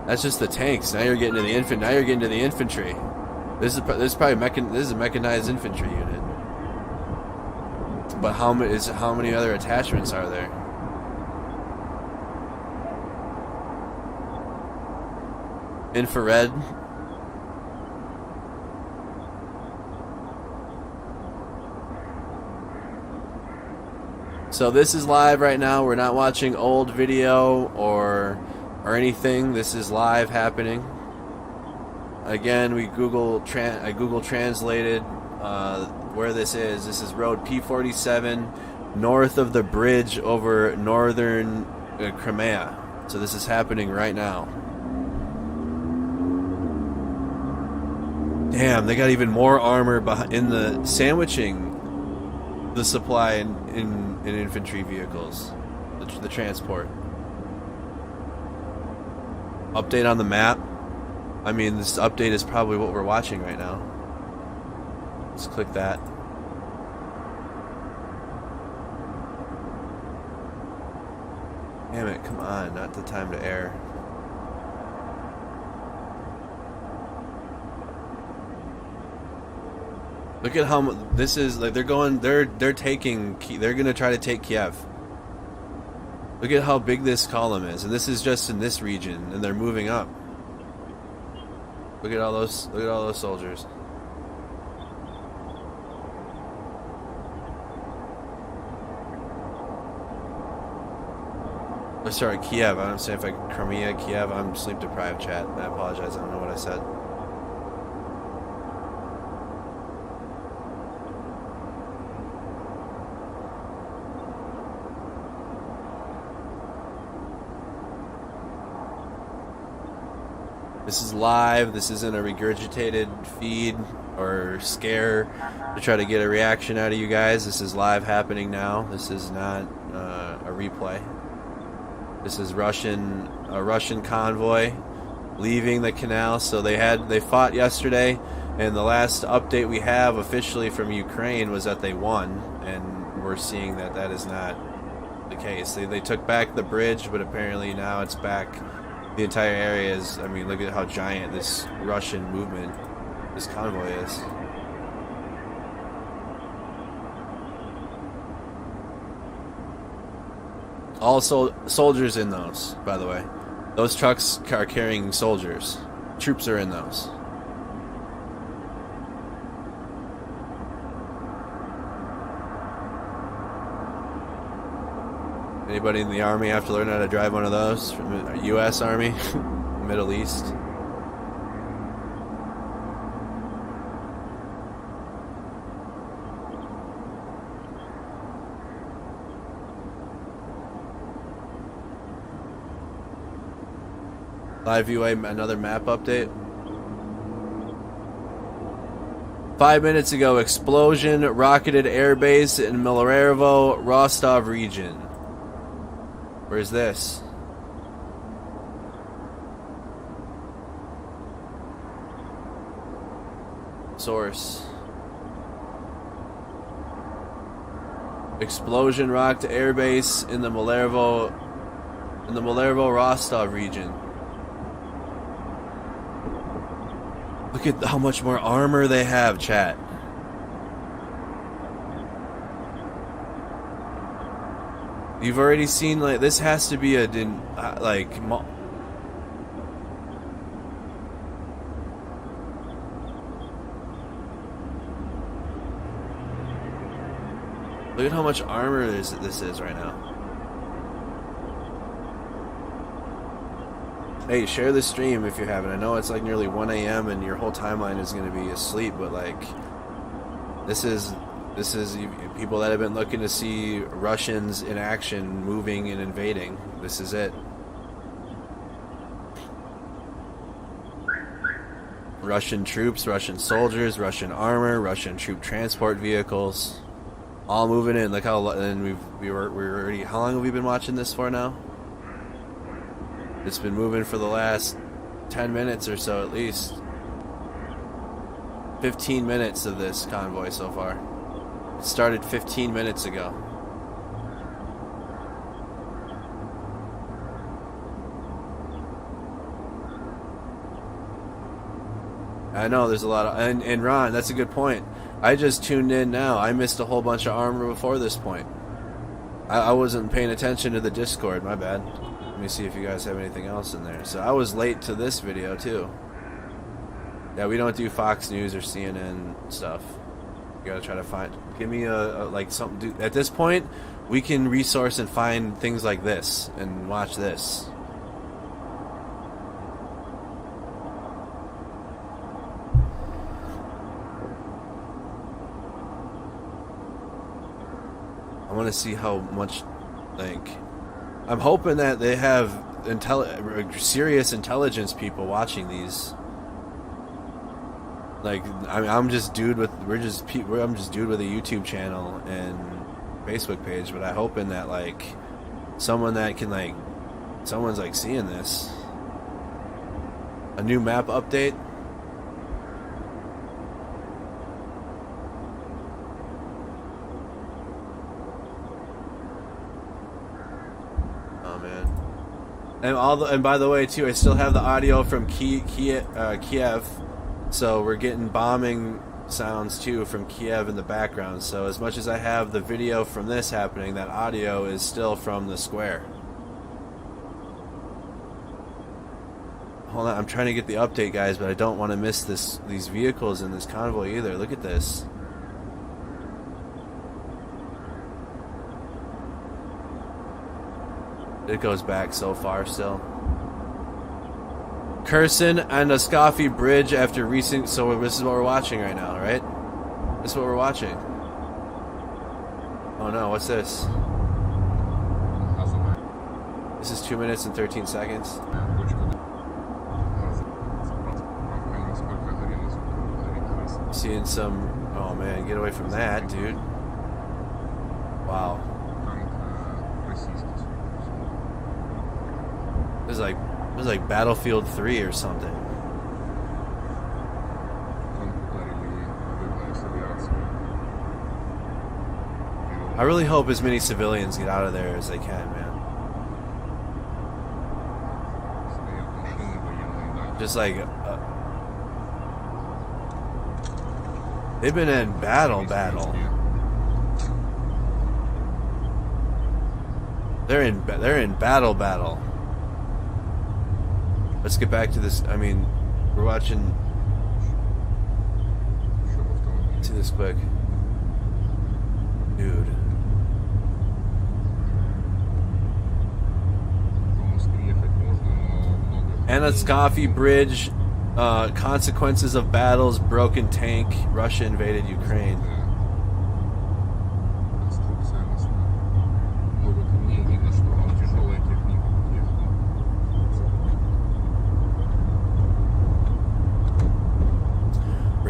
Speaker 1: That's just the tanks. Now you're getting to the infantry. This is probably this is a mechanized infantry unit. But how many other attachments are there? Infrared. So this is live right now. We're not watching old video or anything. This is live happening. Again, I Google translated where this is. This is road P47 north of the bridge over northern Crimea. So this is happening right now. Damn, they got even more armor in the sandwiching the supply in infantry vehicles, the transport. Update on the map. I mean, this update is probably what we're watching right now. Let's click that. Damn it, come on, not the time to air. Look at how this is, like, they're gonna try to take Kyiv. Look at how big this column is, and this is just in this region, and they're moving up. Look at all those soldiers. Oh, sorry, Kyiv. I'm saying if I Crimea, Kyiv. I'm sleep deprived, chat. I apologize. I don't know what I said. This is live. This isn't a regurgitated feed or scare to try to get a reaction out of you guys. This is live happening now. This is not a replay. This is a Russian convoy leaving the canal. So they fought yesterday, and the last update we have officially from Ukraine was that they won, and we're seeing that that is not the case. They took back the bridge, but apparently now it's back. The entire area is, I mean, look at how giant this Russian movement, this convoy is. Also, soldiers in those, by the way. Those trucks are carrying soldiers. Troops are in those. Anybody in the Army have to learn how to drive one of those? From the U.S. Army? Middle East? Live view, another map update. 5 minutes ago, explosion, rocketed airbase in Milarevo, Rostov region. Where's this? Source. Explosion rocked airbase in the Milarevo Rostov region. Look at how much more armor they have, chat. You've already seen, like, this has to be a, like, look at how much armor this is right now. Hey, share the stream if you haven't. I know it's like nearly 1 a.m. and your whole timeline is going to be asleep, but, like, this is people that have been looking to see Russians in action, moving and invading. This is it. Russian troops, Russian soldiers, Russian armor, Russian troop transport vehicles, all moving in. Look how, and we're already. How long have we been watching this for now? It's been moving for the last 10 minutes or so, at least. 15 minutes of this convoy so far. It started 15 minutes ago. I know there's a lot of, and Ron, that's a good point. I just tuned in now. I missed a whole bunch of armor before this point. I wasn't paying attention to the Discord, my bad. Let me see if you guys have anything else in there. So I was late to this video too. Yeah, we don't do Fox News or CNN stuff. You gotta try to find, give me a like something. At this point, we can resource and find things like this and watch this. want to see how much, like, I'm hoping that they have serious intelligence people watching these. Like, I'm just dude with I'm just dude with a YouTube channel and Facebook page, but I'm hoping that like someone that can like someone's like seeing this. A new map update. Oh man. And by the way too, I still have the audio from Kyiv. So we're getting bombing sounds too from Kyiv in the background. So as much as I have the video from this happening, that audio is still from the square. Hold on, I'm trying to get the update, guys, but I don't want to miss these vehicles in this convoy either. Look at this. It goes back so far still. Kherson and a Scoffy bridge after recent. So this is what we're watching right now, right? This is what we're watching. Oh no, what's this? This is 2 minutes and 13 seconds. Seeing some. Oh man, get away from that, dude. Wow. This is like Battlefield 3 or something. I really hope as many civilians get out of there as they can, man. Just like they've been in battle. They're in battle. Let's get back to this. I mean, we're watching. See this quick, dude. Anaskafi Bridge. Consequences of battles. Broken tank. Russia invaded Ukraine.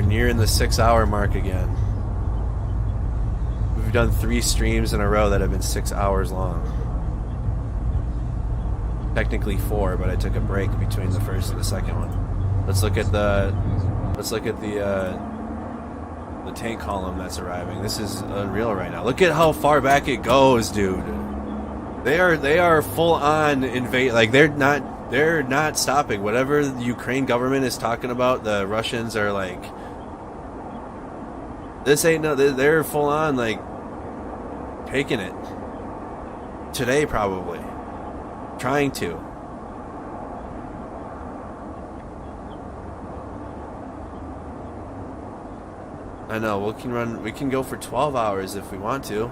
Speaker 1: Nearing the 6-hour mark again. We've done 3 streams in a row that have been 6 hours long. Technically 4, but I took a break between the first and the second one. Let's look at the tank column that's arriving. This is unreal right now. Look at how far back it goes, dude. They are full on invade. Like they're not stopping. Whatever the Ukraine government is talking about, the Russians are like. This ain't no. They're full on like taking it today, probably trying to. I know we can go for 12 hours if we want to.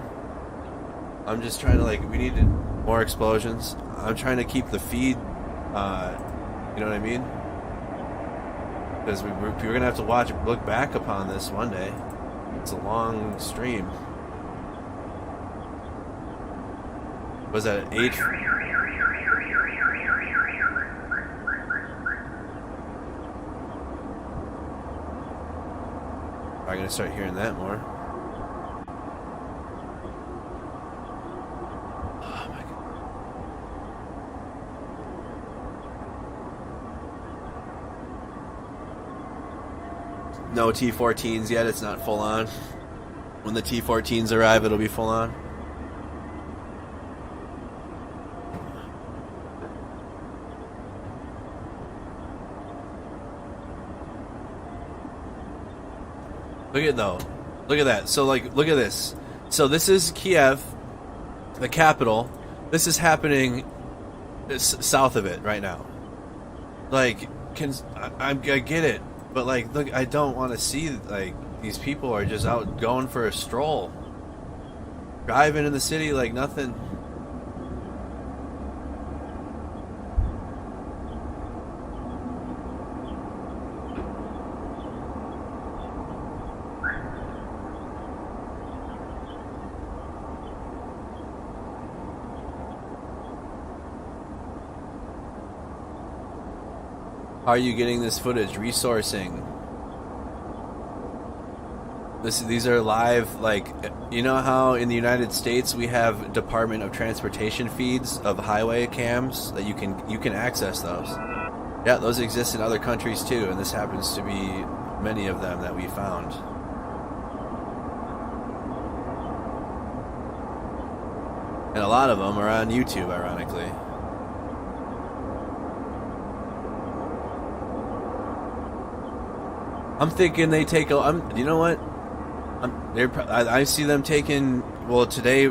Speaker 1: I'm just trying to we need more explosions. I'm trying to keep the feed. You know what I mean? Because we're gonna have to look back upon this one day. It's a long stream. Was that at 8? I'm gonna start hearing that more. Oh my god. No T-14s yet, it's not full on. When the T-14s arrive, it'll be full on. Look at that. So look at this. So this is Kyiv, the capital. This is happening south of it right now. I get it. But look, I don't want to see these people are just out going for a stroll, driving in the city like nothing. How are you getting this footage? Resourcing. These are live, like, you know how in the United States we have Department of Transportation feeds of highway cams that you can access those. Yeah, those exist in other countries too, and this happens to be many of them that we found. And a lot of them are on YouTube, ironically. I'm thinking they take you know what? I see them taking, well, today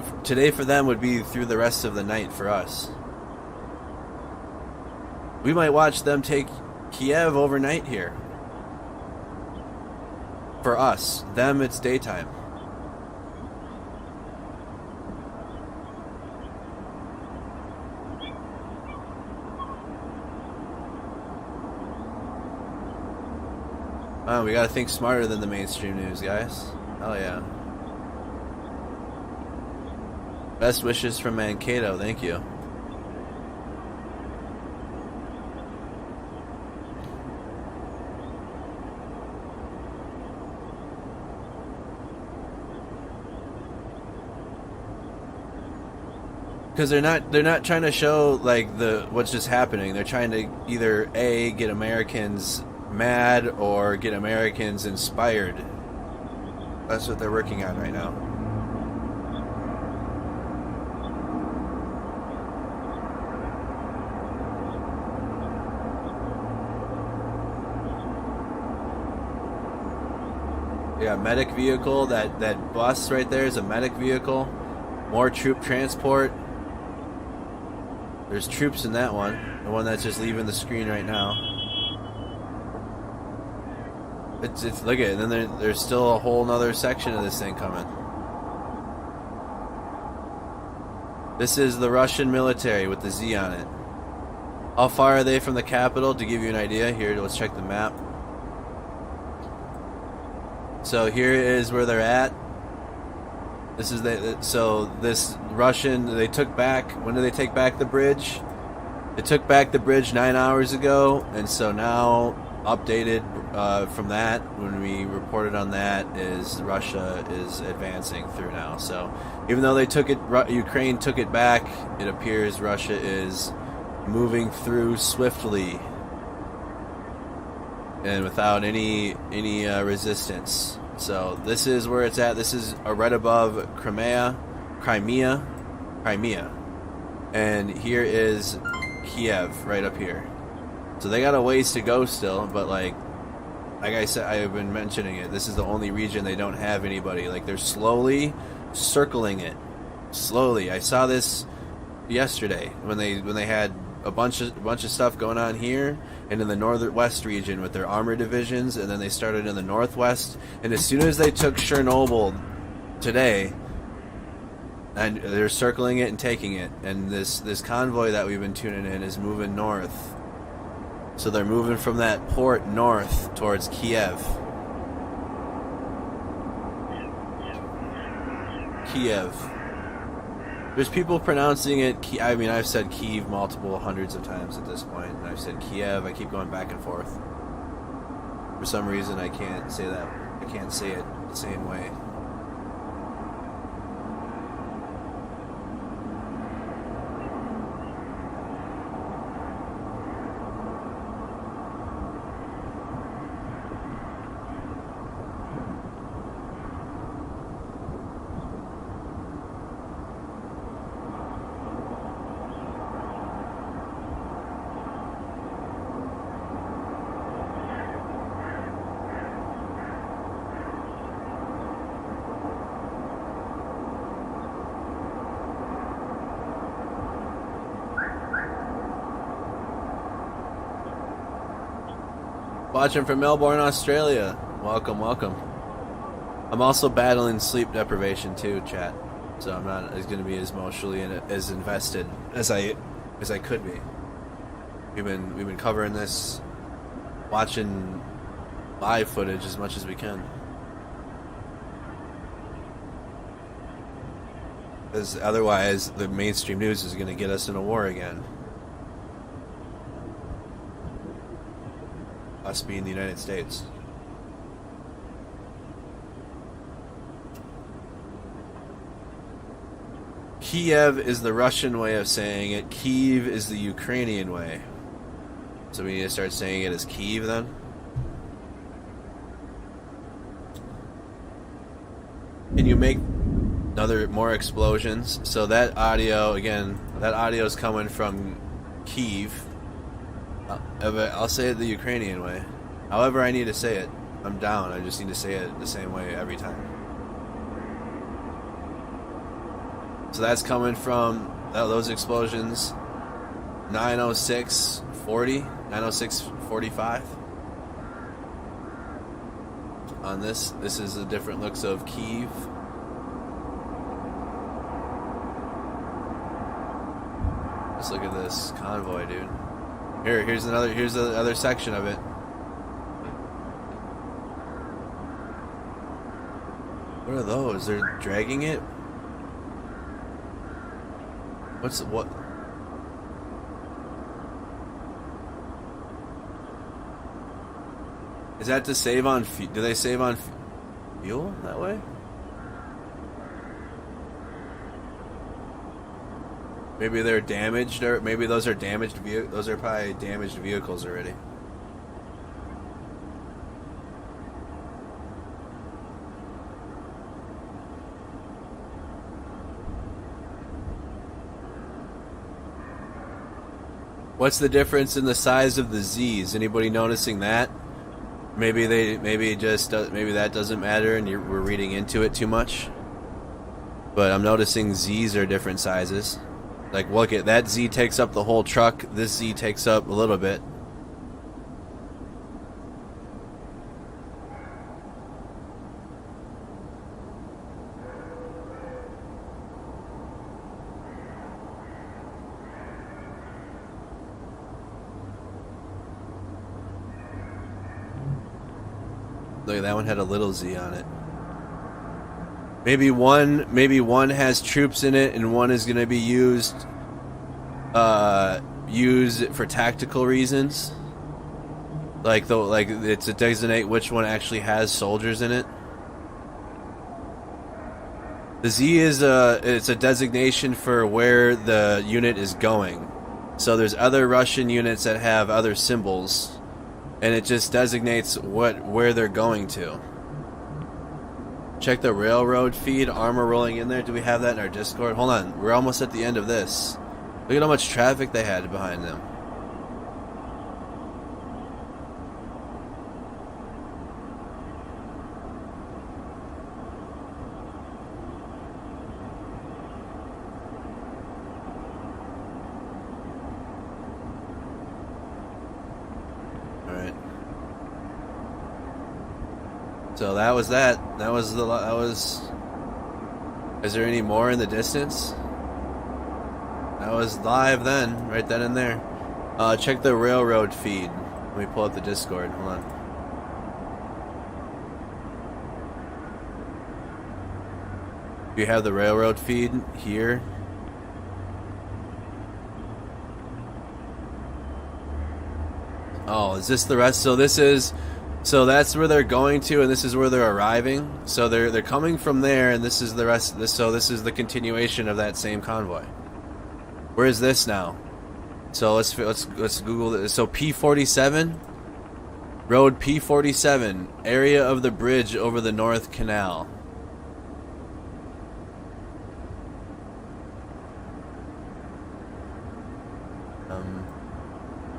Speaker 1: for them would be through the rest of the night for us. We might watch them take Kyiv overnight here. For us. Them, it's daytime. Oh, we gotta think smarter than the mainstream news, guys. Hell yeah. Best wishes from Mercado, thank you. Because they're not trying to show like what's just happening. They're trying to either A, get Americans mad or get Americans inspired. That's what they're working on right now. Yeah, medic vehicle. That bus right there is a medic vehicle. More troop transport. There's troops in that one. The one that's just leaving the screen right now. It's look at it, and then there's still a whole nother section of this thing coming. This is the Russian military with the Z on it. How far are they from the capital? To give you an idea, here, let's check the map. So here is where they're at. This is this Russian, they took back, when did they take back the bridge? They took back the bridge 9 hours ago, and so now updated from that, when we reported on that, is Russia is advancing through now. So even though they took it, Ukraine took it back, it appears Russia is moving through swiftly and without any resistance. So this is where it's at. This is right above Crimea, and here is Kyiv right up here. So they got a ways to go still, but like I said, I have been mentioning it. This is the only region they don't have anybody. Like they're slowly circling it. Slowly. I saw this yesterday when they had a bunch of stuff going on here and in the northwest region with their armored divisions, and then they started in the northwest. And as soon as they took Chernobyl today, and they're circling it and taking it, and this convoy that we've been tuning in is moving north. So they're moving from that port north towards Kyiv. There's people pronouncing it, I mean, I've said Kyiv multiple hundreds of times at this point, and I've said Kyiv, I keep going back and forth. For some reason, I can't say that. I can't say it the same way. Watching from Melbourne, Australia. Welcome, welcome. I'm also battling sleep deprivation too, chat. So I'm not going to be as emotionally as invested as I could be. We've been covering this, watching live footage as much as we can. Because otherwise, the mainstream news is going to get us in a war again. us being the United States. Kiev is the Russian way of saying it. Kyiv is the Ukrainian way. So we need to start saying it as Kyiv then? Can you make more explosions? So that audio, again, that audio is coming from Kyiv. I'll say it the Ukrainian way. However I need to say it. I'm down. I just need to say it the same way every time. So that's coming from those explosions. 906.40, 906.45. On this is the different looks of Kyiv. Let's look at this convoy, dude. Here's the other section of it. What are those? They're dragging it? What? Is that to save on do they save on fuel that way? Maybe they're damaged, or maybe those are damaged those are probably damaged vehicles already. What's the difference in the size of the Z's? Anybody noticing that? Maybe that doesn't matter and we're reading into it too much. But I'm noticing Z's are different sizes. Like, look at that Z takes up the whole truck. This Z takes up a little bit. Look, that one had a little Z on it. Maybe one has troops in it, and one is going to be used for tactical reasons. Like it's to designate which one actually has soldiers in it. The Z is it's a designation for where the unit is going. So there's other Russian units that have other symbols, and it just designates where they're going to. Check the railroad feed, armor rolling in there. Do we have that in our Discord? Hold on, we're almost at the end of this. Look at how much traffic they had behind them. So that was that. That was. Is there any more in the distance? That was live then, right then and there. Check the railroad feed. Let me pull up the Discord. Hold on. Do you have the railroad feed here? Oh, is this the rest? So that's where they're going to, and this is where they're arriving. So they're coming from there, and this is the rest. So this is the continuation of that same convoy. Where is this now? So let's Google this. So P47, road P47, area of the bridge over the North Canal.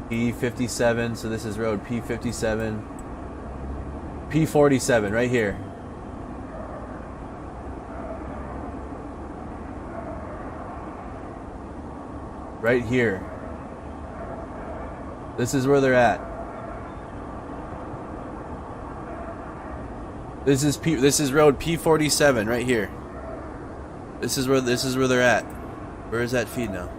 Speaker 1: P57. So this is road P57. P47, right here. Right here. This is where they're at. This is road P47 right here. This is where they're at. Where is that feed now?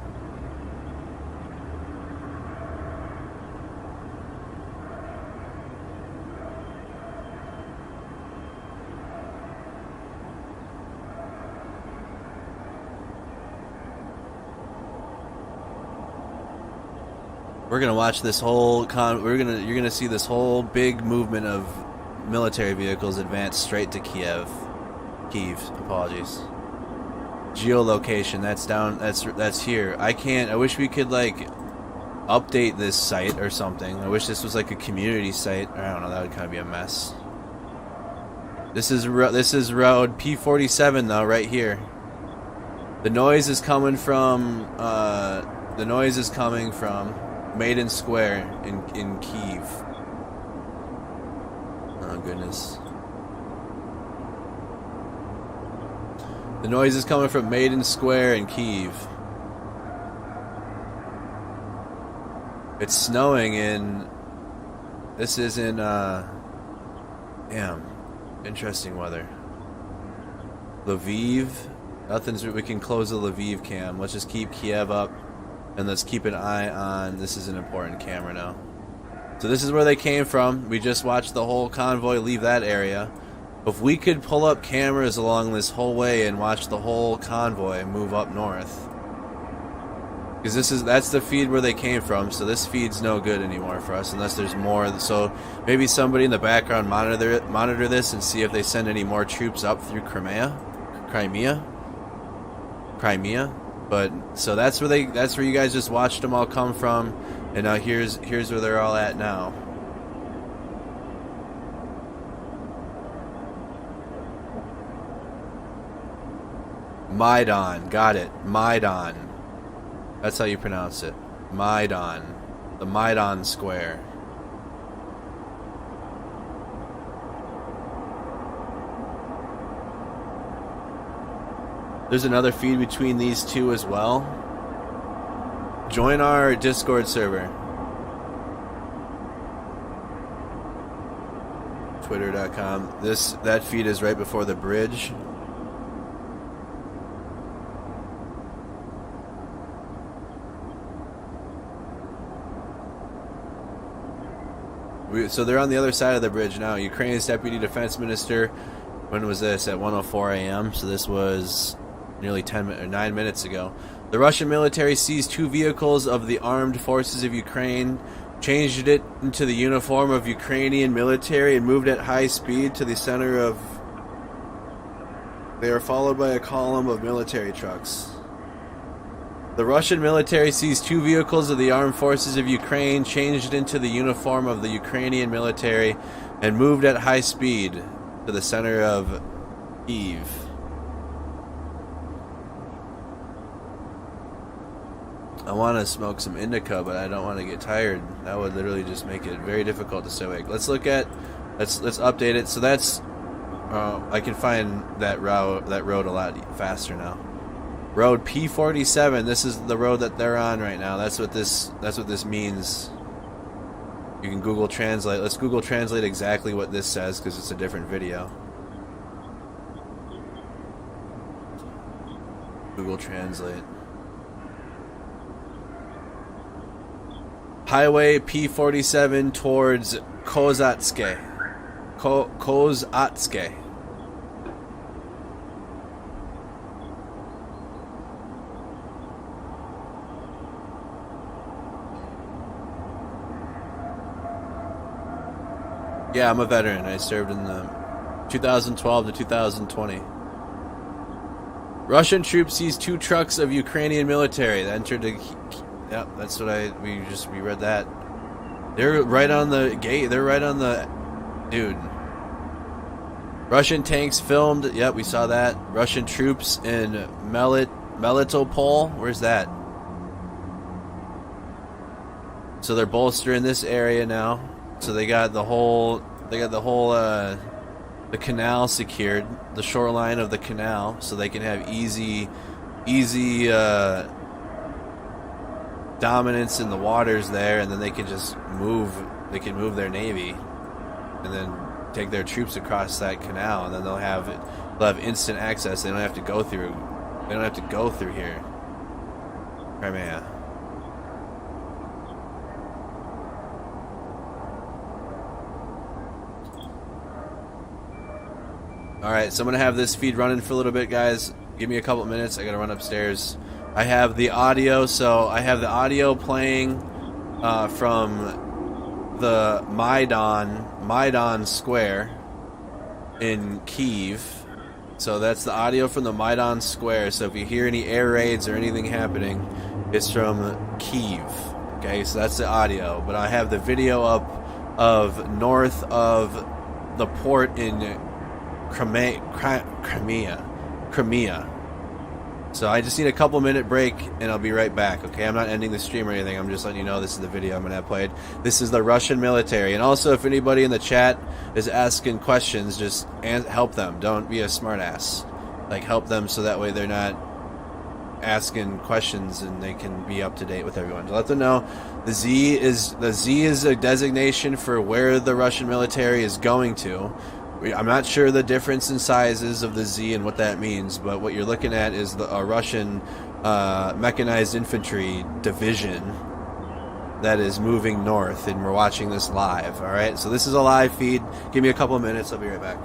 Speaker 1: We're gonna watch this whole you're gonna see this whole big movement of military vehicles advance straight to Kyiv. Apologies. Geolocation. That's down. That's here. I wish we could like update this site or something. I wish this was like a community site. I don't know. That would kind of be a mess. This is road P47 though, right here. The noise is coming from Maiden Square in Kyiv. Oh goodness. The noise is coming from Maiden Square in Kyiv. It's snowing in. This is in. Damn, interesting weather. Lviv. Nothing's. We can close the Lviv cam. Let's just keep Kiev up, and let's keep an eye on. This is an important camera now. So this is where they came from. We just watched the whole convoy leave that area. If we could pull up cameras along this whole way and watch the whole convoy move up north. Because that's the feed where they came from, so this feed's no good anymore for us unless there's more. So maybe somebody in the background monitor this and see if they send any more troops up through Crimea. But so that's where you guys just watched them all come from, and now here's where they're all at now. Maidan, got it. Maidan. That's how you pronounce it. Maidan. The Maidan Square. There's another feed between these two as well. Join our Discord server. Twitter.com. That feed is right before the bridge. So they're on the other side of the bridge now. Ukraine's Deputy Defense Minister, when was this? At 1:04 a.m. So this was nearly 9 minutes ago. The Russian military seized 2 vehicles of the armed forces of Ukraine, changed it into the uniform of Ukrainian military, and moved at high speed to the center of... They are followed by a column of military trucks. The Russian military seized 2 vehicles of the armed forces of Ukraine, changed into the uniform of the Ukrainian military, and moved at high speed to the center of Kyiv. I want to smoke some indica, but I don't want to get tired. That would literally just make it very difficult to stay awake. Let's update it. So that's I can find that road a lot faster now. Road P47. This is the road that they're on right now. That's what this means. You can Google Translate. Let's Google Translate exactly what this says because it's a different video. Google Translate. Highway P47 towards Kozatske. Kozatske. Yeah, I'm a veteran. I served in the 2012 to 2020. Russian troops seized 2 trucks of Ukrainian military that entered the... Yep, that's what we read that. They're right on the gate. They're right on the... Dude. Russian tanks filmed. Yep, we saw that. Russian troops in Melitopol. Where's that? So they're bolstering this area now. So they got the whole the canal secured, the shoreline of the canal, so they can have easy dominance in the waters there, and then they can just move their navy and then take their troops across that canal, and then they'll have instant access. They don't have to go through here. Crimea. Alright, so I'm going to have this feed running for a little bit, guys. Give me a couple minutes. I got to run upstairs. I have the audio, so I have the audio playing from the Maidan Square in Kyiv. So that's the audio from the Maidan Square. So if you hear any air raids or anything happening, it's from Kyiv. Okay, so that's the audio. But I have the video up of north of the port in Crimea. So I just need a couple minute break and I'll be right back, okay? I'm not ending the stream or anything. I'm just letting you know this is the video I'm going to have played. This is the Russian military. And also, if anybody in the chat is asking questions, just help them. Don't be a smartass. Like, help them so that way they're not asking questions and they can be up to date with everyone. So let them know the Z is a designation for where the Russian military is going to. I'm not sure the difference in sizes of the Z and what that means, but what you're looking at is a Russian mechanized infantry division that is moving north, and we're watching this live. All right, so this is a live feed. Give me a couple of minutes. I'll be right back.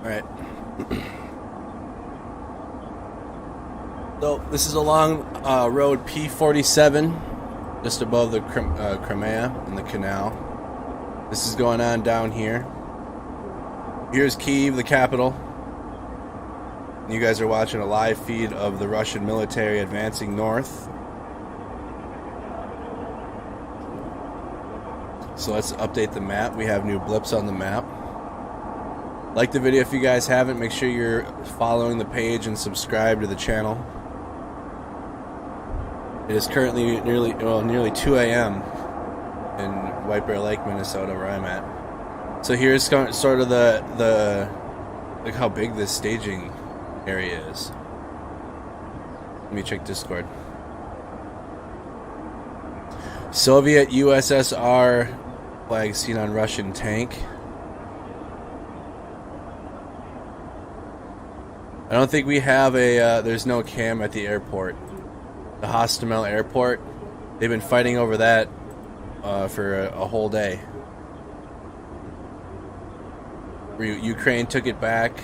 Speaker 1: Alright. So, this is along road P47, just above the Crimea and the canal. This is going on down here. Here's Kyiv, the capital. You guys are watching a live feed of the Russian military advancing north. So let's update the map. We have new blips on the map. Like the video if you guys haven't. Make sure you're following the page and subscribe to the channel. It is currently nearly 2 a.m. in White Bear Lake, Minnesota, where I'm at. So here's sort of the look how big this staging area is. Let me check Discord. Soviet USSR flag seen on Russian tank. I don't think we have a, there's no cam at the airport. The Hostomel airport. They've been fighting over that for a whole day. Ukraine took it back,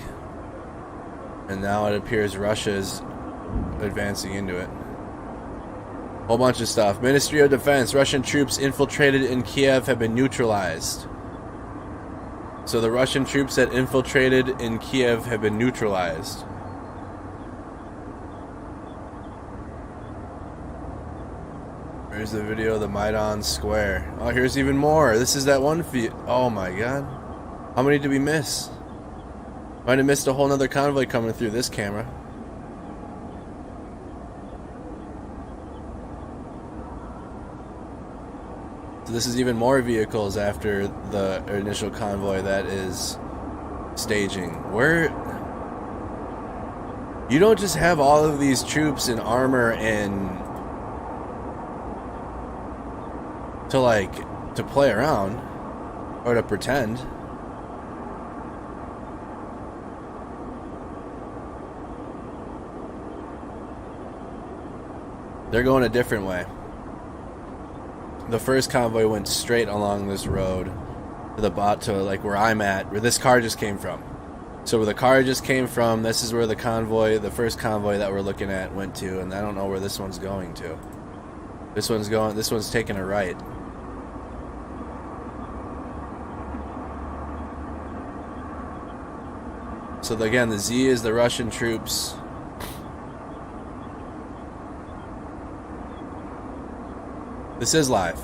Speaker 1: and now it appears Russia is advancing into it. Whole bunch of stuff. Ministry of Defense. Russian troops infiltrated in Kyiv have been neutralized. So the Russian troops that infiltrated in Kyiv have been neutralized. Here's the video of the Maidan Square. Oh, here's even more. This is that one feed. Oh my god. How many did we miss? Might have missed a whole nother convoy coming through this camera. So this is even more vehicles after the initial convoy that is staging. Where you don't just have all of these troops in armor and to play around or to pretend. They're going a different way. The first convoy went straight along this road to the like where I'm at, where this car just came from. So where the car just came from, this is where the convoy, the first convoy that we're looking at, went to, and I don't know where this one's going to. This one's taking a right. So again, the Z is the Russian troops. This is live.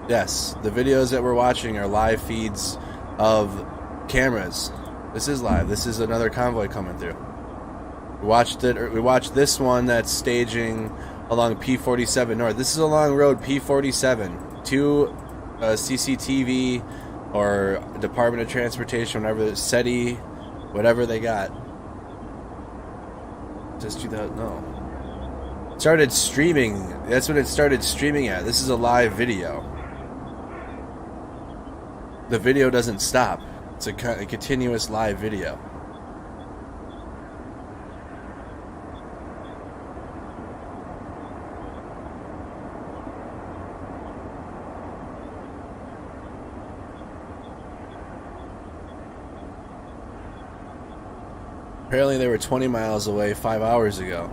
Speaker 1: Yes, the videos that we're watching are live feeds of cameras. This is live. This is another convoy coming through. We watched this one that's staging along P47 North. This is along road P47 to CCTV or Department of Transportation, whatever, SETI, whatever they got. Just 2000, no. Started streaming. That's when it started streaming at. This is a live video. The video doesn't stop. It's a continuous live video. Apparently they were 20 miles away 5 hours ago.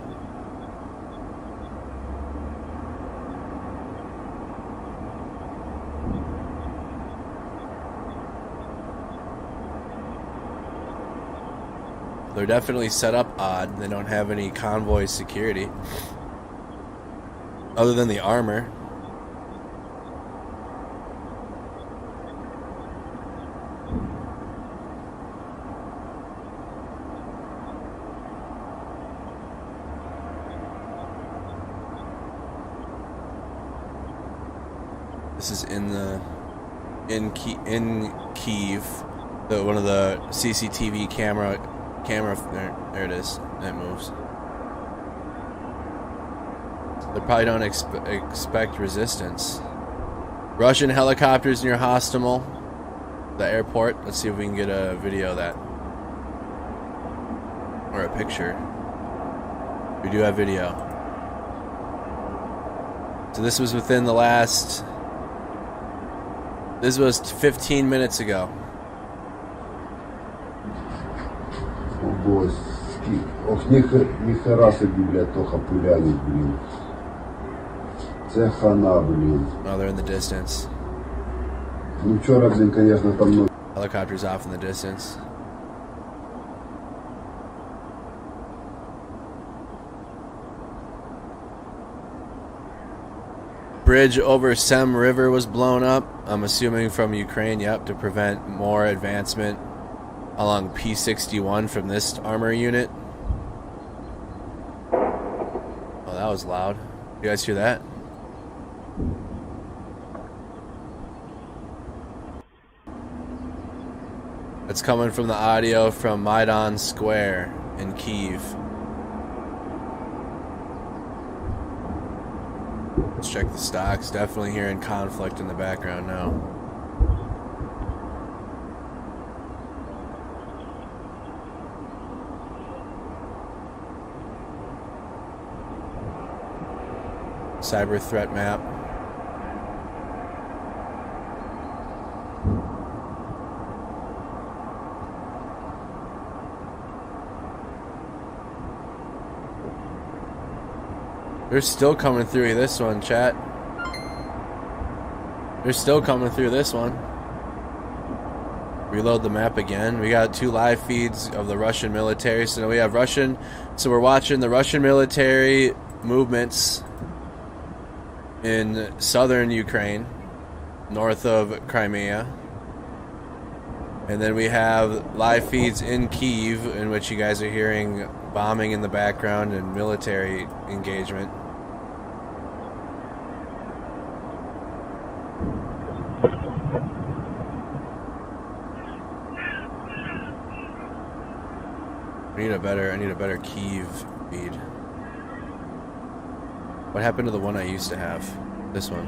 Speaker 1: They're definitely set up odd. They don't have any convoy security other than the armor. This is in Kyiv, one of the CCTV camera. There it is. It moves. They probably don't expect resistance. Russian helicopters near Hostomel, the airport. Let's see if we can get a video of that, or a picture. We do have video. So this was within the last. This was 15 minutes ago.
Speaker 13: Ох, ніхера собі, блядь, то хапулянить, блін. Це хана, блін.
Speaker 1: Oh, they're in the distance.
Speaker 13: Ну, вчора, блін, конечно, там...
Speaker 1: Helicopters off in the distance. Bridge over Sem River was blown up. I'm assuming from Ukraine, yep, to prevent more advancement along P61 from this armor unit. Oh, that was loud. You guys hear that? That's coming from the audio from Maidan Square in Kyiv. Let's check the stocks. Definitely hearing conflict in the background now. Cyber threat map. They're still coming through this one, chat. They're still coming through this one. Reload the map again. We got 2 live feeds of the Russian military. So now we have so we're watching the Russian military movements in southern Ukraine, north of Crimea. And then we have live feeds in Kyiv, in which you guys are hearing bombing in the background and military engagement. I need a better Kyiv feed. What happened to the one I used to have? This one.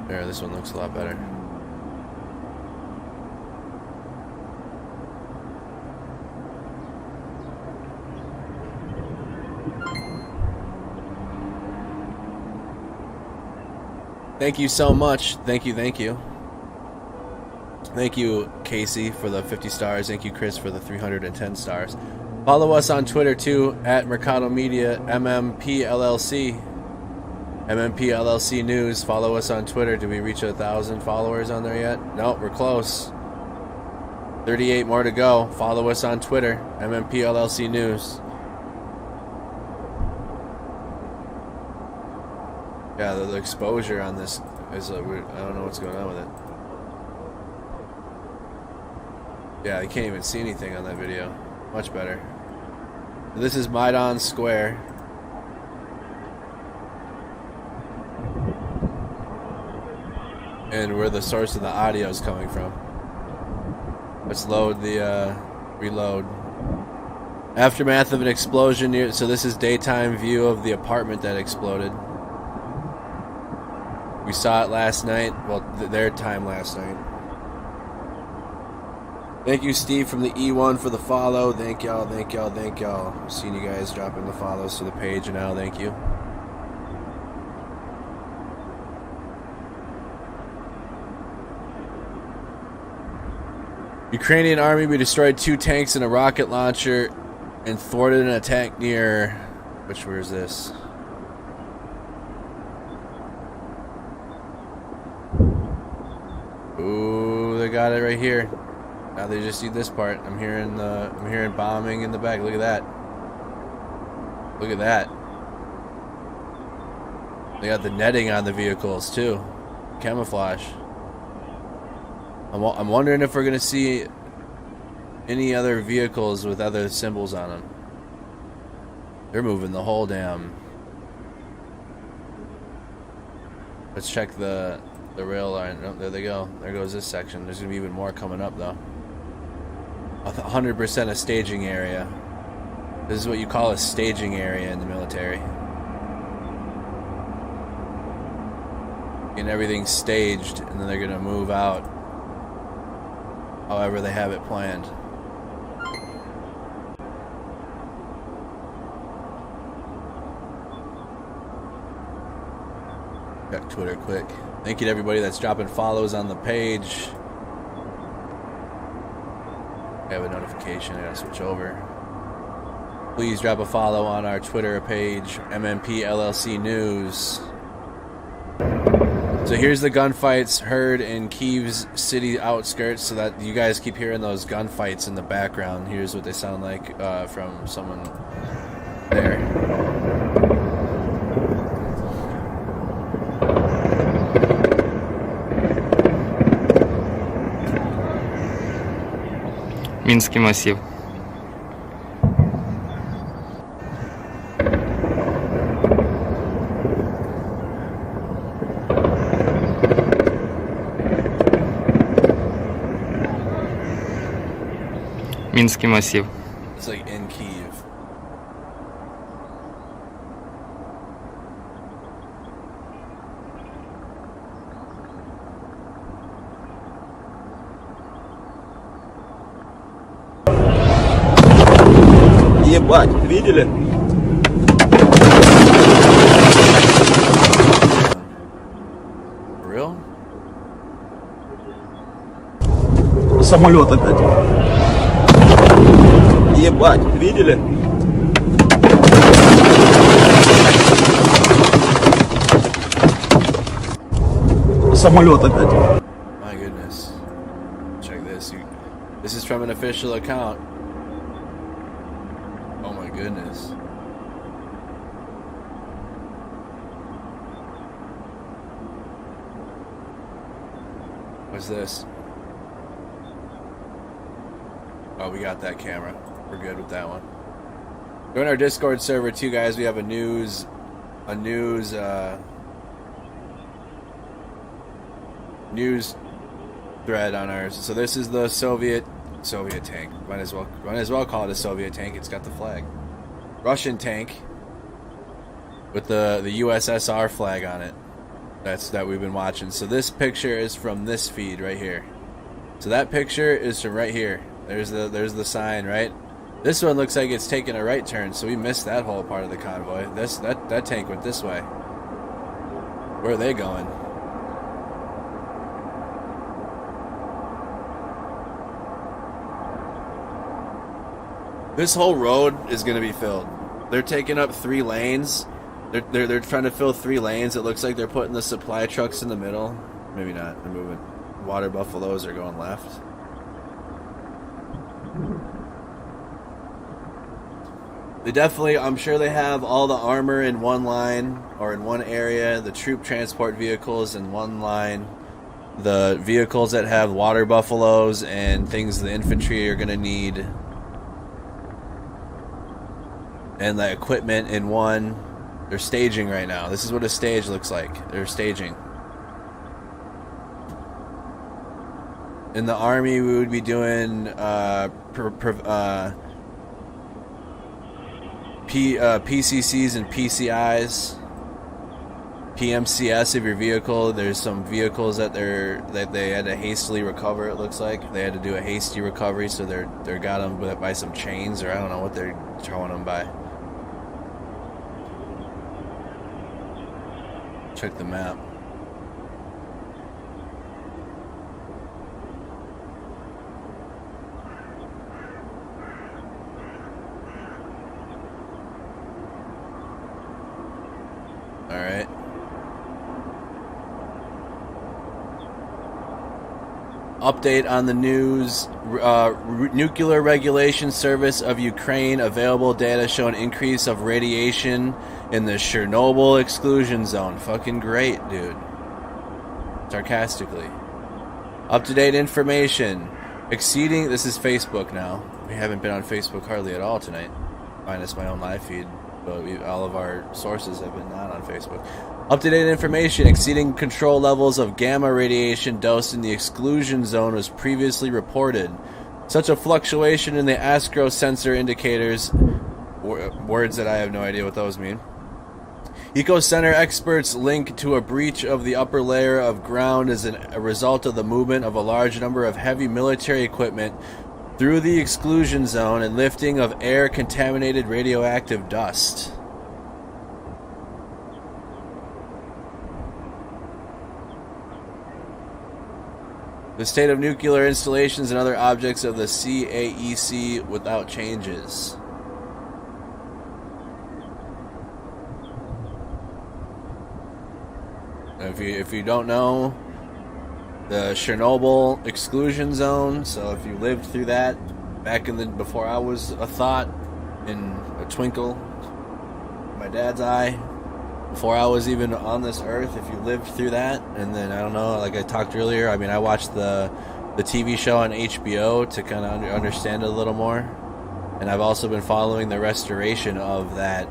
Speaker 1: There, this one looks a lot better. Thank you so much. Thank you. Thank you, Casey, for the 50 stars. Thank you, Chris, for the 310 stars. Follow us on Twitter, too, at Mercado Media, MMPLLC. MMPLLC News. Follow us on Twitter. Did we reach 1,000 followers on there yet? Nope, we're close. 38 more to go. Follow us on Twitter, MMPLLC News. Yeah, the exposure on this is weird. I don't know what's going on with it. Yeah, you can't even see anything on that video. Much better. This is Maidan Square. And where the source of the audio is coming from. Let's load the reload. Aftermath of an explosion near. So this is daytime view of the apartment that exploded. We saw it last night. Well, their time last night. Thank you, Steve, from the E1 for the follow. Thank y'all. Seeing you guys dropping the follows to the page now. Thank you. Ukrainian army, we destroyed 2 tanks and a rocket launcher and thwarted an attack near... where is this? Ooh, they got it right here. Now they just need this part. I'm hearing bombing in the back. Look at that. Look at that. They got the netting on the vehicles too. Camouflage. I'm wondering if we're gonna see any other vehicles with other symbols on them. They're moving the whole damn. Let's check the rail line. Oh, there they go. There goes this section. There's gonna be even more coming up though. 100% a staging area. This is what you call a staging area in the military. And everything's staged, and then they're gonna move out however they have it planned. Check Twitter quick. Thank you to everybody that's dropping follows on the page. I have a notification. I gotta switch over. Please drop a follow on our Twitter page, MMP LLC News. So here's the gunfights heard in Kyiv's city outskirts, so that you guys keep hearing those gunfights in the background. Here's what they sound like from someone there.
Speaker 16: Минский массив. Минский массив.
Speaker 1: It's like in Kyiv.
Speaker 17: Ебать, видели?
Speaker 1: For real?
Speaker 17: Самолет опять. Ебать, видели? Самолет опять.
Speaker 1: My goodness. Check this. This is from an official account. Oh my goodness. What's this? Oh, we got that camera. We're good with that one. Join our Discord server too, guys. We have a news thread on ours. So this is the Soviet tank. Might as well call it a Soviet tank. It's got the flag. Russian tank with the USSR flag on it. That we've been watching. So this picture is from this feed right here. So that picture is from right here. There's the sign, right? This one looks like it's taking a right turn, so we missed that whole part of the convoy. That tank went this way. Where are they going? This whole road is gonna be filled. They're taking up 3 lanes. They're trying to fill 3 lanes. It looks like they're putting the supply trucks in the middle. Maybe not. They're moving. Water buffaloes are going left. They definitely, I'm sure they have all the armor in one line or in one area, the troop transport vehicles in one line, the vehicles that have water buffaloes and things the infantry are going to need, and the equipment in one. They're staging right now. This is what a stage looks like. They're staging. In the army, we would be doing PCCs and PCIs, PMCS of your vehicle. There's some vehicles that they had to hastily recover. It looks like they had to do a hasty recovery, so they're got them by some chains, or I don't know what they're throwing them by. Check the map. Update on the news. Nuclear Regulation Service of Ukraine. Available data show an increase of radiation in the Chernobyl exclusion zone. Fucking great, dude. Sarcastically. Up-to-date information. Exceeding... This is Facebook now. We haven't been on Facebook hardly at all tonight. Minus my own live feed. But all of our sources have been not on Facebook. Up-to-date information. Exceeding control levels of gamma radiation dosed in the exclusion zone was previously reported. Such a fluctuation in the astro sensor indicators... Words that I have no idea what those mean. Eco Center experts link to a breach of the upper layer of ground as a result of the movement of a large number of heavy military equipment through the exclusion zone and lifting of air-contaminated radioactive dust. The state of nuclear installations and other objects of the CAEC without changes. If you don't know, the Chernobyl exclusion zone, so if you lived through that back in the before I was a thought in a twinkle in my dad's eye, before I was even on this earth, if you lived through that, and then I don't know, like I talked earlier, I mean I watched the TV show on HBO to kind of understand it a little more, and I've also been following the restoration of that,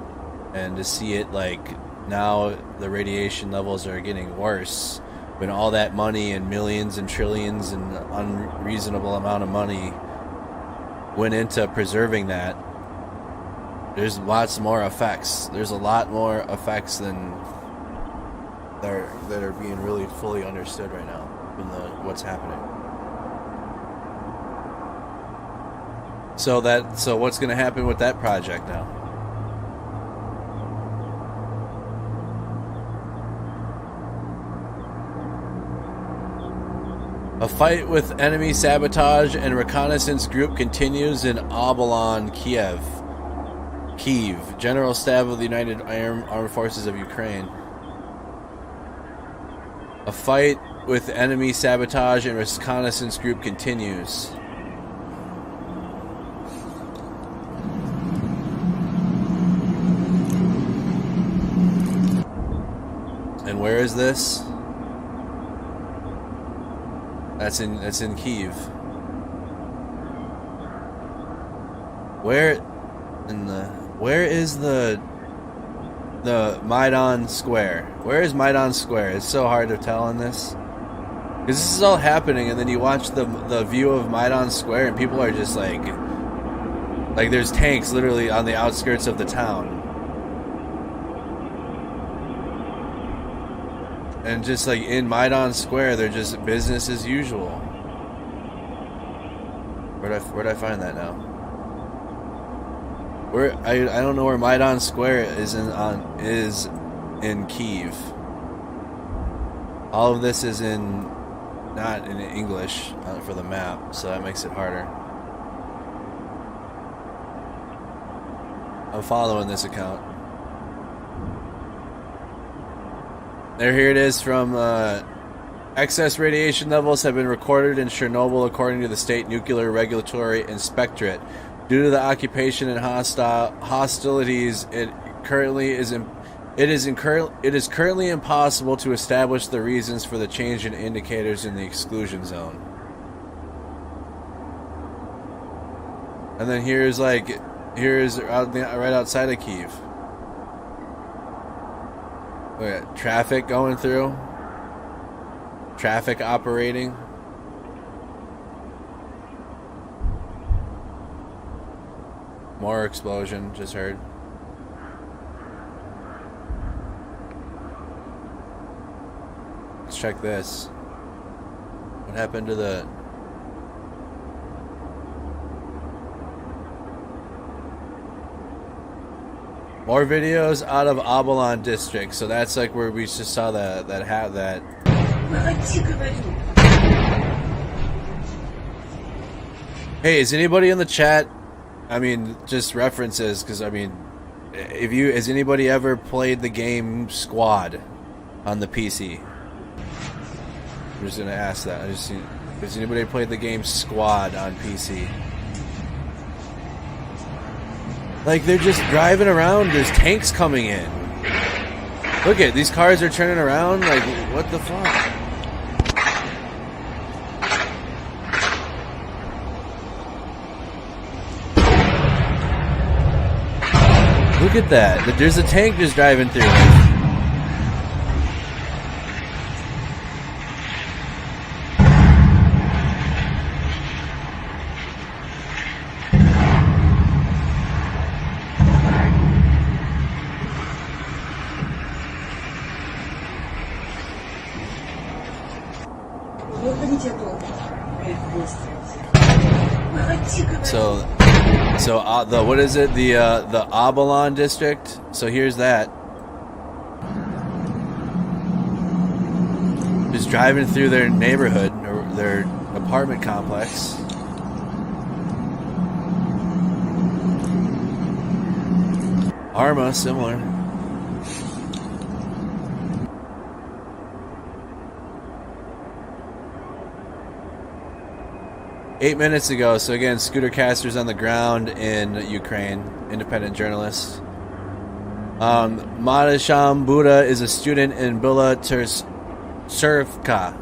Speaker 1: and to see it like now the radiation levels are getting worse when all that money and millions and trillions and unreasonable amount of money went into preserving that. There's lots more effects. There's a lot more effects than that are being really fully understood right now in what's happening. So what's going to happen with that project now? A fight with enemy sabotage and reconnaissance group continues in Obolon, Kyiv. General Staff of the United Armed Forces of Ukraine. A fight with enemy sabotage and reconnaissance group continues. And where is this? That's in Kyiv. Where is the Maidan Square? Where is Maidan Square? It's so hard to tell in this. Because this is all happening, and then you watch the view of Maidan Square, and people are just like there's tanks literally on the outskirts of the town. And just like in Maidan Square, they're just business as usual. Where'd I find that now? I don't know where Maidan Square is in Kyiv. All of this is not in English for the map, so that makes it harder. I'm following this account. Here it is from excess radiation levels have been recorded in Chernobyl according to the State Nuclear Regulatory Inspectorate. Due to the occupation and hostilities, it is currently impossible to establish the reasons for the change in indicators in the exclusion zone. And then here's right outside of Kyiv. Wait, traffic going through. Traffic operating. More explosion, just heard. Let's check this. What happened to the... More videos out of Obolon district. So that's like where we just saw that. Hey, is anybody in the chat? I mean, just references, because I mean, has anybody ever played the game Squad on the PC? I'm just gonna ask that. Has anybody played the game Squad on PC? Like, they're just driving around. There's tanks coming in. Look at these cars are turning around. Like, what the fuck? Look at that. There's a tank just driving through. So the what is it? The Abalon district. So here's that. Just driving through their neighborhood or their apartment complex. Arma, similar. Eight minutes ago, so again, Scooter Caster's on the ground in Ukraine, independent journalist. Madasham Buddha is a student in Bila Tservka,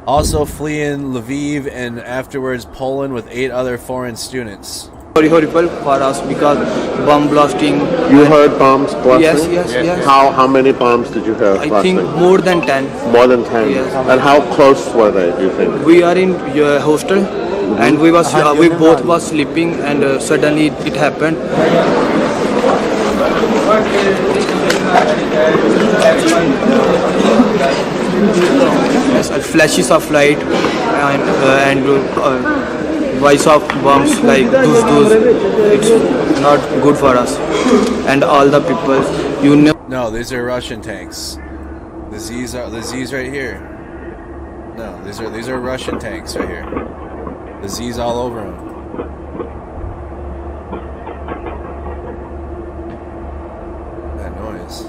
Speaker 1: also fleeing Lviv and afterwards Poland with 8 other foreign students.
Speaker 18: Very horrible for us because bomb blasting.
Speaker 2: You heard bombs blasting?
Speaker 18: Yes.
Speaker 2: How many bombs did you hear
Speaker 18: I
Speaker 2: blasting?
Speaker 18: think more than 10.
Speaker 2: More than 10?
Speaker 18: Yes.
Speaker 2: And how close were they, do you think?
Speaker 18: We are in hostel and we both was sleeping and suddenly it happened. Yes, flashes of light and voice of bombs like those. It's not good for us and all the people. You know.
Speaker 1: No, these are Russian tanks. The Z's right here. No, these are Russian tanks right here. The Z's all over them. That noise.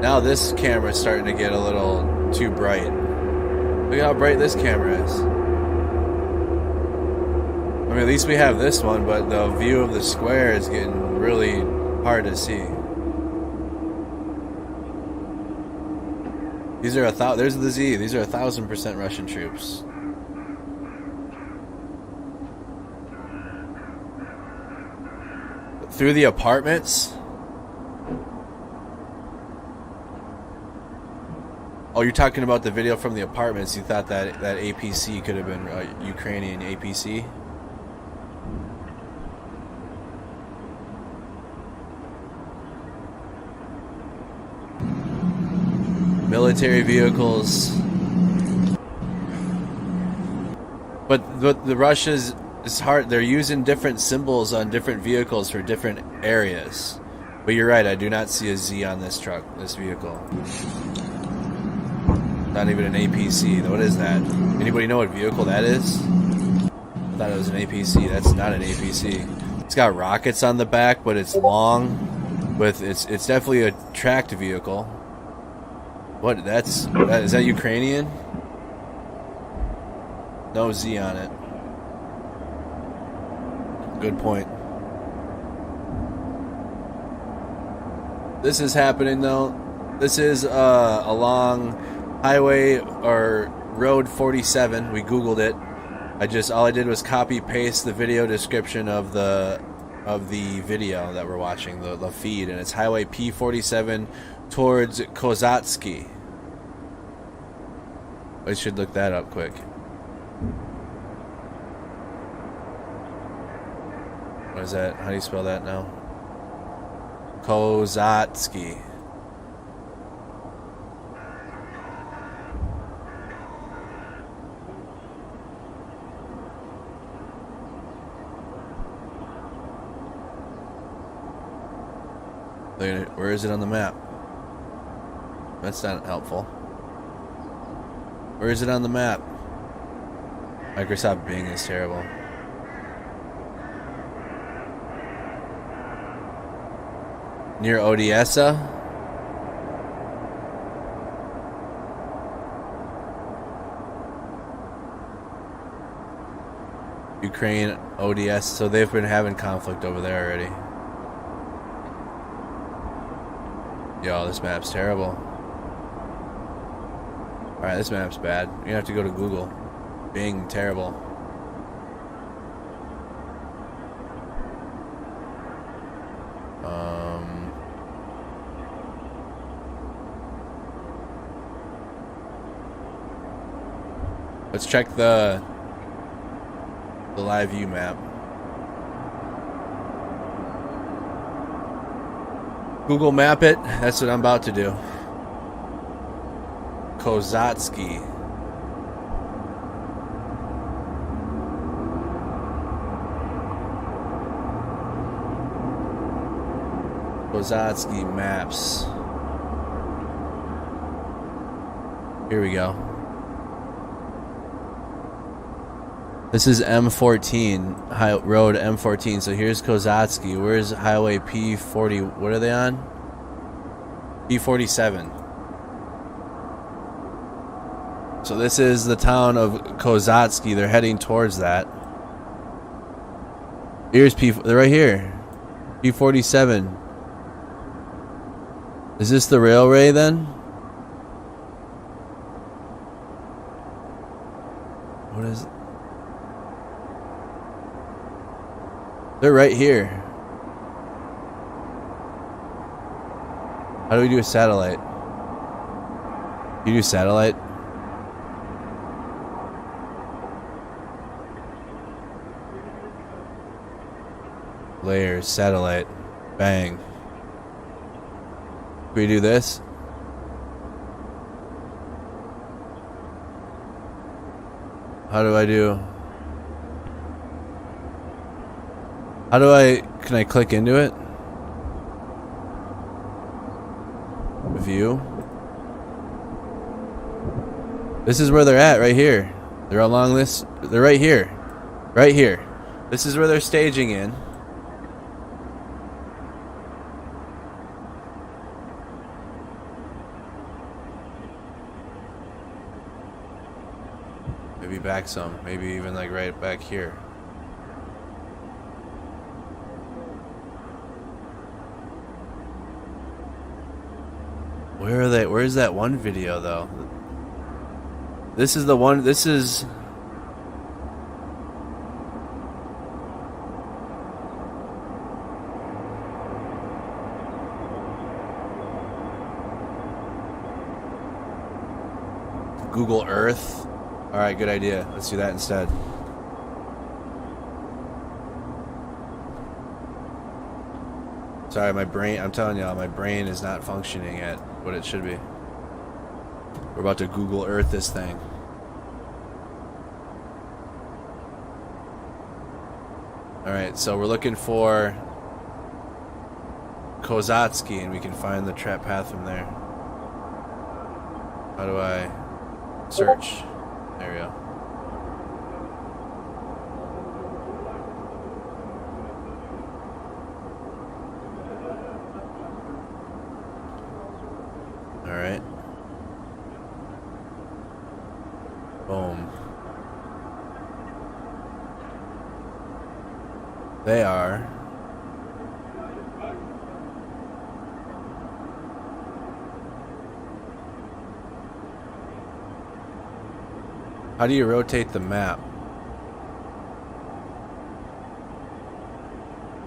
Speaker 1: Now this camera's starting to get a little too bright. Look how bright this camera is. I mean, at least we have this one, but the view of the square is getting really hard to see. These are there's the Z. These are 1,000% Russian troops. Through the apartments. Oh, you're talking about the video from the apartments. You thought that APC could have been Ukrainian APC? Military vehicles. But the Russia's is hard. They're using different symbols on different vehicles for different areas. But you're right, I do not see a Z on this truck, this vehicle. Not even an APC. What is that? Anybody know what vehicle that is? I thought it was an APC. That's not an APC. It's got rockets on the back, but it's long. It's definitely a tracked vehicle. What? Is that Ukrainian? No Z on it. Good point. This is happening though. This is along Highway or Road 47. We Googled it. All I did was copy paste the video description of the video that we're watching, the feed, and it's Highway P47 towards Kozatsky. I should look that up quick. What is that? How do you spell that now? Kozatsky. Where is it on the map? That's not helpful. Where is it on the map? Microsoft Bing is terrible. Near Odessa? Ukraine, ODS. So they've been having conflict over there already. Yo, this map's terrible. Alright, this map's bad. You have to go to Google. Bing, terrible. Let's check the live view map. Google map it. That's what I'm about to do. Kozatsky. Kozatsky maps. Here we go. This is M14, road M14. So here's Kozatsky. Where's highway P40? What are they on? P47. So this is the town of Kozatsky. They're heading towards that. Here's they're right here. P47. Is this the railway then? What is it? They're right here. How do we do a satellite? You do satellite? Layers, satellite. Bang. Can we do this? How do I do? Can I click into it? View. This is where they're at, right here. They're along this, they're right here. Right here. This is where they're staging in. Maybe back some, maybe even like right back here. Where are they? Where's that one video though? This is the one. This is Google Earth. All right, good idea. Let's do that instead. Sorry, my brain, I'm telling y'all, my brain is not functioning at what it should be. We're about to Google Earth this thing. Alright, so we're looking for Kozatsky, and we can find the trap path from there. How do I search? There we go. Alright. Boom. They are. How do you rotate the map?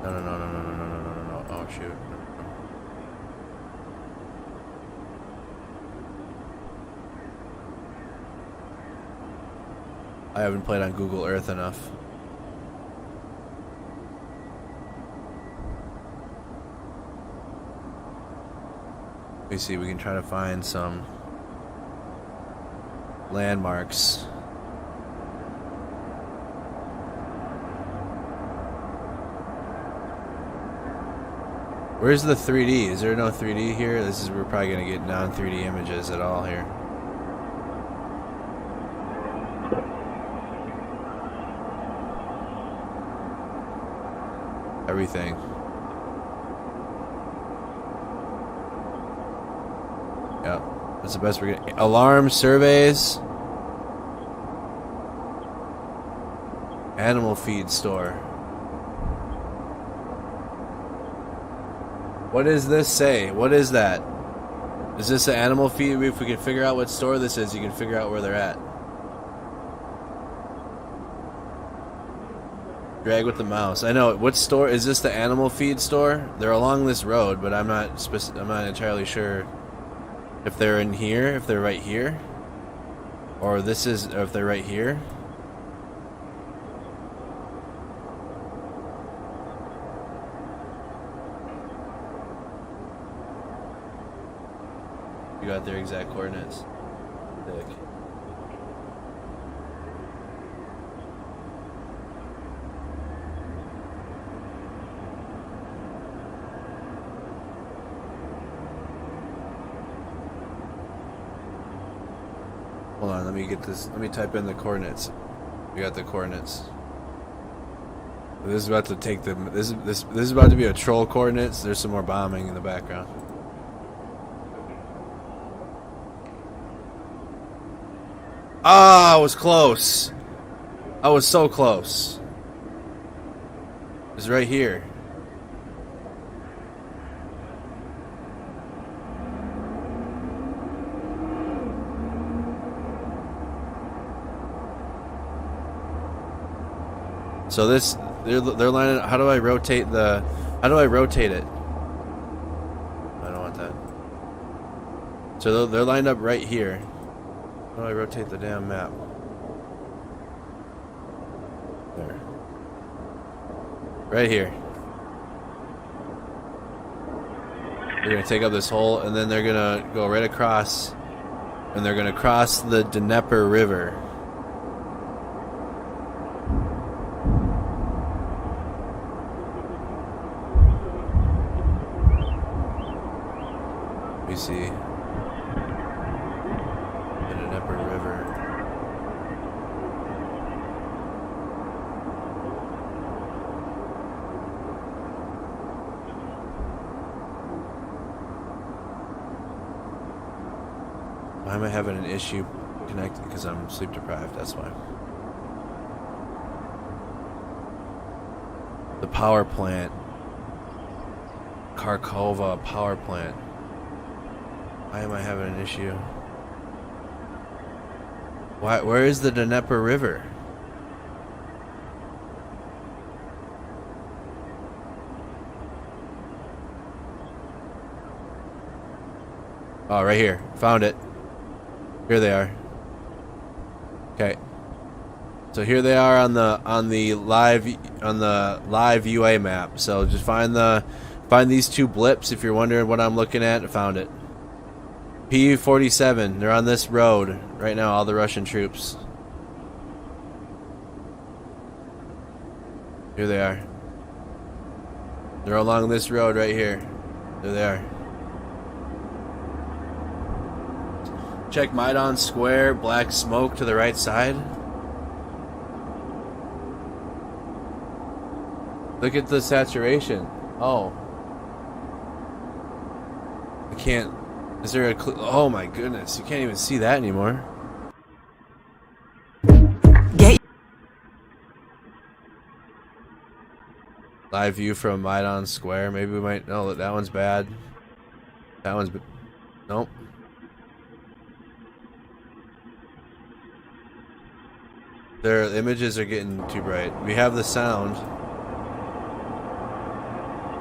Speaker 1: No. Oh, shoot. I haven't played on Google Earth enough. Let me see, we can try to find some landmarks. Where's the 3D? Is there no 3D here? We're probably gonna get non-3D images at all here. Everything. Yeah, that's the best we're gonna. Alarm surveys. Animal feed store. What does this say? What is that? Is this an animal feed? If we can figure out what store this is, you can figure out where they're at. Drag with the mouse. I know. What store is this? The animal feed store? They're along this road, but I'm not entirely sure if they're in here, if they're right here, or if they're right here. You got their exact coordinates. Sick. Hold on, let me get this. Let me type in the coordinates. We got the coordinates. This is about to take them. This is about to be a troll coordinates. There's some more bombing in the background. Ah, I was close. I was so close. It's right here. So this, they're lining. How do I rotate it? I don't want that. So they're lined up right here. How do I rotate the damn map? There. Right here. They're gonna take up this hole, and then they're gonna go right across, and they're gonna cross the Dnieper River. We see the Dnieper River. Why am I having an issue connecting? Because I'm sleep deprived, that's why. The power plant. Kharkova power plant. Why am I having an issue? Why? Where is the Dnieper River? Oh, right here. Found it. Here they are. Okay. So here they are on the live UA map. So just find these two blips if you're wondering what I'm looking at. I found it. P-47, they're on this road right now, all the Russian troops. Here they are. They're along this road right here. There they are. Check Maidan Square, black smoke to the right side. Look at the saturation. Oh. I can't. Is there a oh my goodness, you can't even see that anymore. Live view from Maidan Square. Maybe we might. No, that one's bad. That one's. Nope. Their images are getting too bright. We have the sound.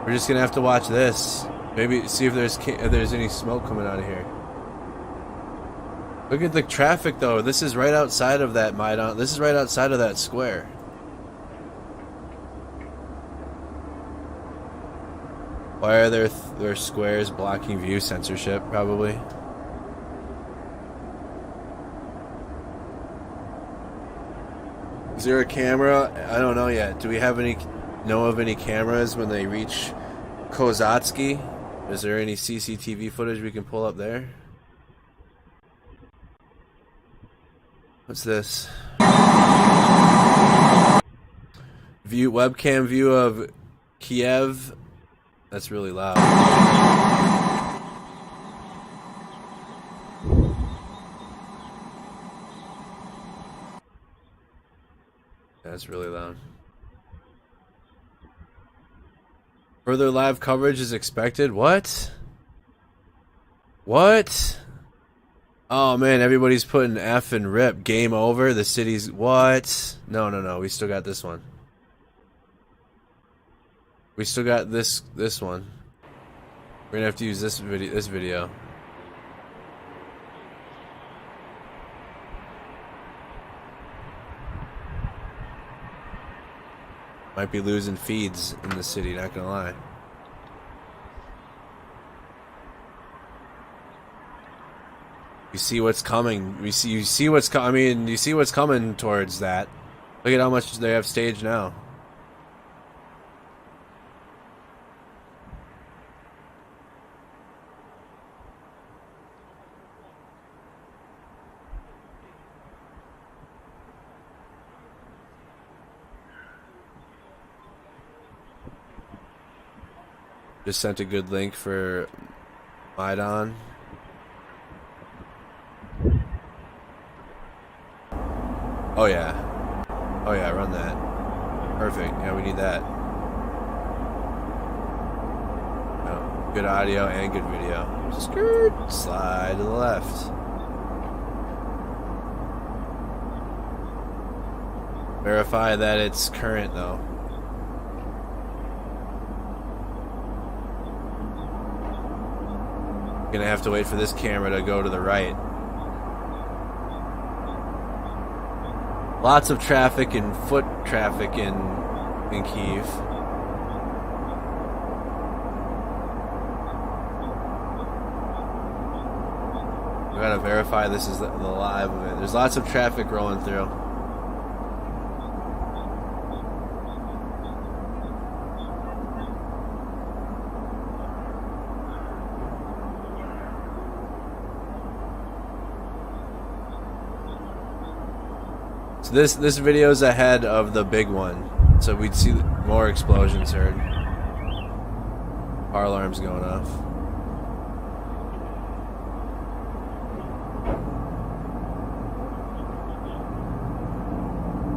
Speaker 1: We're just gonna have to watch this. Maybe see if there's any smoke coming out of here. Look at the traffic though. This is right outside of that Maidan. This is right outside of that square. Why are there squares blocking view? Censorship, probably. Is there a camera? I don't know yet. Do we know of any cameras when they reach Kozatsky? Is there any CCTV footage we can pull up there? What's this? Webcam view of Kyiv. That's really loud. That's really loud. Further live coverage is expected. What? What? Oh man, everybody's putting F and rip. Game over. The city's what? No. We still got this one. We still got this one. We're gonna have to use this video. Might be losing feeds in the city, not gonna lie. You see what's coming. You see what's I mean, you see what's coming towards that. Look at how much they have staged now. Just sent a good link for Maidan. Oh yeah, run that. Perfect. Yeah, we need that. No, good audio and good video. Skirt. Slide to the left. Verify that it's current though. Gonna have to wait for this camera to go to the right. Lots of traffic and foot traffic in Kyiv. We gotta verify this is the live of it. There's lots of traffic rolling through. So this video is ahead of the big one, so we'd see more explosions heard. Car alarms going off.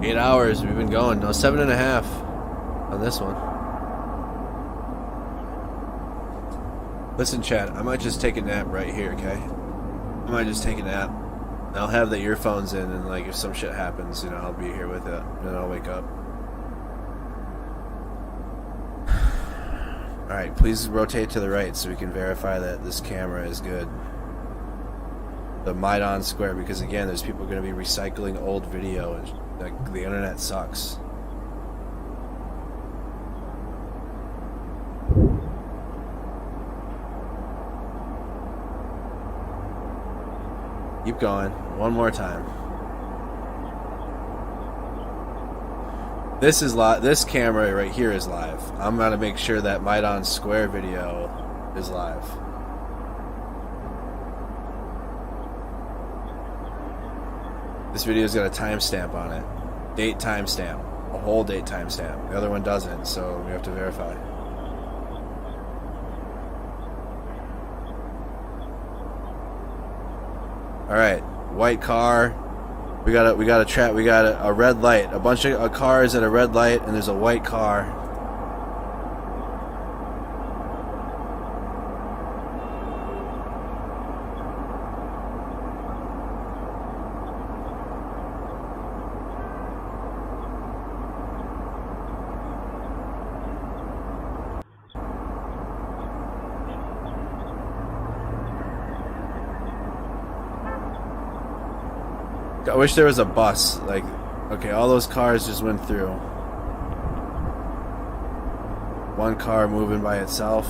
Speaker 1: Eight hours we've been going. No, 7.5 on this one. Listen, chat, I might just take a nap right here, okay? I might just take a nap. I'll have the earphones in, and like if some shit happens, you know, I'll be here with it, and then I'll wake up. Alright, please rotate to the right so we can verify that this camera is good. The Maidan Square, because again, there's people going to be recycling old video, and like the internet sucks. Keep going. One more time. This is live. This camera right here is live. I'm gonna make sure that Maidan Square video is live. This video's got a timestamp on it. Date timestamp. A whole date timestamp. The other one doesn't, so we have to verify. All right, white car. We got a red light. A bunch of cars at a red light, and there's a white car. I wish there was a bus. Like, okay, all those cars just went through. One car moving by itself.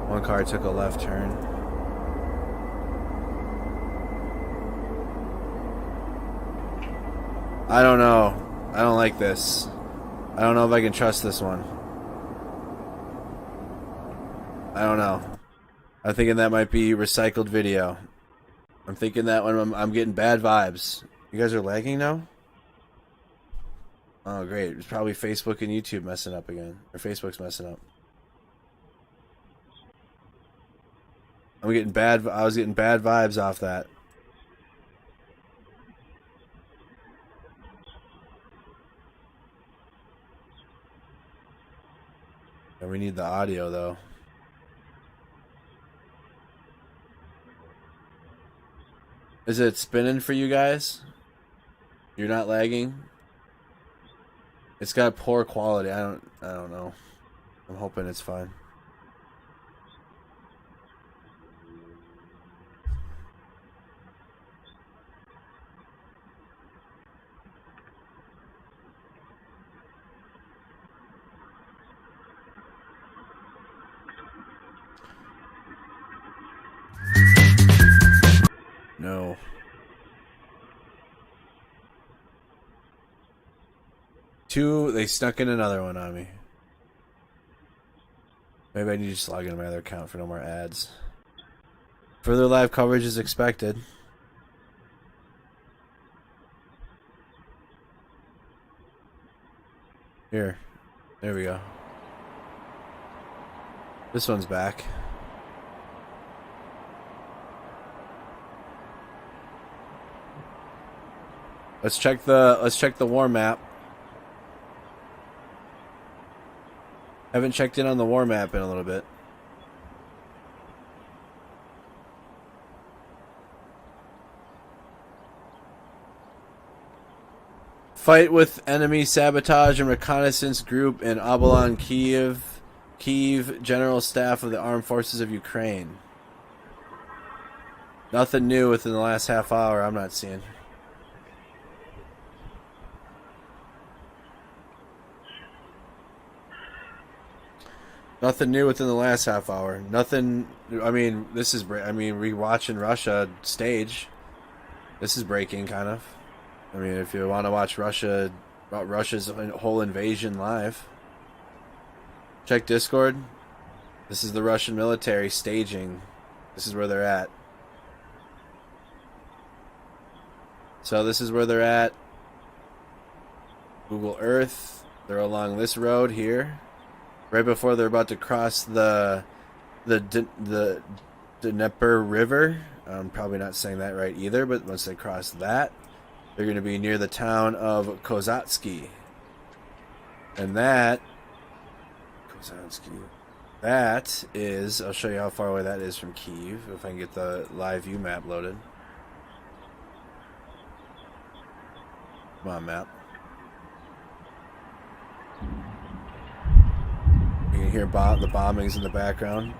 Speaker 1: One car took a left turn. I don't know. I don't like this. I don't know if I can trust this one. I don't know. I'm thinking that might be recycled video. I'm thinking that one. I'm getting bad vibes. You guys are lagging now? Oh, great. It's probably Facebook and YouTube messing up again. Or Facebook's messing up. I was getting bad vibes off that. Yeah, we need the audio though. Is it spinning for you guys? You're not lagging? It's got poor quality. I don't know. I'm hoping it's fine. No. They snuck in another one on me. Maybe I need to just log into my other account for no more ads. Further live coverage is expected. Here. There we go. This one's back. Let's check the war map. Haven't checked in on the war map in a little bit. Fight with enemy sabotage and reconnaissance group in Obolon, Kyiv. Kyiv, General Staff of the Armed Forces of Ukraine. Nothing new within the last half hour I'm not seeing. Nothing new within the last half hour. Nothing. I mean, this is. Rewatching Russia stage. This is breaking, kind of. I mean, if you want to watch Russia's whole invasion live, check Discord. This is the Russian military staging. This is where they're at. So this is where they're at. Google Earth. They're along this road here. Right before they're about to cross the Dnieper River. I'm probably not saying that right either, but once they cross that, they're going to be near the town of Kozatsky. And that is, I'll show you how far away that is from Kyiv, if I can get the live view map loaded. Come on, map. You can hear the bombings in the background.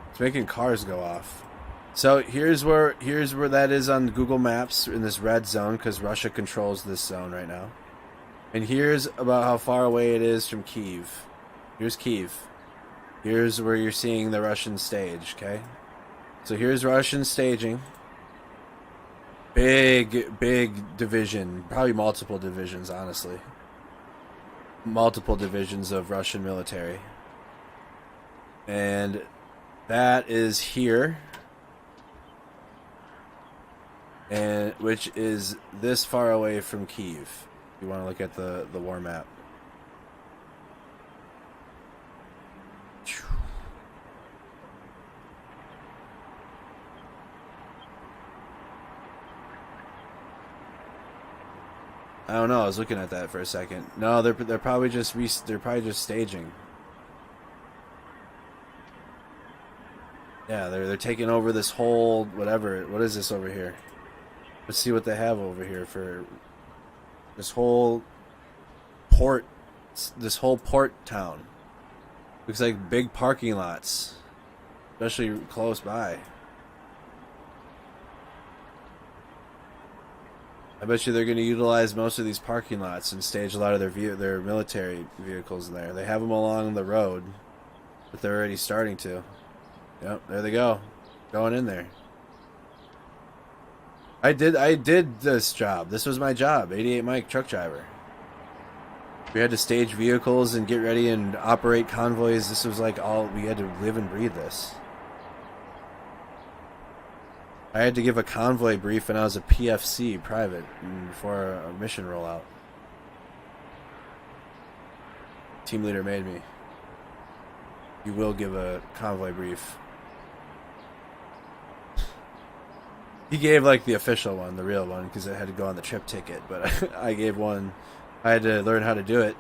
Speaker 1: It's making cars go off. So here's where that is on Google Maps in this red zone, because Russia controls this zone right now. And here's about how far away it is from Kyiv. Here's Kyiv. Here's where you're seeing the Russian stage, okay? So here's Russian staging. Big division. Probably multiple divisions, honestly. Multiple divisions of Russian military. And that is here. And which is this far away from Kyiv. You want to look at the war map. I don't know. I was looking at that for a second. No, they're probably just staging. Yeah, they're taking over this whole whatever. What is this over here? Let's see what they have over here for this whole port. This whole port town looks like big parking lots, especially close by. I bet you they're going to utilize most of these parking lots and stage a lot of their military vehicles in there. They have them along the road, but they're already starting to. Yep, there they go, going in there. I did this job. This was my job, 88 Mike truck driver. We had to stage vehicles and get ready and operate convoys. This was like all we had to live and breathe this. I had to give a convoy brief when I was a PFC private before a mission rollout. Team leader made me. You will give a convoy brief. He gave like the official one, the real one, because it had to go on the trip ticket. But I gave one. I had to learn how to do it.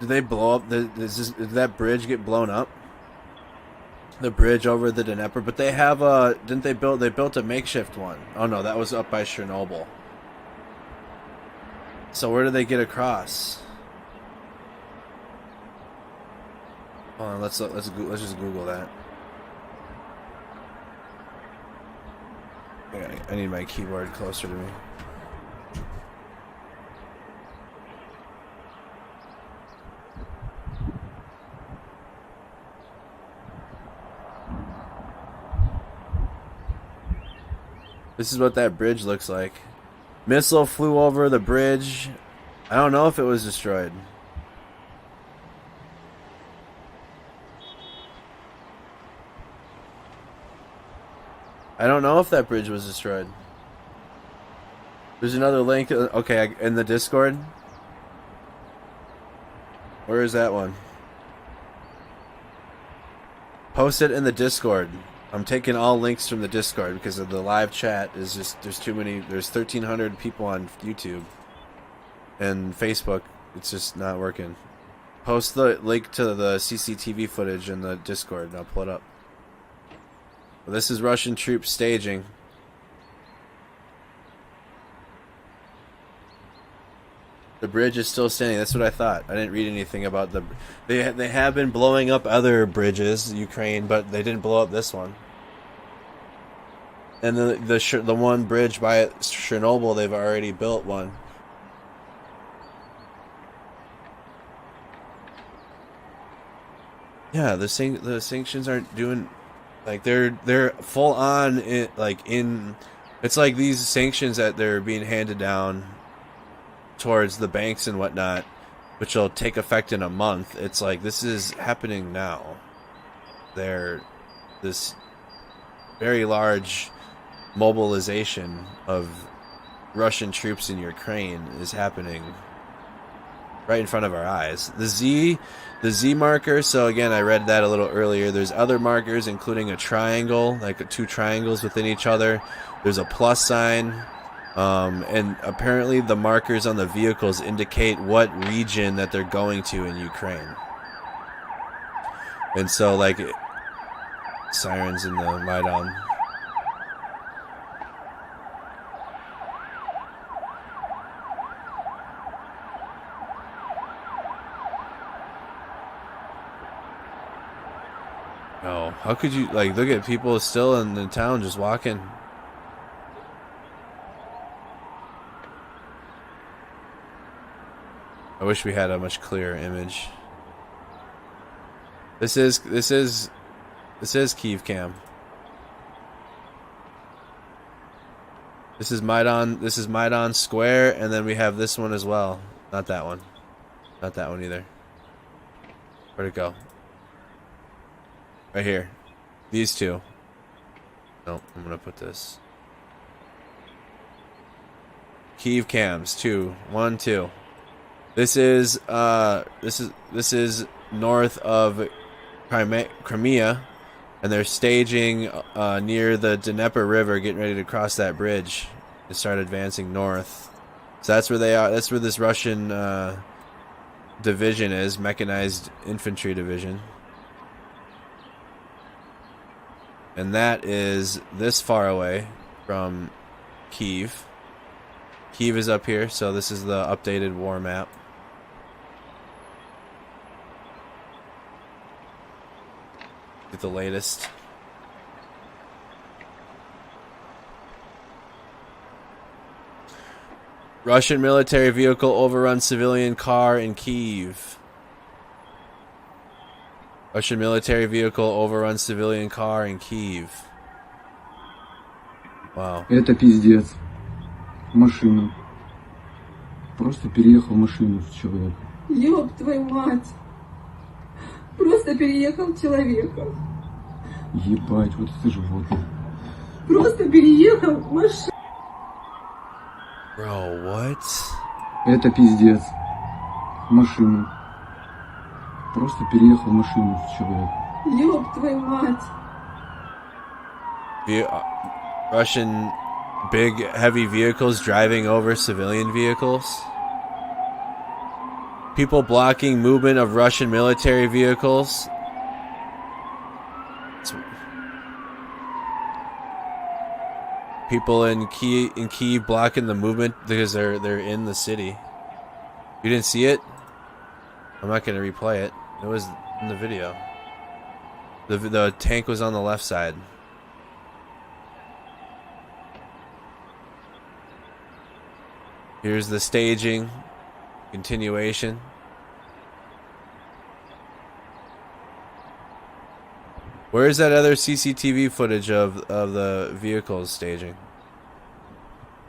Speaker 1: Did they blow up? Did that bridge get blown up? The bridge over the Dnieper, but they have didn't they build? They built a makeshift one. Oh no, that was up by Chernobyl. So where did they get across? Hold on, let's just Google that. I need my keyboard closer to me. This is what that bridge looks like. Missile flew over the bridge. I don't know if it was destroyed. I don't know if that bridge was destroyed. There's another link. Okay, in the Discord. Where is that one? Post it in the Discord. I'm taking all links from the Discord because of the live chat is just, there's too many, there's 1,300 people on YouTube and Facebook. It's just not working. Post the link to the CCTV footage in the Discord and I'll pull it up. Well, this is Russian troops staging. The bridge is still standing. That's what I thought. I didn't read anything about the... They have been blowing up other bridges, Ukraine, but they didn't blow up this one. And the one bridge by Chernobyl, they've already built one. Yeah, the sanctions aren't doing... Like, they're full on... It's like these sanctions that they're being handed down towards the banks and whatnot, which will take effect in a month. It's like this is happening now. This very large mobilization of Russian troops in Ukraine is happening right in front of our eyes. The Z marker, so again, I read that a little earlier. There's other markers, including a triangle, like two triangles within each other. There's a plus sign. And apparently the markers on the vehicles indicate what region that they're going to in Ukraine. And so, like, sirens in the Maidan. Oh, how could you, like, look at people still in the town just walking. I wish we had a much clearer image. This is Kyiv Cam. This is Maidan Square, and then we have this one as well. Not that one. Not that one either. Where'd it go? Right here. These two. No, I'm gonna put this. Kyiv Cams. 2. 1, 2. This is north of Crimea, and they're staging near the Dnieper River, getting ready to cross that bridge and start advancing north. So that's where they are. That's where this Russian division is, mechanized infantry division, and that is this far away from Kyiv. Kyiv is up here, so this is the updated war map. Get the latest. Russian military vehicle overruns civilian car in Kyiv. Russian military vehicle overruns civilian car in Kyiv. Wow.
Speaker 7: Это пиздец. Машина. Просто переехал машину человек.
Speaker 9: Ёб твою мать. Просто переехал человека.
Speaker 7: Ебать, вот это животное.
Speaker 9: Просто переехал машину.
Speaker 1: Bro, what?
Speaker 7: Это пиздец. Машина. Просто переехал машину человек.
Speaker 9: Ёб твою мать.
Speaker 1: Russian big heavy vehicles driving over civilian vehicles. People blocking movement of Russian military vehicles. People in Kyiv blocking the movement because they're in the city. You didn't see it? I'm not gonna replay it. It was in the video. The tank was on the left side. Here's the staging, continuation. Where is that other CCTV footage of the vehicles staging?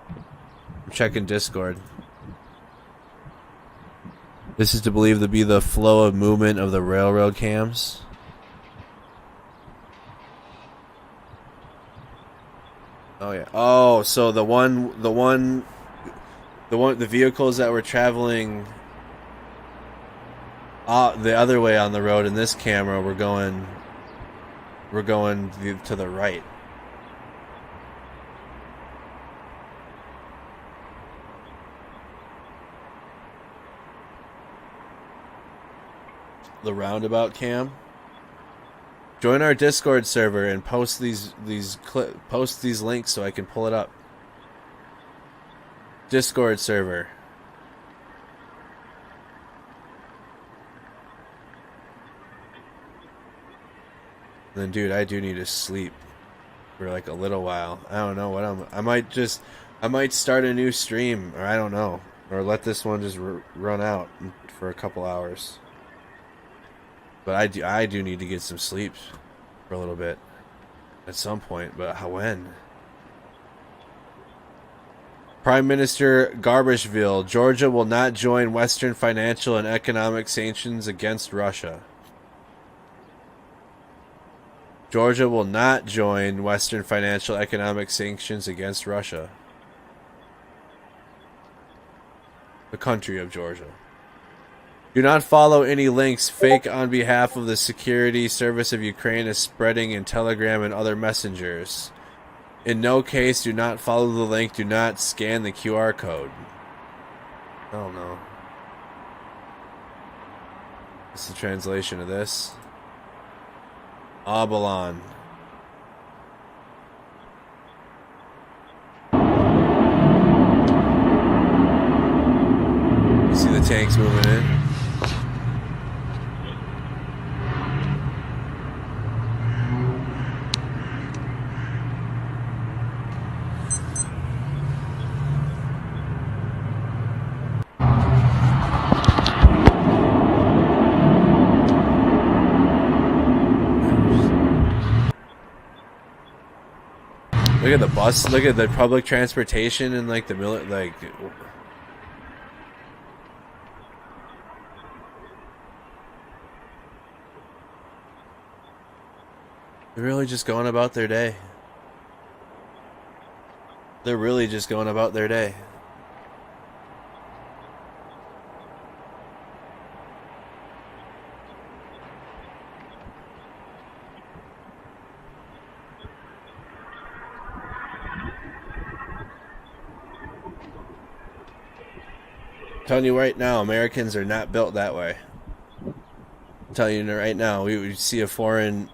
Speaker 1: I'm checking Discord. This is to believe to be the flow of movement of the railroad cams. Oh yeah. Oh, so the vehicles that were traveling the other way on the road in this camera were going to the right. The roundabout cam. Join our Discord server and post these links so I can pull it up. Discord server. Then, dude, I do need to sleep for like a little while. I don't know what I might start a new stream, or I don't know, or let this one just run out for a couple hours. But I do need to get some sleep for a little bit at some point. But when? Prime Minister Garbishvili, Georgia will not join Western financial and economic sanctions against Russia. Georgia will not join Western financial economic sanctions against Russia. The country of Georgia. Do not follow any links fake on behalf of the security service of Ukraine is spreading in Telegram and other messengers. In no case, do not follow the link. Do not scan the QR code. Oh no. This is the translation of this. Abalon. You see the tanks moving in? Look at the bus. Look at the public transportation and like the like. They're really just going about their day. They're really just going about their day. I'm telling you right now, Americans are not built that way. I'm telling you right now, we would see a foreign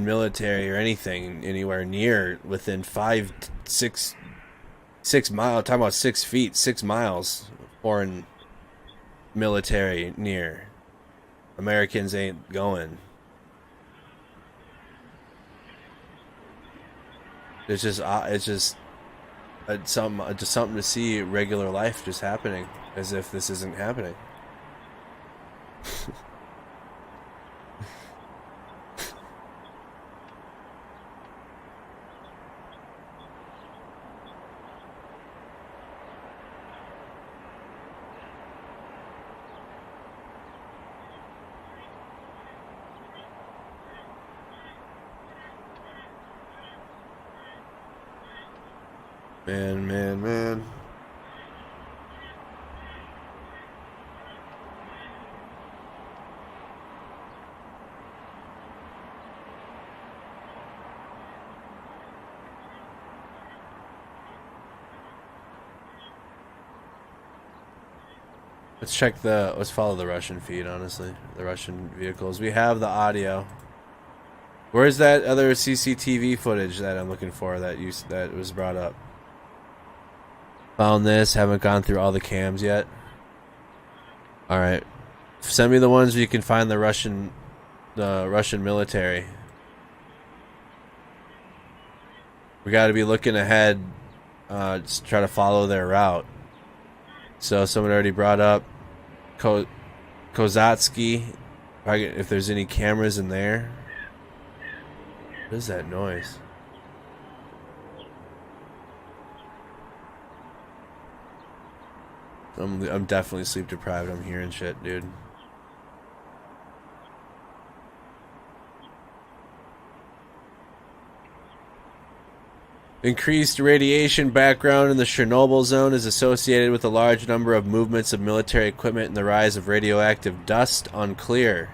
Speaker 1: military or anything anywhere near within 6 miles. Talking about 6 feet, 6 miles. Foreign military near. Americans ain't going. It's just something to see regular life just happening as if this isn't happening. Man. Let's follow the Russian feed, honestly. The Russian vehicles. We have the audio. Where's that other CCTV footage that I'm looking for that was brought up? Found this, haven't gone through all the cams yet. Alright. Send me the ones where you can find the Russian military. We gotta be looking ahead, just try to follow their route. So someone already brought up Kozatsky. If there's any cameras in there. What is that noise? I'm definitely sleep deprived. I'm hearing shit, dude. Increased radiation background in the Chernobyl zone is associated with a large number of movements of military equipment and the rise of radioactive dust. Unclear.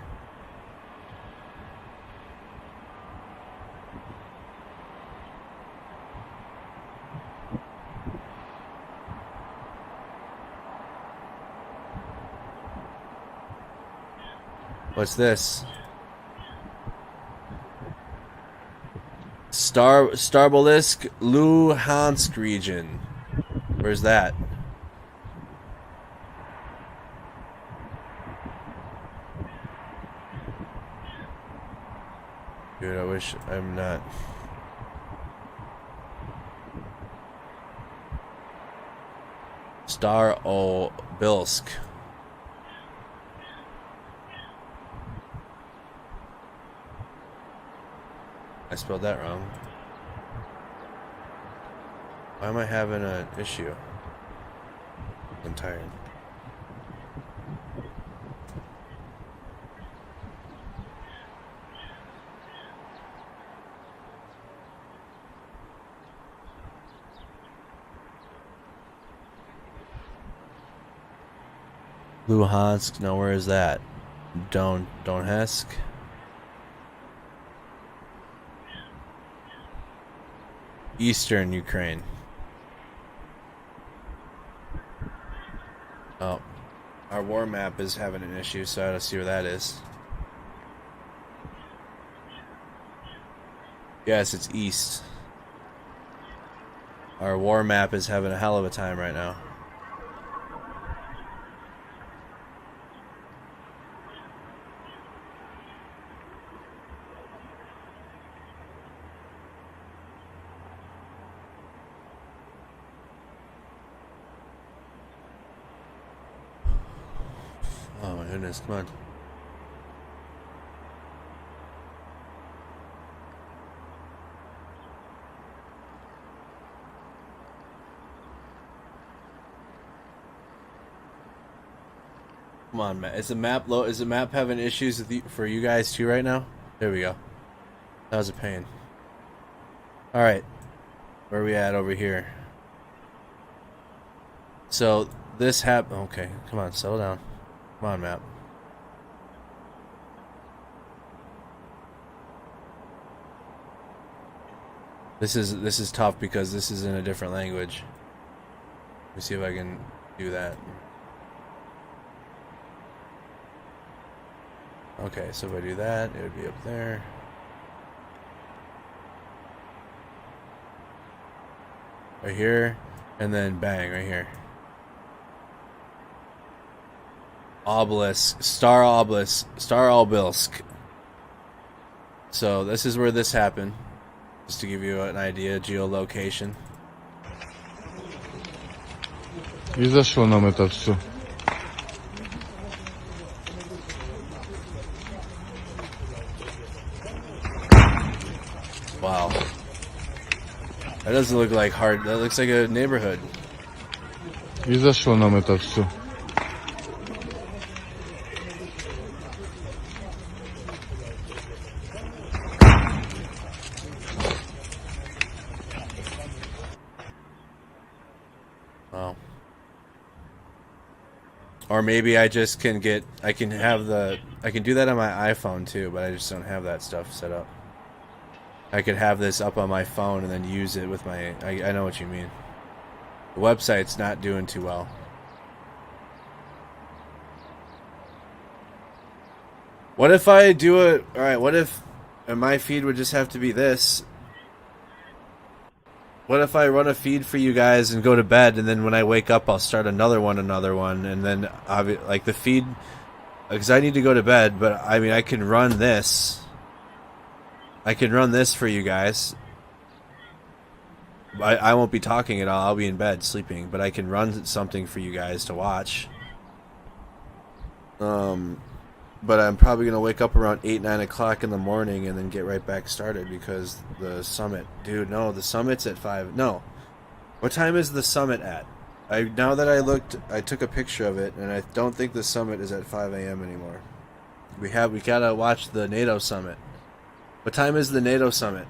Speaker 1: What's this? Starbolisk, Luhansk region. Where's that? Dude, I wish I'm not. Starobilsk. I spelled that wrong. Why am I having an issue? I'm tired. Luhansk, now where is that? Donetsk? Eastern Ukraine. Oh, our war map is having an issue, so I gotta see where that is. Yes, it's east. Our war map is having a hell of a time right now. Oh my goodness, come on. Come on, Matt. Is the map low? Is the map having issues with for you guys too right now? There we go. That was a pain. Alright. Where are we at over here? So, this happened. Okay, come on, settle down. Come on, map. This is tough because this is in a different language. Let me see if I can do that. Okay, so if I do that, it would be up there. Right here, and then bang, right here. Obelisk, Starobilsk. So this is where this happened, just to give you an idea, geolocation.
Speaker 19: И за что нам это все?
Speaker 1: Wow. That doesn't look like hard. That looks like a neighborhood.
Speaker 19: И за что нам это все?
Speaker 1: Wow. Or maybe I just can get, I can do that on my iPhone too, but I just don't have that stuff set up. I could have this up on my phone and then use it with my, I know what you mean. The website's not doing too well. What if I do it? All right. What if my feed would just have to be this? What if I run a feed for you guys and go to bed, and then when I wake up, I'll start another one, and then like the feed, because I need to go to bed. But I mean, I can run this. I can run this for you guys. I won't be talking at all. I'll be in bed sleeping, but I can run something for you guys to watch. But I'm probably going to wake up around 8, 9 o'clock in the morning and then get right back started because the summit... Dude, no, the summit's at 5. No. What time is the summit at? Now that I looked, I took a picture of it, and I don't think the summit is at 5 a.m. anymore. We got to watch the NATO summit. What time is the NATO summit?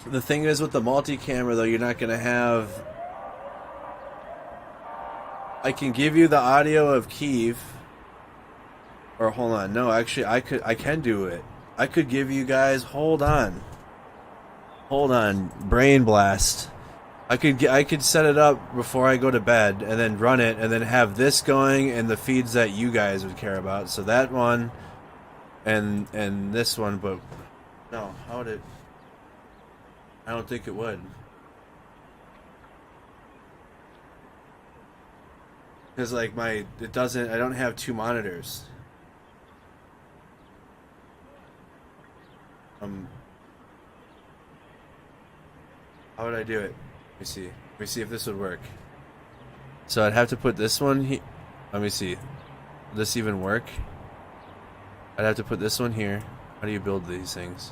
Speaker 1: The thing is with the multi-camera, though, you're not going to have... I can give you the audio of Kyiv. Or hold on, no, actually I can do it. I could give you guys, hold on, brain blast. I could set it up before I go to bed and then run it and then have this going and the feeds that you guys would care about. So that one and this one, but no, how would it? I don't think it would. Because like I don't have 2 monitors. How would I do it? Let me see if this would work. So I'd have to put this one here. Let me see. Would this even work? I'd have to put this one here. How do you build these things?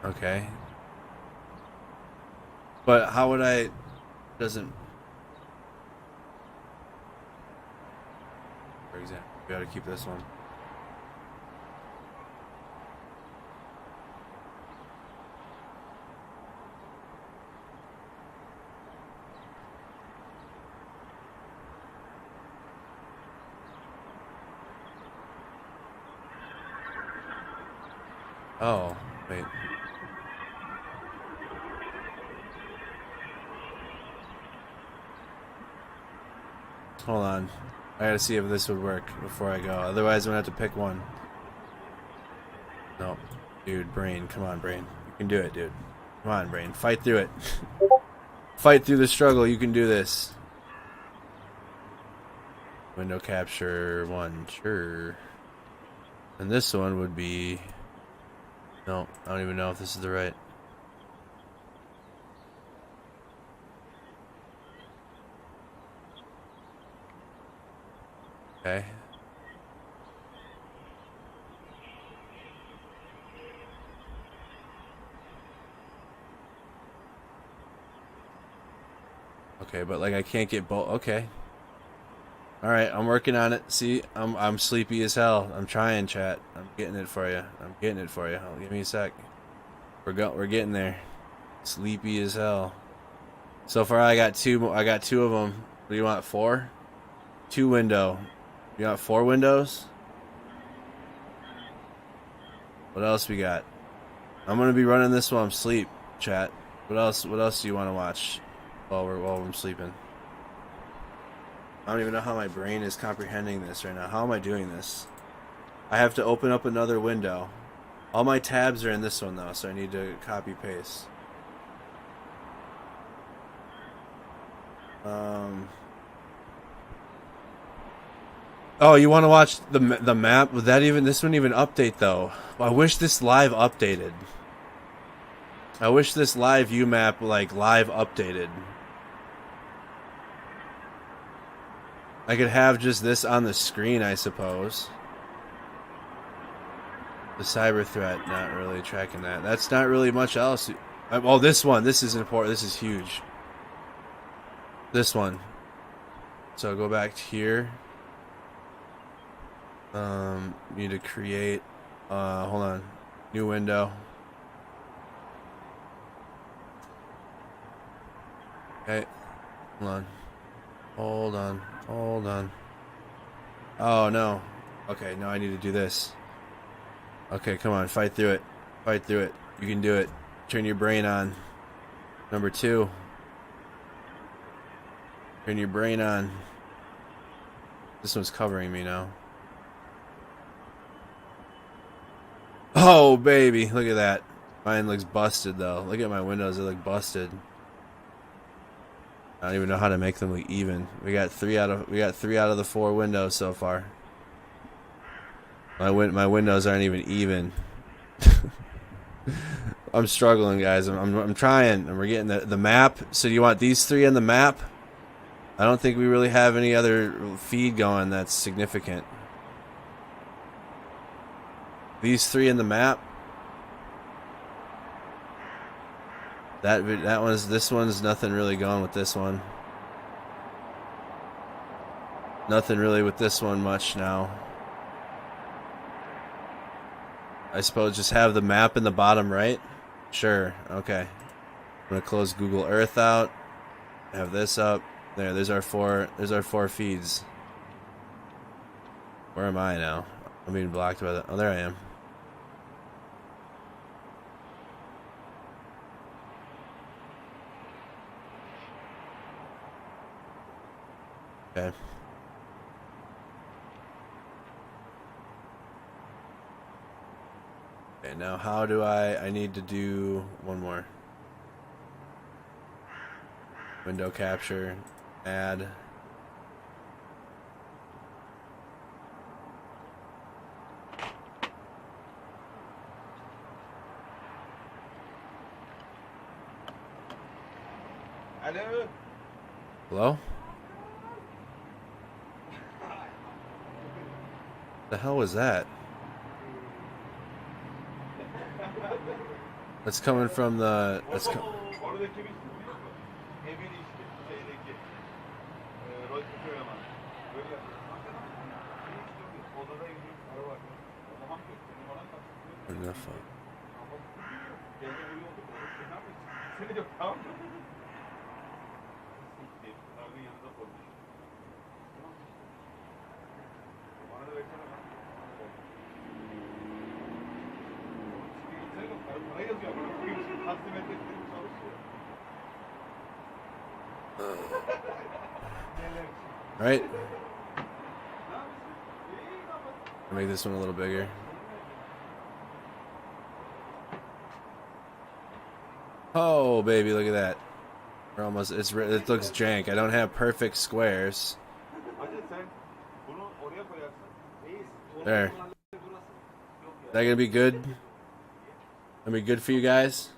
Speaker 1: Okay. But how would I... Doesn't... For example, we gotta keep this one. Oh, wait. Hold on. I gotta see if this would work before I go. Otherwise, I'm gonna have to pick one. No. Dude, brain. Come on, brain. You can do it, dude. Come on, brain. Fight through it. Fight through the struggle. You can do this. Window capture 1. Sure. And this one would be... No, I don't even know if this is the right... Okay. Okay, but like I can't get both. Okay. All right, I'm working on it. See, I'm sleepy as hell. I'm trying, chat. I'm getting it for you. I'm getting it for you. Give me a sec. We're getting there. Sleepy as hell. So far, I got 2. I got 2 of them. What do you want? 4? 2 window. You got 4 windows? What else we got? I'm gonna be running this while I'm asleep, chat. What else do you want to watch while I'm sleeping? I don't even know how my brain is comprehending this right now. How am I doing this? I have to open up another window. All my tabs are in this one though, so I need to copy paste. Oh, you want to watch the map? Would that even... This wouldn't even update, though. I wish this live updated. I wish this live view map, like, live updated. I could have just this on the screen, I suppose. The cyber threat, not really tracking that. That's not really much else. Oh, this one. This is important. This is huge. This one. So go back to here. Need to create, hold on, new window. Okay, hold on. Oh no. Okay, now I need to do this. Okay, come on, fight through it. You can do it. Turn your brain on. Number 2. Turn your brain on. This one's covering me now. Oh, baby. Look at that. Mine looks busted, though. Look at my windows. They look busted. I don't even know how to make them look even. We got three out of the 4 windows so far. My windows aren't even even. I'm struggling, guys. I'm trying, and we're getting the map. So do you want these 3 on the map? I don't think we really have any other feed going that's significant. These 3 in the map. This one's nothing really going with this one. Nothing really with this one much now. I suppose just have the map in the bottom right. Sure. Okay. I'm gonna close Google Earth out. Have this up. There's our 4 feeds. Where am I now? I'm being blocked by the... Oh, there I am. Okay. Okay, now how do I need to do one more. Window capture, add.
Speaker 17: Hello?
Speaker 1: Hello? The hell was that? That's coming from the... Enough. Right? I'll make this one a little bigger. Oh, baby, look at that. We're almost, it looks jank. I don't have perfect squares. There. Is that gonna be good? Gonna be good for you guys?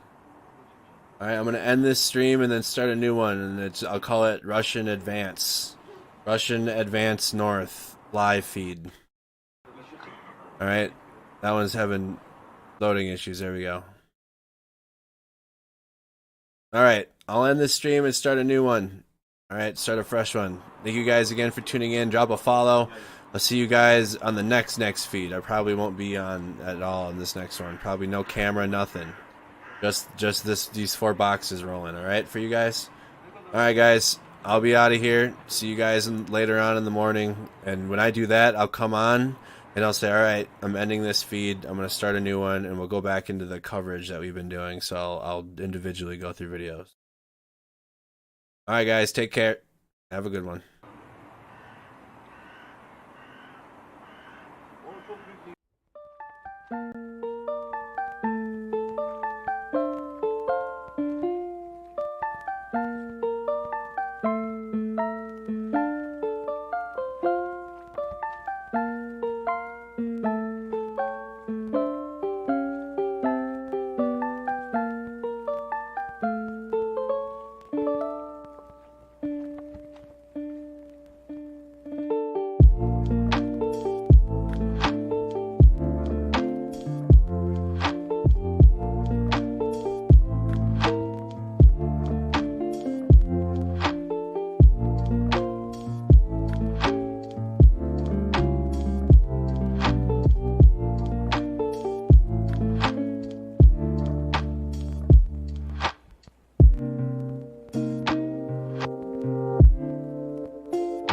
Speaker 1: Alright, I'm gonna end this stream and then start a new one, and I'll call it Russian Advance. Russian Advance North live feed. Alright, that one's having loading issues. There we go. Alright, I'll end this stream and start a new one. Alright, start a fresh one. Thank you guys again for tuning in. Drop a follow. I'll see you guys on the next feed. I probably won't be on at all on this next one. Probably no camera, nothing. Just these 4 boxes rolling, alright, for you guys? Alright, guys. I'll be out of here. See you guys later on in the morning. And when I do that, I'll come on and I'll say, alright, I'm ending this feed. I'm going to start a new one, and we'll go back into the coverage that we've been doing. So I'll individually go through videos. Alright, guys. Take care. Have a good one.